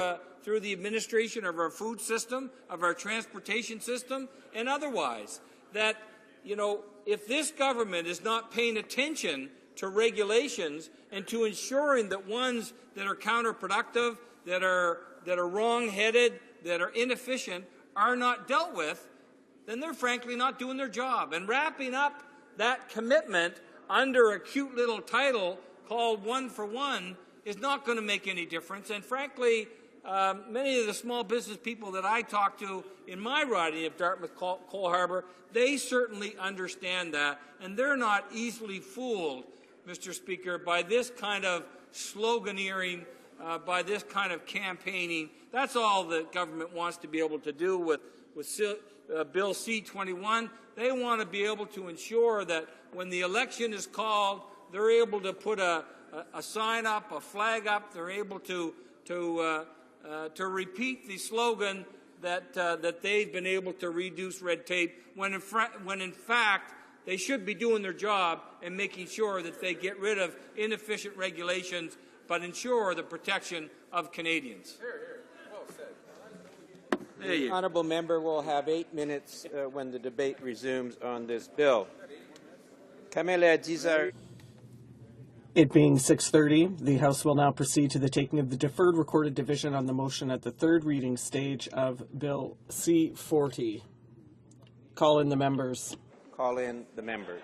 [SPEAKER 20] the administration of our food system, of our transportation system, and otherwise. That, if this government is not paying attention to regulations and to ensuring that ones that are counterproductive, that are wrong-headed, that are inefficient, are not dealt with, then they're frankly not doing their job. And wrapping up that commitment under a cute little title called One for One is not going to make any difference. And frankly, many of the small business people that I talk to in my riding of Dartmouth Cole Harbour, they certainly understand that, and they're not easily fooled, Mr. Speaker, by this kind of sloganeering, by this kind of campaigning. That's all the government wants to be able to do with Bill C-21. They want to be able to ensure that when the election is called, they're able to put a sign up, a flag up. They're able to repeat the slogan that they've been able to reduce red tape, when in fact they should be doing their job and making sure that they get rid of inefficient regulations, but ensure the protection of Canadians.
[SPEAKER 5] The honourable member will have 8 minutes when the debate resumes on this bill.
[SPEAKER 16] It being 6:30, the House will now proceed to the taking of the deferred recorded division on the motion at the third reading stage of Bill C-40. Call in the members.
[SPEAKER 5] Call in the members.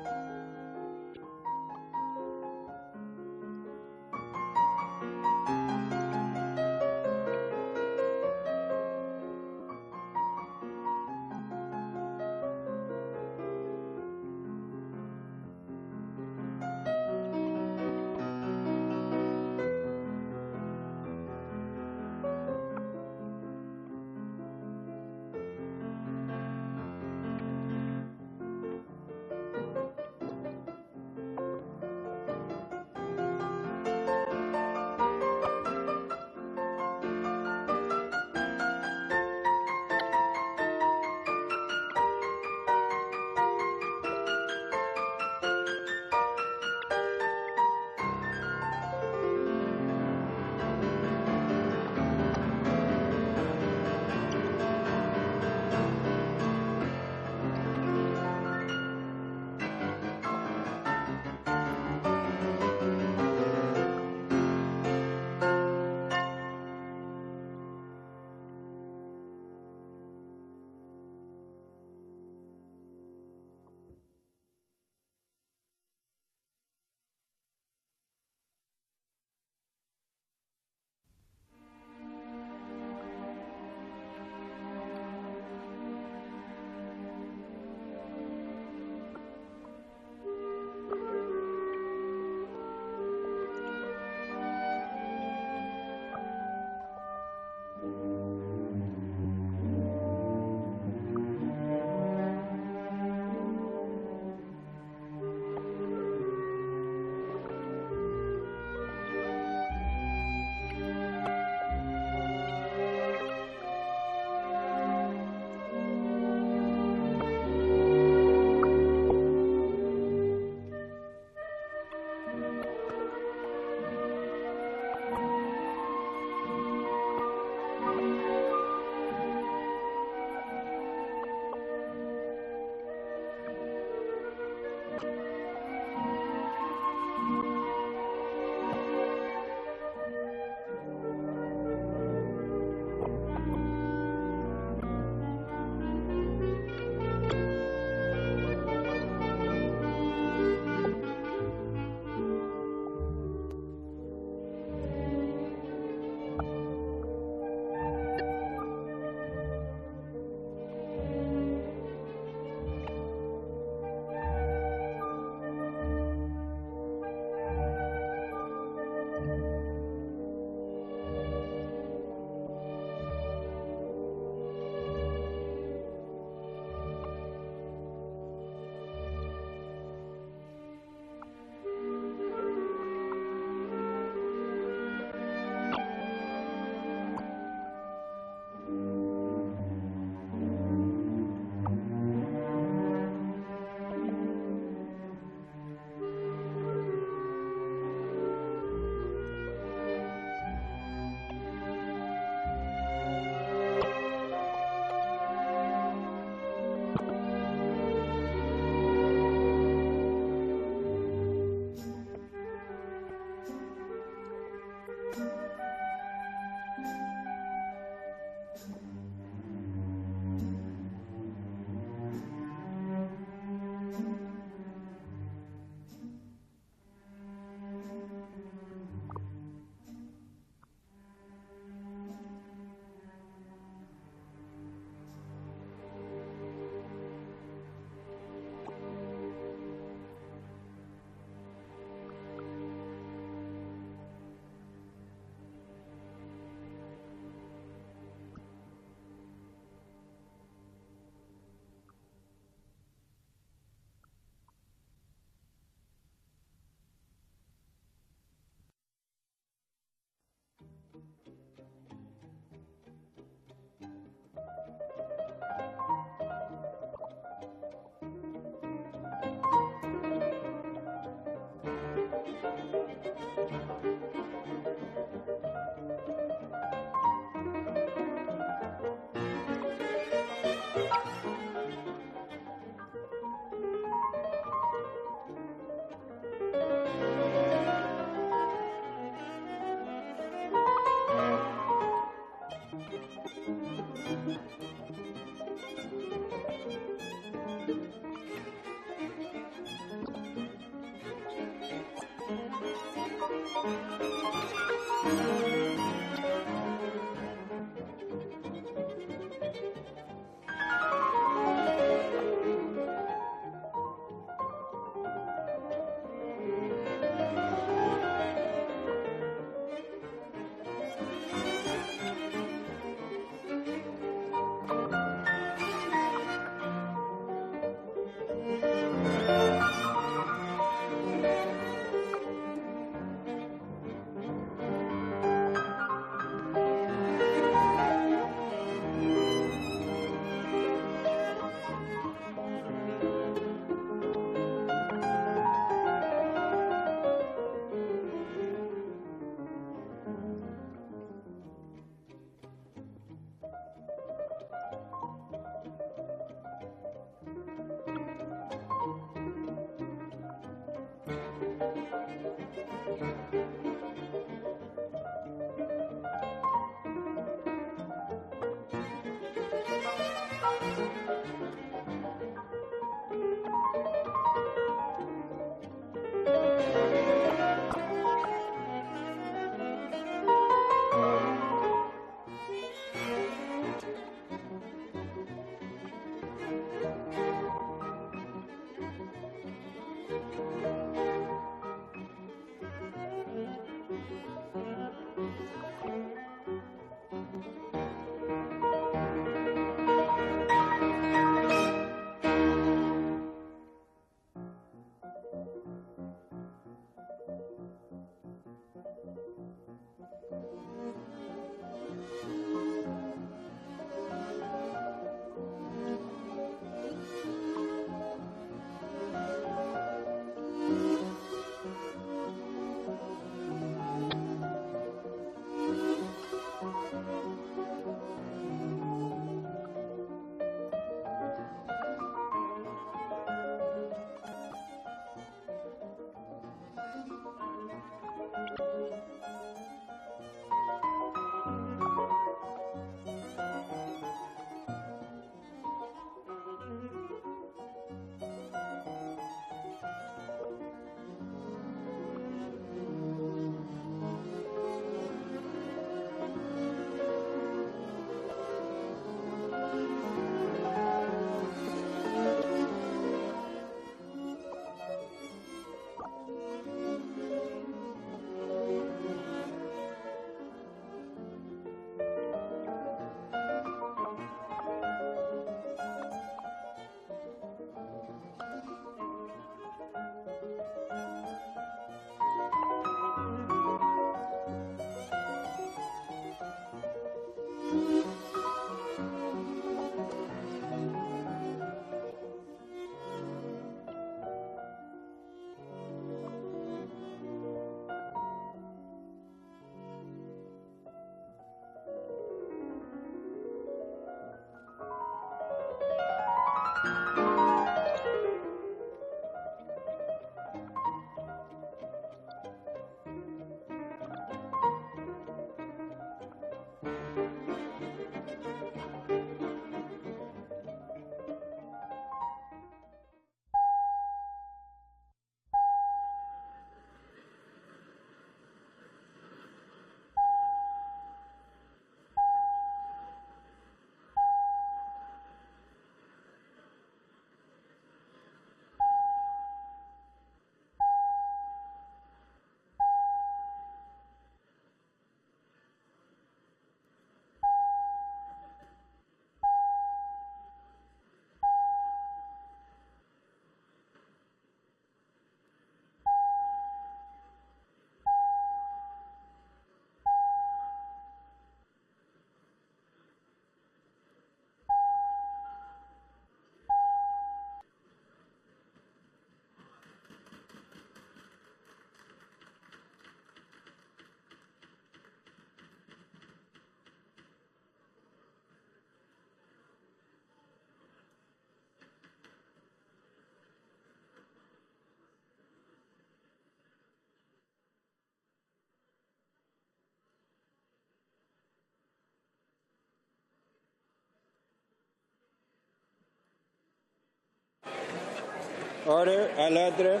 [SPEAKER 5] Order, à l'ordre.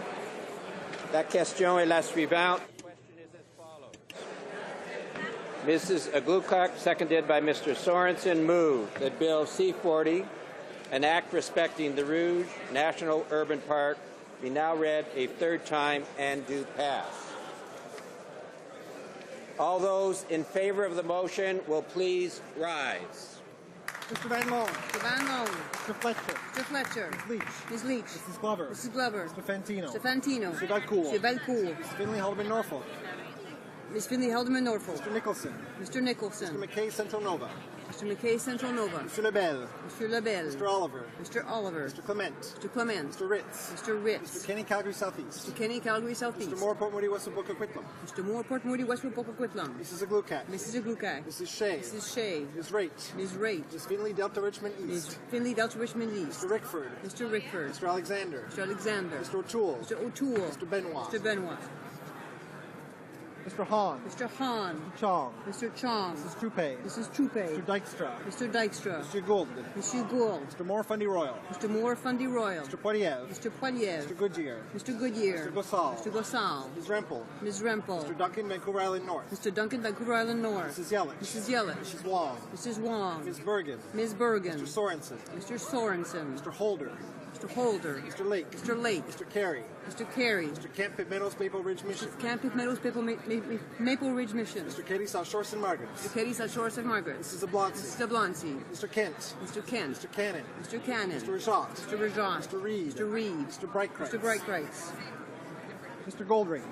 [SPEAKER 5] La question est la suivante. Mrs. Aglukak, seconded by Mr. Sorensen, move that Bill C-40, an act respecting the Rouge National Urban Park, be now read a third time and do pass. All those in favor of the motion will please rise.
[SPEAKER 12] Mr. Van Loan. Mr. Van Loan. Mr. Fletcher. Mr. Fletcher. Ms. Leach. Ms. Leach. Mrs. Glover. Mrs. Glover. Mr. Fantino. Mr. Fantino. Mr. Valcourt. Mr. Valcourt. Mr. Finley Haldeman Norfolk. Ms. Finley Haldeman Norfolk. Mr. Nicholson. Mr. Nicholson. Mr. McKay Central Nova. Mr. McKay Central Nova. Mr. LaBelle. Mr. LaBelle. Mr. Oliver. Mr. Oliver. Mr. Clement. Mr. Clement. Mr. Ritz. Mr. Ritz. Mr. Kenny Calgary Southeast. Mr. Kenny Calgary Southeast. Mr. Moore Port Moody Westwood Boca Quitlam. Mr. Moore Port Moody Westwood Boca Quitlam. Mrs. Aglukak. Mrs. Aglukak. Mrs. Shea. Mrs. Shea. Ms. Raitt. Ms. Raitt. Ms. Finley Delta Richmond East. Ms. Finley Delta Richmond East. Mr. Rickford. Mr. Rickford. Mr. Alexander. Mr. Alexander. Mr. O'Toole. Mr. O'Toole. Mr. Benoit. Mr. Benoit. Mr. Hahn. Mr. Hahn. Mr. Chong. Mr. Chong. Mrs. Troupe. Mrs. Troupe. Mr. Dykstra. Mr. Dykstra. Mr. Gould. Mr. Gould. Mr. Moore Fundy Royal. Mr. Moore Fundy Royal. Mr. Poiliev. Mr. Poiliev. Mr. Goodyear. Mr. Goodyear. Mr. Gossal. Mr. Gossal. Ms. Rempel. Ms. Rempel. Mr. Duncan, Vancouver Island North. Mr. Duncan, Vancouver Island North. Mrs. Yelich. Mrs. Yelich. Mrs. Wong. Mrs. Wong. Ms. Bergen. Ms. Bergen. Mr. Sorensen. Mr. Sorensen. Mr. Holder. Mr. Holder. Mr. Lake. Mr. Lake. Mr. Carey. Mr. Carey. Mr. Camp Pitt Meadows Maple Ridge Mission. Mr. Camp Pitt Meadows Maple Ridge Mission. Mr. Katie South Shore St. Margaret. Mr. Katie South Shore St. Margaret. Mrs. Zablonski. Mrs. Zablonski. Mr. Kent. Mr. Kent. Mr. Cannon. Mr. Cannon. Mr. Rajat. Mr. Rajat. Mr. Reed. Mr. Reed. Mr. Brightcreitz. Mr. Brightcreitz. Mr. Goldring.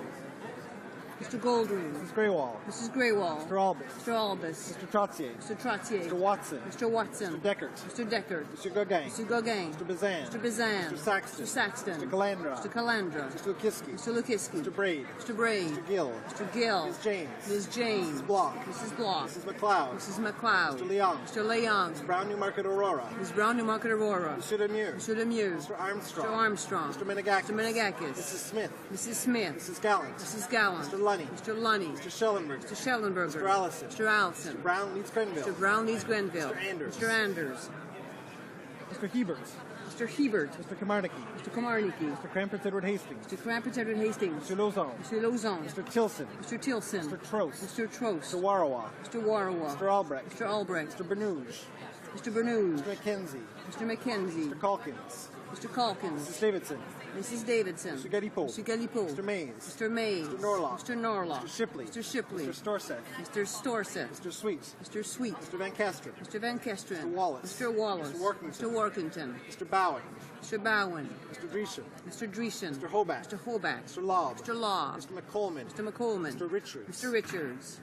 [SPEAKER 12] Mr. Goldring. Mrs. Greywall. Mrs. Greywall. Mr. Albus. Mr. Albus. Mr. Trottier. Mr. Trottier. Mr. Watson. Mr. Watson. Mr. Deckert. Mr. Deckert. Mr. Gauguin. Mr. Gauguin. Mr. Bazan. Mr. Bazan. Mr. Saxton. Mr. Saxton. Mr. Calandra. Mr. Calandra. Mr. Lukiski. Mr. Lukiski. Mr. Braid. Mr. Braid. Mr. Gill. Mr. Gill. Ms. James. Ms. James. Mrs. Block. Mrs. Block. Mrs. McLeod. Mrs. McLeod. Mr. Leong. Mr. Leong. Ms. Brown Newmarket Aurora. Ms. Brown Newmarket Aurora. Mr. Lemieux. Mr. Lemieux. Mr. Armstrong. Mr. Armstrong. Mr. Menegakis. Mr. Menegakis. Mrs. Smith. Mrs. Smith. Mrs. Gallant. Mrs. Gallant. Mr. Lunny. Mr. Lunny. Mr. Schellenberger. Mr. Schellenberger. Mr. Allison. Mr. Allison. Mr. Brown Leeds Grenville. Mr. Brown Leeds Grenville. Mr. Anders. Mr. Anders. Mr. Hebert. Mr. Hebert. Mr. Kamarnicki. Mr. Kamarnicki. Mr. Crampers Edward Hastings. Mr. Crampers Edward Hastings. Mr. Lauzon. Mr. Lauzon. Mr. Tilson. Mr. Tilson. Mr. Trost. Mr. Trost. Mr. Warawa. Mr. Warawa. Mr. Albrecht. Mr. Albrecht. Mr. Bernouge. Mr. Bernouge. Mr. McKenzie. Mr. McKenzie. Mr. Calkins. Mr. Calkins. Mrs. Davidson. Mrs. Davidson. Mr. Galipo. Mr. Galipo. Mr. Mays. Mr. Mays. Mr. Norlock. Mr. Norlock. Mr. Shipley. Mr. Shipley. Mr. Storseth. Mr. Storseth. Mr. Sweet. Mr. Sweet. Mr. Van Kesteren. Mr. Van Kesteren. Mr. Wallace. Mr. Wallace. Mr. Workington. Mr. Workington. Mr. Bowen. Mr. Bowen. Mr. Dreeshen. Mr. Dreeshen. Mr. Hobart. Mr. Hobart. Mr. Lobb. Mr. Lobb. Mr. McColman. Mr. McColman. Mr. Richards. Mr. Richards.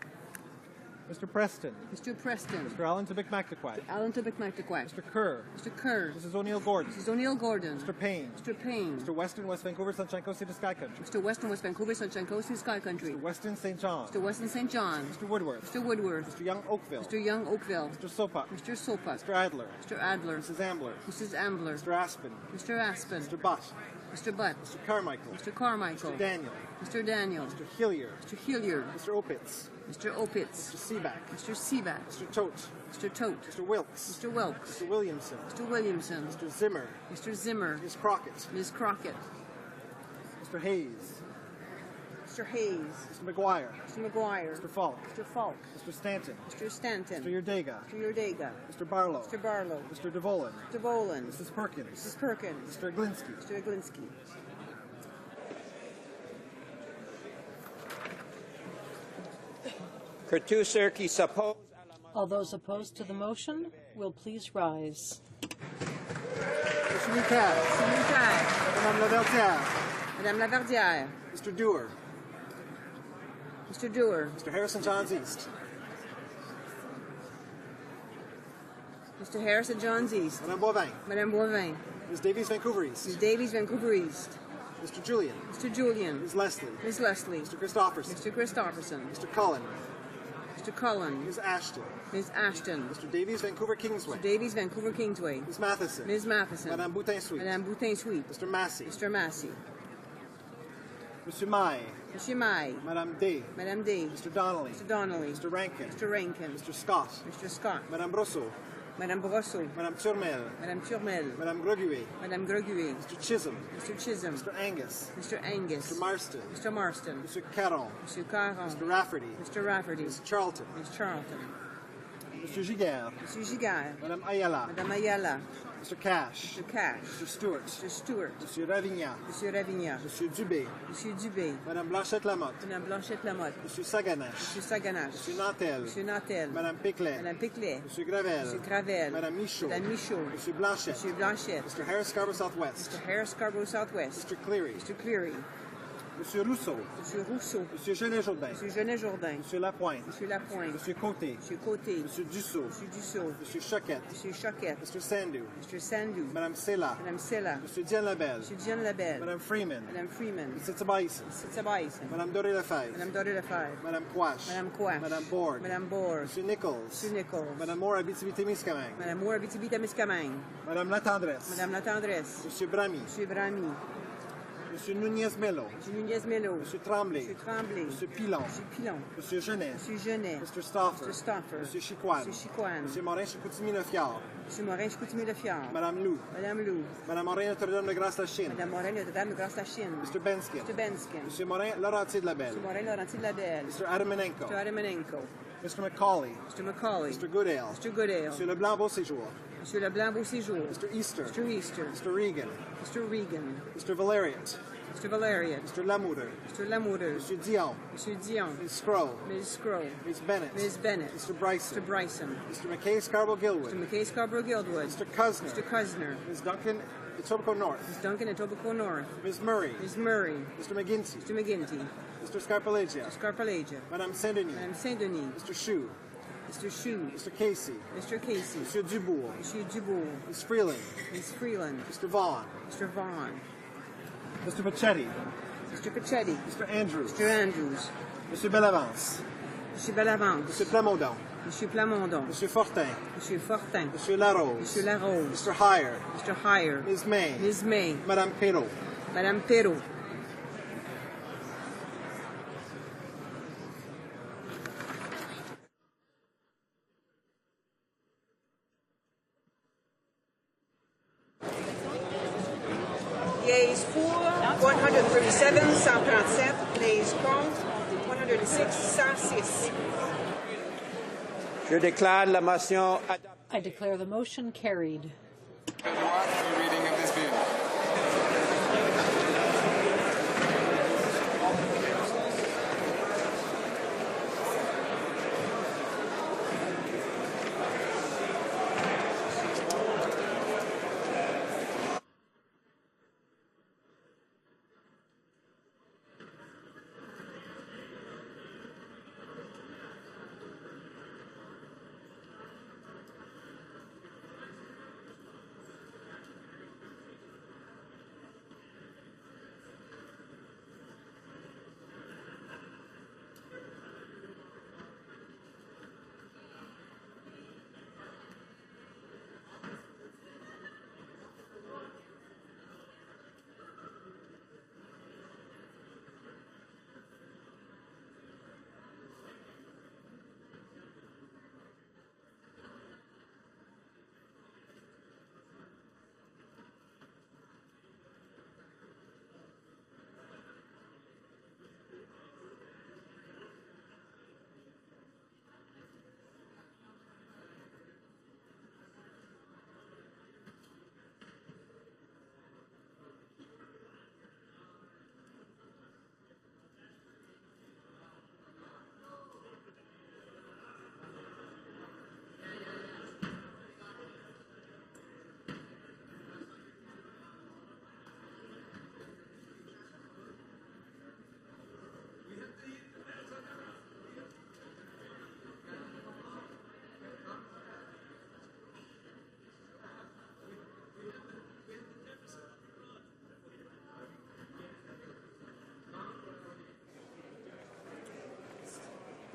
[SPEAKER 12] Mr. Preston. Mr. Preston. Mr. Allen to McMactaquack. Allen to McMactaquack. Mr. Kerr. Mr. Kerr. Mrs. O'Neill Gordon. Mrs. O'Neill Gordon. Mr. Payne. Mr. Payne. Mr. Western West Vancouver Sunshine Coast to Sky Country. Mr. Western West Vancouver Sunshine Coast to Sky Country. Mr. Weston St. John. Mr. Weston St. John. Mr. Woodworth. Mr. Woodworth. Mr. Young Oakville. Mr. Young Oakville. Mr. Sopak. Mr. Sopak. Mr. Adler. Mr. Adler. Mrs. Ambler. Mrs. Ambler. Mr. Aspen. Mr. Aspen. Mr. Butt. Mr. Butt. Mr. Carmichael. Mr. Carmichael. Mr. Daniel. Mr. Daniel. Mr. Hilliard. Mr. Hilliard. Mr. Opitz. Mr. Opitz. Mr. Seaback. Mr. Seaback. Mr. Tote. Mr. Tote. Mr. Wilkes. Mr. Wilkes. Mr. Williamson. Mr. Williamson. Mr. Zimmer. Mr. Zimmer. Ms. Crockett. Ms. Crockett. Mr. Hayes. Mr. Hayes. Mr. McGuire. Mr. McGuire. Mr. Falk. Mr. Falk. Mr. Stanton. Mr. Stanton. Mr. Yurdega. Mr. Yurdega. Mr. Barlow. Mr. Barlow. Mr. DeVolen. DeVolen. Mrs. Perkins. Mrs. Perkins. Mr. Aglinski. Mr. Aglinski.
[SPEAKER 14] All those opposed to the motion will please rise.
[SPEAKER 12] Mr. Lucas. Mr. Lucas. Madame Laverdière. Madame Laverdière. Mr. Dewar. Mr. Dewar. Mr. Harrison Johns East. Mr. Harrison Johns East. Madame Boivin. Madame Boivin. Ms. Davies Vancouver East. Ms. Davies Vancouver East. Mr. Julian. Mr. Julian. Ms. Leslie. Ms. Leslie. Mr. Christopherson. Mr. Christopherson. Mr. Cullen. Mr. Cullen. Ms. Ashton. Ms. Ashton. Mr. Davies, Vancouver Kingsway. Mr. Davies, Vancouver Kingsway. Ms. Matheson. Ms. Matheson. Madame Boutin-Sweet. Madame Boutin-Sweet. Mr. Massey. Mr. Massey. Monsieur Mai. Monsieur Mai. Madame Day. Madame Day. Mr. Donnelly. Mr. Donnelly. Mr. Rankin. Mr. Rankin. Mr. Scott. Mr. Scott. Madame Brosseau. Madame Brosseau.
[SPEAKER 17] Madame Turmel.
[SPEAKER 12] Madame Turmel.
[SPEAKER 17] Madame Greguet.
[SPEAKER 12] Madame Greguet.
[SPEAKER 17] Mr. Chisholm.
[SPEAKER 12] Mr. Chisholm.
[SPEAKER 17] Mr. Angus.
[SPEAKER 12] Mr. Angus.
[SPEAKER 17] Mr. Marston.
[SPEAKER 12] Mr. Marston.
[SPEAKER 17] Mr. Caron.
[SPEAKER 12] Mr. Caron.
[SPEAKER 17] Mr. Rafferty.
[SPEAKER 12] Mr. Rafferty.
[SPEAKER 17] Mr. Charlton.
[SPEAKER 12] Mr. Charlton.
[SPEAKER 17] Mr. Giguère.
[SPEAKER 12] Mr. Giguère.
[SPEAKER 17] Madame Ayala.
[SPEAKER 12] Madame Ayala.
[SPEAKER 17] Mr. Cash.
[SPEAKER 12] Mr. Cash.
[SPEAKER 17] Mr. Stewart.
[SPEAKER 12] Mr. Stewart.
[SPEAKER 17] Monsieur Ravignan.
[SPEAKER 12] Monsieur Ravignan.
[SPEAKER 17] Monsieur Dubé.
[SPEAKER 12] Monsieur Dubé.
[SPEAKER 17] Madame Blanchette-Lamotte.
[SPEAKER 12] Madame Blanchette-Lamotte.
[SPEAKER 17] Monsieur Saganache.
[SPEAKER 12] Monsieur Saganache.
[SPEAKER 17] Monsieur Nantel.
[SPEAKER 12] Monsieur Nantel.
[SPEAKER 17] Madame Piclet.
[SPEAKER 12] Madame Piclet.
[SPEAKER 17] Monsieur Gravel.
[SPEAKER 12] Monsieur Gravel.
[SPEAKER 17] Madame Michaud.
[SPEAKER 12] Madame Michaud.
[SPEAKER 17] Monsieur Blanchette.
[SPEAKER 12] Monsieur Blanchette.
[SPEAKER 17] Mr. Harris Scarborough Southwest.
[SPEAKER 12] Mr. Harris Scarborough Southwest.
[SPEAKER 17] Mr. Cleary.
[SPEAKER 12] Mr. Cleary.
[SPEAKER 17] Monsieur Rousseau.
[SPEAKER 12] Monsieur Rousseau.
[SPEAKER 17] Monsieur Genet-Jourdain.
[SPEAKER 12] Monsieur Genet-Jourdain.
[SPEAKER 17] Monsieur Lapointe.
[SPEAKER 12] Monsieur Lapointe.
[SPEAKER 17] Monsieur Côté.
[SPEAKER 12] Monsieur Côté.
[SPEAKER 17] Monsieur Dussault.
[SPEAKER 12] Monsieur Dussault.
[SPEAKER 17] Monsieur Choquette.
[SPEAKER 12] Monsieur Choquette.
[SPEAKER 17] Mr. Sandou.
[SPEAKER 12] Mr. Sandou.
[SPEAKER 17] Madame Sella.
[SPEAKER 12] Madame Sella.
[SPEAKER 17] Monsieur Diane Labelle.
[SPEAKER 12] Monsieur Diane Labelle.
[SPEAKER 17] Madame Freeman.
[SPEAKER 12] Madame Freeman.
[SPEAKER 17] Mr. Tobiason.
[SPEAKER 12] Mr. Tobiason.
[SPEAKER 17] Madame Doré-Lefebvre.
[SPEAKER 12] Madame Doré-Lefebvre.
[SPEAKER 17] Madame Quash.
[SPEAKER 12] Madame Quash.
[SPEAKER 17] Madame Borg.
[SPEAKER 12] Madame Borg.
[SPEAKER 17] Monsieur Nichols.
[SPEAKER 12] Monsieur Nichols.
[SPEAKER 17] Madame Moore, Abitibi-Témiscamingue.
[SPEAKER 12] Madame Moore, Abitibi-Témiscamingue.
[SPEAKER 17] Madame Latendresse.
[SPEAKER 12] Madame Latendresse.
[SPEAKER 17] Monsieur Bramy.
[SPEAKER 12] Monsieur Bramy.
[SPEAKER 17] Monsieur Nunez-Melo.
[SPEAKER 12] Monsieur Nunez-Melo.
[SPEAKER 17] Monsieur Tremblay.
[SPEAKER 12] Monsieur Tremblay.
[SPEAKER 17] Monsieur Pilon.
[SPEAKER 12] Monsieur Pilon.
[SPEAKER 17] Monsieur Genet.
[SPEAKER 12] Monsieur Genet.
[SPEAKER 17] Mr. Stauffer.
[SPEAKER 12] Mr. Stauffer.
[SPEAKER 17] Monsieur Chicoine.
[SPEAKER 12] Monsieur Chicoine.
[SPEAKER 17] Monsieur Morin-Chicoutimi-Le-Fjord.
[SPEAKER 12] Monsieur Morin-Chicoutimi-Le-Fjord.
[SPEAKER 17] Madame Lou.
[SPEAKER 12] Madame Lou.
[SPEAKER 17] Madame Morin Notre-Dame de Grâce-la-Chine.
[SPEAKER 12] Madame Morin Notre-Dame de Grâce-la-Chine.
[SPEAKER 17] Mr. Benskin.
[SPEAKER 12] Mr. Benskin.
[SPEAKER 17] Monsieur Morin Laurentier de la Belle.
[SPEAKER 12] Monsieur Morin Laurentier de la Belle.
[SPEAKER 17] Mr. Adamanenko.
[SPEAKER 12] Mr. Adamanenko.
[SPEAKER 17] Mr. McCauley.
[SPEAKER 12] Mr. McCauley.
[SPEAKER 17] Mr. Goodale.
[SPEAKER 12] Mr. Goodale.
[SPEAKER 17] Monsieur Leblanc-Beauséjour.
[SPEAKER 12] Monsieur Leblanc Beauséjour.
[SPEAKER 17] Mr. Easter.
[SPEAKER 12] Mr. Easter.
[SPEAKER 17] Mr. Regan.
[SPEAKER 12] Mr. Regan.
[SPEAKER 17] Mr. Valeriot.
[SPEAKER 12] Mr. Valerian.
[SPEAKER 17] Mr. Lamoureux.
[SPEAKER 12] Mr. Lamoureux.
[SPEAKER 17] Monsieur Dion.
[SPEAKER 12] Monsieur Dion.
[SPEAKER 17] Ms. Scroll.
[SPEAKER 12] Ms. Scroll.
[SPEAKER 17] Ms. Bennett.
[SPEAKER 12] Ms. Bennett.
[SPEAKER 17] Mr. Bryson.
[SPEAKER 12] Mr. Bryson.
[SPEAKER 17] Mr. McKay Scarborough-Gilwood.
[SPEAKER 12] Mr. McKay Scarborough-Gilwood.
[SPEAKER 17] Mr. Cusner.
[SPEAKER 12] Mr. Cusner.
[SPEAKER 17] Ms. Duncan Etobicoke North.
[SPEAKER 12] Ms. Duncan Etobicoke North.
[SPEAKER 17] Ms. Murray.
[SPEAKER 12] Ms. Murray.
[SPEAKER 17] Mr. McGinty.
[SPEAKER 12] Mr. McGinty.
[SPEAKER 17] Mr. Scarpalagia.
[SPEAKER 12] Mr. Scarpalagia.
[SPEAKER 17] Madame Saint-Denis.
[SPEAKER 12] Madame Saint-Denis.
[SPEAKER 17] Mr. Chou.
[SPEAKER 12] Mr. Chou.
[SPEAKER 17] Mr. Casey.
[SPEAKER 12] Mr. Casey.
[SPEAKER 17] Monsieur Dubourg.
[SPEAKER 12] Monsieur Dubourg.
[SPEAKER 17] Ms. Freeland.
[SPEAKER 12] Ms. Freeland.
[SPEAKER 17] Mr. Vaughn.
[SPEAKER 12] Mr. Vaughn.
[SPEAKER 17] Mr. Pachetti.
[SPEAKER 12] Mr. Pachetti.
[SPEAKER 17] Mr. Andrews.
[SPEAKER 12] Mr. Andrews.
[SPEAKER 17] Monsieur Bellavance.
[SPEAKER 12] Monsieur Bellavance.
[SPEAKER 17] Monsieur Plamondon.
[SPEAKER 12] Monsieur Plamondon.
[SPEAKER 17] Monsieur Fortin.
[SPEAKER 12] Monsieur Fortin.
[SPEAKER 17] Monsieur Larose.
[SPEAKER 12] Monsieur Larose.
[SPEAKER 17] Mr. Heyer.
[SPEAKER 12] Mr. Heyer.
[SPEAKER 17] Ms. May.
[SPEAKER 12] Ms. May.
[SPEAKER 17] Madame Perrault.
[SPEAKER 12] Madame Perrault. Yeas pour 137, 137. Nays contre 106, 106.
[SPEAKER 5] Je déclare la motion adoptée.
[SPEAKER 14] I declare the motion carried.
[SPEAKER 19] Reading of this bill.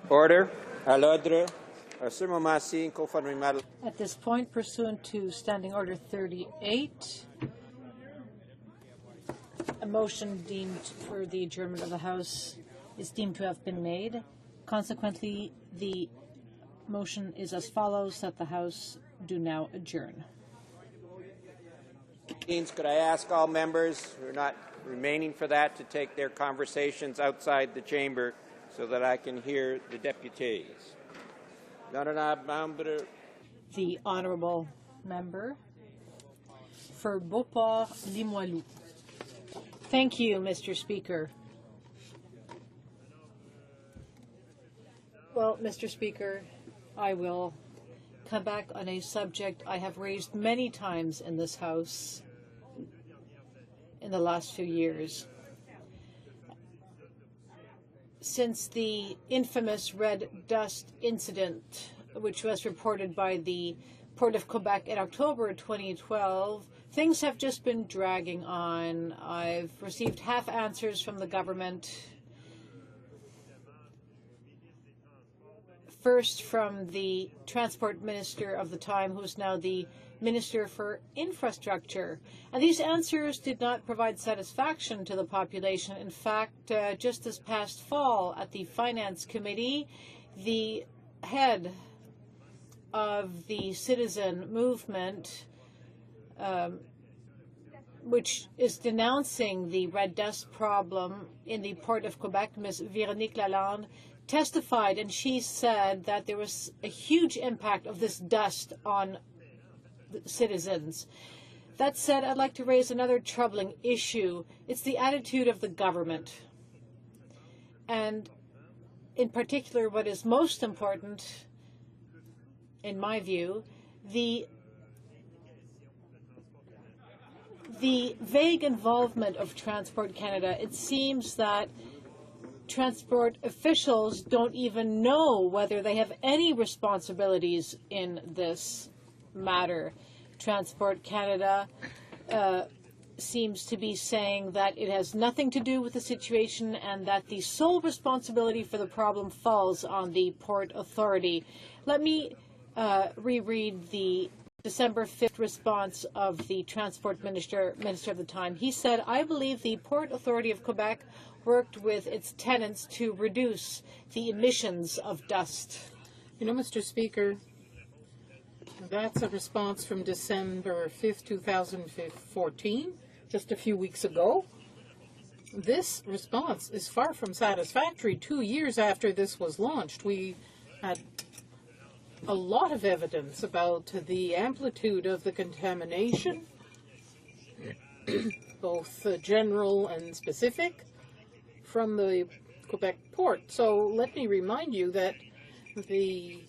[SPEAKER 5] Order. À l'ordre. À ce moment-ci, conformément.
[SPEAKER 14] At this point, pursuant to Standing Order 38, a motion deemed for the adjournment of the House is deemed to have been made. Consequently, the motion is as follows: that the House do now adjourn.
[SPEAKER 5] Could I ask all members who are not remaining for that to take their conversations outside the chamber so that I can hear the deputies?
[SPEAKER 14] The honourable member for Beauport-Limoilou. Thank you, Mr. Speaker. Well, Mr. Speaker, I will come back on a subject I have raised many times in this House in the last few years. Since the infamous red dust incident, which was reported by the Port of Quebec in October 2012, things have just been dragging on. I've received half answers from the government. First from the transport minister of the time, who's now the Minister for Infrastructure. And these answers did not provide satisfaction to the population. In fact, just this past fall at the Finance Committee, the head of the citizen movement, which is denouncing the red dust problem in the Port of Quebec, Ms. Véronique Lalande, testified, and she said that there was a huge impact of this dust on citizens. That said, I'd like to raise another troubling issue. It's the attitude of the government. And in particular, what is most important, in my view, the vague involvement of Transport Canada. It seems that transport officials don't even know whether they have any responsibilities in this matter. Transport Canada seems to be saying that it has nothing to do with the situation and that the sole responsibility for the problem falls on the Port Authority. Let me reread the December 5th response of the Transport Minister of the time. He said, "I believe the Port Authority of Quebec worked with its tenants to reduce the emissions of dust."
[SPEAKER 15] You know, Mr. Speaker, that's a response from December 5th, 2014, just a few weeks ago. This response is far from satisfactory. 2 years after this was launched, we had a lot of evidence about the amplitude of the contamination, both general and specific, from the Quebec port. So let me remind you that the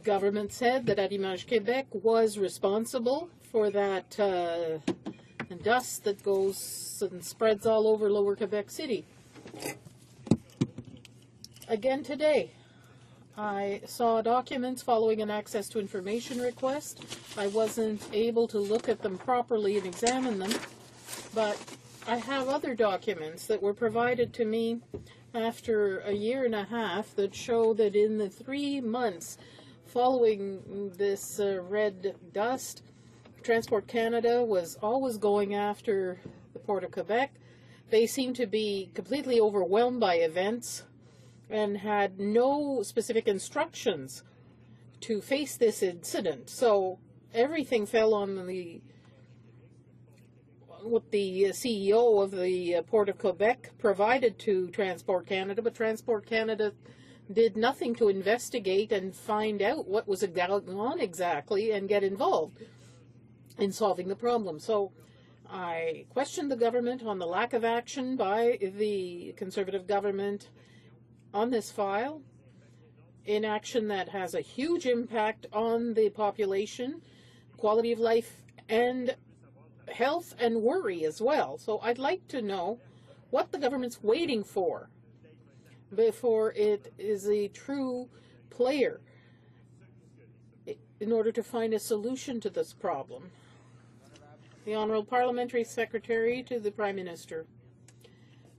[SPEAKER 15] government said that Allumage Québec was responsible for that dust that goes and spreads all over Lower Quebec City. Again today, I saw documents following an access to information request. I wasn't able to look at them properly and examine them, but I have other documents that were provided to me after a year and a half that show that in the 3 months following this red dust, Transport Canada was always going after the Port of Quebec. They seemed to be completely overwhelmed by events and had no specific instructions to face this incident. So everything fell on what the CEO of the Port of Quebec provided to Transport Canada, but Transport Canada did nothing to investigate and find out what was going on exactly and get involved in solving the problem. So I questioned the government on the lack of action by the Conservative government on this file, inaction that has a huge impact on the population, quality of life, and health and worry as well. So I'd like to know what the government's waiting for before it is a true player in order to find a solution to this problem. The Honourable Parliamentary Secretary to the Prime Minister.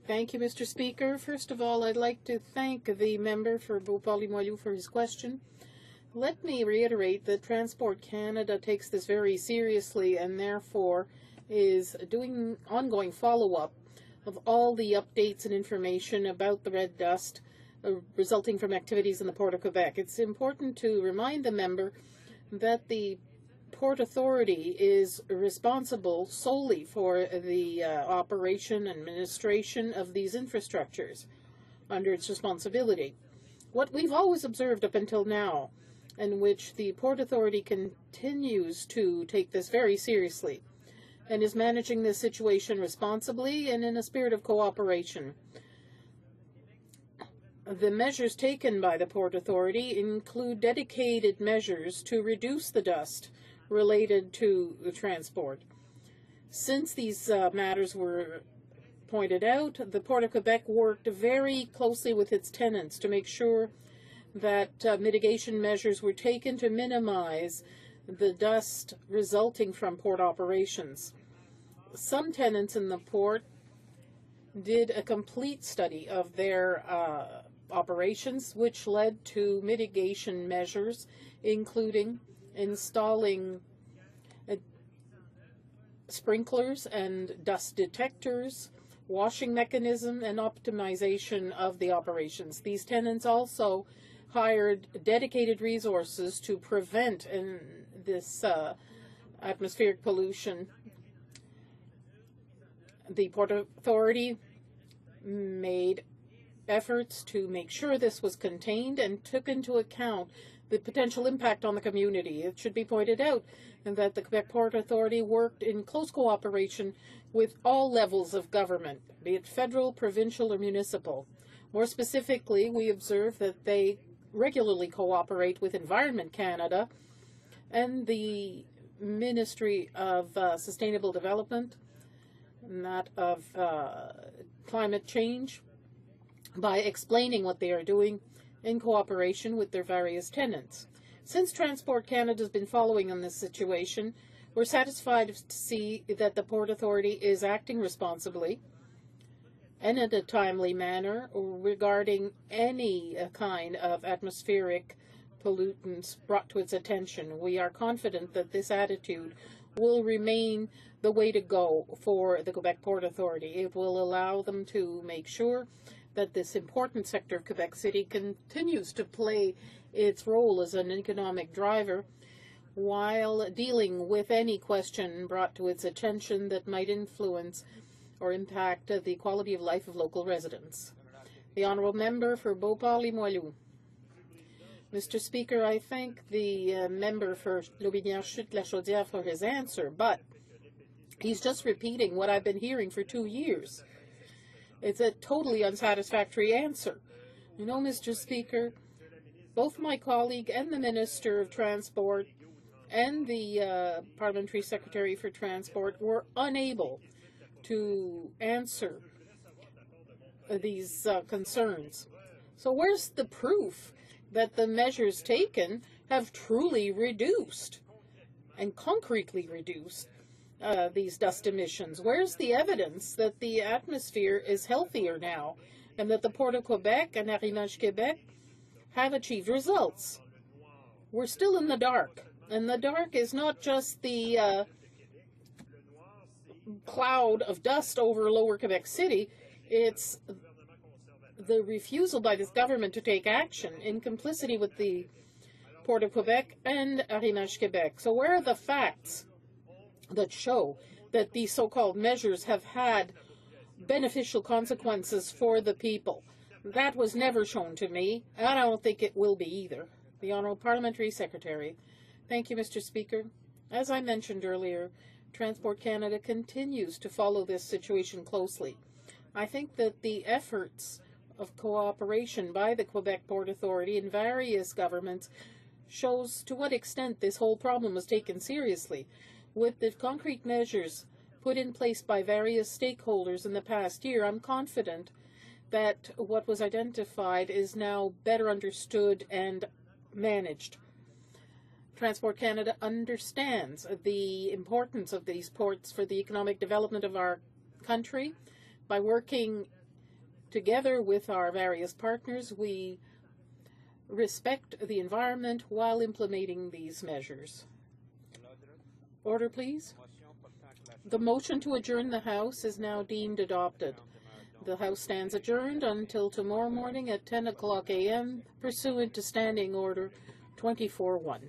[SPEAKER 15] Thank you, Mr. Speaker. First of all, I'd like to thank the member for Beauport-Limoilou for his question. Let me reiterate that Transport Canada takes this very seriously and therefore is doing ongoing follow-up of all the updates and information about the red dust resulting from activities in the Port of Quebec. It's important to remind the member that the Port Authority is responsible solely for the operation and administration of these infrastructures under its responsibility. What we've always observed up until now, in which the Port Authority continues to take this very seriously and is managing this situation responsibly and in a spirit of cooperation. The measures taken by the Port Authority include dedicated measures to reduce the dust related to the transport. Since these matters were pointed out, the Port of Quebec worked very closely with its tenants to make sure that mitigation measures were taken to minimize the dust resulting from port operations. Some tenants in the port did a complete study of their operations, which led to mitigation measures, including installing sprinklers and dust detectors, washing mechanism, and optimization of the operations. These tenants also hired dedicated resources to prevent this atmospheric pollution. The Port Authority made efforts to make sure this was contained and took into account the potential impact on the community. It should be pointed out that the Quebec Port Authority worked in close cooperation with all levels of government, be it federal, provincial, or municipal. More specifically, we observe that they regularly cooperate with Environment Canada and the Ministry of Sustainable Development, and that of Climate Change, by explaining what they are doing in cooperation with their various tenants. Since Transport Canada has been following on this situation, we're satisfied to see that the Port Authority is acting responsibly and in a timely manner regarding any kind of atmospheric pollutants brought to its attention. We are confident that this attitude will remain the way to go for the Quebec Port Authority. It will allow them to make sure that this important sector of Quebec City continues to play its role as an economic driver while dealing with any question brought to its attention that might influence or impact the quality of life of local residents. The Honourable Member for Beauport-Limoilou. Mr. Speaker, I thank the member for Lotbinière-Chute-la-Chaudière for his answer, but he's just repeating what I've been hearing for 2 years. It's a totally unsatisfactory answer. You know, Mr. Speaker, both my colleague and the Minister of Transport and the Parliamentary Secretary for Transport were unable to answer these concerns. So where's the proof that the measures taken have truly reduced and concretely reduced these dust emissions? Where's the evidence that the atmosphere is healthier now and that the Port of Quebec and Arrimage Quebec have achieved results? We're still in the dark, and the dark is not just the cloud of dust over Lower Quebec City, it's the refusal by this government to take action in complicity with the Port of Quebec and Arrimage Quebec. So where are the facts that show that these so-called measures have had beneficial consequences for the people? That was never shown to me, and I don't think it will be either. The Honourable Parliamentary Secretary. Thank you, Mr. Speaker. As I mentioned earlier, Transport Canada continues to follow this situation closely. I think that the efforts of cooperation by the Quebec Port Authority and various governments shows to what extent this whole problem was taken seriously. With the concrete measures put in place by various stakeholders in the past year, I'm confident that what was identified is now better understood and managed. Transport Canada understands the importance of these ports for the economic development of our country. By working together with our various partners, we respect the environment while implementing these measures. Order, please. The motion to adjourn the House is now deemed adopted. The House stands adjourned until tomorrow morning at 10 o'clock a.m. pursuant to Standing Order 24-1.